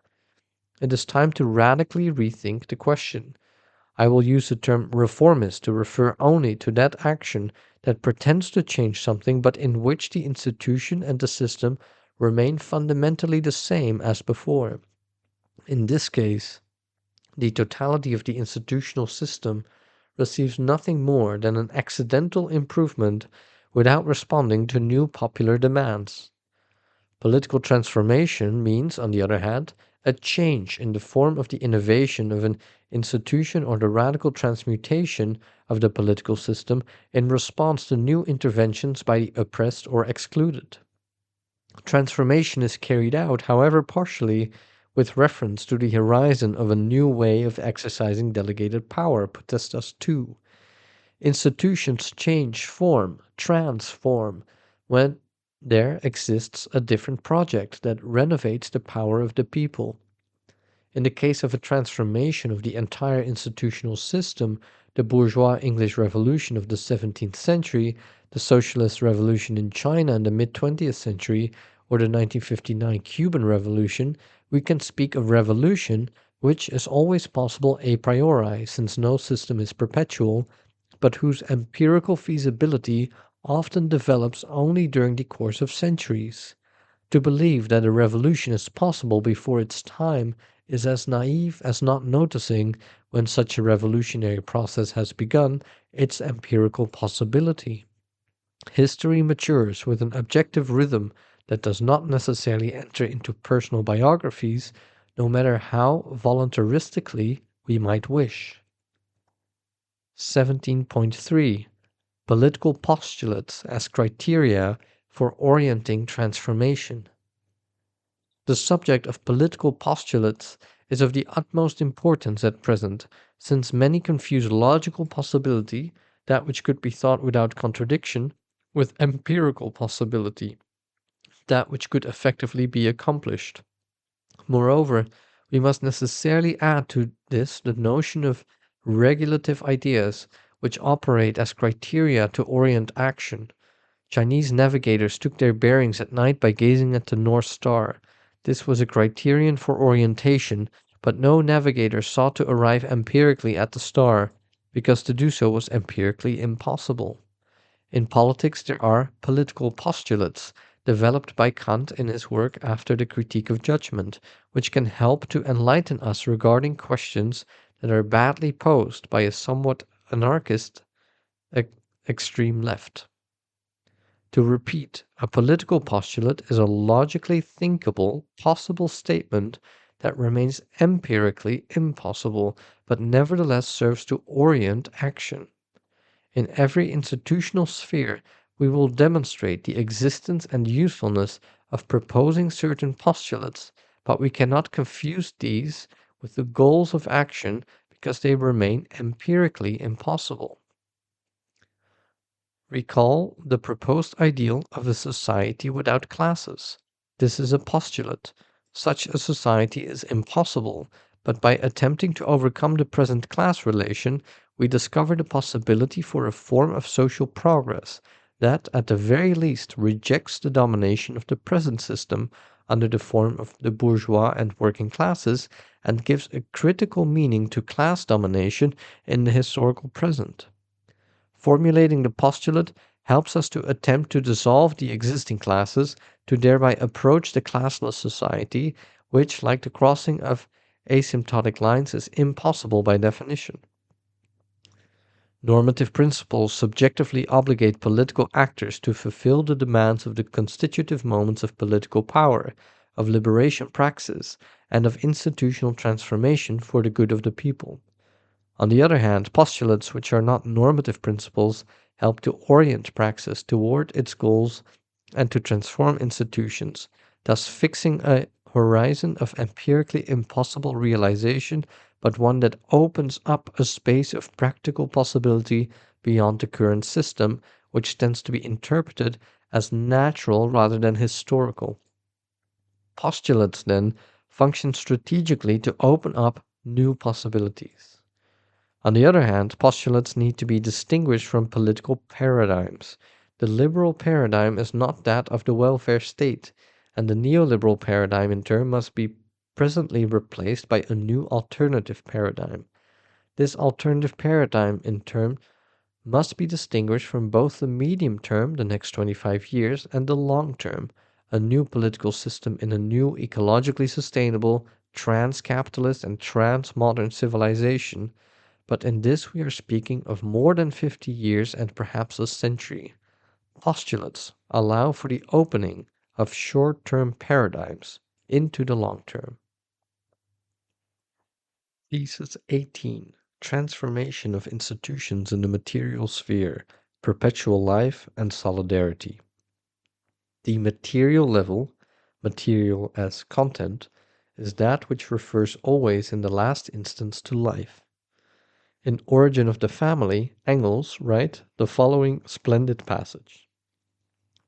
It is time to radically rethink the question. I will use the term reformist to refer only to that action that pretends to change something but in which the institution and the system remain fundamentally the same as before. In this case, the totality of the institutional system receives nothing more than an accidental improvement without responding to new popular demands. Political transformation means, on the other hand, a change in the form of the innovation of an institution or the radical transmutation of the political system in response to new interventions by the oppressed or excluded. Transformation is carried out, however partially, with reference to the horizon of a new way of exercising delegated power, potestas 2. Institutions change form, transform, when there exists a different project that renovates the power of the people. In the case of a transformation of the entire institutional system, the bourgeois English Revolution of the 17th century, the Socialist Revolution in China in the mid 20th century, or the 1959 Cuban Revolution, we can speak of revolution, which is always possible a priori, since no system is perpetual, but whose empirical feasibility often develops only during the course of centuries. To believe that a revolution is possible before its time is as naive as not noticing, when such a revolutionary process has begun, its empirical possibility. History matures with an objective rhythm that does not necessarily enter into personal biographies, no matter how voluntaristically we might wish. 17.3 Political postulates as criteria for orienting transformation. The subject of political postulates is of the utmost importance at present, since many confuse logical possibility, that which could be thought without contradiction, with empirical possibility, that which could effectively be accomplished. Moreover, we must necessarily add to this the notion of regulative ideas, which operate as criteria to orient action. Chinese navigators took their bearings at night by gazing at the North Star. This was a criterion for orientation, but no navigator sought to arrive empirically at the star, because to do so was empirically impossible. In politics, there are political postulates, developed by Kant in his work After the Critique of Judgment, which can help to enlighten us regarding questions that are badly posed by a somewhat anarchist extreme left. To repeat, a political postulate is a logically thinkable, possible statement that remains empirically impossible, but nevertheless serves to orient action. In every institutional sphere, we will demonstrate the existence and usefulness of proposing certain postulates, but we cannot confuse these with the goals of action because they remain empirically impossible. Recall the proposed ideal of a society without classes. This is a postulate. Such a society is impossible, but by attempting to overcome the present class relation, we discover the possibility for a form of social progress that, at the very least, rejects the domination of the present system under the form of the bourgeois and working classes and gives a critical meaning to class domination in the historical present. Formulating the postulate helps us to attempt to dissolve the existing classes, to thereby approach the classless society, which, like the crossing of asymptotic lines, is impossible by definition. Normative principles subjectively obligate political actors to fulfill the demands of the constitutive moments of political power, of liberation praxis, and of institutional transformation for the good of the people. On the other hand, postulates which are not normative principles help to orient praxis toward its goals and to transform institutions, thus fixing a horizon of empirically impossible realization, but one that opens up a space of practical possibility beyond the current system, which tends to be interpreted as natural rather than historical. Postulates, then, function strategically to open up new possibilities. On the other hand, postulates need to be distinguished from political paradigms. The liberal paradigm is not that of the welfare state, and the neoliberal paradigm in turn must be presently replaced by a new alternative paradigm. This alternative paradigm, in turn, must be distinguished from both the medium term, the next 25 years, and the long term, a new political system in a new ecologically sustainable, trans-capitalist and trans-modern civilization, but in this we are speaking of more than 50 years and perhaps a century. Postulates allow for the opening of short-term paradigms into the long term. Thesis 18. Transformation of institutions in the material sphere, perpetual life and solidarity. The material level, material as content, is that which refers always in the last instance to life. In Origin of the Family, Engels writes the following splendid passage.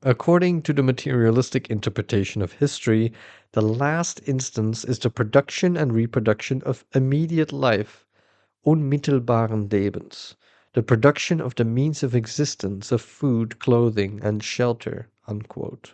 According to the materialistic interpretation of history, the last instance is the production and reproduction of immediate life, unmittelbaren Lebens, the production of the means of existence of food, clothing, and shelter. Unquote.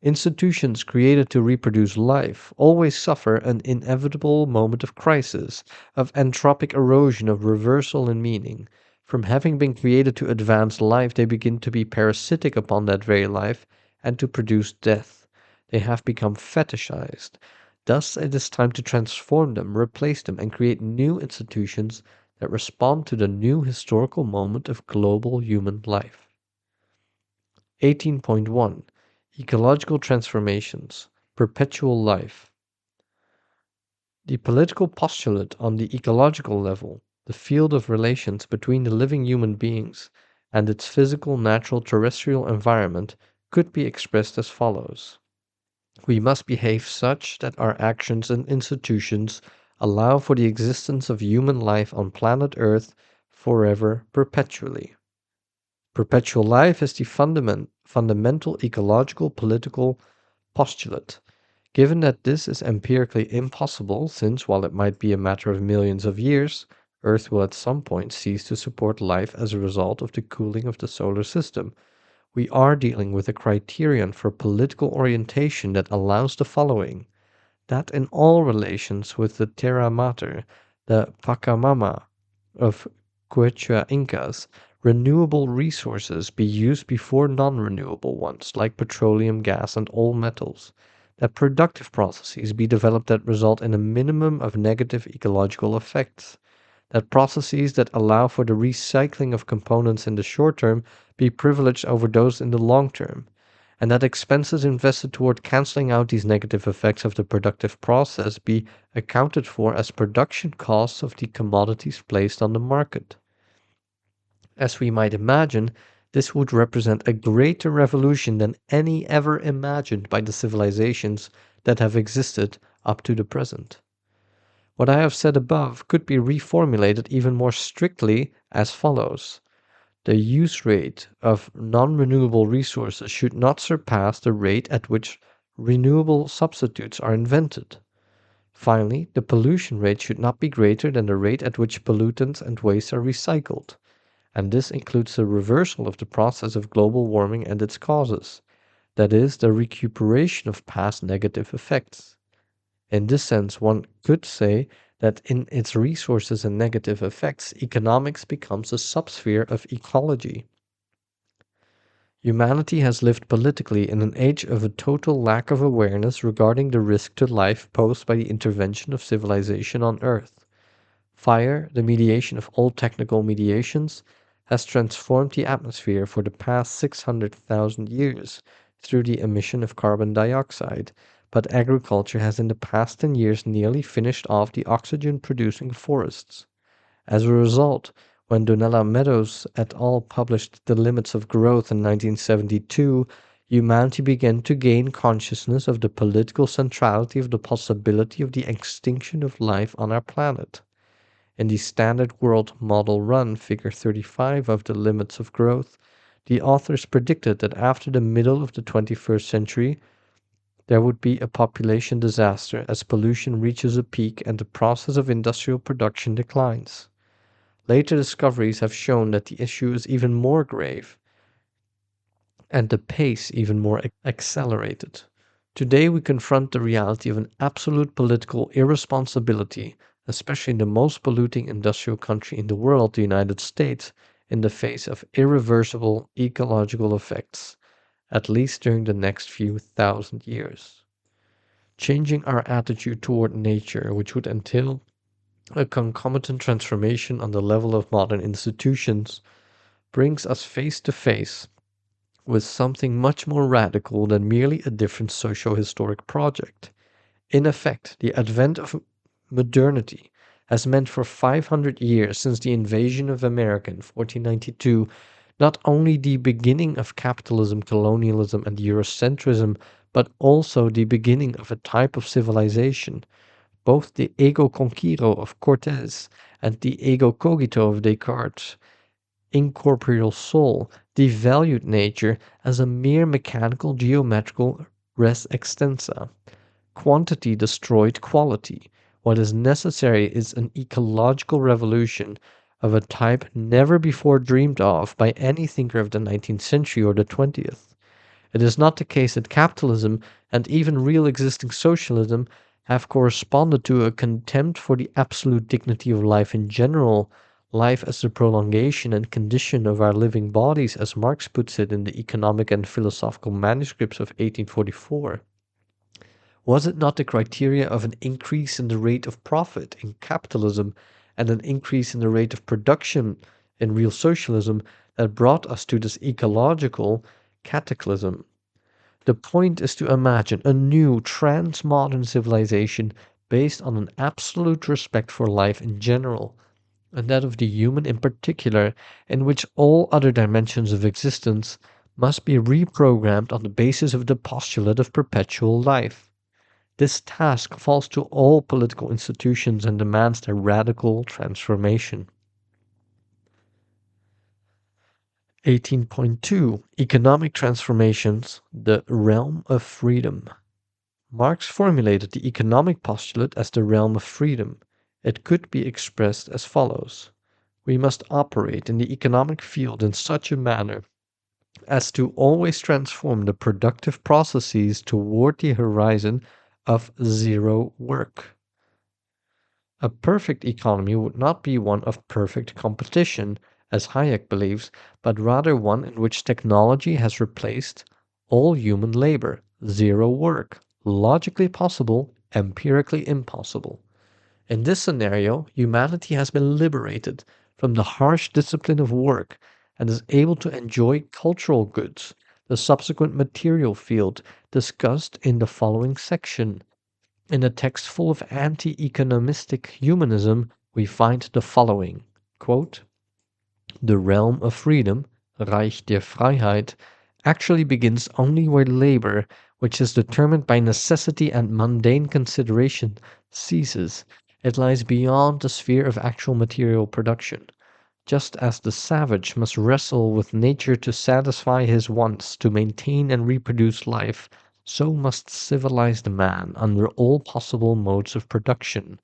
Institutions created to reproduce life always suffer an inevitable moment of crisis, of entropic erosion, of reversal in meaning. From having been created to advance life, they begin to be parasitic upon that very life and to produce death. They have become fetishized. Thus, it is time to transform them, replace them, and create new institutions that respond to the new historical moment of global human life. 18.1 Ecological transformations, perpetual life. The political postulate on the ecological level, the field of relations between the living human beings and its physical, natural, terrestrial environment, could be expressed as follows. We must behave such that our actions and institutions allow for the existence of human life on planet Earth forever, perpetually. Perpetual life is the fundamental ecological political postulate. Given that this is empirically impossible, since while it might be a matter of millions of years, Earth will at some point cease to support life as a result of the cooling of the solar system, we are dealing with a criterion for political orientation that allows the following: that in all relations with the Terra Mater, the Pachamama of Quechua Incas, renewable resources be used before non-renewable ones, like petroleum, gas, and all metals. That productive processes be developed that result in a minimum of negative ecological effects. That processes that allow for the recycling of components in the short term be privileged over those in the long term. And that expenses invested toward canceling out these negative effects of the productive process be accounted for as production costs of the commodities placed on the market. As we might imagine, this would represent a greater revolution than any ever imagined by the civilizations that have existed up to the present. What I have said above could be reformulated even more strictly as follows. The use rate of non-renewable resources should not surpass the rate at which renewable substitutes are invented. Finally, the pollution rate should not be greater than the rate at which pollutants and waste are recycled, and this includes the reversal of the process of global warming and its causes, that is, the recuperation of past negative effects. In this sense, one could say that in its resources and negative effects, economics becomes a subsphere of ecology. Humanity has lived politically in an age of a total lack of awareness regarding the risk to life posed by the intervention of civilization on Earth. Fire, the mediation of all technical mediations, has transformed the atmosphere for the past 600,000 years through the emission of carbon dioxide, but agriculture has in the past 10 years nearly finished off the oxygen-producing forests. As a result, when Donella Meadows et al. Published The Limits of Growth in 1972, humanity began to gain consciousness of the political centrality of the possibility of the extinction of life on our planet. In the Standard World Model Run, figure 35 of The Limits of Growth, the authors predicted that after the middle of the 21st century, there would be a population disaster as pollution reaches a peak and the process of industrial production declines. Later discoveries have shown that the issue is even more grave. and the pace even more accelerated. Today, we confront the reality of an absolute political irresponsibility, especially in the most polluting industrial country in the world, the United States, in the face of irreversible ecological effects, at least during the next few thousand years. Changing our attitude toward nature, which would entail a concomitant transformation on the level of modern institutions, brings us face to face with something much more radical than merely a different socio-historic project. In effect, the advent of modernity has meant for 500 years since the invasion of America in 1492 not only the beginning of capitalism, colonialism, and Eurocentrism, but also the beginning of a type of civilization. Both the ego conquiro of Cortés and the ego cogito of Descartes, incorporeal soul, devalued nature as a mere mechanical geometrical res extensa. Quantity destroyed quality. What is necessary is an ecological revolution of a type never before dreamed of by any thinker of the 19th century or the 20th. It is not the case that capitalism and even real existing socialism have corresponded to a contempt for the absolute dignity of life in general, life as the prolongation and condition of our living bodies, as Marx puts it in the economic and philosophical manuscripts of 1844. Was it not the criteria of an increase in the rate of profit in capitalism and an increase in the rate of production in real socialism that brought us to this ecological cataclysm? The point is to imagine a new trans-modern civilization based on an absolute respect for life in general, and that of the human in particular, in which all other dimensions of existence must be reprogrammed on the basis of the postulate of perpetual life. This task falls to all political institutions and demands their radical transformation. 18.2 Economic Transformations, the Realm of Freedom. Marx formulated the economic postulate as the realm of freedom. It could be expressed as follows. We must operate in the economic field in such a manner as to always transform the productive processes toward the horizon of zero work. A perfect economy would not be one of perfect competition, as Hayek believes, but rather one in which technology has replaced all human labor, zero work, logically possible, empirically impossible. In this scenario, humanity has been liberated from the harsh discipline of work and is able to enjoy cultural goods, the subsequent material field discussed in the following section. In a text full of anti-economistic humanism, we find the following, quote, "The realm of freedom, Reich der Freiheit, actually begins only where labor, which is determined by necessity and mundane consideration, ceases. It lies beyond the sphere of actual material production. Just as the savage must wrestle with nature to satisfy his wants, to maintain and reproduce life, so must civilized man under all possible modes of production.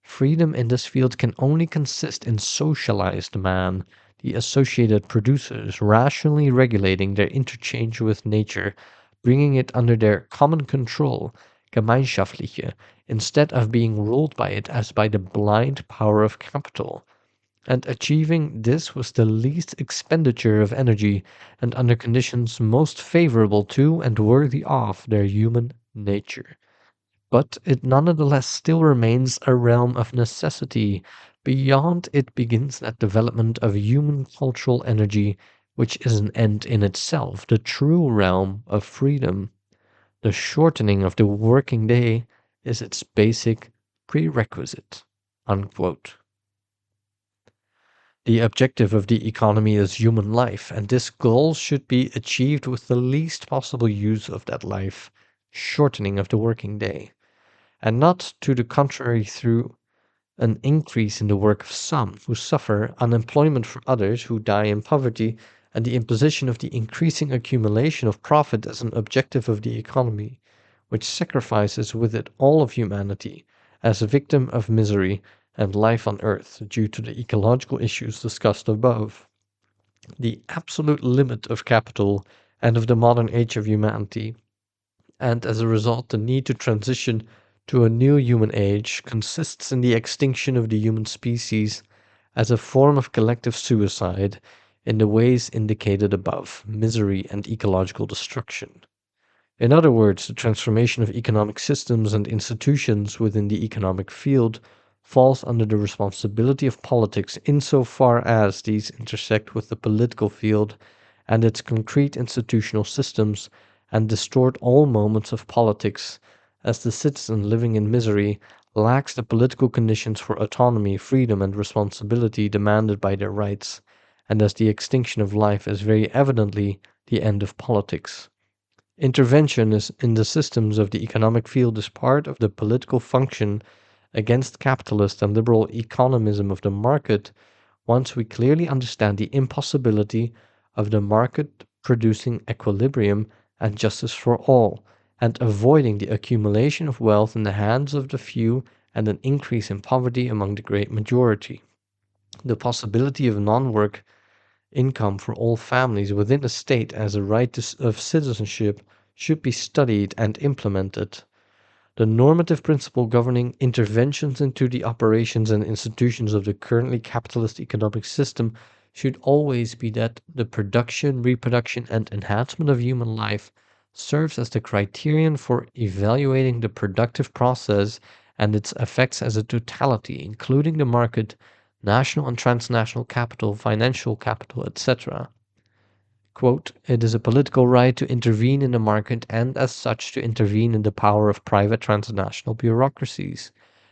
Freedom in this field can only consist in socialized man, the associated producers rationally regulating their interchange with nature, bringing it under their common control, gemeinschaftliche, instead of being ruled by it as by the blind power of capital, and achieving this with the least expenditure of energy and under conditions most favorable to and worthy of their human nature. But it nonetheless still remains a realm of necessity. Beyond it begins that development of human cultural energy, which is an end in itself, the true realm of freedom. The shortening of the working day is its basic prerequisite." Unquote. The objective of the economy is human life, and this goal should be achieved with the least possible use of that life, shortening of the working day, and not to the contrary through an increase in the work of some who suffer, unemployment for others who die in poverty, and the imposition of the increasing accumulation of profit as an objective of the economy, which sacrifices with it all of humanity as a victim of misery and life on earth due to the ecological issues discussed above. The absolute limit of capital and of the modern age of humanity. And as a result, the need to transition to a new human age consists in the extinction of the human species as a form of collective suicide in the ways indicated above, misery and ecological destruction. In other words, the transformation of economic systems and institutions within the economic field falls under the responsibility of politics insofar as these intersect with the political field and its concrete institutional systems and distort all moments of politics, as the citizen living in misery lacks the political conditions for autonomy, freedom, and responsibility demanded by their rights, and as the extinction of life is very evidently the end of politics. Intervention is in the systems of the economic field is part of the political function against capitalist and liberal economism of the market once we clearly understand the impossibility of the market producing equilibrium and justice for all, and avoiding the accumulation of wealth in the hands of the few and an increase in poverty among the great majority. The possibility of non-work income for all families within a state as a right of citizenship should be studied and implemented. The normative principle governing interventions into the operations and institutions of the currently capitalist economic system should always be that the production, reproduction, and enhancement of human life serves as the criterion for evaluating the productive process and its effects as a totality, including the market, national and transnational capital, financial capital, etc. Quote, "It is a political right to intervene in the market and as such to intervene in the power of private transnational bureaucracies.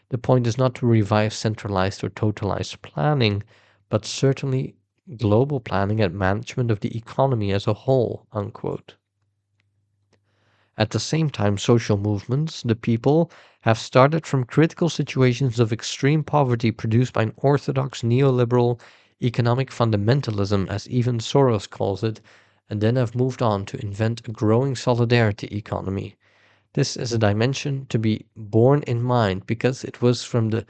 The point is not to revive centralized or totalized planning, but certainly global planning and management of the economy as a whole." Unquote. At the same time, social movements, the people, have started from critical situations of extreme poverty produced by an orthodox neoliberal economic fundamentalism, as even Soros calls it, and then have moved on to invent a growing solidarity economy. This is a dimension to be borne in mind because it was from the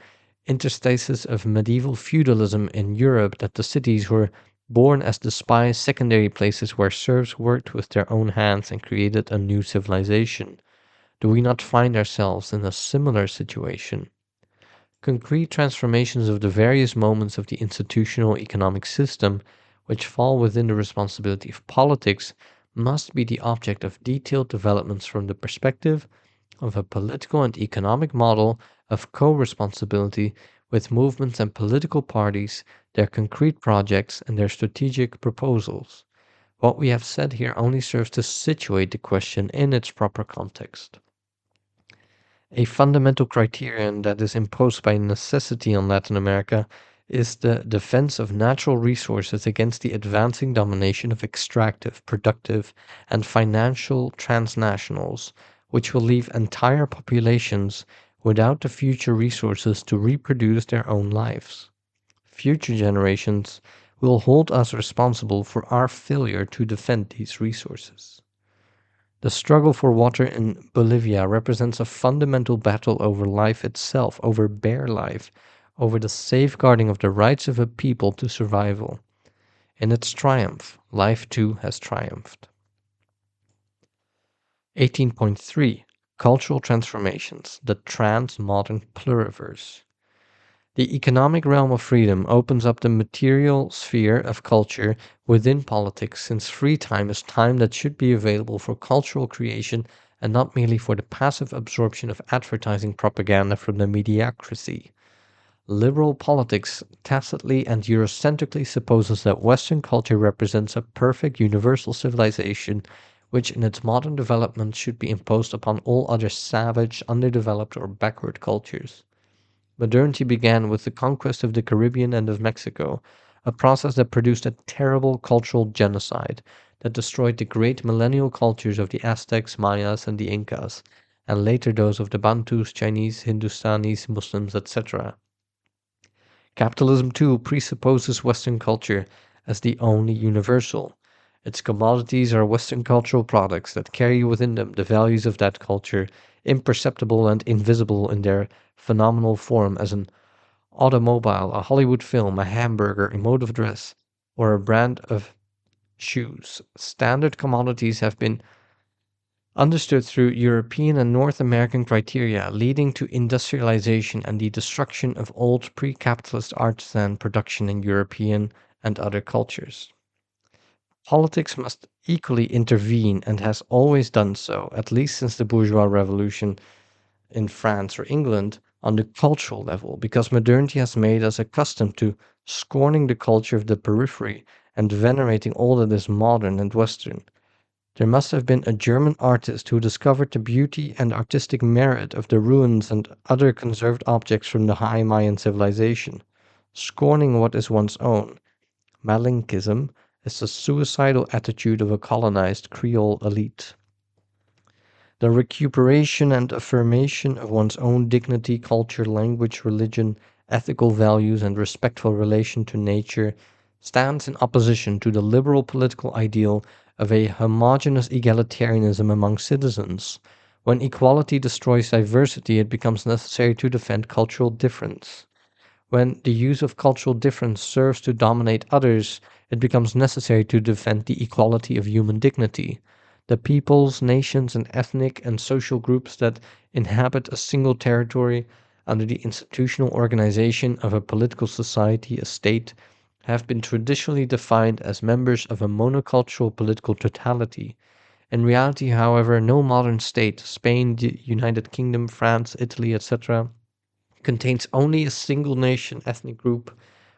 interstices of medieval feudalism in Europe that the cities were born as despised secondary places where serfs worked with their own hands and created a new civilization. Do we not find ourselves in a similar situation? Concrete transformations of the various moments of the institutional economic system, which fall within the responsibility of politics, must be the object of detailed developments from the perspective of a political and economic model of co-responsibility with movements and political parties, their concrete projects, and their strategic proposals. What we have said here only serves to situate the question in its proper context. A fundamental criterion that is imposed by necessity on Latin America is the defense of natural resources against the advancing domination of extractive, productive, and financial transnationals, which will leave entire populations without the future resources to reproduce their own lives. Future generations will hold us responsible for our failure to defend these resources. The struggle for water in Bolivia represents a fundamental battle over life itself, over bare life, over the safeguarding of the rights of a people to survival. In its triumph, life too has triumphed. 18.3 Cultural Transformations, the Trans-Modern Pluriverse. The economic realm of freedom opens up the material sphere of culture within politics, since free time is time that should be available for cultural creation and not merely for the passive absorption of advertising propaganda from the mediocracy. Liberal politics tacitly and Eurocentrically supposes that Western culture represents a perfect universal civilization which in its modern development should be imposed upon all other savage, underdeveloped, or backward cultures. Modernity began with the conquest of the Caribbean and of Mexico, a process that produced a terrible cultural genocide that destroyed the great millennial cultures of the Aztecs, Mayas, and the Incas, and later those of the Bantus, Chinese, Hindustanis, Muslims, etc. Capitalism, too, presupposes Western culture as the only universal. Its commodities are Western cultural products that carry within them the values of that culture, imperceptible and invisible in their phenomenal form as an automobile, a Hollywood film, a hamburger, a mode of dress, or a brand of shoes. Standard commodities have been understood through European and North American criteria, leading to industrialization and the destruction of old pre capitalist artisan production in European and other cultures. Politics must equally intervene and has always done so, at least since the bourgeois revolution in France or England, on the cultural level, because modernity has made us accustomed to scorning the culture of the periphery and venerating all that is modern and Western. There must have been a German artist who discovered the beauty and artistic merit of the ruins and other conserved objects from the high Mayan civilization, scorning what is one's own. Malinkism is the suicidal attitude of a colonized Creole elite. The recuperation and affirmation of one's own dignity, culture, language, religion, ethical values, and respectful relation to nature stands in opposition to the liberal political ideal of a homogeneous egalitarianism among citizens. When equality destroys diversity, it becomes necessary to defend cultural difference. When the use of cultural difference serves to dominate others, it becomes necessary to defend the equality of human dignity. The peoples, nations, and ethnic and social groups that inhabit a single territory under the institutional organization of a political society, a state, have been traditionally defined as members of a monocultural political totality. In reality, however, no modern state, Spain, the United Kingdom, France, Italy, etc., contains only a single nation, ethnic group,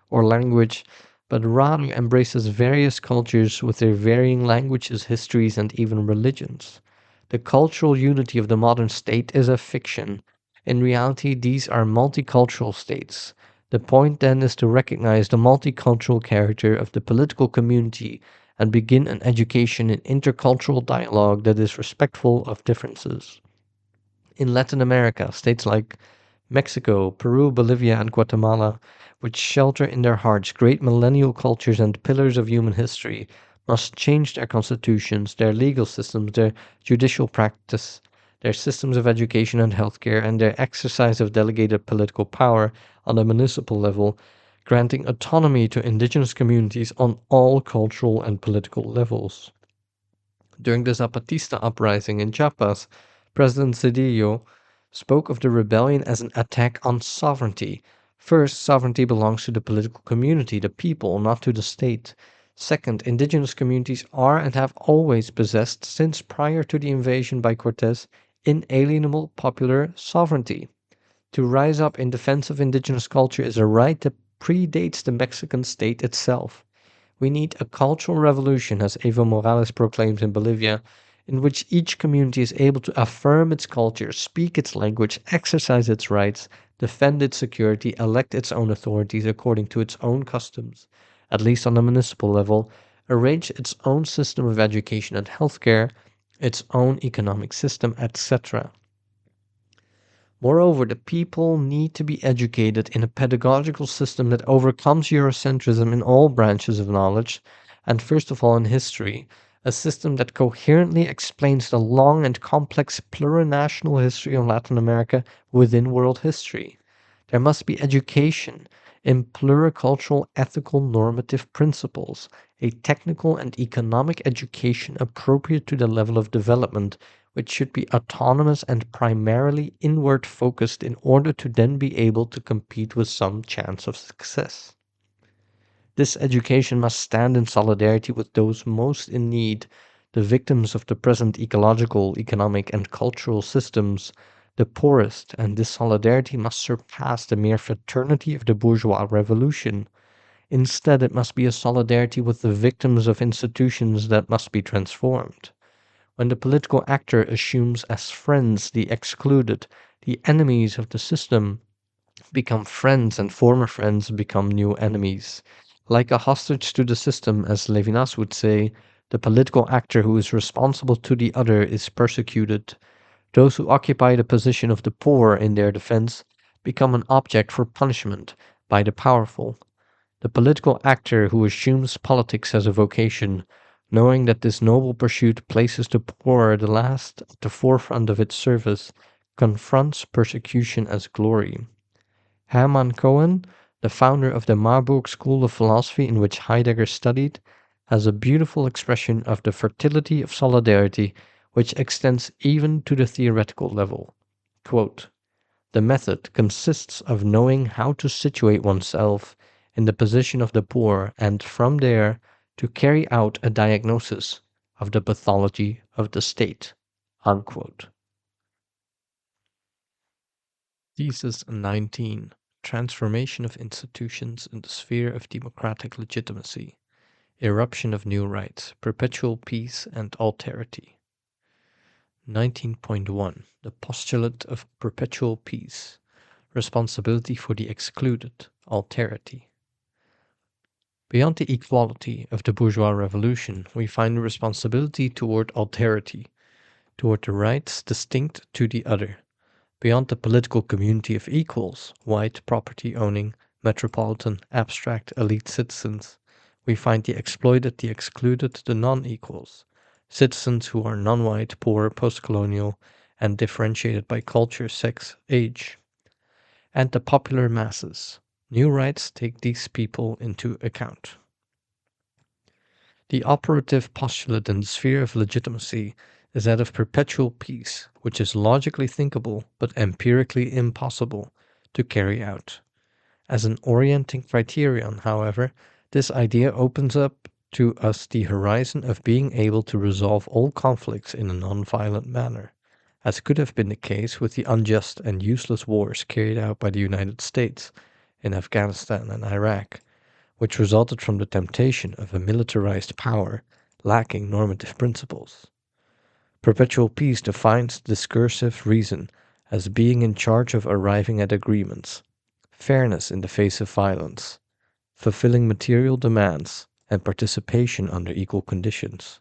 or language, but rather embraces various cultures with their varying languages, histories, and even religions. The cultural unity of the modern state is a fiction. In reality, these are multicultural states. The point then is to recognize the multicultural character of the political community and begin an education in intercultural dialogue that is respectful of differences. In Latin America, states like Mexico, Peru, Bolivia, and Guatemala, which shelter in their hearts great millennial cultures and pillars of human history, must change their constitutions, their legal systems, their judicial practice, their systems of education and healthcare, and their exercise of delegated political power on the municipal level, granting autonomy to indigenous communities on all cultural and political levels. During the Zapatista uprising in Chiapas, President Cedillo spoke of the rebellion as an attack on sovereignty. First, sovereignty belongs to the political community, the people, not to the state. Second, indigenous communities are and have always possessed, since prior to the invasion by Cortes, inalienable popular sovereignty. To rise up in defense of indigenous culture is a right that predates the Mexican state itself. We need a cultural revolution, as Evo Morales proclaims in Bolivia, in which each community is able to affirm its culture, speak its language, exercise its rights, defend its security, elect its own authorities according to its own customs, at least on the municipal level, arrange its own system of education and healthcare, its own economic system, etc. Moreover, the people need to be educated in a pedagogical system that overcomes Eurocentrism in all branches of knowledge, and first of all in history, a system that coherently explains the long and complex plurinational history of Latin America within world history. There must be education in pluricultural ethical normative principles, a technical and economic education appropriate to the level of development, which should be autonomous and primarily inward focused in order to then be able to compete with some chance of success. This education must stand in solidarity with those most in need, the victims of the present ecological, economic, and cultural systems, the poorest, and this solidarity must surpass the mere fraternity of the bourgeois revolution. Instead, it must be a solidarity with the victims of institutions that must be transformed. When the political actor assumes as friends the excluded, the enemies of the system become friends and former friends become new enemies. Like a hostage to the system, as Levinas would say, the political actor who is responsible to the other is persecuted. Those who occupy the position of the poor in their defense become an object for punishment by the powerful. The political actor who assumes politics as a vocation, knowing that this noble pursuit places the poor the last at the forefront of its service, confronts persecution as glory. Hermann Cohen, the founder of the Marburg School of Philosophy in which Heidegger studied, has a beautiful expression of the fertility of solidarity which extends even to the theoretical level. Quote, "The method consists of knowing how to situate oneself in the position of the poor and from there to carry out a diagnosis of the pathology of the state." Unquote. Thesis 19. Transformation of institutions in the sphere of democratic legitimacy. Eruption of new rights, perpetual peace, and alterity. 19.1. The postulate of perpetual peace. Responsibility for the excluded, alterity. Beyond the equality of the bourgeois revolution, we find responsibility toward alterity, toward the rights distinct to the other. Beyond the political community of equals, white property-owning, metropolitan, abstract elite citizens, we find the exploited, the excluded, the non-equals, citizens who are non-white, poor, post-colonial, and differentiated by culture, sex, age, and the popular masses. New rights take these people into account. The operative postulate in the sphere of legitimacy is that of perpetual peace, which is logically thinkable but empirically impossible to carry out. As an orienting criterion, however, this idea opens up to us the horizon of being able to resolve all conflicts in a non-violent manner, as could have been the case with the unjust and useless wars carried out by the United States in Afghanistan and Iraq, which resulted from the temptation of a militarized power lacking normative principles. Perpetual peace defines discursive reason as being in charge of arriving at agreements, fairness in the face of violence, fulfilling material demands, and participation under equal conditions.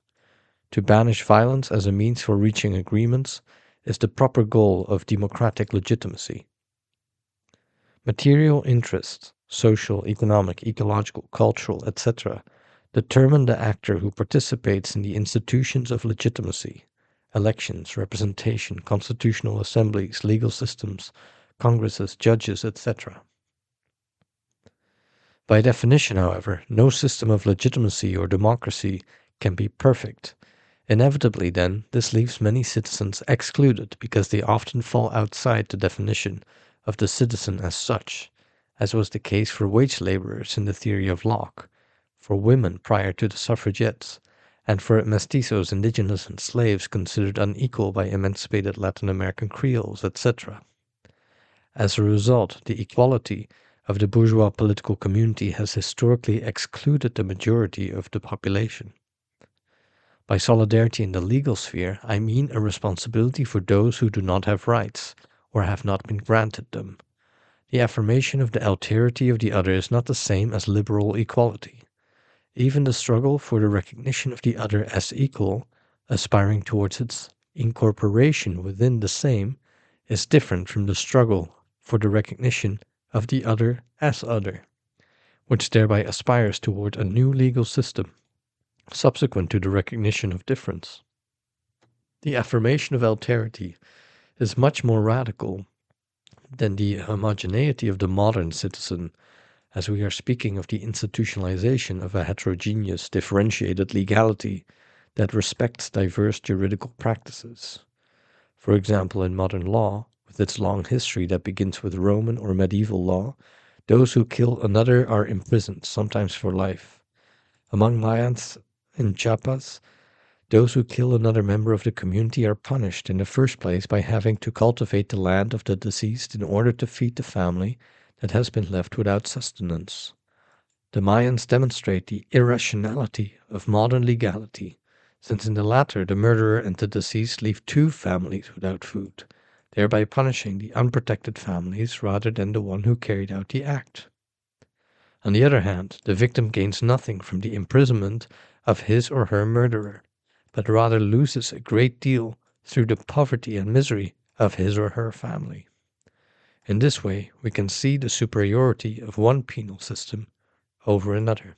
To banish violence as a means for reaching agreements is the proper goal of democratic legitimacy. Material interests, social, economic, ecological, cultural, etc., determine the actor who participates in the institutions of legitimacy, elections, representation, constitutional assemblies, legal systems, congresses, judges, etc. By definition, however, no system of legitimacy or democracy can be perfect. Inevitably, then, this leaves many citizens excluded because they often fall outside the definition of the citizen as such, as was the case for wage laborers in the theory of Locke, for women prior to the suffragettes, and for mestizos, indigenous, and slaves considered unequal by emancipated Latin American Creoles, etc. As a result, the equality of the bourgeois political community has historically excluded the majority of the population. By solidarity in the legal sphere, I mean a responsibility for those who do not have rights, or have not been granted them. The affirmation of the alterity of the other is not the same as liberal equality. Even the struggle for the recognition of the other as equal, aspiring towards its incorporation within the same, is different from the struggle for the recognition of the other as other, which thereby aspires toward a new legal system subsequent to the recognition of difference. The affirmation of alterity is much more radical than the homogeneity of the modern citizen, as we are speaking of the institutionalization of a heterogeneous, differentiated legality that respects diverse juridical practices. For example, in modern law, with its long history that begins with Roman or medieval law, those who kill another are imprisoned, sometimes for life. Among Mayans in Chiapas, those who kill another member of the community are punished in the first place by having to cultivate the land of the deceased in order to feed the family that has been left without sustenance. The Mayans demonstrate the irrationality of modern legality, since in the latter the murderer and the deceased leave two families without food, thereby punishing the unprotected families rather than the one who carried out the act. On the other hand, the victim gains nothing from the imprisonment of his or her murderer, but rather loses a great deal through the poverty and misery of his or her family. In this way, we can see the superiority of one penal system over another.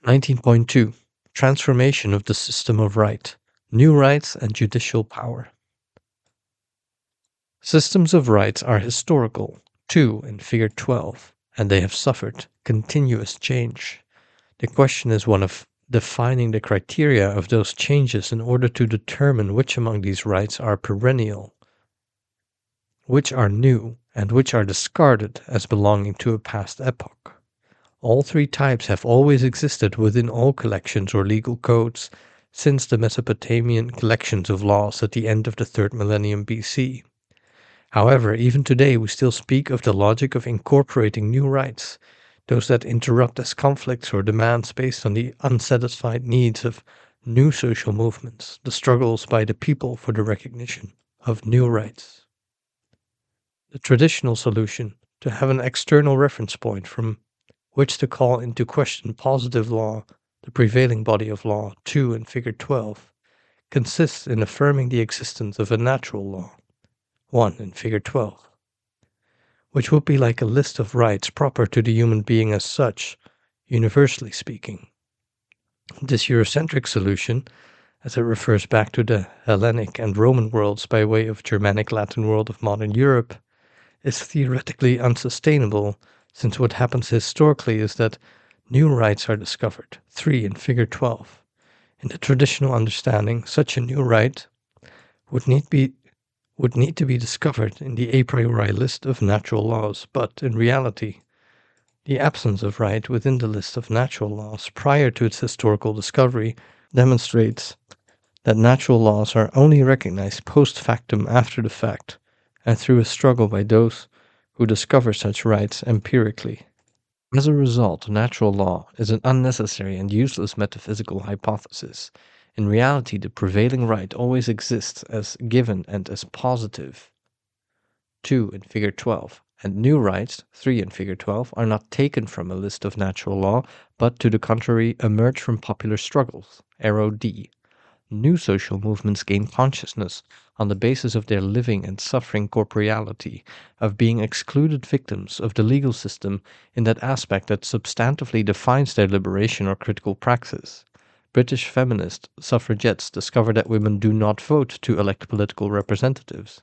19.2. Transformation of the system of right, new rights and judicial power. Systems of rights are historical, too, in Figure 12, and they have suffered continuous change. The question is one of defining the criteria of those changes in order to determine which among these rights are perennial, which are new, and which are discarded as belonging to a past epoch. All three types have always existed within all collections or legal codes since the Mesopotamian collections of laws at the end of the 3rd millennium BC. However, even today we still speak of the logic of incorporating new rights, those that interrupt as conflicts or demands based on the unsatisfied needs of new social movements, the struggles by the people for the recognition of new rights. The traditional solution, to have an external reference point from which to call into question positive law, the prevailing body of law 2 in Figure 12, consists in affirming the existence of a natural law 1 in Figure 12, which would be like a list of rights proper to the human being as such, universally speaking. This Eurocentric solution, as it refers back to the Hellenic and Roman worlds by way of Germanic Latin world of modern Europe, is theoretically unsustainable, since what happens historically is that new rights are discovered. 3 in Figure 12. In the traditional understanding, such a new right would need to be discovered in the a priori list of natural laws, but in reality, the absence of right within the list of natural laws prior to its historical discovery demonstrates that natural laws are only recognized post factum after the fact, and through a struggle by those who discover such rights empirically. As a result, natural law is an unnecessary and useless metaphysical hypothesis. In reality, the prevailing right always exists as given and as positive. 2 in Figure 12, and new rights, 3 in Figure 12, are not taken from a list of natural law, but to the contrary emerge from popular struggles. Arrow D. New social movements gain consciousness on the basis of their living and suffering corporeality, of being excluded victims of the legal system in that aspect that substantively defines their liberation or critical praxis. British feminist suffragettes discover that women do not vote to elect political representatives.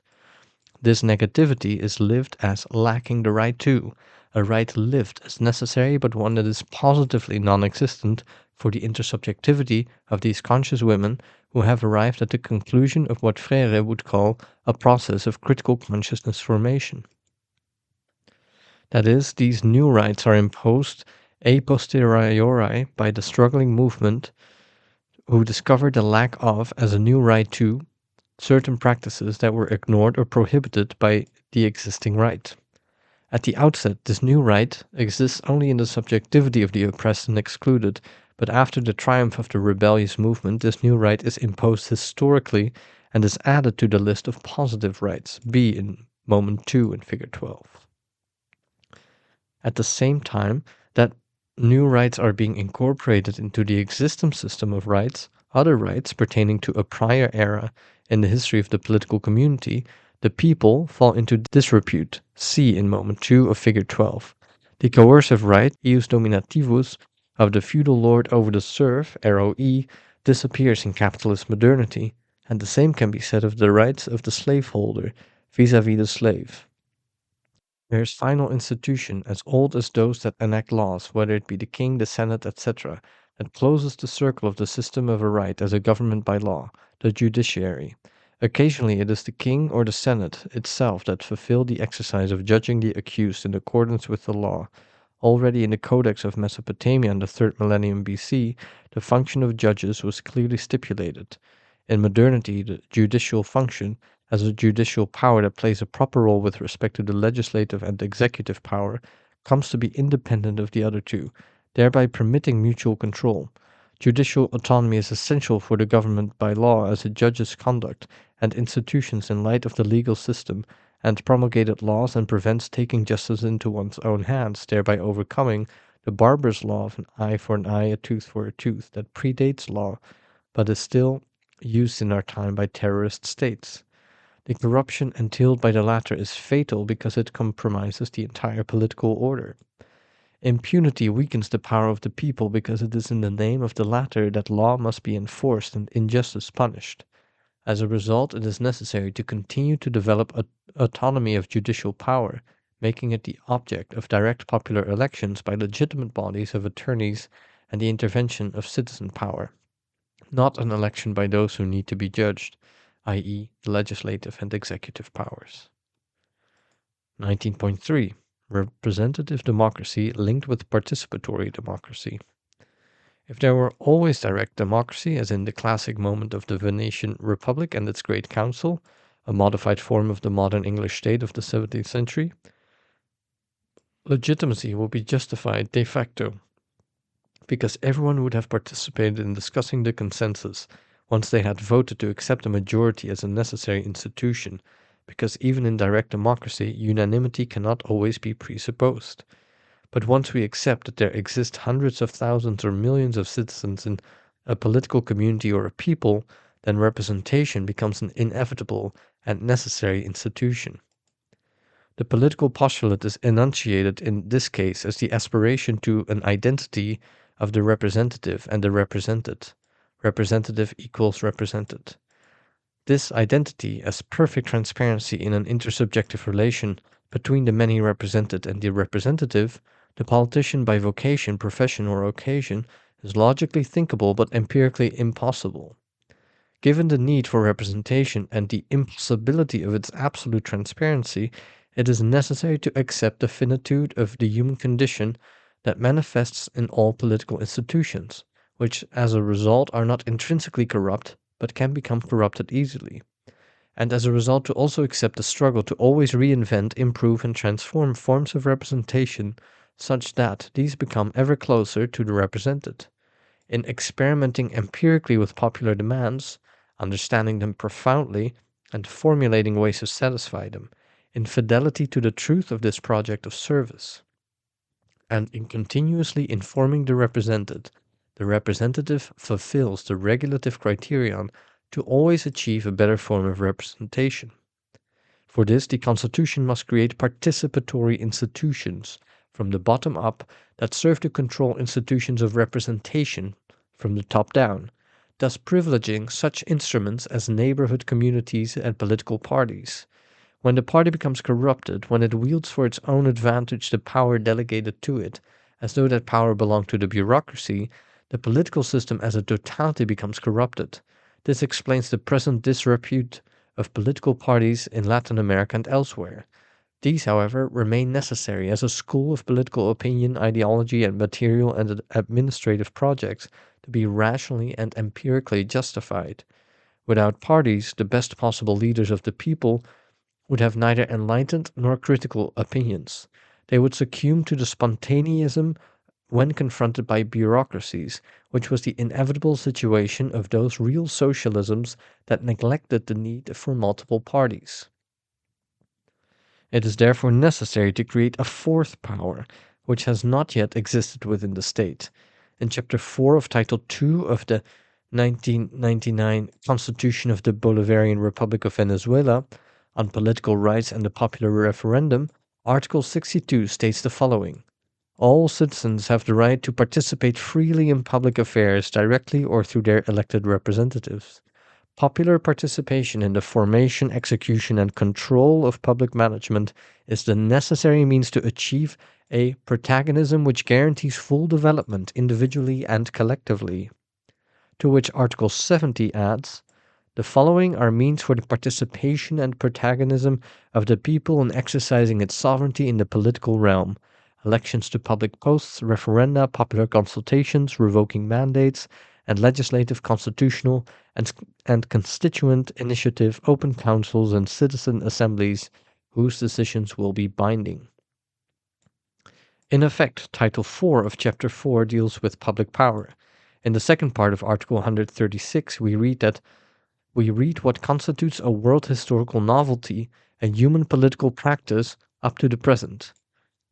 This negativity is lived as lacking the right to, a right lived as necessary but one that is positively non-existent for the intersubjectivity of these conscious women who have arrived at the conclusion of what Freire would call a process of critical consciousness formation. That is, these new rights are imposed a posteriori by the struggling movement who discover the lack of, as a new right to, certain practices that were ignored or prohibited by the existing right. At the outset, this new right exists only in the subjectivity of the oppressed and excluded, but after the triumph of the rebellious movement, this new right is imposed historically and is added to the list of positive rights, B in moment 2 in Figure 12. At the same time that new rights are being incorporated into the existing system of rights, other rights pertaining to a prior era in the history of the political community, the people fall into disrepute, C in moment 2 of Figure 12. The coercive right, ius dominativus, of the feudal lord over the serf, arrow E, disappears in capitalist modernity, and the same can be said of the rights of the slaveholder vis-à-vis the slave. There is final institution, as old as those that enact laws, whether it be the king, the senate, etc., that closes the circle of the system of a right as a government by law, the judiciary. Occasionally it is the king or the senate itself that fulfill the exercise of judging the accused in accordance with the law. Already in the Codex of Mesopotamia in the 3rd millennium BC, the function of judges was clearly stipulated. In modernity, the judicial function, as a judicial power that plays a proper role with respect to the legislative and executive power, comes to be independent of the other two, thereby permitting mutual control. Judicial autonomy is essential for the government by law as it judges conduct and institutions in light of the legal system, and promulgated laws and prevents taking justice into one's own hands, thereby overcoming the barbarous law of an eye for an eye, a tooth for a tooth, that predates law, but is still used in our time by terrorist states. The corruption entailed by the latter is fatal because it compromises the entire political order. Impunity weakens the power of the people because it is in the name of the latter that law must be enforced and injustice punished. As a result, it is necessary to continue to develop autonomy of judicial power, making it the object of direct popular elections by legitimate bodies of attorneys and the intervention of citizen power, not an election by those who need to be judged, i.e., the legislative and executive powers. 19.3. Representative democracy linked with participatory democracy. If there were always direct democracy, as in the classic moment of the Venetian Republic and its Great Council, a modified form of the modern English state of the 17th century, legitimacy will be justified de facto, because everyone would have participated in discussing the consensus once they had voted to accept a majority as a necessary institution, because even in direct democracy, unanimity cannot always be presupposed. But once we accept that there exist hundreds of thousands or millions of citizens in a political community or a people, then representation becomes an inevitable and necessary institution. The political postulate is enunciated in this case as the aspiration to an identity of the representative and the represented. Representative equals represented. This identity as perfect transparency in an intersubjective relation between the many represented and the representative, the politician by vocation, profession, or occasion, is logically thinkable but empirically impossible. Given the need for representation and the impossibility of its absolute transparency, it is necessary to accept the finitude of the human condition that manifests in all political institutions, which as a result are not intrinsically corrupt, but can become corrupted easily. And as a result to also accept the struggle to always reinvent, improve, and transform forms of representation such that these become ever closer to the represented. In experimenting empirically with popular demands, understanding them profoundly, and formulating ways to satisfy them, in fidelity to the truth of this project of service, and in continuously informing the representative fulfills the regulative criterion to always achieve a better form of representation. For this, the Constitution must create participatory institutions from the bottom up that serve to control institutions of representation from the top down, thus privileging such instruments as neighborhood communities and political parties. When the party becomes corrupted, when it wields for its own advantage the power delegated to it, as though that power belonged to the bureaucracy, the political system as a totality becomes corrupted. This explains the present disrepute of political parties in Latin America and elsewhere. These, however, remain necessary as a school of political opinion, ideology, and material and administrative projects to be rationally and empirically justified. Without parties, the best possible leaders of the people would have neither enlightened nor critical opinions. They would succumb to the spontaneism when confronted by bureaucracies, which was the inevitable situation of those real socialisms that neglected the need for multiple parties. It is therefore necessary to create a fourth power, which has not yet existed within the state. In Chapter 4 of Title 2 of the 1999 Constitution of the Bolivarian Republic of Venezuela, on political rights and the popular referendum, Article 62 states the following: all citizens have the right to participate freely in public affairs directly or through their elected representatives. Popular participation in the formation, execution, and control of public management is the necessary means to achieve a protagonism which guarantees full development individually and collectively. To which Article 70 adds, the following are means for the participation and protagonism of the people in exercising its sovereignty in the political realm: elections to public posts, referenda, popular consultations, revoking mandates, and legislative, constitutional, and constituent initiative, open councils, and citizen assemblies whose decisions will be binding. In effect, Title 4 of Chapter 4 deals with public power. In the second part of Article 136, we read what constitutes a world historical novelty, a human political practice up to the present.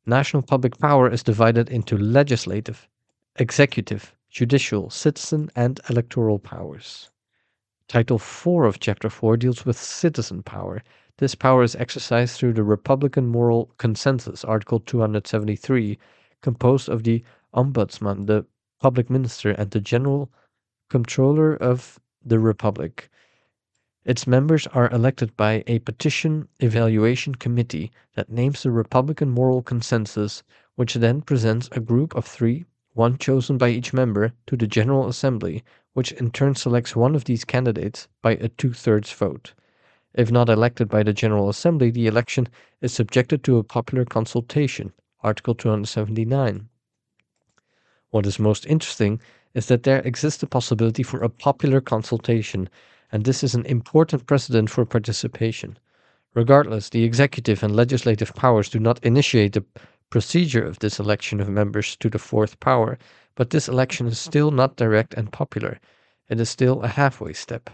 National public power is divided into legislative, executive, judicial, citizen, and electoral powers. Title 4 of Chapter 4 deals with citizen power. This power is exercised through the Republican Moral Consensus, Article 273, composed of the Ombudsman, the Public Minister, and the General Comptroller of the Republic. Its members are elected by a petition evaluation committee that names the Republican Moral Consensus, which then presents a group of 3 one chosen by each member, to the General Assembly, which in turn selects one of these candidates by a two-thirds vote. If not elected by the General Assembly, the election is subjected to a popular consultation, Article 279. What is most interesting is that there exists a possibility for a popular consultation, and this is an important precedent for participation. Regardless, the executive and legislative powers do not initiate the procedure of this election of members to the fourth power, but this election is still not direct and popular. It is still a halfway step.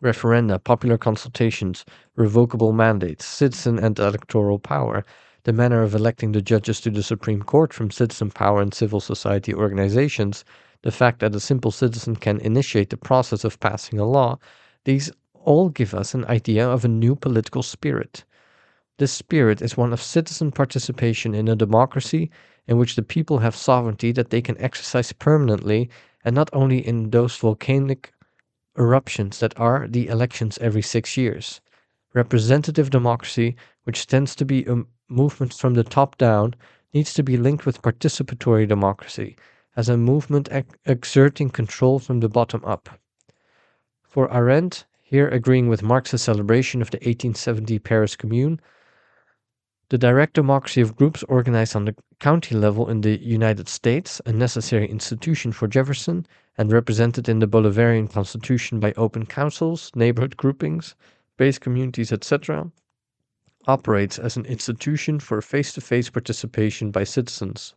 Referenda, popular consultations, revocable mandates, citizen and electoral power, the manner of electing the judges to the Supreme Court from citizen power and civil society organizations, the fact that a simple citizen can initiate the process of passing a law, these all give us an idea of a new political spirit. This spirit is one of citizen participation in a democracy in which the people have sovereignty that they can exercise permanently and not only in those volcanic eruptions that are the elections every 6 years. Representative democracy, which tends to be a movement from the top down, needs to be linked with participatory democracy as a movement exerting control from the bottom up. For Arendt, here agreeing with Marx's celebration of the 1870 Paris Commune, the direct democracy of groups organized on the county level in the United States, a necessary institution for Jefferson, and represented in the Bolivarian Constitution by open councils, neighborhood groupings, base communities, etc., operates as an institution for face-to-face participation by citizens,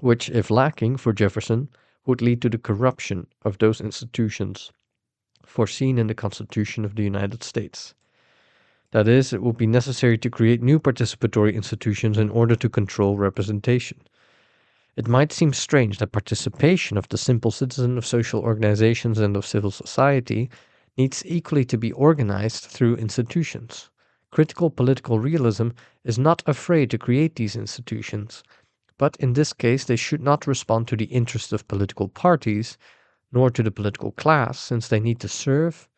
which, if lacking for Jefferson, would lead to the corruption of those institutions foreseen in the Constitution of the United States. That is, it will be necessary to create new participatory institutions in order to control representation. It might seem strange that participation of the simple citizen of social organizations and of civil society needs equally to be organized through institutions. Critical political realism is not afraid to create these institutions, but in this case they should not respond to the interests of political parties, nor to the political class, since they need to serve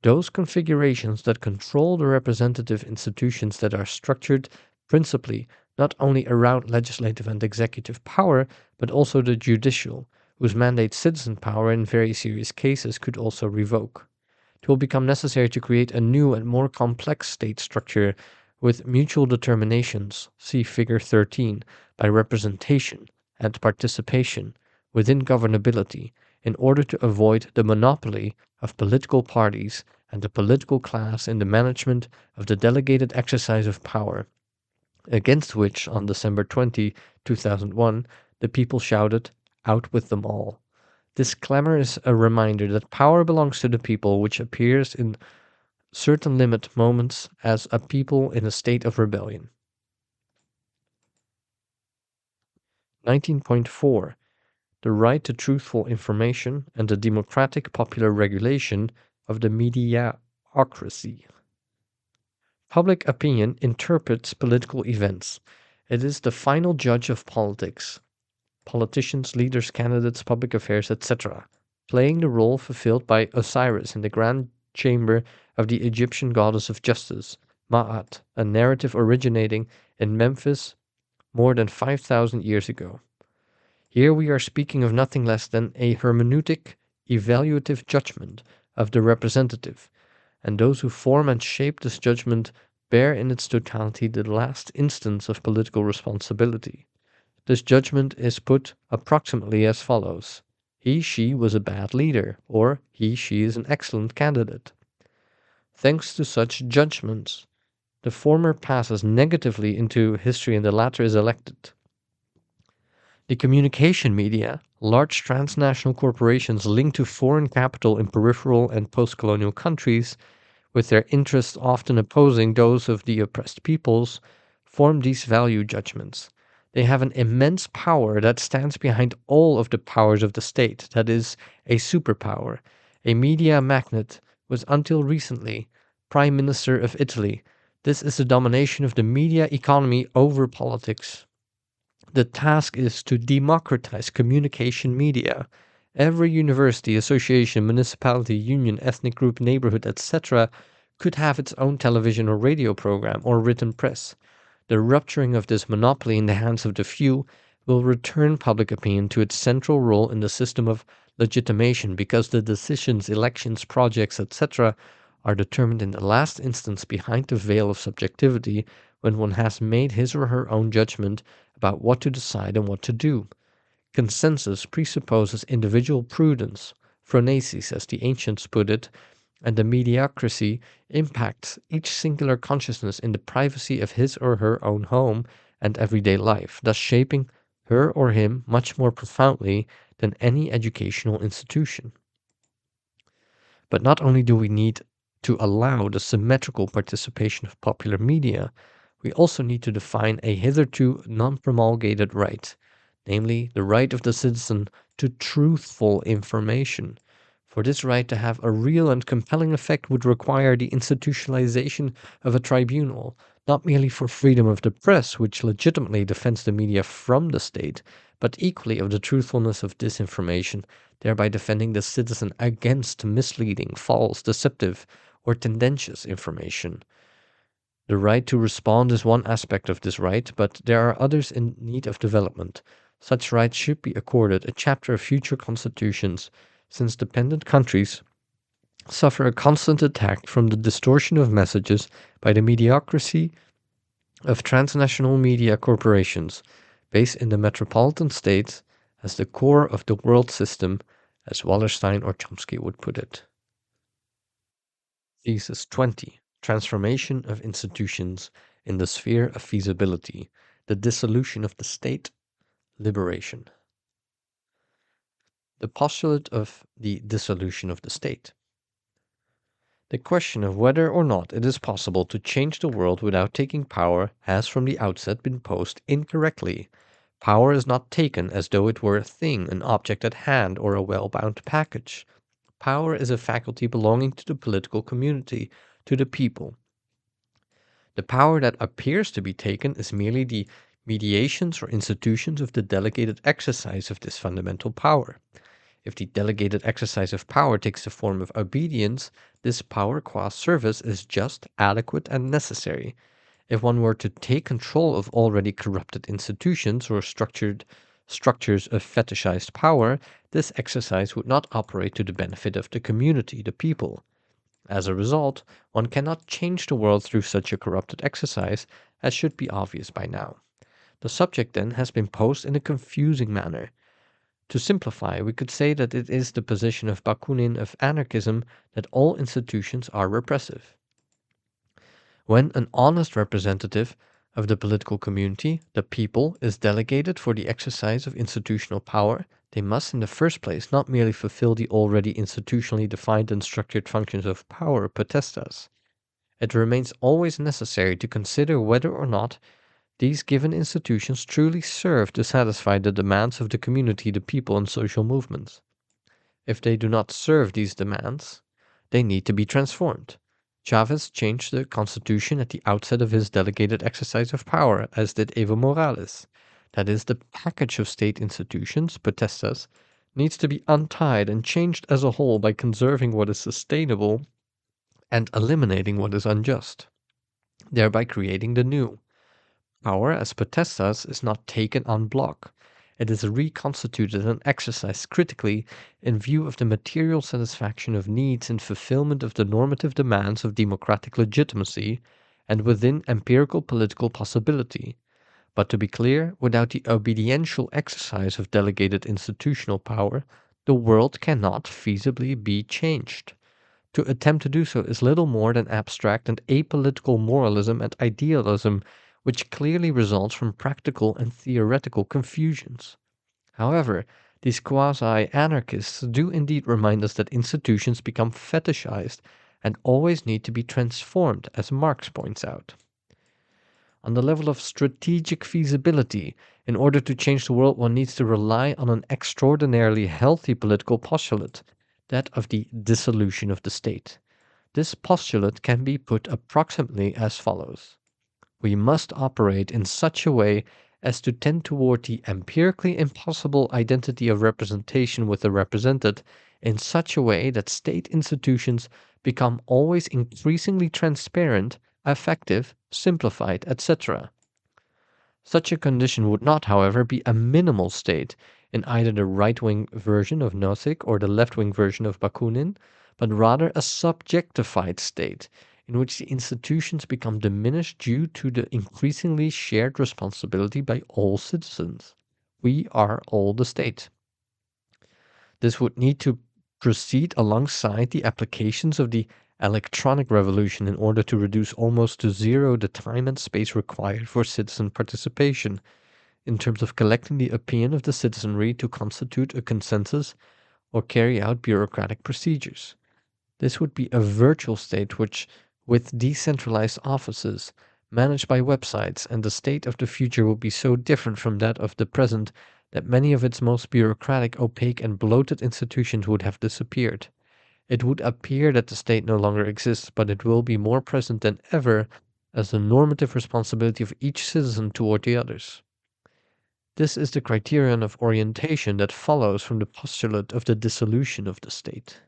those configurations that control the representative institutions that are structured principally not only around legislative and executive power, but also the judicial, whose mandate citizen power in very serious cases could also revoke. It will become necessary to create a new and more complex state structure with mutual determinations, see Figure 13, by representation and participation within governability, in order to avoid the monopoly of political parties and the political class in the management of the delegated exercise of power, against which on December 20, 2001, the people shouted, "Out with them all." This clamor is a reminder that power belongs to the people, which appears in certain limit moments as a people in a state of rebellion. 19.4. The right to truthful information and the democratic popular regulation of the mediocracy. Public opinion interprets political events. It is the final judge of politics. Politicians, leaders, candidates, public affairs, etc., playing the role fulfilled by Osiris in the grand chamber of the Egyptian goddess of justice, Ma'at, a narrative originating in Memphis more than 5,000 years ago. Here we are speaking of nothing less than a hermeneutic, evaluative judgment of the representative, and those who form and shape this judgment bear in its totality the last instance of political responsibility. This judgment is put approximately as follows: he, she was a bad leader, or he, she is an excellent candidate. Thanks to such judgments, the former passes negatively into history and the latter is elected. The communication media, large transnational corporations linked to foreign capital in peripheral and post-colonial countries, with their interests often opposing those of the oppressed peoples, form these value judgments. They have an immense power that stands behind all of the powers of the state, that is, a superpower. A media magnate was until recently Prime Minister of Italy. This is the domination of the media economy over politics. The task is to democratize communication media. Every university, association, municipality, union, ethnic group, neighborhood, etc. could have its own television or radio program or written press. The rupturing of this monopoly in the hands of the few will return public opinion to its central role in the system of legitimation because the decisions, elections, projects, etc. are determined in the last instance behind the veil of subjectivity when one has made his or her own judgment about what to decide and what to do. Consensus presupposes individual prudence, phronesis as the ancients put it, and the mediocrity impacts each singular consciousness in the privacy of his or her own home and everyday life, thus shaping her or him much more profoundly than any educational institution. But not only do we need to allow the symmetrical participation of popular media, we also need to define a hitherto non-promulgated right, namely the right of the citizen to truthful information. For this right to have a real and compelling effect would require the institutionalization of a tribunal, not merely for freedom of the press, which legitimately defends the media from the state, but equally of the truthfulness of disinformation, thereby defending the citizen against misleading, false, deceptive, or tendentious information. The right to respond is one aspect of this right, but there are others in need of development. Such rights should be accorded a chapter of future constitutions, since dependent countries suffer a constant attack from the distortion of messages by the mediocrity of transnational media corporations, based in the metropolitan states as the core of the world system, as Wallerstein or Chomsky would put it. Thesis 20. Transformation of institutions in the sphere of feasibility, the dissolution of the state, liberation. The postulate of the dissolution of the state. The question of whether or not it is possible to change the world without taking power has from the outset been posed incorrectly. Power is not taken as though it were a thing, an object at hand, or a well-bound package. Power is a faculty belonging to the political community, to the people. The power that appears to be taken is merely the mediations or institutions of the delegated exercise of this fundamental power. If the delegated exercise of power takes the form of obedience, this power qua service is just, adequate, and necessary. If one were to take control of already corrupted institutions or structures of fetishized power, this exercise would not operate to the benefit of the community, the people. As a result, one cannot change the world through such a corrupted exercise, as should be obvious by now. The subject, then, has been posed in a confusing manner. To simplify, we could say that it is the position of Bakunin of anarchism that all institutions are repressive. When an honest representative of the political community, the people, is delegated for the exercise of institutional power, they must in the first place not merely fulfill the already institutionally defined and structured functions of power potestas. It remains always necessary to consider whether or not these given institutions truly serve to satisfy the demands of the community, the people, and social movements. If they do not serve these demands, they need to be transformed. Chavez changed the constitution at the outset of his delegated exercise of power, as did Evo Morales. That is, the package of state institutions, potestas, needs to be untied and changed as a whole by conserving what is sustainable and eliminating what is unjust, thereby creating the new. Power as potestas is not taken en bloc. It is reconstituted and exercised critically in view of the material satisfaction of needs and fulfillment of the normative demands of democratic legitimacy and within empirical political possibility. But to be clear, without the obediential exercise of delegated institutional power, the world cannot feasibly be changed. To attempt to do so is little more than abstract and apolitical moralism and idealism, which clearly results from practical and theoretical confusions. However, these quasi-anarchists do indeed remind us that institutions become fetishized and always need to be transformed, as Marx points out. On the level of strategic feasibility, in order to change the world, one needs to rely on an extraordinarily healthy political postulate, that of the dissolution of the state. This postulate can be put approximately as follows. We must operate in such a way as to tend toward the empirically impossible identity of representation with the represented, in such a way that state institutions become always increasingly transparent, effective, simplified, etc. Such a condition would not, however, be a minimal state in either the right-wing version of Nozick or the left-wing version of Bakunin, but rather a subjectified state in which the institutions become diminished due to the increasingly shared responsibility by all citizens. We are all the state. This would need to proceed alongside the applications of the electronic revolution in order to reduce almost to zero the time and space required for citizen participation in terms of collecting the opinion of the citizenry to constitute a consensus or carry out bureaucratic procedures. This would be a virtual state which, with decentralized offices, managed by websites, and the state of the future will be so different from that of the present that many of its most bureaucratic, opaque, and bloated institutions would have disappeared. It would appear that the state no longer exists, but it will be more present than ever as the normative responsibility of each citizen toward the others. This is the criterion of orientation that follows from the postulate of the dissolution of the state.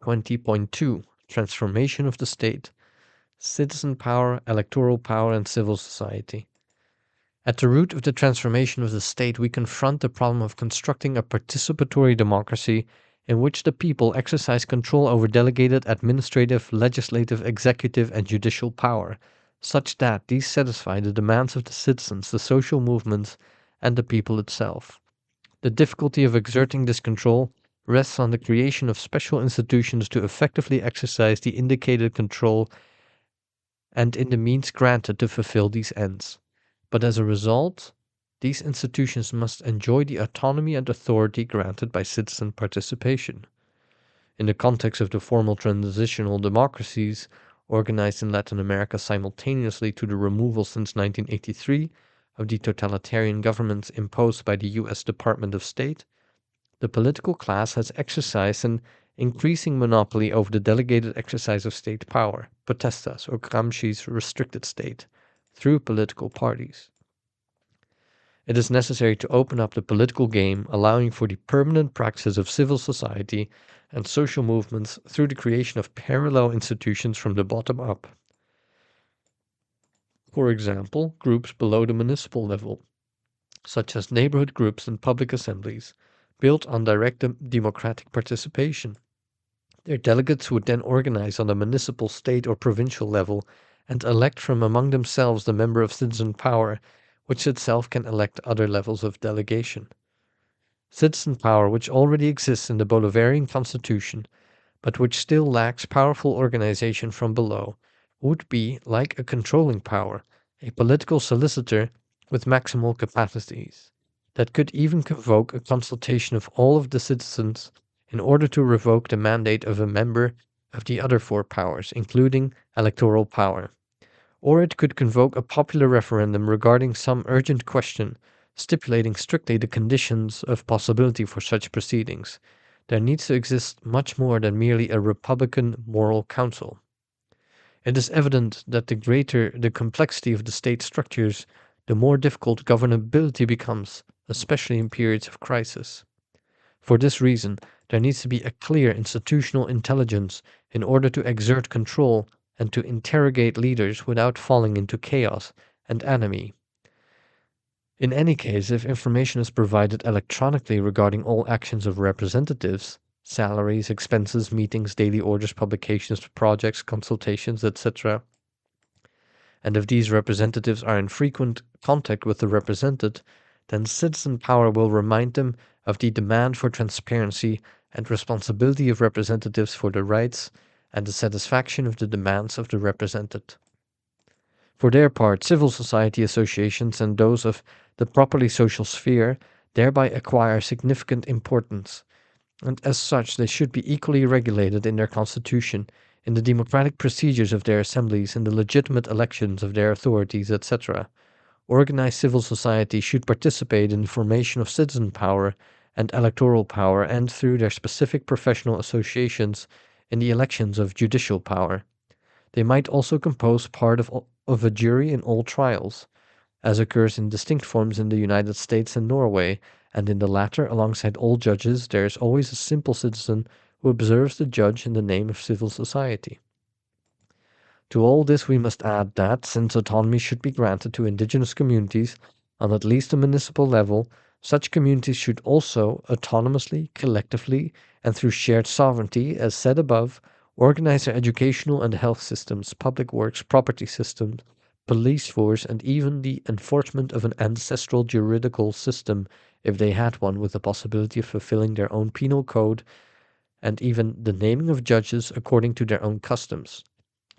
20.2 Transformation of the state. Citizen power, electoral power, and civil society. At the root of the transformation of the state, we confront the problem of constructing a participatory democracy in which the people exercise control over delegated administrative, legislative, executive, and judicial power, such that these satisfy the demands of the citizens, the social movements, and the people itself. The difficulty of exerting this control rests on the creation of special institutions to effectively exercise the indicated control and in the means granted to fulfill these ends. But as a result, these institutions must enjoy the autonomy and authority granted by citizen participation. In the context of the formal transitional democracies organized in Latin America simultaneously to the removal since 1983 of the totalitarian governments imposed by the U.S. Department of State, the political class has exercised an increasing monopoly over the delegated exercise of state power, potestas, or Gramsci's restricted state, through political parties. It is necessary to open up the political game, allowing for the permanent practice of civil society and social movements through the creation of parallel institutions from the bottom up. For example, groups below the municipal level, such as neighborhood groups and public assemblies, built on direct democratic participation. Their delegates would then organize on the municipal, state, or provincial level and elect from among themselves the member of citizen power, which itself can elect other levels of delegation. Citizen power, which already exists in the Bolivarian constitution, but which still lacks powerful organization from below, would be, like a controlling power, a political solicitor with maximal capacities, that could even convoke a consultation of all of the citizens in order to revoke the mandate of a member of the other four powers, including electoral power. Or it could convoke a popular referendum regarding some urgent question, stipulating strictly the conditions of possibility for such proceedings. There needs to exist much more than merely a Republican moral council. It is evident that the greater the complexity of the state structures, the more difficult governability becomes, especially in periods of crisis. For this reason, there needs to be a clear institutional intelligence in order to exert control and to interrogate leaders without falling into chaos and anarchy. In any case, if information is provided electronically regarding all actions of representatives, salaries, expenses, meetings, daily orders, publications, projects, consultations, etc., and if these representatives are in frequent contact with the represented, then citizen power will remind them of the demand for transparency and responsibility of representatives for the rights and the satisfaction of the demands of the represented. For their part, civil society associations and those of the properly social sphere thereby acquire significant importance, and as such they should be equally regulated in their constitution, in the democratic procedures of their assemblies, in the legitimate elections of their authorities, etc. Organized civil society should participate in the formation of citizen power and electoral power, and through their specific professional associations in the elections of judicial power. They might also compose part of a jury in all trials, as occurs in distinct forms in the United States and Norway, and in the latter, alongside all judges, there is always a simple citizen who observes the judge in the name of civil society. To all this we must add that, since autonomy should be granted to indigenous communities on at least a municipal level, such communities should also autonomously, collectively, and through shared sovereignty, as said above, organize their educational and health systems, public works, property systems, police force, and even the enforcement of an ancestral juridical system, if they had one, with the possibility of fulfilling their own penal code and even the naming of judges according to their own customs.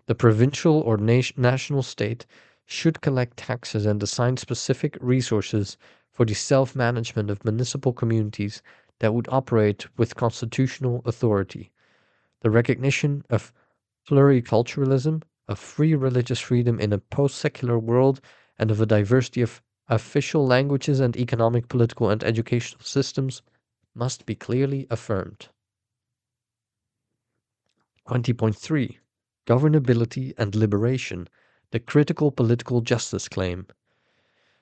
The provincial or national state should collect taxes and assign specific resources for the self-management of municipal communities that would operate with constitutional authority. The recognition of pluriculturalism, of free religious freedom in a post-secular world, and of a diversity of official languages and economic, political, and educational systems must be clearly affirmed. 20.3 Governability and Liberation, the critical political justice claim.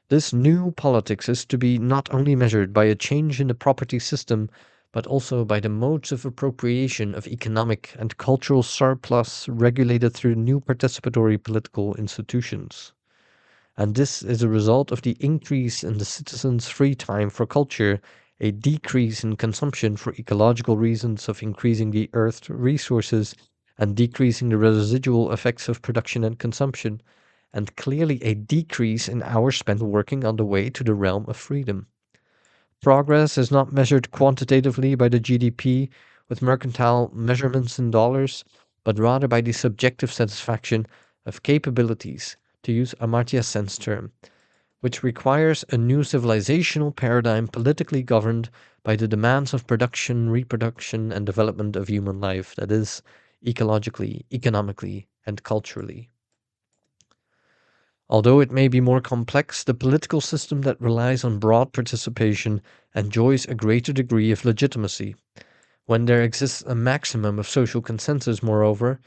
This new politics is to be not only measured by a change in the property system, but also by the modes of appropriation of economic and cultural surplus regulated through new participatory political institutions. And this is a result of the increase in the citizens' free time for culture, a decrease in consumption for ecological reasons of increasing the earth's resources and decreasing the residual effects of production and consumption, and clearly a decrease in hours spent working on the way to the realm of freedom. Progress is not measured quantitatively by the GDP with mercantile measurements in dollars, but rather by the subjective satisfaction of capabilities, to use Amartya Sen's term, which requires a new civilizational paradigm politically governed by the demands of production, reproduction, and development of human life, that is, ecologically, economically, and culturally. Although it may be more complex, the political system that relies on broad participation enjoys a greater degree of legitimacy. When there exists a maximum of social consensus, moreover,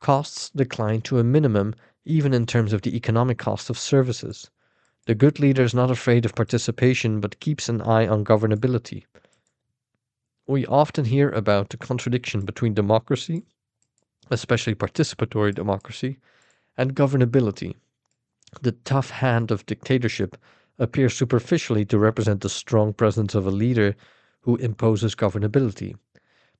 costs decline to a minimum, even in terms of the economic cost of services. The good leader is not afraid of participation, but keeps an eye on governability. We often hear about the contradiction between democracy, especially participatory democracy, and governability. The tough hand of dictatorship appears superficially to represent the strong presence of a leader who imposes governability.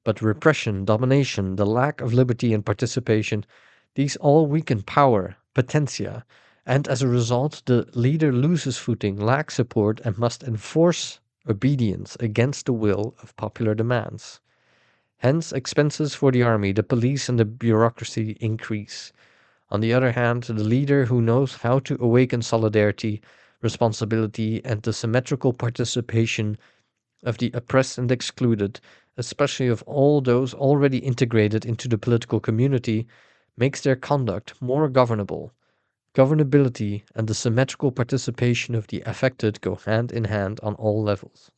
But repression, domination, the lack of liberty and participation, these all weaken power, potentia, and as a result, the leader loses footing, lacks support, and must enforce obedience against the will of popular demands. Hence, expenses for the army, the police, and the bureaucracy increase. On the other hand, the leader who knows how to awaken solidarity, responsibility, and the symmetrical participation of the oppressed and excluded, especially of all those already integrated into the political community, makes their conduct more governable. Governability and the symmetrical participation of the affected go hand in hand on all levels.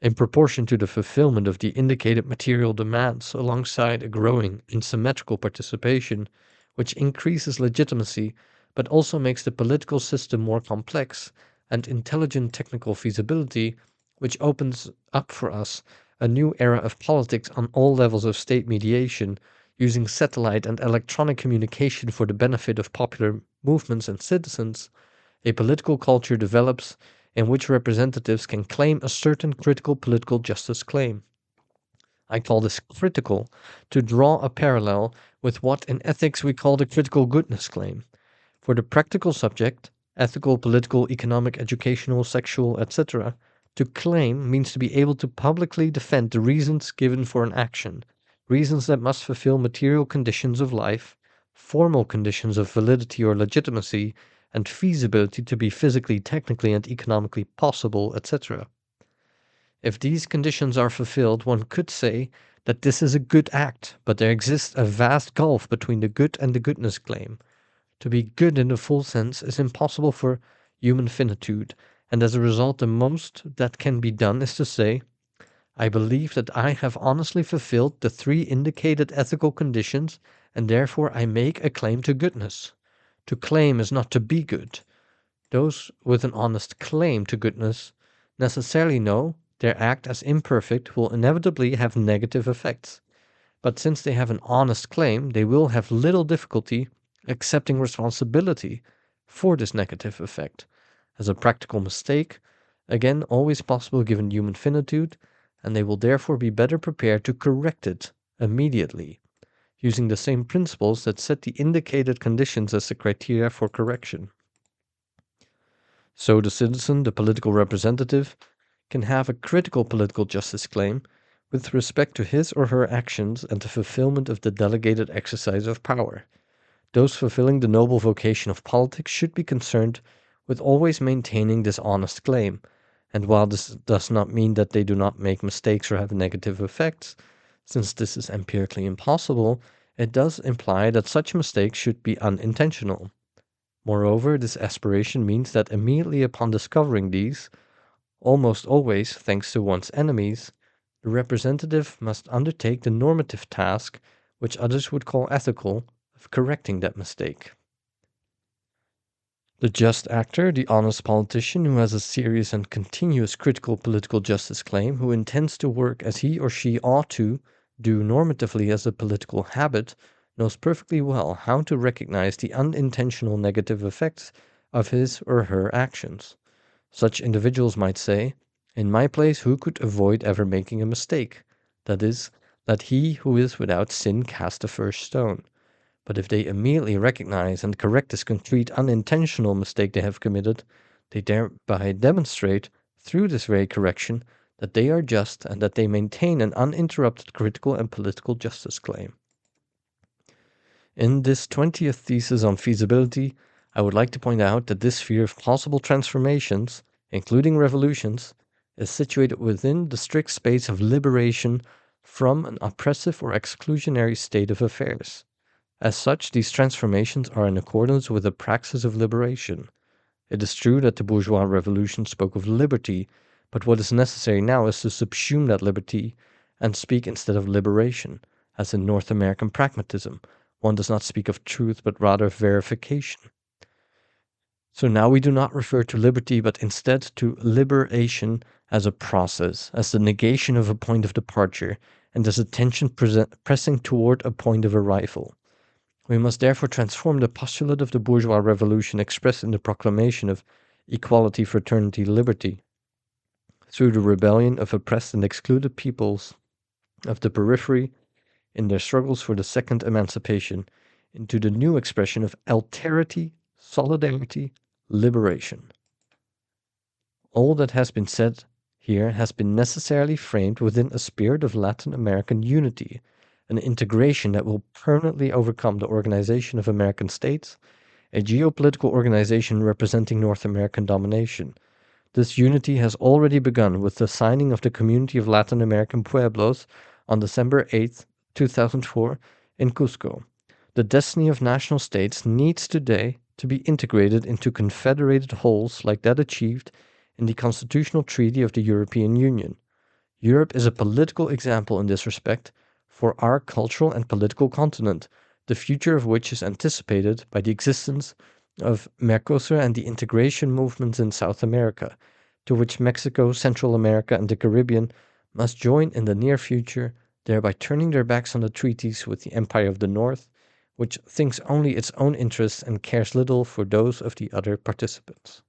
In proportion to the fulfillment of the indicated material demands alongside a growing and symmetrical participation, which increases legitimacy but also makes the political system more complex, and intelligent technical feasibility, which opens up for us a new era of politics on all levels of state mediation, using satellite and electronic communication for the benefit of popular movements and citizens, a political culture develops in which representatives can claim a certain critical political justice claim. I call this critical to draw a parallel with what in ethics we call the critical goodness claim. For the practical subject, ethical, political, economic, educational, sexual, etc., to claim means to be able to publicly defend the reasons given for an action, reasons that must fulfill material conditions of life, formal conditions of validity or legitimacy, and feasibility to be physically, technically, and economically possible, etc. If these conditions are fulfilled, one could say that this is a good act, but there exists a vast gulf between the good and the goodness claim. To be good in the full sense is impossible for human finitude, and as a result, the most that can be done is to say, I believe that I have honestly fulfilled the three indicated ethical conditions, and therefore I make a claim to goodness. To claim is not to be good. Those with an honest claim to goodness necessarily know their act as imperfect will inevitably have negative effects. But since they have an honest claim, they will have little difficulty accepting responsibility for this negative effect as a practical mistake, again always possible given human finitude, and they will therefore be better prepared to correct it immediately, using the same principles that set the indicated conditions as the criteria for correction. So the citizen, the political representative, can have a critical political justice claim with respect to his or her actions and the fulfillment of the delegated exercise of power. Those fulfilling the noble vocation of politics should be concerned with always maintaining this honest claim, and while this does not mean that they do not make mistakes or have negative effects, since this is empirically impossible, it does imply that such mistakes should be unintentional. Moreover, this aspiration means that immediately upon discovering these, almost always thanks to one's enemies, the representative must undertake the normative task, which others would call ethical, of correcting that mistake. The just actor, the honest politician who has a serious and continuous critical political justice claim, who intends to work as he or she ought to do normatively as a political habit, knows perfectly well how to recognize the unintentional negative effects of his or her actions. Such individuals might say, "In my place, who could avoid ever making a mistake? That is, let he who is without sin cast the first stone." But if they immediately recognize and correct this concrete unintentional mistake they have committed, they thereby demonstrate, through this very correction, that they are just and that they maintain an uninterrupted critical and political justice claim. In this 20th thesis on feasibility, I would like to point out that this sphere of possible transformations, including revolutions, is situated within the strict space of liberation from an oppressive or exclusionary state of affairs. As such, these transformations are in accordance with the praxis of liberation. It is true that the bourgeois revolution spoke of liberty, but what is necessary now is to subsume that liberty and speak instead of liberation, as in North American pragmatism. One does not speak of truth, but rather verification. So now we do not refer to liberty, but instead to liberation as a process, as the negation of a point of departure, and as a tension pressing toward a point of arrival. We must therefore transform the postulate of the bourgeois revolution expressed in the proclamation of equality, fraternity, liberty, through the rebellion of oppressed and excluded peoples of the periphery in their struggles for the second emancipation, into the new expression of alterity, solidarity, liberation. All that has been said here has been necessarily framed within a spirit of Latin American unity, an integration that will permanently overcome the organization of American states, a geopolitical organization representing North American domination. This unity has already begun with the signing of the Community of Latin American Pueblos on December 8, 2004, in Cusco. The destiny of national states needs today to be integrated into confederated wholes like that achieved in the Constitutional Treaty of the European Union. Europe is a political example in this respect for our cultural and political continent, the future of which is anticipated by the existence of Mercosur and the integration movements in South America, to which Mexico, Central America, and the Caribbean must join in the near future, thereby turning their backs on the treaties with the Empire of the North, which thinks only its own interests and cares little for those of the other participants.